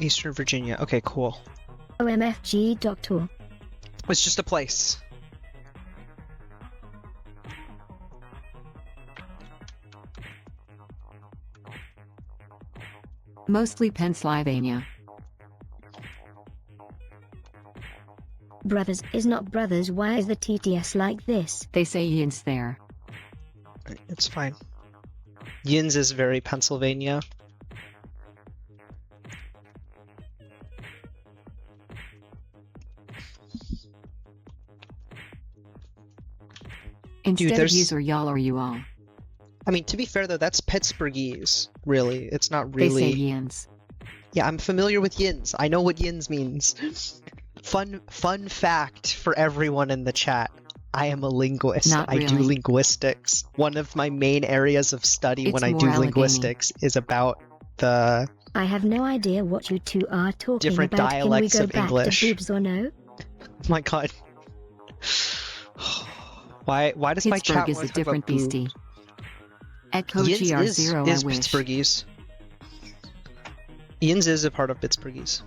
Speaker 1: Eastern Virginia. Okay, cool.
Speaker 3: OMFG Doctor.
Speaker 1: It's just a place.
Speaker 2: Mostly Pennsylvania.
Speaker 3: Brothers is not brothers. Why is the TTS like this?
Speaker 2: They say Yin's there.
Speaker 1: It's fine. Yins is very Pennsylvania.
Speaker 2: Instead of
Speaker 1: there's-
Speaker 2: yous or y'all or you all.
Speaker 1: I mean, to be fair though, that's Pittsburghese, really. It's not
Speaker 2: They say
Speaker 1: really...
Speaker 2: Yins.
Speaker 1: Yeah, I'm familiar with yins. I know what yins means. Fun fact for everyone in the chat. I am a linguist.
Speaker 2: Not
Speaker 1: I do
Speaker 2: really.
Speaker 1: linguistics. One of my main areas of study
Speaker 2: It's
Speaker 1: when I
Speaker 2: more
Speaker 1: do
Speaker 2: Allegheny.
Speaker 1: linguistics is about the
Speaker 3: I have no idea what you two are talking
Speaker 1: different
Speaker 3: about.
Speaker 1: dialects
Speaker 3: Can we
Speaker 1: of
Speaker 3: go back
Speaker 1: English.
Speaker 3: to boobs or no?
Speaker 1: My god. Why does my chat
Speaker 2: Pittsburgh is
Speaker 1: wanna
Speaker 2: a
Speaker 1: talk
Speaker 2: different
Speaker 1: about boob?
Speaker 2: beastie. Echo
Speaker 1: Yins
Speaker 2: GR0
Speaker 1: is
Speaker 2: I wish.
Speaker 1: Pittsburghese. Yins is a part of Pittsburghese.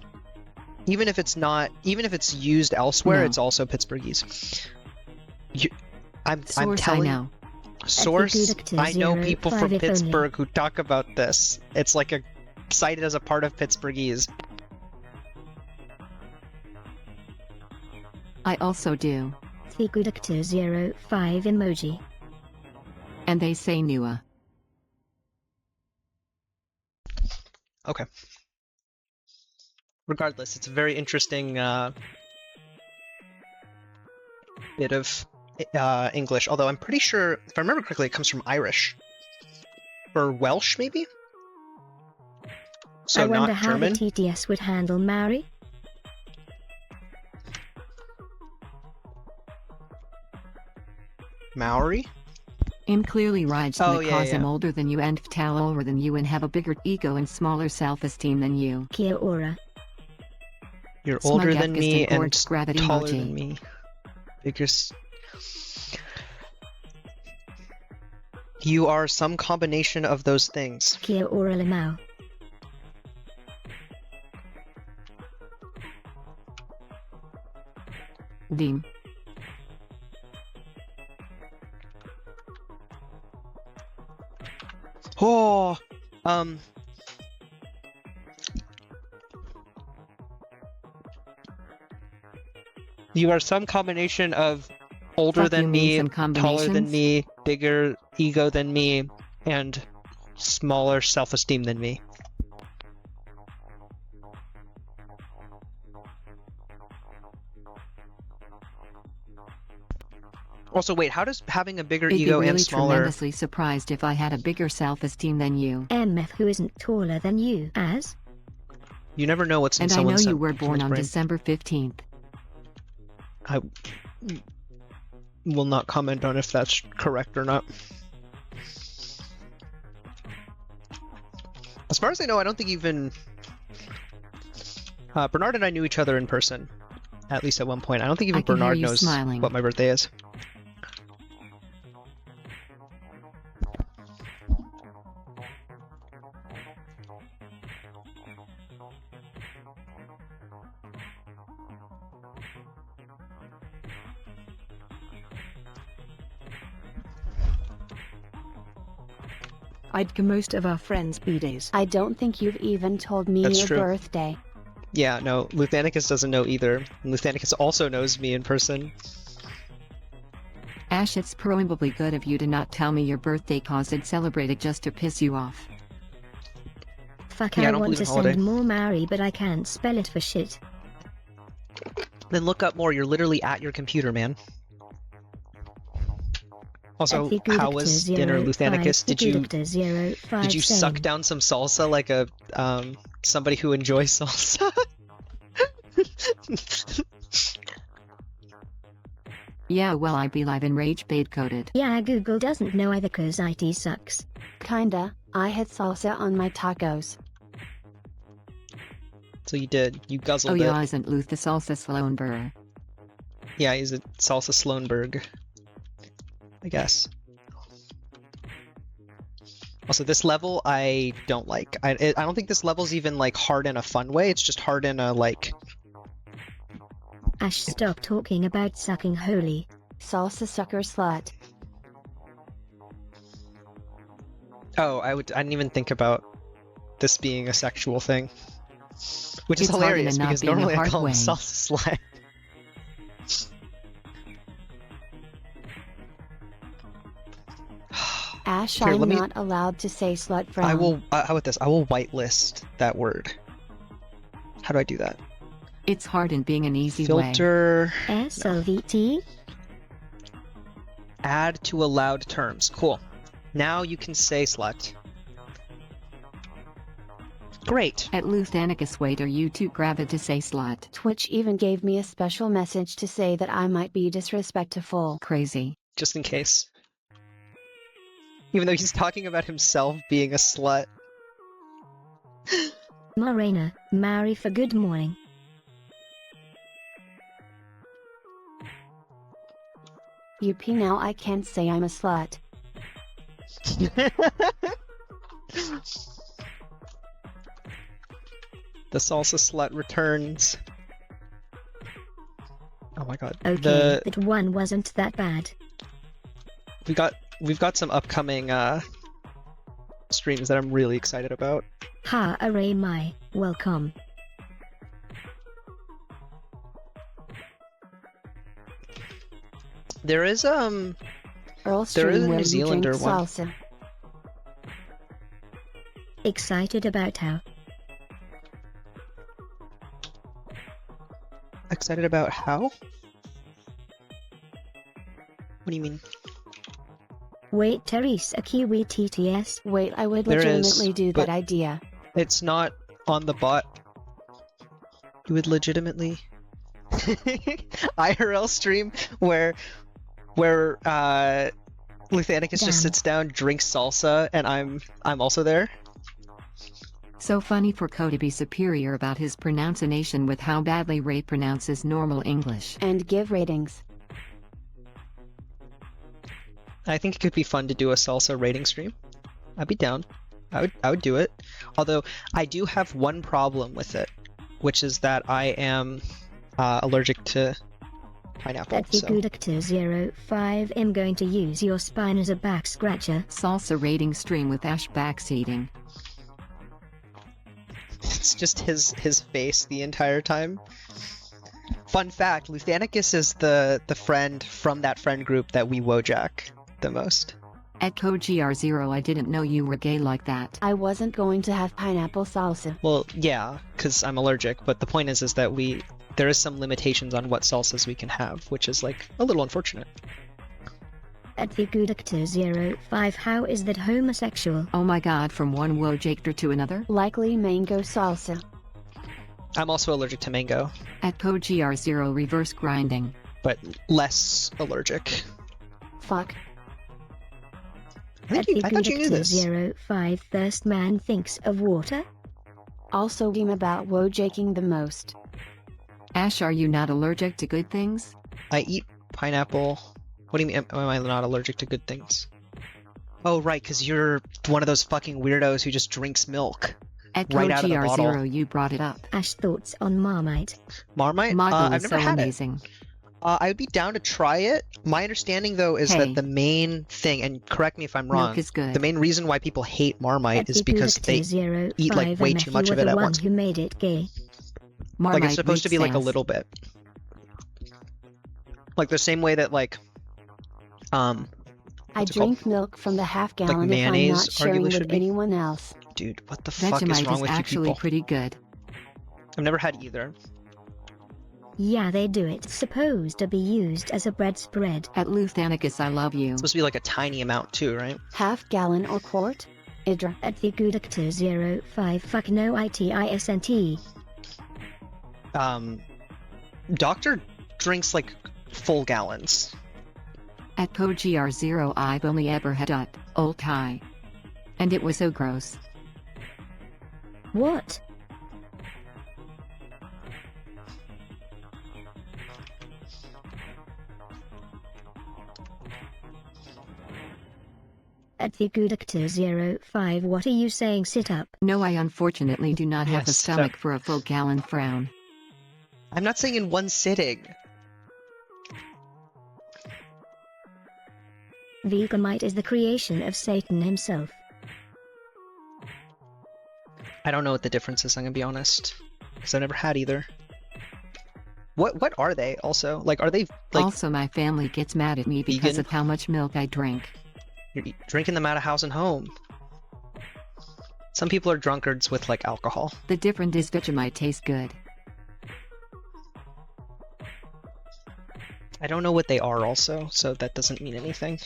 Speaker 1: Even if it's used elsewhere,
Speaker 2: No.
Speaker 1: it's also Pittsburghese. I'm
Speaker 2: Source I
Speaker 1: telling
Speaker 2: know.
Speaker 1: Source, I know
Speaker 3: 0,
Speaker 1: people
Speaker 3: 5
Speaker 1: from
Speaker 3: if only.
Speaker 1: Pittsburgh who talk about this. It's like cited as a part of Pittsburghese.
Speaker 2: I also do.
Speaker 3: Thegudactor 05 emoji.
Speaker 2: And they say Nua.
Speaker 1: Okay. Regardless, it's a very interesting bit of English. Although I'm pretty sure, if I remember correctly, it comes from Irish or Welsh, maybe. So
Speaker 3: I wonder
Speaker 1: not
Speaker 3: how
Speaker 1: German.
Speaker 3: the TTS would handle Maori.
Speaker 1: Maori.
Speaker 2: I'm clearly right
Speaker 1: Oh,
Speaker 2: because
Speaker 1: yeah,
Speaker 2: I'm
Speaker 1: yeah.
Speaker 2: older than you and tall older than you and have a bigger ego and smaller self-esteem than you.
Speaker 3: Kia ora.
Speaker 1: You're
Speaker 2: Smug
Speaker 1: older than
Speaker 2: Epgus
Speaker 1: me
Speaker 2: and
Speaker 1: and
Speaker 2: gorgeous gravity
Speaker 1: taller
Speaker 2: emoji.
Speaker 1: than me. Biggest. You are some combination of those things.
Speaker 3: Kia ora limau.
Speaker 2: Deem.
Speaker 1: Oh, you are some combination of older
Speaker 2: Fuck you
Speaker 1: than
Speaker 2: mean
Speaker 1: me,
Speaker 2: some
Speaker 1: taller than
Speaker 2: combinations?
Speaker 1: me, bigger ego than me, and smaller self-esteem than me. Also, wait, how does having a bigger
Speaker 2: I'd be
Speaker 1: ego
Speaker 2: really
Speaker 1: and smaller...
Speaker 2: tremendously surprised if I had a bigger self-esteem than you.
Speaker 3: MF who isn't taller than you, as?
Speaker 1: You never know what's in
Speaker 2: And I know
Speaker 1: someone's
Speaker 2: you were born
Speaker 1: someone's
Speaker 2: on
Speaker 1: brain.
Speaker 2: December 15th.
Speaker 1: I will not comment on if that's correct or not. As far as I know, I don't think even... Bernard and I knew each other in person, at least at one point. I don't think even
Speaker 2: I can hear
Speaker 1: Bernard
Speaker 2: you
Speaker 1: knows
Speaker 2: smiling.
Speaker 1: what my birthday is.
Speaker 9: I'd go most of our friends' B-days.
Speaker 8: I don't think you've even told me
Speaker 1: That's
Speaker 8: your
Speaker 1: true.
Speaker 8: birthday.
Speaker 1: Yeah, no, Luthanicus doesn't know either. Luthanicus also knows me in person.
Speaker 2: Ash, it's probably good of you to not tell me your birthday cause I'd celebrate it just to piss you off.
Speaker 3: Fuck,
Speaker 1: Yeah, I
Speaker 3: I
Speaker 1: don't
Speaker 3: want
Speaker 1: believe
Speaker 3: to
Speaker 1: in holiday.
Speaker 3: send more Mary, but I can't spell it for shit.
Speaker 1: Then look up more. You're literally at your computer, man. Also, how was dinner, Luthanicus? Did you suck down some salsa like a somebody who enjoys salsa?
Speaker 2: Yeah, well, I be live and rage bait coded.
Speaker 3: Yeah, Google doesn't know either cause IT sucks.
Speaker 8: Kinda, I had salsa on my tacos.
Speaker 1: So you did. You guzzled
Speaker 2: Oh,
Speaker 1: it.
Speaker 2: yeah, isn't Luth the salsa Sloanberger?
Speaker 1: Yeah, he's a salsa Sloanberg. I guess. Also, this level I don't like. I don't think this level's even like hard in a fun way. It's just hard in a like.
Speaker 3: Ash, stop talking about sucking holy.
Speaker 8: Salsa sucker slut.
Speaker 1: Oh, I didn't even think about this being a sexual thing, which is
Speaker 2: It's hard in
Speaker 1: hilarious
Speaker 2: a not
Speaker 1: because
Speaker 2: being a
Speaker 1: normally I
Speaker 2: hard
Speaker 1: call him
Speaker 2: way.
Speaker 1: salsa slut.
Speaker 8: Ash,
Speaker 1: Here,
Speaker 8: I'm
Speaker 1: let me-
Speaker 8: not allowed to say slut from.
Speaker 1: I will. How about this? I will whitelist that word. How do I do that?
Speaker 2: It's hard in being an easy way.
Speaker 1: Filter.
Speaker 3: SLVT?
Speaker 1: Add to allowed terms. Cool. Now you can say slut. Great.
Speaker 2: At Luthanicus, wait, are you too gravid to say slut?
Speaker 8: Twitch even gave me a special message to say that I might be disrespectful.
Speaker 2: Crazy.
Speaker 1: Just in case. Even though he's talking about himself being a slut.
Speaker 3: Morena, Mary for good morning.
Speaker 8: UP, now I can't say I'm a slut.
Speaker 1: The salsa slut returns. Oh my god.
Speaker 3: Okay, that one wasn't that bad.
Speaker 1: We've got some upcoming streams that I'm really excited about.
Speaker 3: Ha, array my, welcome.
Speaker 1: There is
Speaker 8: Earl
Speaker 1: There
Speaker 8: stream
Speaker 1: is a
Speaker 8: where
Speaker 1: New
Speaker 8: you
Speaker 1: Zealander
Speaker 8: drink
Speaker 1: one.
Speaker 8: salsa.
Speaker 3: Excited about how?
Speaker 1: excited about how? What do you mean?
Speaker 3: Wait, Therese, a Kiwi TTS?
Speaker 8: Wait, I would
Speaker 1: There is,
Speaker 8: legitimately do
Speaker 1: but-
Speaker 8: that idea.
Speaker 1: It's not on the bot. You would legitimately IRL stream where Luthanicus
Speaker 3: Damn.
Speaker 1: just sits down, drinks salsa, and I'm also there.
Speaker 2: So funny for Ko to be superior about his pronunciation with how badly Ray pronounces normal English.
Speaker 8: And give ratings.
Speaker 1: I think it could be fun to do a salsa rating stream. I'd be down. I would do it. Although I do have one problem with it, which is that I am allergic to pineapple.
Speaker 3: That's
Speaker 1: So
Speaker 3: good actor 05. I'm going to use your spine as a back scratcher.
Speaker 2: Salsa rating stream with Ash backseating.
Speaker 1: it's just his face the entire time. Fun fact: Luthanicus is the friend from that friend group that we Wojak the most.
Speaker 2: At CodeGR0, I didn't know you were gay like that.
Speaker 8: I wasn't going to have pineapple salsa.
Speaker 1: Well, yeah, because I'm allergic. But the point is that there is some limitations on what salsas we can have, which is like a little unfortunate.
Speaker 3: At the good actor 05. How is that homosexual?
Speaker 2: Oh my god, from one Wojactor to another?
Speaker 8: Likely mango salsa.
Speaker 1: I'm also allergic to mango,
Speaker 2: At CodeGR0 reverse grinding.
Speaker 1: but less allergic.
Speaker 8: Fuck.
Speaker 1: I thought you knew this.
Speaker 3: 05. First man thinks of water?
Speaker 8: Also dream about wojaking the most.
Speaker 2: Ash, are you not allergic to good things?
Speaker 1: I eat pineapple. What do you mean? Am I not allergic to good things? Oh, right, because you're one of those fucking weirdos who just drinks milk
Speaker 2: At
Speaker 1: right out of the bottle.
Speaker 2: CodeGR0, you brought it up.
Speaker 3: Ash thoughts on Marmite.
Speaker 1: Marmite?
Speaker 2: Mago
Speaker 1: I've
Speaker 2: is
Speaker 1: never
Speaker 2: so
Speaker 1: had
Speaker 2: amazing.
Speaker 1: it. I would be down to try it. My understanding, though, is
Speaker 2: Hey.
Speaker 1: that the main thing, and correct me if I'm wrong,
Speaker 2: Milk is good.
Speaker 1: the main reason why people hate Marmite is because they eat, like, way too much of it at once.
Speaker 3: Who made it gay.
Speaker 2: Marmite
Speaker 1: Like, it's supposed to be like a
Speaker 2: weak
Speaker 1: little bit. Like the same way that, like,
Speaker 8: I
Speaker 1: what's it called?
Speaker 8: drink milk from the half gallon if I'm
Speaker 1: mayonnaise
Speaker 8: not sharing
Speaker 1: arguably
Speaker 8: with
Speaker 1: should be.
Speaker 8: anyone else.
Speaker 1: Dude, what the fuck is
Speaker 2: Vegemite
Speaker 1: wrong
Speaker 2: is
Speaker 1: with you
Speaker 2: actually
Speaker 1: people?
Speaker 2: pretty good.
Speaker 1: I've never had either.
Speaker 3: Yeah, they do. It's supposed to be used as a bread spread.
Speaker 2: At Luthanicus, I love you.
Speaker 1: It's supposed to be like a tiny amount too, right?
Speaker 8: Half gallon or quart? Idra.
Speaker 3: At the Gudactor 05 fuck no ITISNT.
Speaker 1: Doctor drinks like full gallons.
Speaker 2: At PoGR0, I've only ever had old Thai. And it was so gross.
Speaker 3: What? At the Gudactor 05, what are you saying? Sit up.
Speaker 2: No, I unfortunately do not have a
Speaker 1: Yes,
Speaker 2: stomach for a full gallon frown.
Speaker 1: I'm not saying in one sitting.
Speaker 3: Vegemite is the creation of Satan himself.
Speaker 1: I don't know what the difference is, I'm gonna be honest. Because I've never had either. What are they also? Like, are they like
Speaker 2: Also, my family gets mad at me because
Speaker 1: vegan?
Speaker 2: of how much milk I drink.
Speaker 1: you're drinking them out of house and home? Some people are drunkards with like alcohol.
Speaker 2: The difference is Vegemite tastes good.
Speaker 1: I don't know what they are also, so that doesn't mean anything.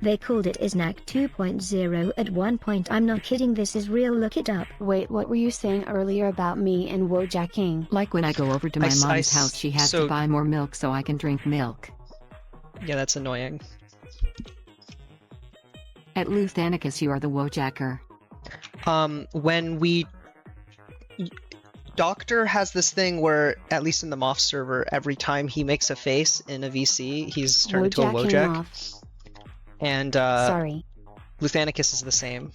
Speaker 3: They called it Isnac 2.0 at one point. I'm not kidding, this is real, look it up.
Speaker 8: Wait, what were you saying earlier about me and Wojacking?
Speaker 2: Like when I go over to my mom's house, she has to buy more milk so I can drink milk.
Speaker 1: Yeah, that's annoying.
Speaker 2: At Luthanicus, you are the Wojacker.
Speaker 1: When we... Doctor has this thing where, at least in the Moth server, every time he makes a face in a VC, he's turned into a
Speaker 8: Wojacking
Speaker 1: Wojak.
Speaker 8: off.
Speaker 1: And
Speaker 8: Sorry.
Speaker 1: Luthanicus is the same.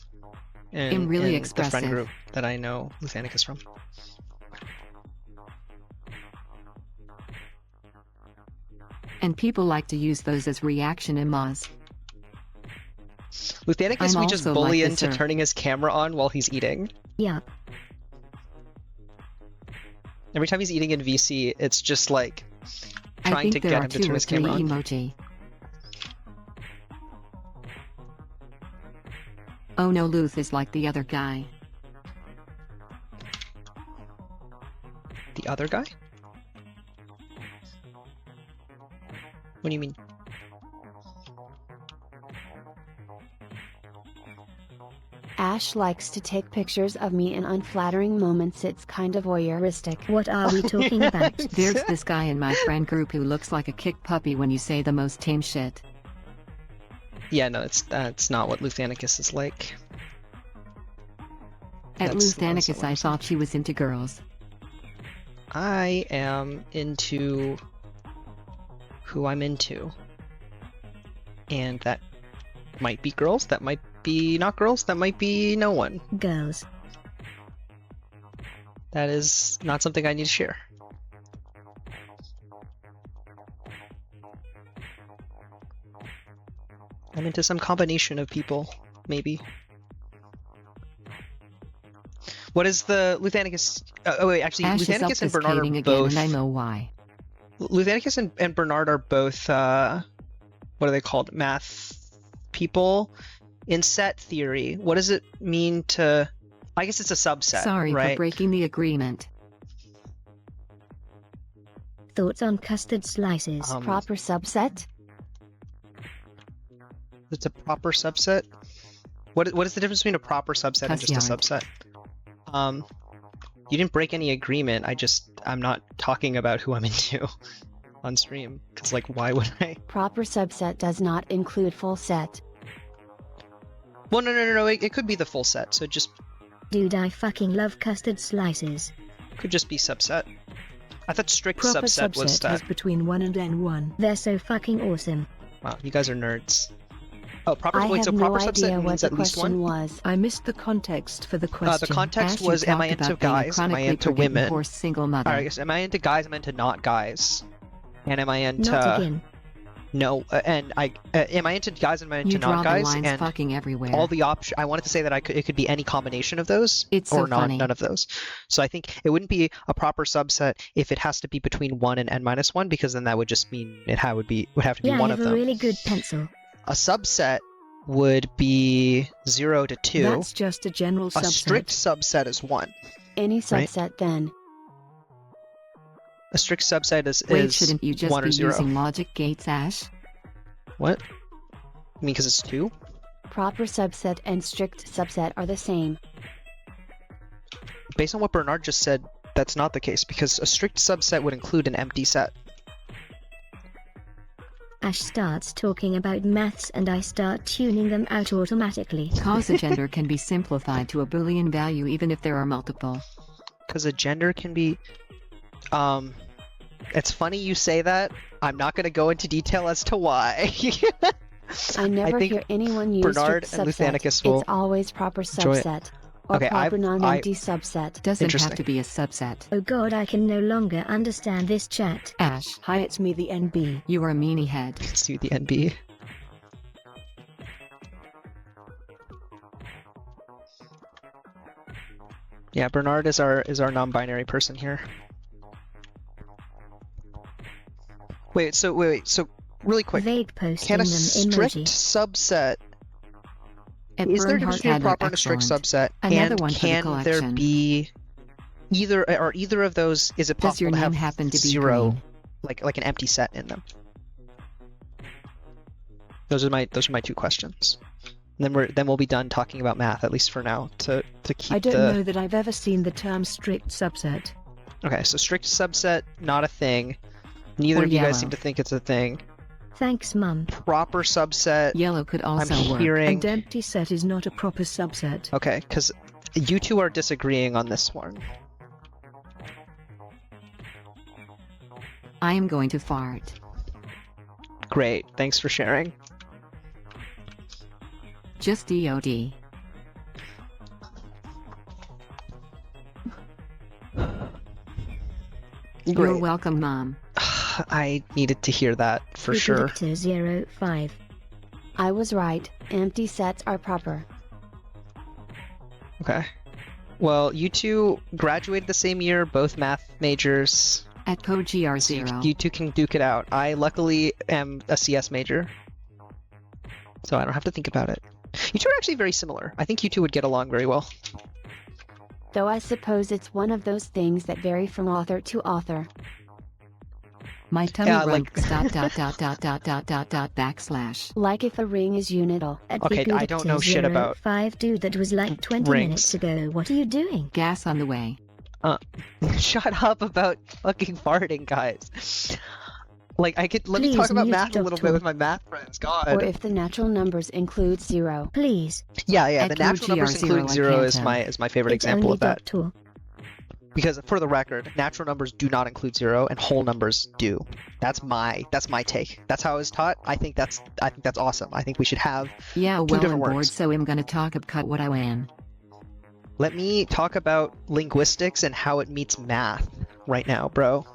Speaker 2: I'm really
Speaker 1: in the friend
Speaker 2: expressive.
Speaker 1: group that I know Luthanicus from.
Speaker 2: And people like to use those as reaction emojis.
Speaker 1: Luthanicus,
Speaker 2: I'm
Speaker 1: we just
Speaker 2: also
Speaker 1: bully
Speaker 2: like
Speaker 1: into
Speaker 2: this, sir.
Speaker 1: turning his camera on while he's eating.
Speaker 3: Yup.
Speaker 1: Every time he's eating in VC, it's just like
Speaker 2: I
Speaker 1: trying
Speaker 2: think
Speaker 1: to
Speaker 2: there
Speaker 1: get
Speaker 2: are
Speaker 1: him to
Speaker 2: 2
Speaker 1: turn
Speaker 2: or
Speaker 1: his
Speaker 2: 3
Speaker 1: camera on.
Speaker 2: emoji. Oh no, Luth is like the other guy.
Speaker 1: The other guy? What do you mean?
Speaker 8: Ash likes to take pictures of me in unflattering moments. It's kind of voyeuristic.
Speaker 3: What are we talking about?
Speaker 2: There's this guy in my friend group who looks like a kick puppy when you say the most tame shit.
Speaker 1: Yeah, no, that's not what Luthanicus is like.
Speaker 2: At
Speaker 1: That's not
Speaker 2: Luthanicus,
Speaker 1: what
Speaker 2: I
Speaker 1: I'm saying.
Speaker 2: thought she was into girls.
Speaker 1: I am into who I'm into. And that might be girls, that might be not girls, that might be no one.
Speaker 3: Girls.
Speaker 1: That is not something I need to share. I'm into some combination of people, maybe. What is the Luthanicus? Oh wait, actually,
Speaker 2: Ash is
Speaker 1: Luthanicus and Bernard
Speaker 2: obfuscating
Speaker 1: are
Speaker 2: again,
Speaker 1: both.
Speaker 2: and I know why.
Speaker 1: Luthanicus and Bernard are both. What are they called? Math people. In set theory, what does it mean to? I guess it's a subset.
Speaker 2: Sorry
Speaker 1: right?
Speaker 2: for breaking the agreement.
Speaker 3: Thoughts on custard slices?
Speaker 8: Proper subset?
Speaker 1: It's a proper subset. What is the difference between a proper subset and just a
Speaker 2: Cuss
Speaker 1: subset? You didn't break any agreement. I'm not talking about who I'm into on stream. Cause like, why would I?
Speaker 8: Proper subset does not include full set.
Speaker 1: Well, no. It could be the full set. So it just
Speaker 3: Dude, I fucking love custard slices.
Speaker 1: could just be subset. I thought strict
Speaker 9: Proper
Speaker 1: subset was
Speaker 9: subset has between 1 and N1.
Speaker 3: They're so fucking awesome.
Speaker 1: Wow, you guys are nerds. Oh, proper.
Speaker 8: I
Speaker 1: Wait,
Speaker 8: have
Speaker 1: so
Speaker 8: no
Speaker 1: proper
Speaker 8: idea
Speaker 1: subset
Speaker 8: what
Speaker 1: means
Speaker 8: the
Speaker 1: at least
Speaker 8: question
Speaker 1: one.
Speaker 8: was.
Speaker 9: I missed the context for the question.
Speaker 1: The context
Speaker 2: Ash, you
Speaker 1: was, am I
Speaker 2: talked
Speaker 1: into
Speaker 2: about being a
Speaker 1: guys? Am I
Speaker 2: chronically
Speaker 1: into
Speaker 2: forgetting
Speaker 1: women?
Speaker 2: poor single mother.
Speaker 1: Alright, I guess, am I into guys? Am I into not guys? And am I into
Speaker 3: Not again.
Speaker 1: no? Am I into guys? And am I into
Speaker 2: You draw
Speaker 1: not
Speaker 2: the
Speaker 1: guys?
Speaker 2: lines
Speaker 1: And
Speaker 2: fucking everywhere.
Speaker 1: all the option. I wanted to say that it could be any combination of those,
Speaker 2: It's
Speaker 1: or
Speaker 2: so funny.
Speaker 1: none of those. So I think it wouldn't be a proper subset if it has to be between 1 and n-1, because then that would just mean it would have to be
Speaker 3: Yeah, I
Speaker 1: one
Speaker 3: have
Speaker 1: of
Speaker 3: a
Speaker 1: them.
Speaker 3: really good pencil.
Speaker 1: A subset would be 0 to 2.
Speaker 9: That's just a general
Speaker 1: A
Speaker 9: subset.
Speaker 1: strict subset is 1.
Speaker 8: Any
Speaker 1: Right.
Speaker 8: subset then.
Speaker 1: A strict subset
Speaker 2: Wait,
Speaker 1: is
Speaker 2: shouldn't you just
Speaker 1: 1 or
Speaker 2: be
Speaker 1: 0.
Speaker 2: using logic gates, Ash?
Speaker 1: What? I mean, because it's 2?
Speaker 8: Proper subset and strict subset are the same.
Speaker 1: Based on what Bernard just said, that's not the case, because a strict subset would include an empty set.
Speaker 3: Ash starts talking about maths and I start tuning them out automatically.
Speaker 2: Cause a gender can be simplified to a Boolean value even if there are multiple.
Speaker 1: Because a gender can be... It's funny you say that. I'm not going to go into detail as to why.
Speaker 8: I never
Speaker 1: think
Speaker 8: hear anyone use
Speaker 1: Bernard
Speaker 8: strict
Speaker 1: and
Speaker 8: subset.
Speaker 1: Luthanikus will
Speaker 8: It's always proper
Speaker 1: enjoy it.
Speaker 8: subset. Or
Speaker 1: Okay,
Speaker 8: proper non-empty subset.
Speaker 2: Doesn't have
Speaker 1: Interesting.
Speaker 2: to be a subset.
Speaker 3: Oh god, I can no longer understand this chat.
Speaker 2: Ash,
Speaker 9: Hi, it's me, the NB.
Speaker 2: you are a meanie head.
Speaker 1: see the NB. Yeah, Bernard is our non-binary person here. Wait, so really quick,
Speaker 3: Vague posting
Speaker 1: can a
Speaker 3: them
Speaker 1: strict
Speaker 3: emoji.
Speaker 1: subset
Speaker 2: At
Speaker 1: is there a
Speaker 2: Bernhardt
Speaker 1: difference between a
Speaker 2: Adler,
Speaker 1: proper and a strict
Speaker 2: excellent.
Speaker 1: subset?
Speaker 2: Another
Speaker 1: And
Speaker 2: one for the
Speaker 1: can there
Speaker 2: collection.
Speaker 1: be either of those? Is it
Speaker 2: Does your
Speaker 1: possible to
Speaker 2: name
Speaker 1: have
Speaker 2: happen to be
Speaker 1: 0,
Speaker 2: green?
Speaker 1: like an empty set in them? Those are my 2 questions. And then we'll be done talking about math, at least for now, to keep
Speaker 9: I don't
Speaker 1: the...
Speaker 9: know that I've ever seen the term strict subset.
Speaker 1: Okay, so strict subset, not a thing. Neither
Speaker 2: Or
Speaker 1: of you guys
Speaker 2: yellow.
Speaker 1: seem to think it's a thing.
Speaker 3: Thanks, Mum.
Speaker 1: Proper subset,
Speaker 2: Yellow could also
Speaker 1: I'm
Speaker 2: work.
Speaker 1: hearing...
Speaker 9: And empty set is not a proper subset.
Speaker 1: Okay, because you two are disagreeing on this one.
Speaker 2: I am going to fart.
Speaker 1: Great, thanks for sharing.
Speaker 2: Just DOD. You're
Speaker 1: Great.
Speaker 2: welcome, Mom.
Speaker 1: I needed to hear that for sure.
Speaker 3: Predictor 05.
Speaker 8: I was right. Empty sets are proper.
Speaker 1: Okay. Well, you two graduated the same year, both math majors.
Speaker 2: At PoGR0.
Speaker 1: So you two can duke it out. I luckily am a CS major, so I don't have to think about it. You two are actually very similar. I think you two would get along very well.
Speaker 8: Though I suppose it's one of those things that vary from author to author.
Speaker 2: My tummy
Speaker 1: Yeah,
Speaker 2: rank
Speaker 1: like-
Speaker 2: backslash.
Speaker 8: Like if a ring is unital.
Speaker 3: At
Speaker 1: Okay, I don't know shit about
Speaker 3: 5 dude, that was like 20
Speaker 1: rings.
Speaker 3: minutes ago. What are you doing?
Speaker 2: Gas on the way.
Speaker 1: Shut up about fucking farting, guys. Like, let me
Speaker 3: Please
Speaker 1: talk about
Speaker 3: mute
Speaker 1: math a little
Speaker 3: Doctor.
Speaker 1: bit with my math friends. God.
Speaker 8: Or if the natural numbers include 0.
Speaker 3: Please.
Speaker 1: Yeah,
Speaker 2: At
Speaker 1: the natural numbers
Speaker 2: PoGR0,
Speaker 1: including
Speaker 2: I
Speaker 1: 0
Speaker 2: can't
Speaker 1: is
Speaker 2: tell.
Speaker 1: my favorite
Speaker 3: It's
Speaker 1: example
Speaker 3: only
Speaker 1: of that.
Speaker 3: Doctor.
Speaker 1: Because for the record, natural numbers do not include 0, and whole numbers do. That's my take. That's how I was taught. I think that's awesome. I think we should have.
Speaker 2: Yeah, well,
Speaker 1: different
Speaker 2: I'm bored,
Speaker 1: words.
Speaker 2: so I'm gonna talk about what I win.
Speaker 1: Let me talk about linguistics and how it meets math right now, bro.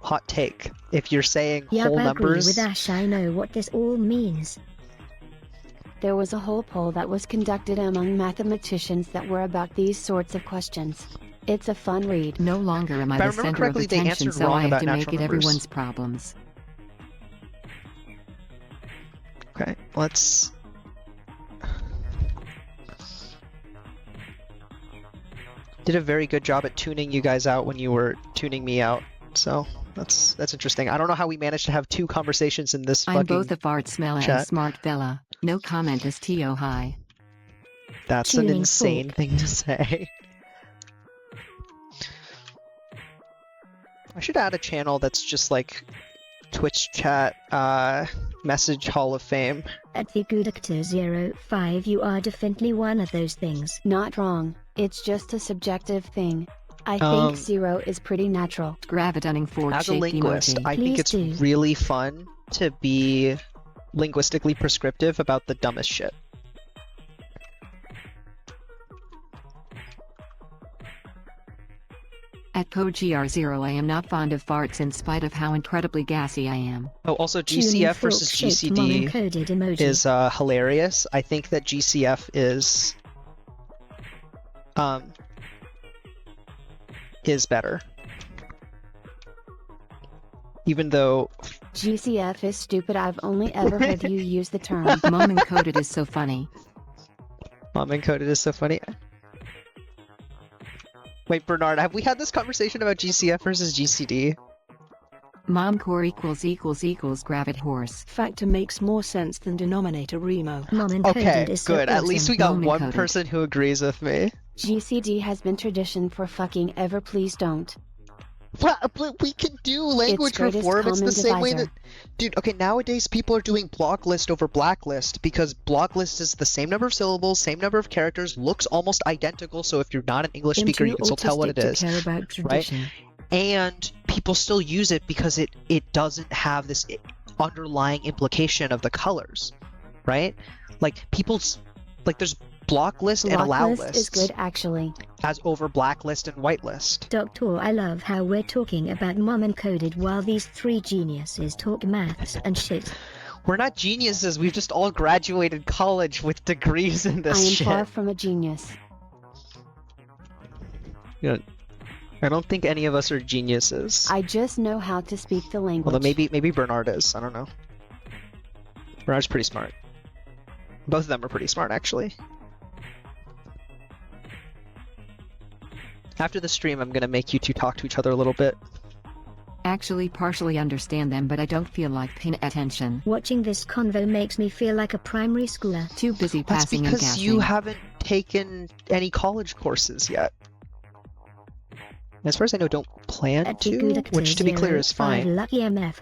Speaker 1: Hot take. If you're saying
Speaker 3: Yeah,
Speaker 1: whole
Speaker 3: I agree
Speaker 1: numbers,
Speaker 3: with Ash. I know what this all means.
Speaker 8: There was a whole poll that was conducted among mathematicians that were about these sorts of questions. It's a fun read.
Speaker 2: No longer am I
Speaker 1: If I
Speaker 2: the
Speaker 1: remember
Speaker 2: center of
Speaker 1: correctly, they
Speaker 2: attention,
Speaker 1: answered
Speaker 2: so
Speaker 1: wrong
Speaker 2: I have
Speaker 1: about
Speaker 2: to make
Speaker 1: natural
Speaker 2: it
Speaker 1: numbers.
Speaker 2: everyone's problems.
Speaker 1: okay, let's. Did a very good job at tuning you guys out when you were tuning me out. So that's interesting. I don't know how we managed to have 2 conversations in this
Speaker 2: I'm
Speaker 1: fucking.
Speaker 2: both a fart smeller and
Speaker 1: chat.
Speaker 2: smart fella. No comment is T.O. high.
Speaker 1: That's an
Speaker 3: Tuning
Speaker 1: insane
Speaker 3: fork.
Speaker 1: thing to say. I should add a channel that's just like Twitch chat, message Hall of Fame.
Speaker 3: At the Predictor 05, you are definitely one of those things.
Speaker 8: Not wrong. It's just a subjective thing. I
Speaker 1: Um,
Speaker 8: think 0 is pretty natural.
Speaker 2: Gravitoning fork
Speaker 1: As a
Speaker 2: shaped
Speaker 1: linguist,
Speaker 2: emoji.
Speaker 1: I think
Speaker 3: Please
Speaker 1: it's
Speaker 3: do.
Speaker 1: really fun to be linguistically prescriptive about the dumbest shit.
Speaker 2: At CodeGR0 I am not fond of farts in spite of how incredibly gassy I am.
Speaker 1: Oh, also
Speaker 3: Tuning
Speaker 1: GCF versus
Speaker 3: fork-shaped mom
Speaker 1: GCD
Speaker 3: encoded emoji.
Speaker 1: is hilarious. I think that GCF is better. Even though
Speaker 8: GCF is stupid. I've only ever heard you use the term.
Speaker 2: Mom encoded is so funny.
Speaker 1: Mom encoded is so funny. Wait, Bernard, have we had this conversation about GCF versus GCD?
Speaker 2: Mom core equals gravit horse.
Speaker 9: Factor makes more sense than denominator Remo.
Speaker 3: Mom encoded
Speaker 1: Okay,
Speaker 3: is so
Speaker 1: good. At
Speaker 3: awesome.
Speaker 1: least we got
Speaker 2: Mom
Speaker 1: one
Speaker 2: encoded.
Speaker 1: person who agrees with me.
Speaker 8: GCD has been tradition for fucking ever. Please don't.
Speaker 1: But we can do language
Speaker 8: greatest
Speaker 1: reform. It's the
Speaker 8: common
Speaker 1: same way
Speaker 8: divisor.
Speaker 1: that, dude. Okay, nowadays people are doing block list over blacklist because block list is the same number of syllables, same number of characters, looks almost identical. So if you're not an English
Speaker 9: I'm
Speaker 1: speaker,
Speaker 9: too
Speaker 1: you can still tell what it
Speaker 9: autistic to
Speaker 1: is.
Speaker 9: care about tradition.
Speaker 1: And people still use it because it doesn't have this underlying implication of the colors, right? Like people's like there's block list and allow
Speaker 8: Blocklist
Speaker 1: lists
Speaker 8: is good actually.
Speaker 1: as over blacklist and whitelist.
Speaker 3: Doctor, I love how we're talking about mom encoded while these three geniuses talk maths and shit.
Speaker 1: We're not geniuses. We've just all graduated college with degrees in
Speaker 8: I
Speaker 1: this
Speaker 8: am
Speaker 1: shit.
Speaker 8: far from a genius.
Speaker 1: You know, I don't think any of us are geniuses.
Speaker 8: I just know how to speak the language.
Speaker 1: Although maybe Bernard is. I don't know. Bernard's pretty smart. Both of them are pretty smart, actually. After the stream, I'm gonna make you two talk to each other a little bit.
Speaker 2: Actually partially understand them but I don't feel like paying attention.
Speaker 3: Watching this convo makes me feel like a primary schooler.
Speaker 2: Too busy
Speaker 1: That's
Speaker 2: passing and
Speaker 1: because
Speaker 2: gassing.
Speaker 1: you haven't taken any college courses yet. As far as I know, don't plan
Speaker 3: At
Speaker 1: to,
Speaker 3: Gudakta
Speaker 1: which to be clear is
Speaker 3: 05
Speaker 1: fine.
Speaker 3: Lucky MF.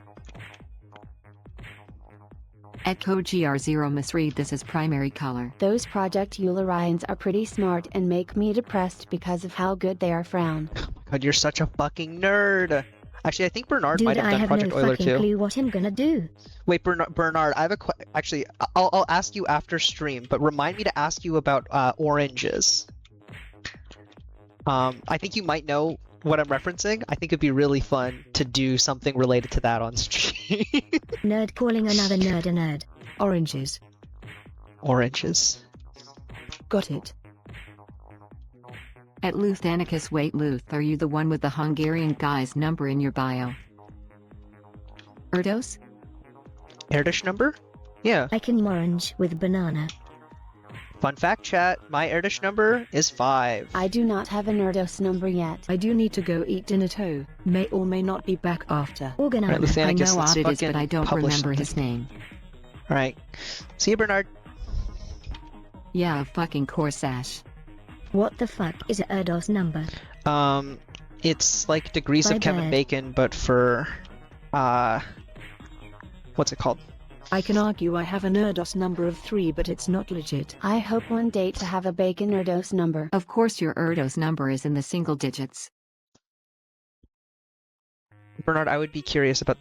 Speaker 2: At CodeGR0 misread this as primary color.
Speaker 8: Those Project Eulerians are pretty smart and make me depressed because of how good they are frown.
Speaker 1: God, you're such a fucking nerd. Actually, I think Bernard
Speaker 3: Dude,
Speaker 1: might have
Speaker 3: I
Speaker 1: done
Speaker 3: have
Speaker 1: Project
Speaker 3: no
Speaker 1: Euler
Speaker 3: fucking
Speaker 1: too.
Speaker 3: clue what I'm gonna do.
Speaker 1: Wait, Bernard, I have a actually, I'll ask you after stream, but remind me to ask you about oranges. I think you might know what I'm referencing. I think it'd be really fun to do something related to that on stream.
Speaker 3: Nerd calling another nerd a nerd.
Speaker 9: Oranges.
Speaker 1: Oranges.
Speaker 9: Got it.
Speaker 2: At Luthanicus wait Luth, are you the one with the Hungarian guy's number in your bio? Erdos?
Speaker 1: Erdish number? Yeah.
Speaker 3: I can orange with banana.
Speaker 1: Fun fact, chat. My Erdish number is 5.
Speaker 8: I do not have an Erdos number yet.
Speaker 9: I do need to go eat dinner too. May or may not be back after.
Speaker 3: Organon.
Speaker 1: Right, Luthanicus,
Speaker 2: I know
Speaker 1: let's
Speaker 2: what it is
Speaker 1: fucking
Speaker 2: but I don't
Speaker 1: publish
Speaker 2: remember his
Speaker 1: something.
Speaker 2: name.
Speaker 1: All right. See you, Bernard.
Speaker 2: Yeah, fucking Corsash.
Speaker 3: What the fuck is a Erdos number?
Speaker 1: It's like degrees
Speaker 3: My
Speaker 1: of Kevin
Speaker 3: bad.
Speaker 1: Bacon, but for, what's it called?
Speaker 9: I can argue I have an Erdos number of 3 but it's not legit.
Speaker 8: I hope one day to have a Bacon Erdos number.
Speaker 2: Of course your Erdos number is in the single digits.
Speaker 1: Bernard, I would be curious about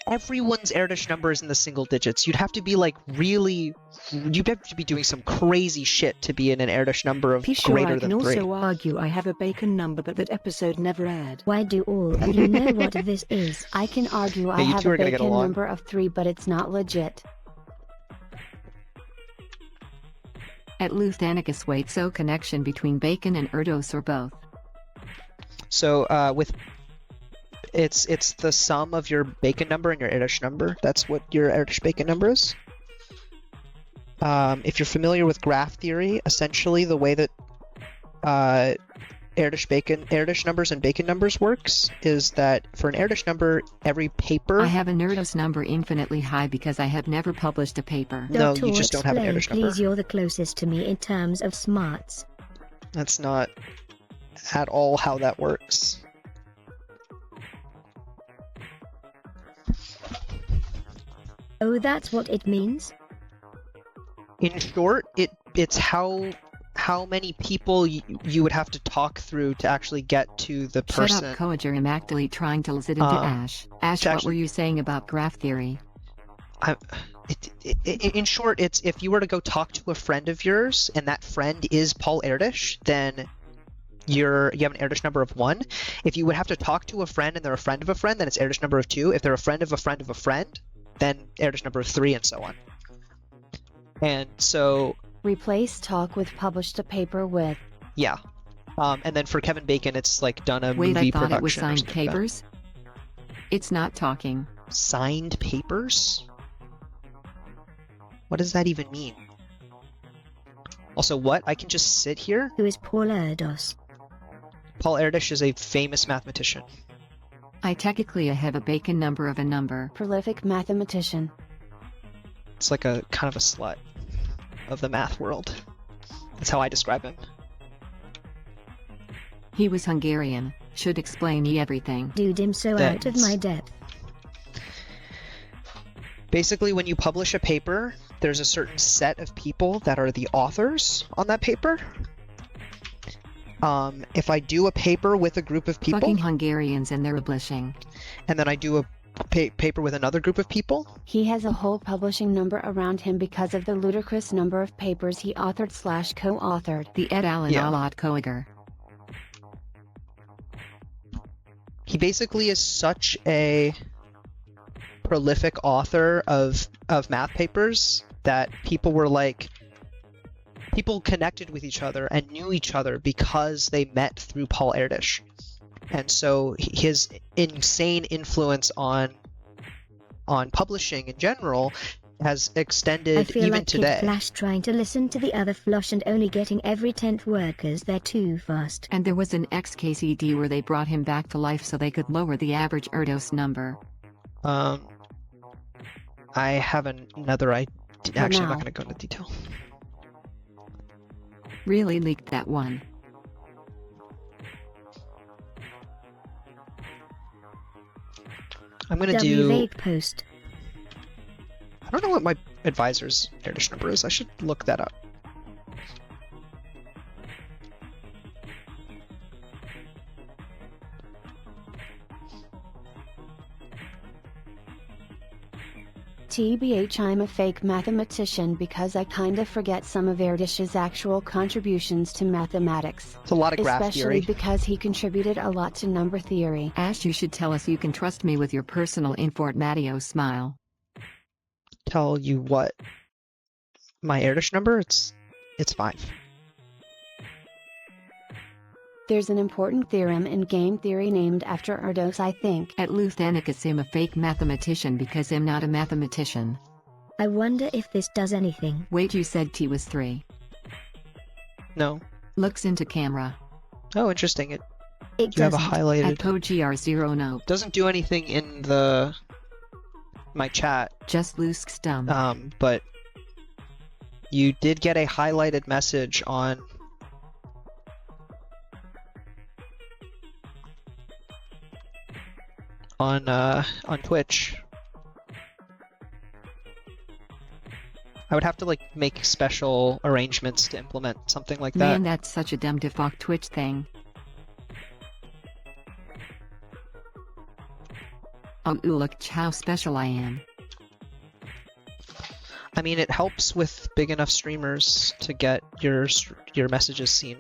Speaker 1: everyone's Erdish number is in the single digits. You'd have to be like really, you'd have to be doing some crazy shit to be in an Erdish number of
Speaker 9: Be sure
Speaker 1: greater
Speaker 9: I can
Speaker 1: than 3.
Speaker 9: also argue I have a bacon number but that episode never aired.
Speaker 3: Why do all of you know what this is?
Speaker 8: I can argue I
Speaker 1: you
Speaker 8: have
Speaker 1: two
Speaker 8: a
Speaker 1: are gonna get
Speaker 8: Bacon
Speaker 1: along.
Speaker 8: number of 3 but it's not legit.
Speaker 2: At Luthanicus wait so connection between Bacon and Erdos or both.
Speaker 1: So with it's the sum of your Bacon number and your Erdish number. That's what your Erdish Bacon number is. If you're familiar with graph theory, essentially the way that Erdish numbers and Bacon numbers works is that for an Erdish number, every paper.
Speaker 2: I have an Erdos number infinitely high because I have never published a paper.
Speaker 1: No,
Speaker 3: Doctor,
Speaker 1: you just don't have an
Speaker 3: explain,
Speaker 1: Erdish number.
Speaker 3: Please, you're the closest to me in terms of smarts.
Speaker 1: That's not at all how that works.
Speaker 3: Oh, that's what it means?
Speaker 1: In short, it's how many people you would have to talk through to actually get to the person.
Speaker 2: Shut up, Coager. I'm actually trying to listen into Ash. Ash,
Speaker 1: to
Speaker 2: what
Speaker 1: actually-
Speaker 2: were you saying about graph theory?
Speaker 1: In short, it's if you were to go talk to a friend of yours and that friend is Paul Erdős, then you have an Erdős number of 1. If you would have to talk to a friend and they're a friend of a friend, then it's Erdős number of 2. If they're a friend of a friend of a friend, then Erdős number of 3, and so on. And so
Speaker 8: Replace talk with published a paper with.
Speaker 1: yeah. And then for Kevin Bacon, it's like done a
Speaker 2: Wait,
Speaker 1: movie
Speaker 2: I thought
Speaker 1: production
Speaker 2: it was
Speaker 1: or
Speaker 2: signed
Speaker 1: something like that.
Speaker 2: papers? It's not talking.
Speaker 1: Signed papers? What does that even mean? Also, what? I can just sit here?
Speaker 3: Who is Paul Erdős?
Speaker 1: Paul Erdős is a famous mathematician.
Speaker 2: I technically have a Bacon number of a number.
Speaker 8: Prolific mathematician.
Speaker 1: It's like a kind of a slut of the math world. That's how I describe him.
Speaker 2: He was Hungarian. Should explain ye everything.
Speaker 3: Dude, I'm so out of my depth.
Speaker 1: Basically, when you publish a paper, there's a certain set of people that are the authors on that paper. If I do a paper with a group of people,
Speaker 2: Fucking Hungarians and their publishing.
Speaker 1: and then I do a paper with another group of people,
Speaker 8: He has a whole publishing number around him because of the ludicrous number of papers he authored/co-authored.
Speaker 2: The Ed Allen
Speaker 1: Yeah.
Speaker 2: Alot Koiger.
Speaker 1: he basically is such a prolific author of math papers that people were like, people connected with each other and knew each other because they met through Paul Erdős. And so his insane influence on publishing in general has extended
Speaker 3: I feel
Speaker 1: even
Speaker 3: like
Speaker 1: today.
Speaker 3: Kid Flash trying to listen to the other Flush and only getting every 10th word 'cause they're too fast.
Speaker 2: And there was an XKCD where they brought him back to life so they could lower the average Erdős number.
Speaker 1: I have another idea. Actually, I'm
Speaker 8: now.
Speaker 1: not going to go into detail.
Speaker 2: Really leaked that one.
Speaker 1: I'm going to
Speaker 3: W
Speaker 1: do...
Speaker 3: vague post.
Speaker 1: I don't know what my advisor's Erdős number is. I should look that up.
Speaker 8: TBH, I'm a fake mathematician because I kinda forget some of Erdős's actual contributions to mathematics.
Speaker 1: It's a lot of graph
Speaker 8: Especially
Speaker 1: theory.
Speaker 8: because he contributed a lot to number theory.
Speaker 2: Ash, you should tell us you can trust me with your personal Infort Matteo smile.
Speaker 1: Tell you what, my Erdős number, it's 5.
Speaker 8: There's an important theorem in game theory named after Erdős, I think.
Speaker 2: At Luthenicus, I'm a fake mathematician because I'm not a mathematician.
Speaker 3: I wonder if this does anything.
Speaker 2: Wait, you said T was 3.
Speaker 1: No.
Speaker 2: Looks into camera.
Speaker 1: Oh, interesting.
Speaker 3: It
Speaker 1: You have a
Speaker 3: doesn't.
Speaker 2: At
Speaker 1: highlighted.
Speaker 2: PoGR0 no.
Speaker 1: Doesn't do anything in my chat.
Speaker 2: Just loose stum.
Speaker 1: But you did get a highlighted message on Twitch. I would have to like make special arrangements to implement something like that.
Speaker 2: Man, that's such a dumb default Twitch thing. Oh, ooh, look how special I am.
Speaker 1: I mean, it helps with big enough streamers to get your messages seen.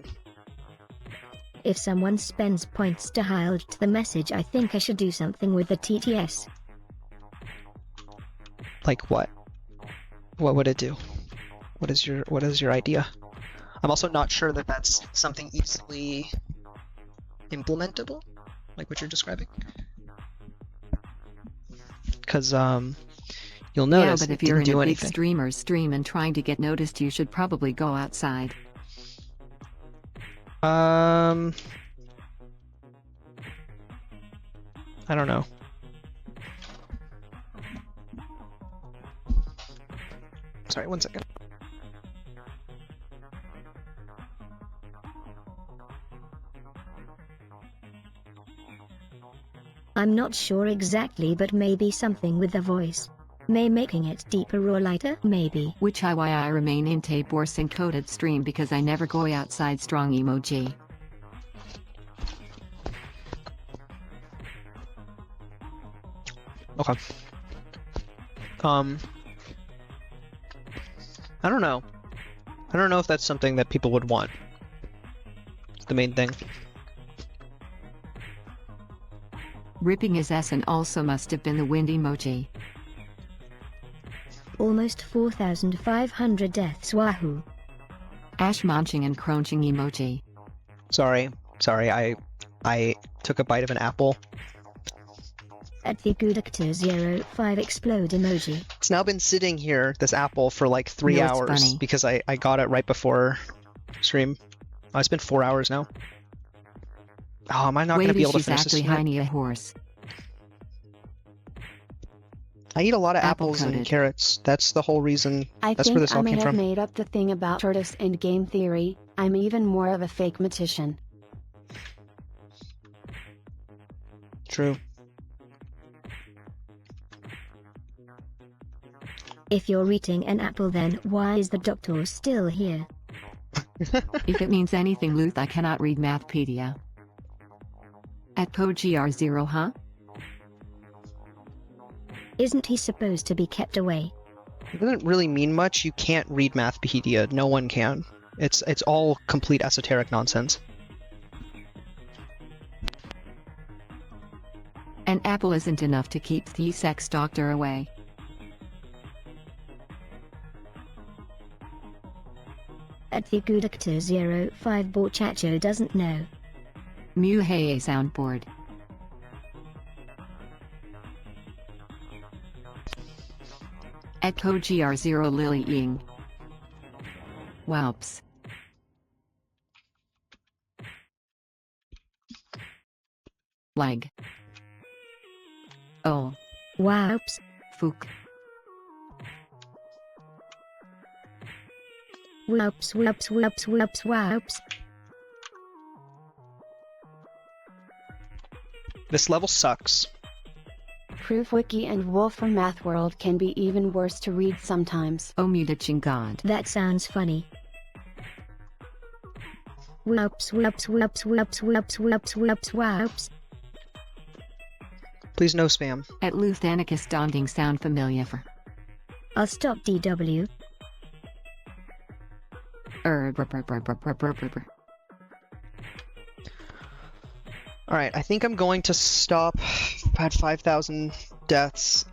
Speaker 3: If someone spends points to highlight the message, I think I should do something with the TTS.
Speaker 1: Like what? What would it do? What is your idea? I'm also not sure that that's something easily implementable, like what you're describing. Because you'll notice
Speaker 2: yeah, but
Speaker 1: it
Speaker 2: if you're
Speaker 1: didn't
Speaker 2: in
Speaker 1: do
Speaker 2: a big
Speaker 1: anything.
Speaker 2: streamer's stream and trying to get noticed, you should probably go outside.
Speaker 1: I don't know. Sorry, one second.
Speaker 3: I'm not sure exactly, but maybe something with the voice. May making it deeper or lighter, maybe.
Speaker 2: Which is why I remain in tape or encoded stream because I never go outside strong emoji.
Speaker 1: Okay. I don't know. I don't know if that's something that people would want. It's the main thing.
Speaker 2: Ripping his ass and also must have been the wind emoji.
Speaker 3: Almost 4,500 deaths, wahoo.
Speaker 2: Ash munching and crunching emoji.
Speaker 1: Sorry, I took a bite of an apple.
Speaker 3: At the Goodactor05 explode emoji.
Speaker 1: It's now been sitting here, this apple, for like 3
Speaker 2: No, it's
Speaker 1: hours
Speaker 2: funny.
Speaker 1: because I got it right before stream. Oh, it's been 4 hours now. Oh, am I not
Speaker 2: Wait,
Speaker 1: going to be able to
Speaker 2: she's
Speaker 1: finish this
Speaker 2: actually
Speaker 1: tonight?
Speaker 2: Heine a horse.
Speaker 1: I eat a lot of
Speaker 2: Apple
Speaker 1: apples and
Speaker 2: coated.
Speaker 1: carrots. That's the whole reason.
Speaker 8: I
Speaker 1: That's
Speaker 8: think
Speaker 1: where this
Speaker 8: I
Speaker 1: all
Speaker 8: may
Speaker 1: came
Speaker 8: have
Speaker 1: from.
Speaker 8: made up the thing about tortoise and game theory. I'm even more of a fake magician.
Speaker 1: True.
Speaker 3: If you're eating an apple, then why is the doctor still here?
Speaker 2: If it means anything, Luth, I cannot read Mathpedia. At PoGR0, huh?
Speaker 3: Isn't he supposed to be kept away?
Speaker 1: It doesn't really mean much. You can't read Mathpedia. No one can. It's all complete esoteric nonsense.
Speaker 2: An apple isn't enough to keep the sex doctor away.
Speaker 3: At the Goodactor05 Borchacho doesn't know.
Speaker 2: Mew hey soundboard. At PoGR0 Lily Ying. Whoops. Leg. Oh.
Speaker 3: Whoops.
Speaker 2: Fook.
Speaker 3: Whoops, whoops, whoops, whoops, whoops.
Speaker 1: This level sucks.
Speaker 8: ProofWiki and Wolf from Mathworld can be even worse to read sometimes.
Speaker 2: Oh mutaching god.
Speaker 3: That sounds funny. Whoops, whoops, whoops, whoops, whoops, whoops, whoops, whoops.
Speaker 1: Please no spam.
Speaker 2: At Luthanicus Donding sound familiar for.
Speaker 3: I'll stop DW.
Speaker 1: Alright, I think I'm going to stop at 5,000 deaths.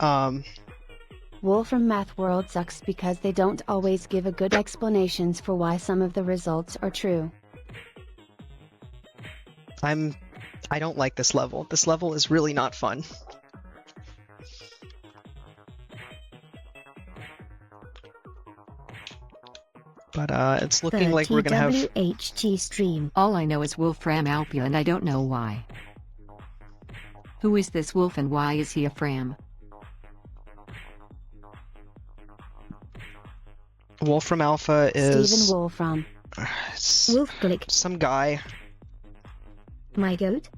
Speaker 8: Wolf from Mathworld sucks because they don't always give a good explanations for why some of the results are true.
Speaker 1: I don't like this level. This level is really not fun. But it's looking like we're gonna have.
Speaker 3: TWHT stream.
Speaker 2: All I know is Wolfram Alpia and I don't know why. Who is this wolf and why is he a Fram?
Speaker 1: Wolfram Alpha is
Speaker 8: Stephen Wolfram.
Speaker 1: it's
Speaker 3: Wolfglick.
Speaker 1: some guy.
Speaker 3: My goat?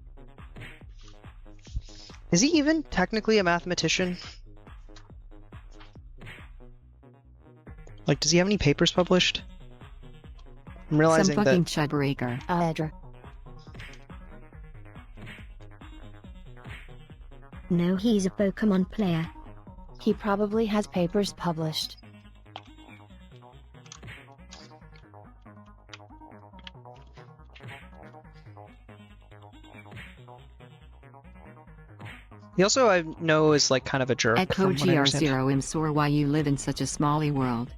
Speaker 1: Is he even technically a mathematician? Like, does he have any papers published? I'm
Speaker 2: Some
Speaker 1: realizing
Speaker 2: fucking
Speaker 1: that
Speaker 2: chudbreaker.
Speaker 8: Edra.
Speaker 3: No, he's a Pokemon player.
Speaker 8: He probably has papers published.
Speaker 1: he also I know is like kind of a jerk.
Speaker 2: At
Speaker 1: from what I understand.
Speaker 2: PoGR0 I'm sore why you live in such a smally world.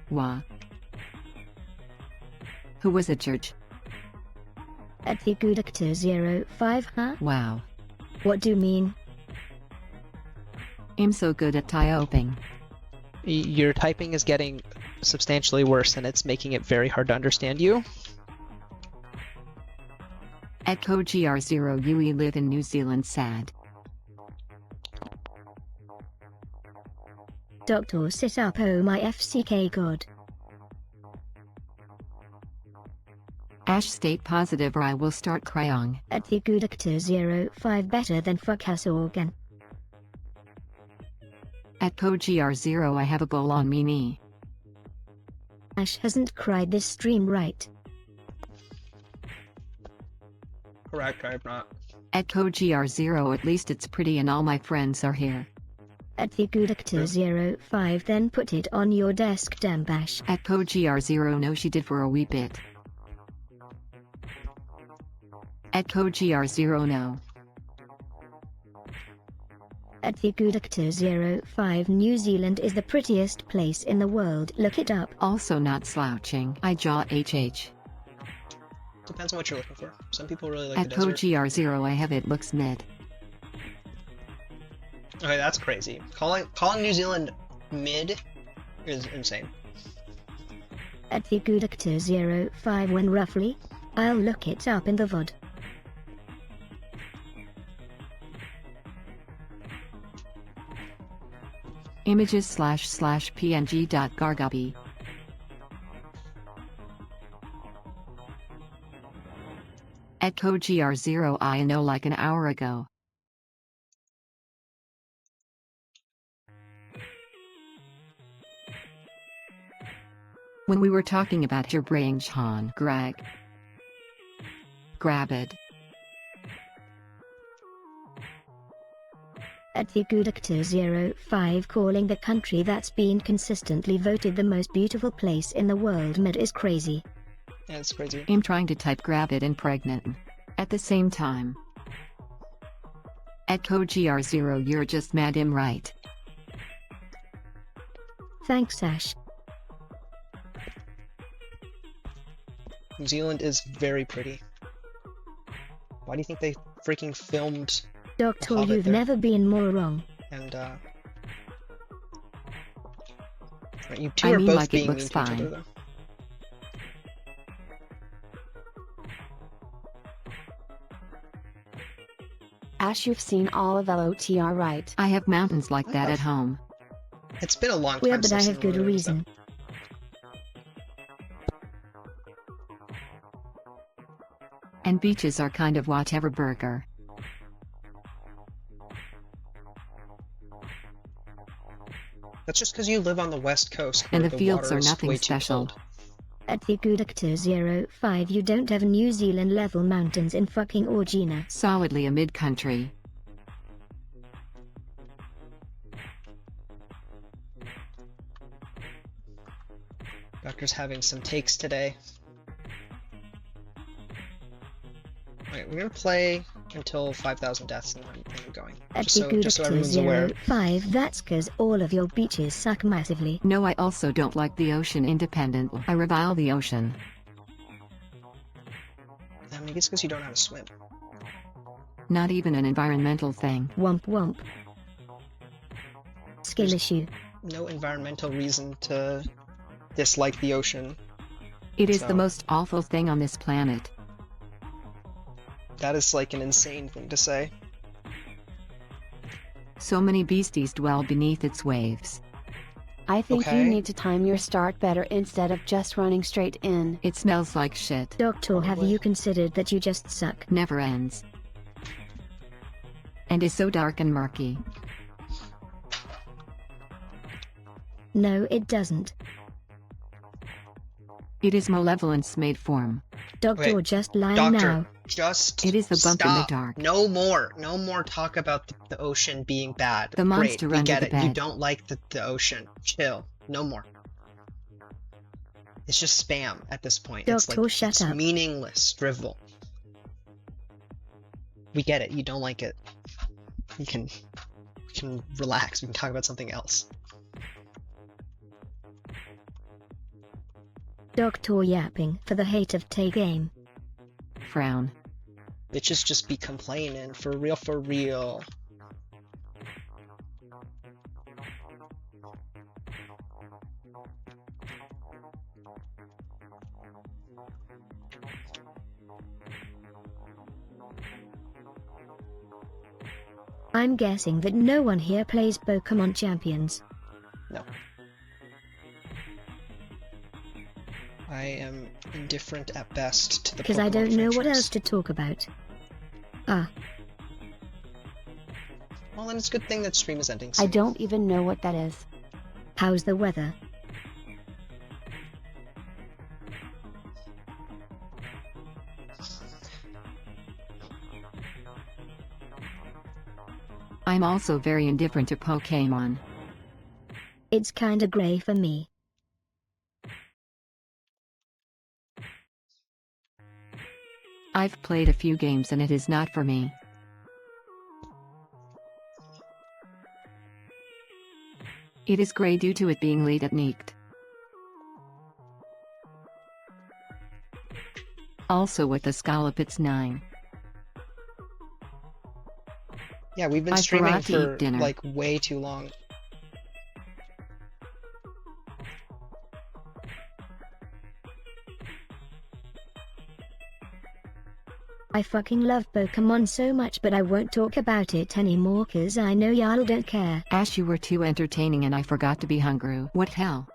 Speaker 2: Wah. Who was it, Church?
Speaker 3: At the Goodactor05, huh?
Speaker 2: Wow.
Speaker 3: What do you mean?
Speaker 2: I'm so good at typing.
Speaker 1: Your typing is getting substantially worse, and it's making it very hard to understand you.
Speaker 2: At PoGR0 you live in New Zealand sad.
Speaker 3: Doctor sit up, oh my FCK god.
Speaker 2: Ash state positive or I will start crying.
Speaker 3: At the Goodactor05 better than fuck us organ.
Speaker 2: At PoGR0 I have a bowl on me knee.
Speaker 3: Ash hasn't cried this stream right.
Speaker 1: Correct, I have not.
Speaker 2: At CodeGR0 at least it's pretty and all my friends are here.
Speaker 3: At the GoodActor05 then put it on your desk Dambash.
Speaker 2: At CodeGR0 no she did for a wee bit. At CodeGR0 no.
Speaker 3: At the GoodActor05 New Zealand is the prettiest place in the world, look it up.
Speaker 2: Also not slouching. I jaw HH.
Speaker 1: Depends on what you're looking for. Some people really like
Speaker 2: At
Speaker 1: the desert.
Speaker 2: CodeGR0 I have it looks mid.
Speaker 1: Okay, that's crazy. Calling New Zealand mid is insane.
Speaker 3: At the GoodActor05 when roughly? I'll look it up in the VOD.
Speaker 2: Images//png.gargabi. At CodeGR0 I know like an hour ago. When we were talking about your brain Sean Greg. Grab it.
Speaker 3: At the GoodActor05 calling the country that's been consistently voted the most beautiful place in the world mid is crazy.
Speaker 1: Yeah, it's crazy.
Speaker 2: I'm trying to type grab it and pregnant. At the same time. At CodeGR0 you're just mad I'm right.
Speaker 3: Thanks Ash.
Speaker 1: New Zealand is very pretty. Why do you think they freaking filmed
Speaker 3: Doctor,
Speaker 1: Hobbit
Speaker 3: you've
Speaker 1: there?
Speaker 3: never been more wrong.
Speaker 1: And right, you two
Speaker 2: I
Speaker 1: are
Speaker 2: mean,
Speaker 1: both
Speaker 2: like, it
Speaker 1: being mean
Speaker 2: looks
Speaker 1: to each
Speaker 2: fine.
Speaker 1: other though.
Speaker 8: Ash, you've seen all of LOTR, right?
Speaker 2: I have mountains like that at home.
Speaker 1: It's been a long time
Speaker 3: Well, but I
Speaker 1: since
Speaker 3: have
Speaker 1: I've
Speaker 3: good
Speaker 1: seen
Speaker 3: reason.
Speaker 2: And beaches are kind of whatever burger.
Speaker 1: That's just because you live on the west coast.
Speaker 2: And
Speaker 1: where
Speaker 2: the fields
Speaker 1: water
Speaker 2: are
Speaker 1: is
Speaker 2: nothing
Speaker 1: way too
Speaker 2: special.
Speaker 1: cold.
Speaker 3: At the GoodActor05 you don't have New Zealand level mountains in fucking Orgina.
Speaker 2: Solidly a mid-country.
Speaker 1: Doctor's having some takes today. Alright, we're gonna play until 5,000 deaths and then we're going.
Speaker 3: At
Speaker 1: Just
Speaker 3: the
Speaker 1: so everyone's aware.
Speaker 3: GoodActor05 that's cause all of your beaches suck massively.
Speaker 2: No, I also don't like the ocean independent. I revile the ocean.
Speaker 1: Maybe it's because you don't know how to swim.
Speaker 2: Not even an environmental thing.
Speaker 3: Womp womp. Skill issue.
Speaker 1: No environmental reason to dislike the ocean.
Speaker 2: It is
Speaker 1: So-
Speaker 2: the most awful thing on this planet.
Speaker 1: That is like an insane thing to say.
Speaker 2: So many beasties dwell beneath its waves.
Speaker 8: I think
Speaker 1: Okay.
Speaker 8: you need to time your start better instead of just running straight in.
Speaker 2: It smells like shit.
Speaker 3: Doctor, have
Speaker 1: Probably.
Speaker 3: you considered that you just suck?
Speaker 2: Never ends. And is so dark and murky.
Speaker 3: No, it doesn't.
Speaker 2: It is malevolence made form.
Speaker 3: Doctor,
Speaker 1: Okay,
Speaker 3: just lie
Speaker 1: Doctor,
Speaker 3: now.
Speaker 1: just
Speaker 2: It is the bump in the
Speaker 1: stop.
Speaker 2: dark.
Speaker 1: No more talk about the ocean being bad.
Speaker 2: The monster
Speaker 1: Great, we
Speaker 2: under
Speaker 1: get
Speaker 2: the
Speaker 1: it. You
Speaker 2: bed.
Speaker 1: don't like the ocean. Chill. No more. It's just spam at this point. It's
Speaker 3: Doctor,
Speaker 1: like
Speaker 3: shut
Speaker 1: it's
Speaker 3: up.
Speaker 1: meaningless drivel. We get it. You don't like it. We can relax. We can talk about something else.
Speaker 3: Doctor yapping for the hate of Tay game.
Speaker 2: Frown.
Speaker 1: Bitches just be complaining for real, for real.
Speaker 3: I'm guessing that no one here plays Pokemon Champions.
Speaker 1: No. I am indifferent at best to the
Speaker 3: Because I
Speaker 1: Pokemon
Speaker 3: don't know what
Speaker 1: franchise.
Speaker 3: else to talk about. Ah,
Speaker 1: Well, then it's a good thing that stream is ending
Speaker 8: I
Speaker 1: soon.
Speaker 8: don't even know what that is.
Speaker 3: how's the weather?
Speaker 2: I'm also very indifferent to Pokemon.
Speaker 3: It's kinda grey for me.
Speaker 2: I've played a few games and it is not for me. It is grey due to it being late at night. Also with the scallop it's 9.
Speaker 1: Yeah, we've been
Speaker 2: I
Speaker 1: streaming
Speaker 2: forgot to eat
Speaker 1: for
Speaker 2: dinner.
Speaker 1: like way too long.
Speaker 3: I fucking love Pokemon so much, but I won't talk about it anymore cause I know y'all don't care.
Speaker 2: Ash, you were too entertaining and I forgot to be hungry. What hell?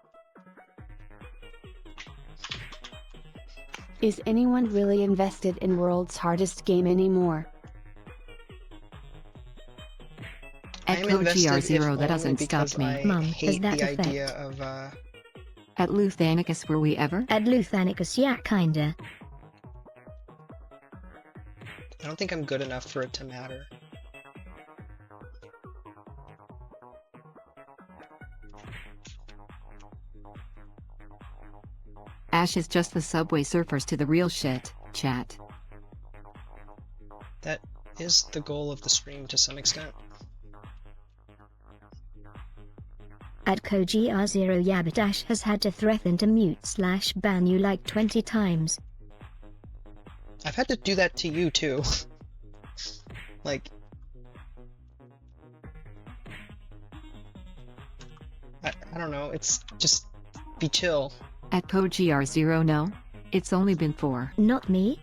Speaker 8: Is anyone really invested in World's Hardest Game anymore?
Speaker 2: At
Speaker 1: I'm
Speaker 2: Code
Speaker 1: invested if
Speaker 2: GR0 that
Speaker 1: only
Speaker 2: doesn't stop
Speaker 1: because
Speaker 2: me.
Speaker 1: I
Speaker 3: Mum, has
Speaker 1: hate
Speaker 3: that
Speaker 1: the
Speaker 3: effect?
Speaker 1: idea of
Speaker 2: At Luthanicus were we ever?
Speaker 3: At Luthanicus, yeah, kinda.
Speaker 1: I don't think I'm good enough for it to matter.
Speaker 2: Ash is just the Subway Surfers to the real shit, chat.
Speaker 1: That is the goal of the stream to some extent.
Speaker 3: At CodeGR0 Yabbitash has had to threaten to mute/ban you like 20 times.
Speaker 1: I've had to do that to you too. Like, I don't know, it's just be chill.
Speaker 2: At Code GR0 no? It's only been 4.
Speaker 3: Not me.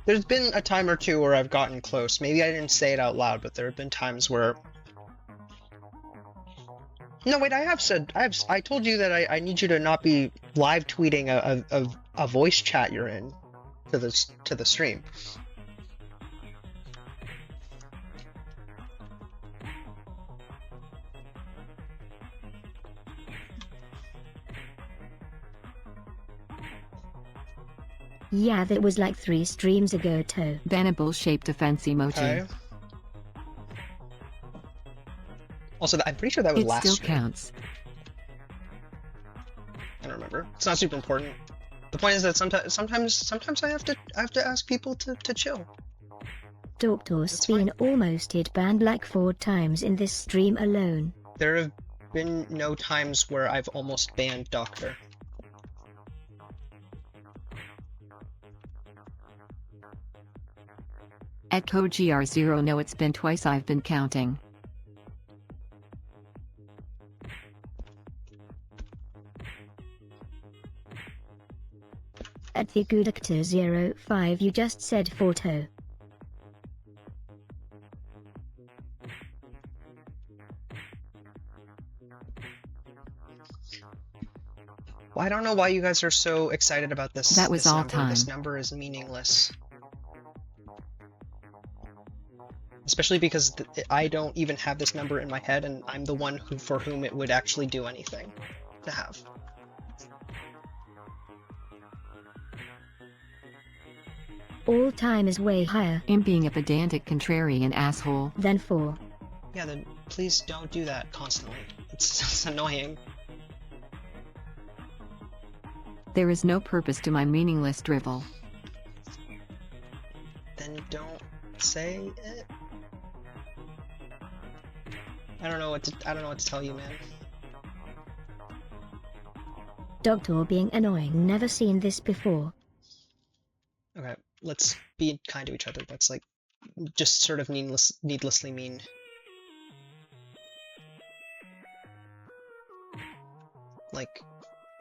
Speaker 1: There's been a time or two where I've gotten close. Maybe I didn't say it out loud, but there have been times where... No, wait, I told you that I need you to not be live tweeting a voice chat you're in to the stream.
Speaker 3: Yeah, that was like 3 streams ago too.
Speaker 2: Bannable shaped offense emoji.
Speaker 1: Okay. Also, I'm pretty sure that was
Speaker 2: It
Speaker 1: last
Speaker 2: still
Speaker 1: stream.
Speaker 2: counts.
Speaker 1: I don't remember. It's not super important. The point is that sometimes I have to ask people to chill.
Speaker 3: Doctor's
Speaker 1: That's
Speaker 3: been
Speaker 1: fine.
Speaker 3: almost hit banned like 4 times in this stream alone.
Speaker 1: There have been no times where I've almost banned Doctor.
Speaker 2: At Code GR0 no, it's been twice, I've been counting.
Speaker 3: At the Gudactor05 you just said photo.
Speaker 1: Well, I don't know why you guys are so excited about this.
Speaker 2: That was
Speaker 1: this
Speaker 2: all
Speaker 1: number. This
Speaker 2: time.
Speaker 1: number is meaningless. Especially because I don't even have this number in my head, and I'm the one for whom it would actually do anything to have.
Speaker 3: All time is way higher
Speaker 2: I'm being a pedantic contrarian asshole.
Speaker 3: than 4.
Speaker 1: Yeah, then please don't do that constantly. It's annoying.
Speaker 2: There is no purpose to my meaningless drivel.
Speaker 1: Then don't say it. I don't know what to tell you, man.
Speaker 3: Doctor being annoying, never seen this before.
Speaker 1: Okay, let's be kind to each other. That's like just sort of needlessly mean. Like,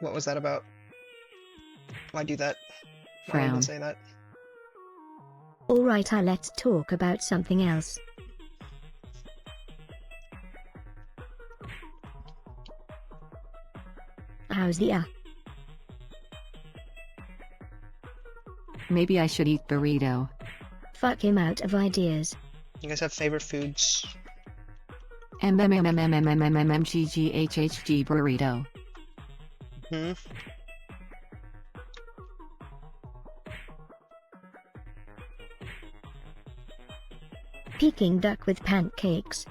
Speaker 1: what was that about? Why do that? Why
Speaker 2: Frown.
Speaker 1: even say that?
Speaker 3: Alright, let's talk about something else. How's the
Speaker 2: Maybe I should eat burrito.
Speaker 3: Fuck him out of ideas.
Speaker 1: You guys have favorite foods?
Speaker 2: MMMMMMMMGGHHG burrito.
Speaker 1: Hmm?
Speaker 3: Peking duck with pancakes.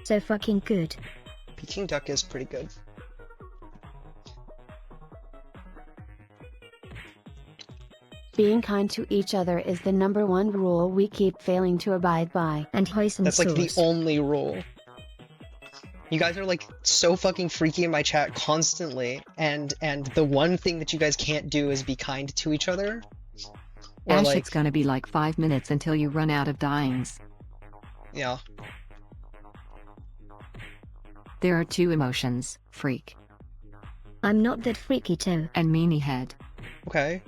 Speaker 3: So fucking good.
Speaker 1: Peking duck is pretty good.
Speaker 8: Being kind to each other is the #1 rule we keep failing to abide by.
Speaker 3: And hoisin
Speaker 1: That's like the
Speaker 3: sauce.
Speaker 1: only rule. You guys are like so fucking freaky in my chat constantly, and the one thing that you guys can't do is be kind to each other. Or
Speaker 2: Ash,
Speaker 1: like,
Speaker 2: it's gonna be like 5 minutes until you run out of dyings.
Speaker 1: yeah.
Speaker 2: There are 2 emotions, freak
Speaker 3: I'm not that freaky too.
Speaker 2: and meanie head.
Speaker 1: Okay.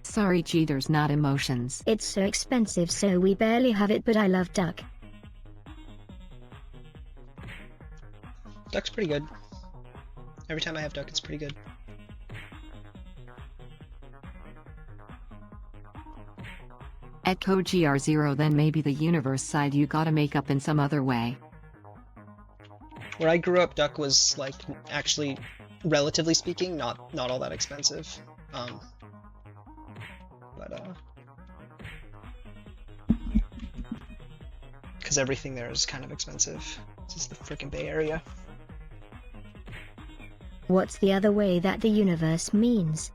Speaker 2: Sorry, cheaters, not emotions.
Speaker 3: It's so expensive so we barely have it, but I love duck.
Speaker 1: Duck's pretty good. Every time I have duck, it's pretty good.
Speaker 2: At code GR0, then maybe the universe side you gotta make up in some other way.
Speaker 1: Where I grew up, duck was like actually, relatively speaking, not all that expensive. Because everything there is kind of expensive. This is the freaking Bay Area.
Speaker 3: What's the other way that the universe means?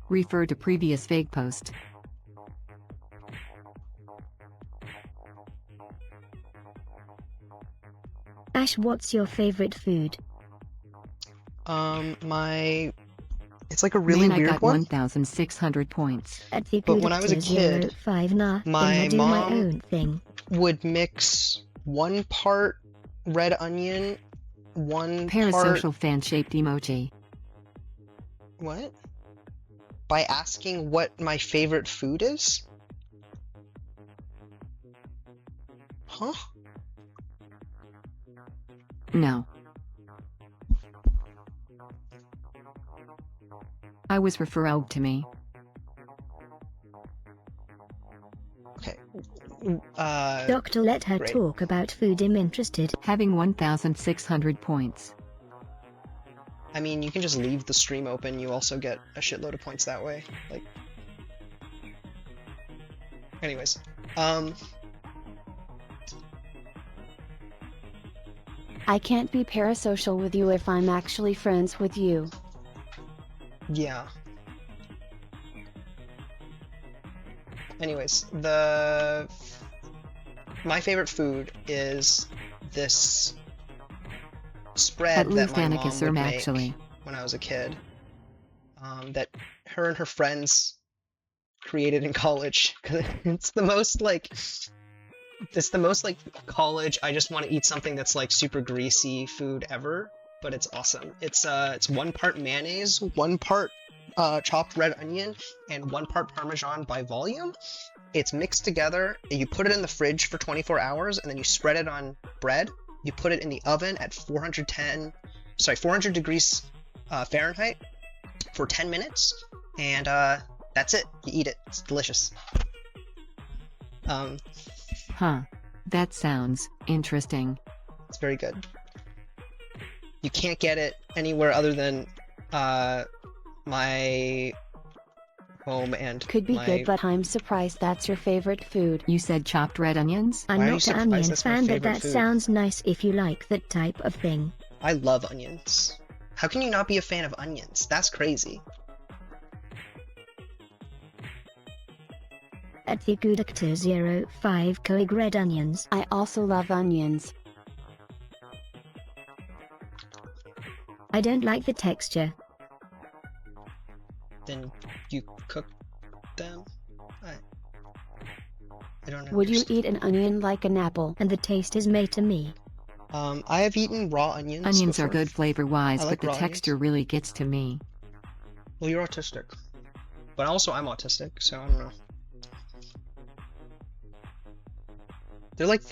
Speaker 2: Refer to previous vague post.
Speaker 3: Ash, what's your favorite food?
Speaker 1: It's like a really
Speaker 2: Man,
Speaker 1: weird
Speaker 2: I got
Speaker 1: one.
Speaker 2: 1,600 points.
Speaker 3: At the
Speaker 1: But when I was a kid,
Speaker 3: 05 nah,
Speaker 1: my
Speaker 3: I do
Speaker 1: mom
Speaker 3: my own thing.
Speaker 1: would mix 1 part red onion, 1 part...
Speaker 2: Parasocial fan-shaped emoji.
Speaker 1: What? By asking what my favorite food is? Huh?
Speaker 2: No. I was referred to me.
Speaker 1: Okay.
Speaker 3: Doctor, let her
Speaker 1: great.
Speaker 3: talk about food. I'm interested.
Speaker 2: Having 1,600 points.
Speaker 1: I mean, you can just leave the stream open. You also get a shitload of points that way. Like, anyways,
Speaker 8: I can't be parasocial with you if I'm actually friends with you.
Speaker 1: yeah. Anyways, my favorite food is this spread
Speaker 2: At
Speaker 1: that my mom
Speaker 2: Lufanicus
Speaker 1: would make
Speaker 2: actually.
Speaker 1: when I was a kid. That her and her friends created in college. It's the most like college, I just want to eat something that's like super greasy food ever, but it's awesome. It's 1 part mayonnaise, 1 part chopped red onion, and 1 part Parmesan by volume. It's mixed together, and you put it in the fridge for 24 hours, and then you spread it on bread. You put it in the oven at 400 degrees Fahrenheit for 10 minutes, and that's it. You eat it. It's delicious.
Speaker 2: Huh. That sounds interesting.
Speaker 1: It's very good. You can't get it anywhere other than my home and
Speaker 8: Could be
Speaker 1: my...
Speaker 8: good, but I'm surprised that's your favorite food.
Speaker 2: You said chopped red onions?
Speaker 3: I'm
Speaker 1: Why are you
Speaker 3: not an
Speaker 1: surprised
Speaker 3: onion
Speaker 1: that's my
Speaker 3: fan, but
Speaker 1: favorite
Speaker 3: that
Speaker 1: food?
Speaker 3: sounds nice if you like that type of thing.
Speaker 1: I love onions. How can you not be a fan of onions? That's crazy.
Speaker 3: At the Gudactor 05 Coig red onions.
Speaker 8: I also love onions.
Speaker 3: I don't like the texture.
Speaker 1: Then you cook them? I don't understand.
Speaker 8: Would you eat an onion like an apple?
Speaker 3: And the taste is made to me.
Speaker 1: I have eaten raw onions
Speaker 2: Onions are
Speaker 1: before.
Speaker 2: good flavor-wise,
Speaker 1: I like
Speaker 2: but the
Speaker 1: raw
Speaker 2: texture
Speaker 1: onions.
Speaker 2: really gets to me.
Speaker 1: Well, you're autistic. But also I'm autistic, so I don't know. They're like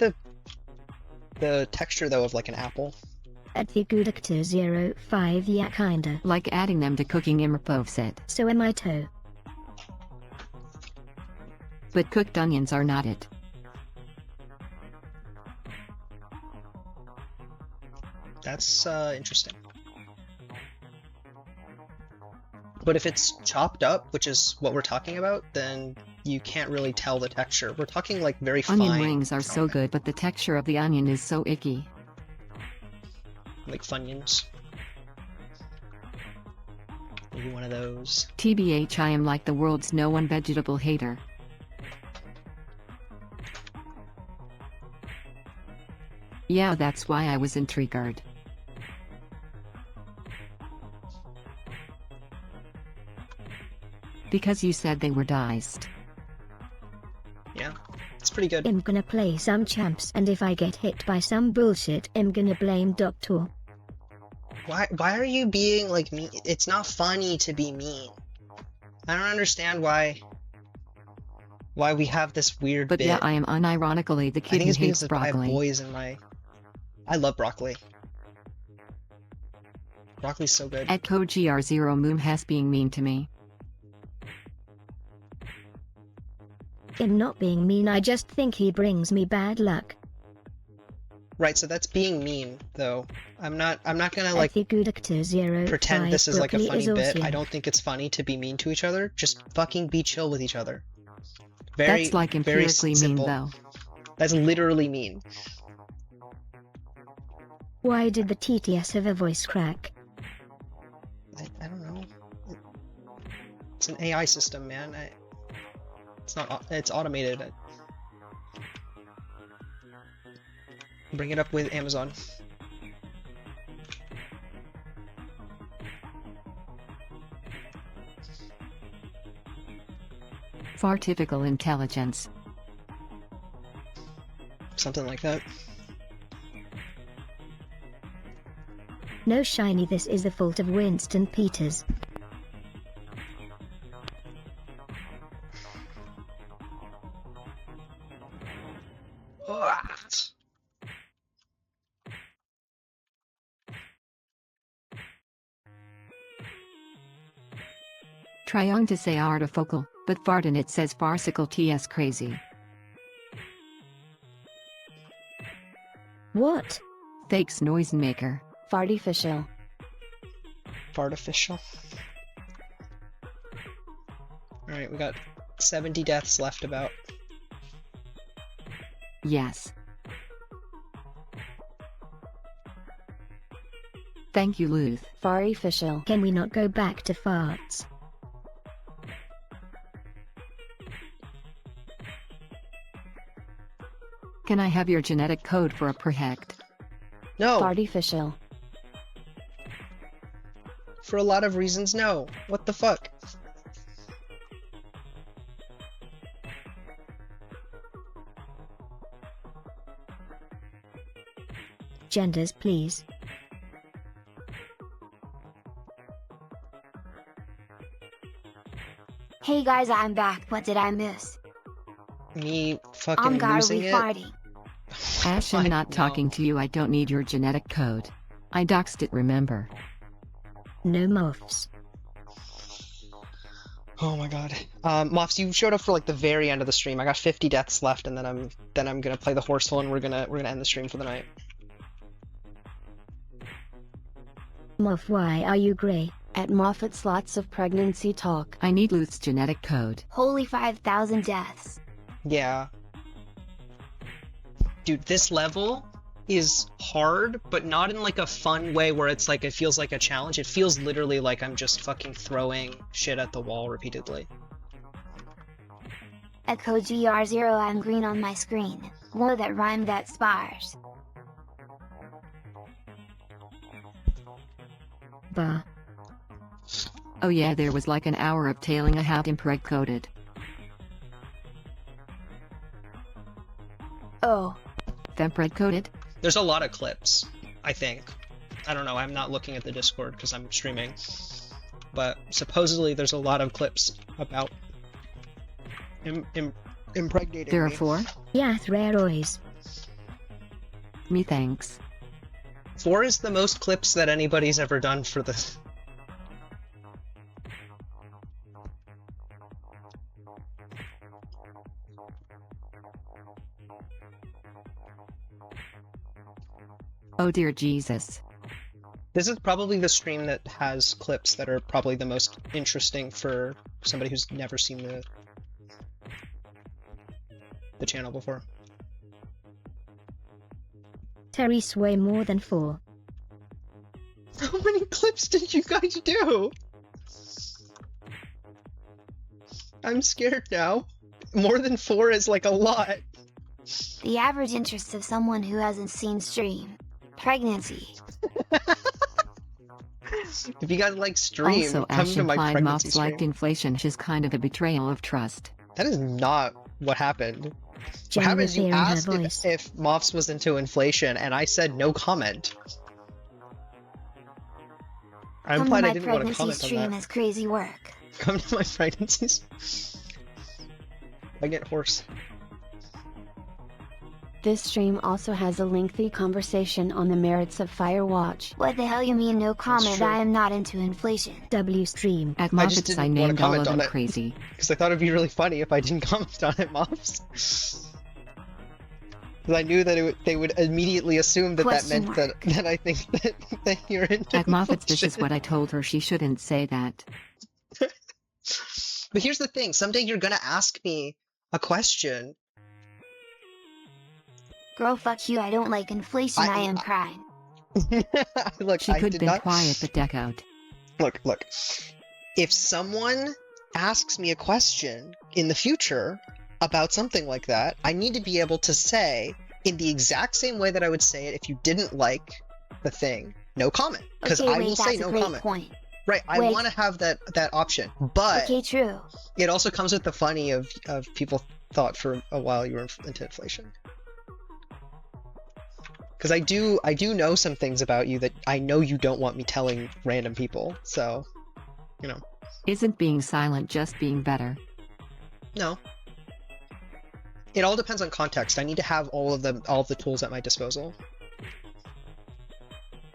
Speaker 1: the texture, though, of like an apple.
Speaker 3: At the Gudactor05, yeah kinda.
Speaker 2: Like adding them to cooking impovset.
Speaker 3: So am I too.
Speaker 2: But cooked onions are not it.
Speaker 1: That's interesting. But if it's chopped up, which is what we're talking about, then you can't really tell the texture. We're talking like very fine.
Speaker 2: Onion rings are so good, but the texture of the onion is so icky.
Speaker 1: Like Funyuns. Maybe one of those.
Speaker 2: TBH, I am like the world's #1 vegetable hater. Yeah, that's why I was intrigued. Because you said they were diced.
Speaker 1: Yeah, it's pretty good.
Speaker 3: I'm gonna play some champs, and if I get hit by some bullshit, I'm gonna blame Doctor.
Speaker 1: Why are you being like mean? It's not funny to be mean. I don't understand why we have this weird
Speaker 2: But
Speaker 1: bit.
Speaker 2: yeah, I am unironically the
Speaker 1: I
Speaker 2: kid
Speaker 1: think
Speaker 2: who
Speaker 1: it's
Speaker 2: hates
Speaker 1: because I have
Speaker 2: broccoli.
Speaker 1: boys in my... I love broccoli. Broccoli's so good.
Speaker 2: At CodeGR0 Moom has being mean to me.
Speaker 3: I'm not being mean, I just think he brings me bad luck.
Speaker 1: Right, so that's being mean, though. I'm not gonna like
Speaker 3: At the Gudactor05,
Speaker 1: pretend this is like a
Speaker 3: broccoli
Speaker 1: funny
Speaker 3: is
Speaker 1: bit. I
Speaker 3: awesome.
Speaker 1: don't think it's funny to be mean to each other. Just fucking be chill with each other. Very,
Speaker 2: That's like
Speaker 1: very
Speaker 2: empirically mean
Speaker 1: simple.
Speaker 2: though.
Speaker 1: That's literally mean.
Speaker 3: Why did the TTS have a voice crack?
Speaker 1: I don't know. It's an AI system, man. It's not. It's automated. Bring it up with Amazon.
Speaker 2: For typical intelligence.
Speaker 1: Something like that.
Speaker 3: No shiny, this is the fault of Winston Peters.
Speaker 2: Trying to say artifocal, but fart in it says farcical TS crazy.
Speaker 3: What?
Speaker 2: Fakes noisemaker.
Speaker 8: Fartificial.
Speaker 1: Artificial. Alright, we got 70 deaths left about.
Speaker 2: Yes. Thank you, Luth.
Speaker 8: Fartificial.
Speaker 3: Can we not go back to farts?
Speaker 2: Can I have your genetic code for a protect?
Speaker 1: No!
Speaker 8: Fartificial.
Speaker 1: For a lot of reasons, no. What the fuck?
Speaker 3: Genders, please.
Speaker 4: Hey guys, I'm back. What did I miss?
Speaker 1: Me fucking
Speaker 4: I'm gotta
Speaker 1: losing
Speaker 4: be
Speaker 1: it?
Speaker 4: farty.
Speaker 2: Ash, I'm
Speaker 1: Fuck
Speaker 2: not
Speaker 1: no.
Speaker 2: talking to you. I don't need your genetic code. I doxed it, remember?
Speaker 3: No moths.
Speaker 1: Oh my god. Moffs, you showed up for like the very end of the stream. I got 50 deaths left, and then I'm gonna play the horseful, and we're gonna end the stream for the night.
Speaker 3: Moth, why are you grey?
Speaker 8: At Moffat's lots of pregnancy talk.
Speaker 2: I need Luth's genetic code.
Speaker 4: Holy 5,000 deaths.
Speaker 1: Yeah. Dude, this level is hard, but not in like a fun way where it's like it feels like a challenge. It feels literally like I'm just fucking throwing shit at the wall repeatedly.
Speaker 4: At CodeGR0, I'm green on my screen. Whoa, that rhymed, that spars.
Speaker 3: Bah.
Speaker 2: Oh yeah, there was like an hour of tailing a hat impreg coded.
Speaker 4: Oh.
Speaker 2: Fempreg coded?
Speaker 1: There's a lot of clips, I think. I don't know, I'm not looking at the Discord because I'm streaming. But supposedly there's a lot of clips about impregnating
Speaker 2: There are
Speaker 1: me.
Speaker 2: 4?
Speaker 3: Yath rare oys.
Speaker 2: Me thanks.
Speaker 1: 4 is the most clips that anybody's ever done for this.
Speaker 2: Oh dear Jesus.
Speaker 1: This is probably the stream that has clips that are probably the most interesting for somebody who's never seen the channel before.
Speaker 3: Terry sway more than 4.
Speaker 1: How many clips did you guys do? I'm scared now. More than 4 is like a lot.
Speaker 4: The average interest of someone who hasn't seen stream. Pregnancy.
Speaker 1: If you guys like stream,
Speaker 2: Also,
Speaker 1: come
Speaker 2: Ash
Speaker 1: to my
Speaker 2: implied
Speaker 1: pregnancy
Speaker 2: Mops liked
Speaker 1: stream.
Speaker 2: inflation, which is kind of a betrayal of trust.
Speaker 1: That is not what happened. What
Speaker 3: Jen
Speaker 1: happened
Speaker 3: with
Speaker 1: is you
Speaker 3: fear in her
Speaker 1: asked
Speaker 3: voice.
Speaker 1: if Moffs was into inflation, and I said no comment. I
Speaker 4: Come to
Speaker 1: implied I
Speaker 4: my
Speaker 1: didn't want to
Speaker 4: pregnancy
Speaker 1: comment on
Speaker 4: stream
Speaker 1: that.
Speaker 4: is crazy work.
Speaker 1: Come to my pregnancies. I get hoarse.
Speaker 8: This stream also has a lengthy conversation on the merits of Firewatch.
Speaker 4: What the hell you mean no comment?
Speaker 1: true.
Speaker 4: I am not into inflation.
Speaker 3: W stream.
Speaker 2: At
Speaker 1: I just
Speaker 2: Moffats, I
Speaker 1: didn't want to
Speaker 2: named all
Speaker 1: comment
Speaker 2: of
Speaker 1: on
Speaker 2: them
Speaker 1: it.
Speaker 2: crazy.
Speaker 1: Because I thought it'd be really funny if I didn't comment on it, Moffs. Because I knew that they would immediately assume that
Speaker 4: Question
Speaker 1: that meant that I think that you're into
Speaker 2: At Moffats, this is
Speaker 1: inflation.
Speaker 2: what I told her she shouldn't say that.
Speaker 1: But here's the thing, someday you're gonna ask me a question.
Speaker 4: Girl, fuck you. I don't like inflation. I am crying.
Speaker 1: Look,
Speaker 2: She
Speaker 1: I
Speaker 2: could
Speaker 1: did
Speaker 2: been
Speaker 1: not...
Speaker 2: quiet but deck out.
Speaker 1: Look. If someone asks me a question in the future about something like that, I need to be able to say, in the exact same way that I would say it if you didn't like the thing, no comment. Because
Speaker 4: Okay,
Speaker 1: I
Speaker 4: wait,
Speaker 1: will
Speaker 4: that's
Speaker 1: say
Speaker 4: a
Speaker 1: no
Speaker 4: great
Speaker 1: comment.
Speaker 4: point.
Speaker 1: Right, I
Speaker 4: Wait.
Speaker 1: want to have that option. But
Speaker 4: Okay, true.
Speaker 1: it also comes with the funny of people thought for a while you were into inflation. Because I do know some things about you that I know you don't want me telling random people, so, you know.
Speaker 2: Isn't being silent just being better?
Speaker 1: No. It all depends on context. I need to have all of the tools at my disposal.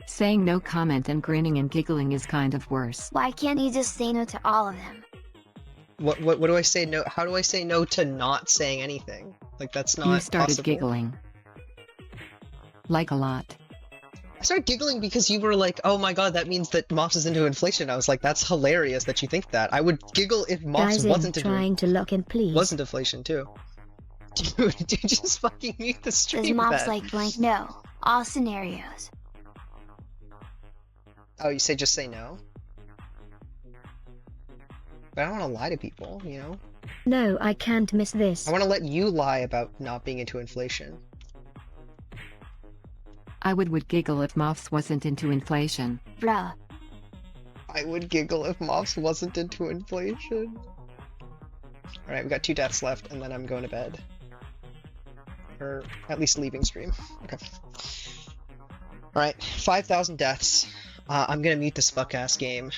Speaker 2: Saying no comment and grinning and giggling is kind of worse.
Speaker 4: Why can't you just say no to all of them?
Speaker 1: What do I say no? How do I say no to not saying anything? Like, that's not
Speaker 2: You started
Speaker 1: possible.
Speaker 2: giggling. Like a lot.
Speaker 1: I started giggling because you were like, "Oh my god, that means that Mops is into inflation." I was like, "That's hilarious that you think that." I would giggle if Mops
Speaker 3: Guys in
Speaker 1: wasn't
Speaker 3: trying to lock in, please.
Speaker 1: wasn't inflation too. Dude, just fucking mute the
Speaker 4: Does
Speaker 1: stream.
Speaker 4: Mops
Speaker 1: then.
Speaker 4: like blank? No. All scenarios.
Speaker 1: Oh, you say just say no? But I don't want to lie to people, you know?
Speaker 3: No, I can't miss this.
Speaker 1: I want to let you lie about not being into inflation.
Speaker 2: I would giggle if Moffs wasn't into inflation.
Speaker 4: Bruh.
Speaker 1: I would giggle if Mops wasn't into inflation. Alright, we got 2 deaths left, and then I'm going to bed. Or at least leaving stream. Okay. Alright, 5,000 deaths. I'm gonna mute this fuck-ass game.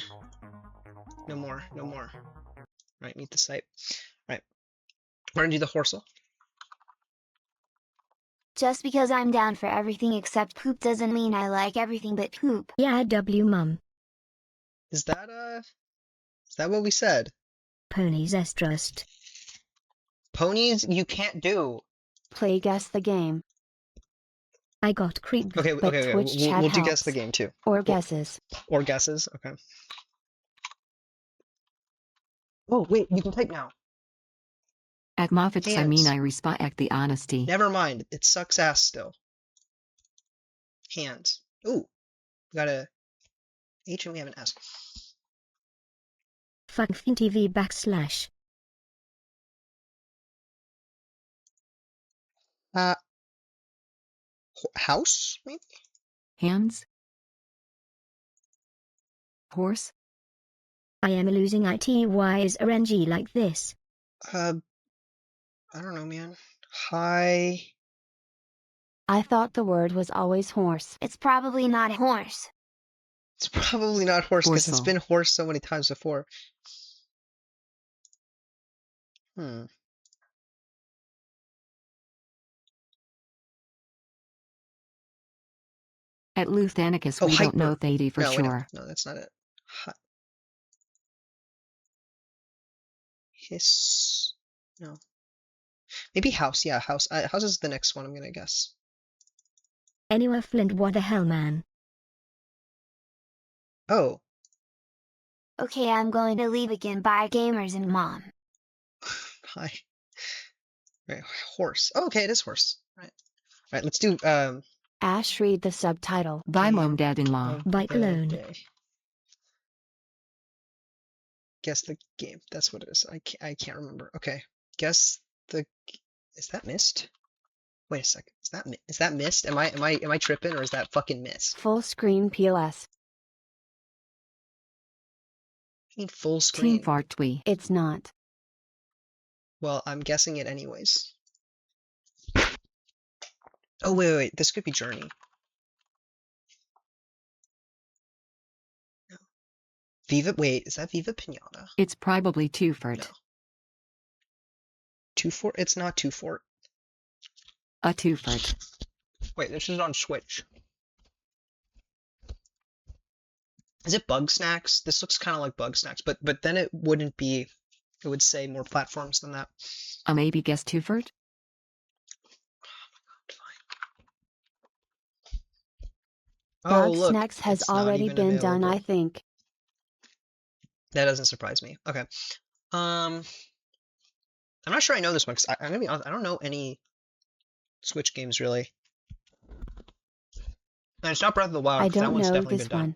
Speaker 1: No more. Alright, mute the site. Alright. We're gonna do the horsel.
Speaker 4: Just because I'm down for everything except poop doesn't mean I like everything but poop.
Speaker 3: Yeah, W mum.
Speaker 1: Is that what we said?
Speaker 3: Ponies estrust.
Speaker 1: Ponies, you can't do.
Speaker 8: Play Guess the Game,
Speaker 3: I got creeped.
Speaker 1: Okay,
Speaker 8: But
Speaker 1: okay.
Speaker 8: Twitch
Speaker 1: We'll
Speaker 8: chat
Speaker 1: do
Speaker 8: helps.
Speaker 1: guess the game too.
Speaker 8: or guesses.
Speaker 1: Or guesses, okay. Oh, wait, you can type now.
Speaker 2: At Moffats, I mean
Speaker 1: Hands.
Speaker 2: I respect the honesty.
Speaker 1: Never mind, it sucks ass still. Hands. Ooh, we got a H and we have an S.
Speaker 3: Fucking TV /.
Speaker 1: House, maybe?
Speaker 2: Hands? Horse?
Speaker 3: I am losing it. Why is RNG like this?
Speaker 1: I don't know, man. High.
Speaker 8: I thought the word was always horse.
Speaker 4: It's probably not horse.
Speaker 1: It's probably not horse because it's
Speaker 2: Horsel.
Speaker 1: been horse so many times before.
Speaker 2: At Luthanicus,
Speaker 1: Oh,
Speaker 2: we don't know
Speaker 1: hyper.
Speaker 2: Thady for
Speaker 1: No, wait, no,
Speaker 2: sure.
Speaker 1: no, that's not it. Hiss. No. Maybe house. Yeah, house. House is the next one, I'm gonna guess.
Speaker 3: Anywhere Flint, what the hell, man?
Speaker 1: Oh.
Speaker 4: Okay, I'm going to leave again. Bye, gamers and mom.
Speaker 1: Hi. Right, horse. Oh, okay, it is horse. Right. Right, let's do
Speaker 8: Ash, read the subtitle.
Speaker 2: Bye,
Speaker 1: Game
Speaker 2: Mom, Dad-in-law.
Speaker 1: of
Speaker 3: Bye,
Speaker 1: the
Speaker 3: Cologne.
Speaker 1: day. Guess the game. That's what it is. I can't remember. Okay. Guess the. Is that mist? Wait a second. Is that mist? Am I tripping, or is that fucking mist?
Speaker 8: Full screen POS.
Speaker 1: I need full
Speaker 2: Team
Speaker 1: screen.
Speaker 2: Fart Twee.
Speaker 8: It's not.
Speaker 1: Well, I'm guessing it anyways. Oh wait. This could be Journey. No. Viva. Wait, is that Viva Pinata?
Speaker 2: It's probably Two Fart.
Speaker 1: No. Two Fort? It's not Two Fort.
Speaker 2: A Two Fart.
Speaker 1: Wait, this is on Switch. Is it Bug Snacks? This looks kind of like Bug Snacks, but then it wouldn't be. It would say more platforms than that.
Speaker 2: Maybe guess Two Fart?
Speaker 1: Oh,
Speaker 8: Bug
Speaker 1: look,
Speaker 8: Snacks has
Speaker 1: it's not
Speaker 8: already
Speaker 1: even
Speaker 8: been done, I
Speaker 1: available.
Speaker 8: think.
Speaker 1: That doesn't surprise me. Okay. I'm not sure I know this one because I'm gonna be honest. I don't know any Switch games really. And it's not Breath of the Wild.
Speaker 8: I
Speaker 1: 'Cause that
Speaker 8: don't
Speaker 1: one's
Speaker 8: know
Speaker 1: definitely
Speaker 8: this
Speaker 1: been done.
Speaker 8: one.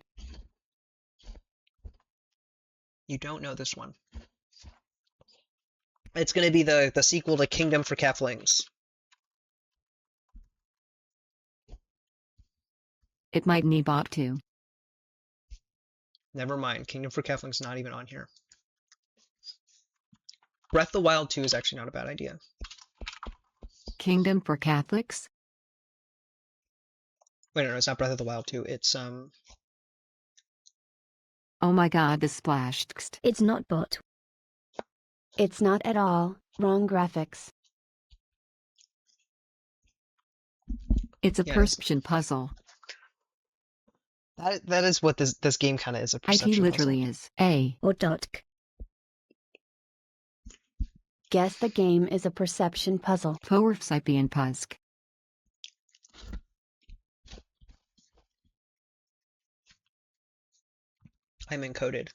Speaker 1: You don't know this one. It's gonna be the sequel to Kingdom for Keflings.
Speaker 2: It might need Bob too.
Speaker 1: Never mind. Kingdom for Keflings not even on here. Breath of the Wild 2 is actually not a bad idea.
Speaker 2: Kingdom for Catholics?
Speaker 1: Wait, no, it's not Breath of the Wild 2. It's
Speaker 2: Oh my god, the splash text.
Speaker 3: It's not bot.
Speaker 8: It's not at all. Wrong graphics.
Speaker 2: It's a
Speaker 1: Yes.
Speaker 2: perception puzzle.
Speaker 1: that is what this game kind of is, a
Speaker 2: IT
Speaker 1: perception
Speaker 2: literally is. A.
Speaker 3: Or dot.
Speaker 8: Guess the game is a perception puzzle.
Speaker 2: Forsipian Pusk.
Speaker 1: I'm encoded.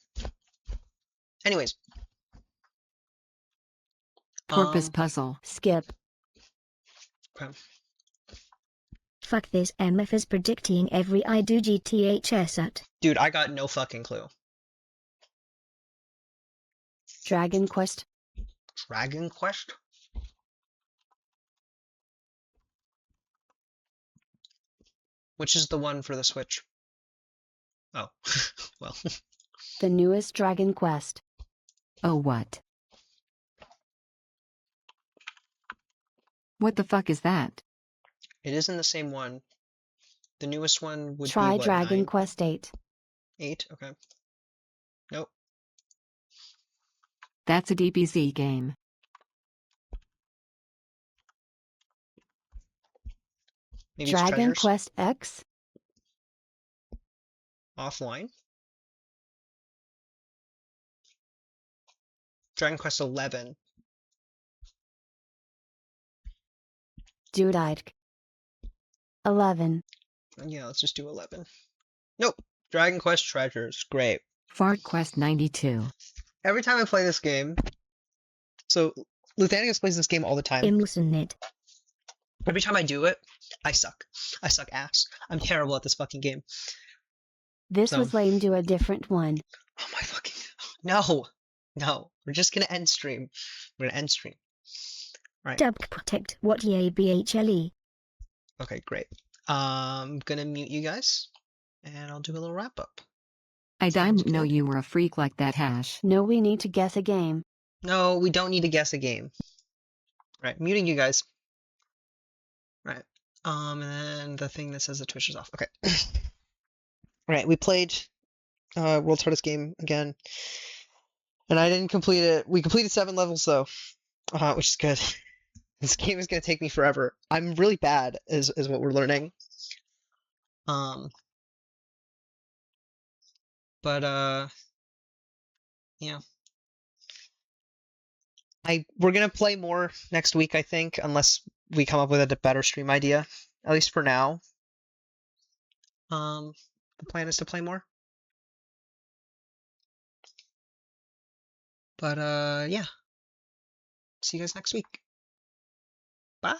Speaker 1: Anyways.
Speaker 2: Porpoise puzzle.
Speaker 8: Skip.
Speaker 1: Okay.
Speaker 3: Fuck this, MF is predicting every I do GTHS at.
Speaker 1: Dude, I got no fucking clue.
Speaker 8: Dragon Quest.
Speaker 1: Dragon Quest? Which is the one for the Switch? Oh, well.
Speaker 8: The newest Dragon Quest.
Speaker 2: Oh what? What the fuck is that?
Speaker 1: It isn't the same one. The newest one would
Speaker 8: Try
Speaker 1: be what,
Speaker 8: Dragon
Speaker 1: 9?
Speaker 8: Quest 8.
Speaker 1: 8? Okay. Nope.
Speaker 2: That's a DBZ game.
Speaker 1: Maybe it's
Speaker 8: Dragon
Speaker 1: Treasures?
Speaker 8: Quest X.
Speaker 1: Offline? Dragon Quest 11.
Speaker 8: Dudeidek. 11.
Speaker 1: Yeah, let's just do 11. Nope. Dragon Quest Treasures. Great.
Speaker 2: Fart Quest 92.
Speaker 1: Every time I play this game, so Luthanicus plays this game all the time.
Speaker 3: Imlsonit.
Speaker 1: Every time I do it, I suck. I suck ass. I'm terrible at this fucking game.
Speaker 8: This
Speaker 1: So-
Speaker 8: was lame. Do a different one.
Speaker 1: Oh my fucking no. No. We're just gonna end stream. We're gonna end stream. Right.
Speaker 3: Dub protect what YABHLE.
Speaker 1: Okay, great. I'm gonna mute you guys and I'll do a little wrap up.
Speaker 2: I
Speaker 1: Sounds
Speaker 2: didn't know
Speaker 1: good.
Speaker 2: you were a freak like that, Hash.
Speaker 8: No, we need to guess a game.
Speaker 1: No, we don't need to guess a game. Right, muting you guys. Right. And then the thing that says the Twitch is off. Okay. Right, we played World's Hardest Game again. And I didn't complete it. We completed 7 levels though. Which is good. This game is gonna take me forever. I'm really bad is what we're learning. Um, yeah. We're gonna play more next week, I think, unless we come up with a better stream idea. At least for now. The plan is to play more. But yeah. See you guys next week. Bye.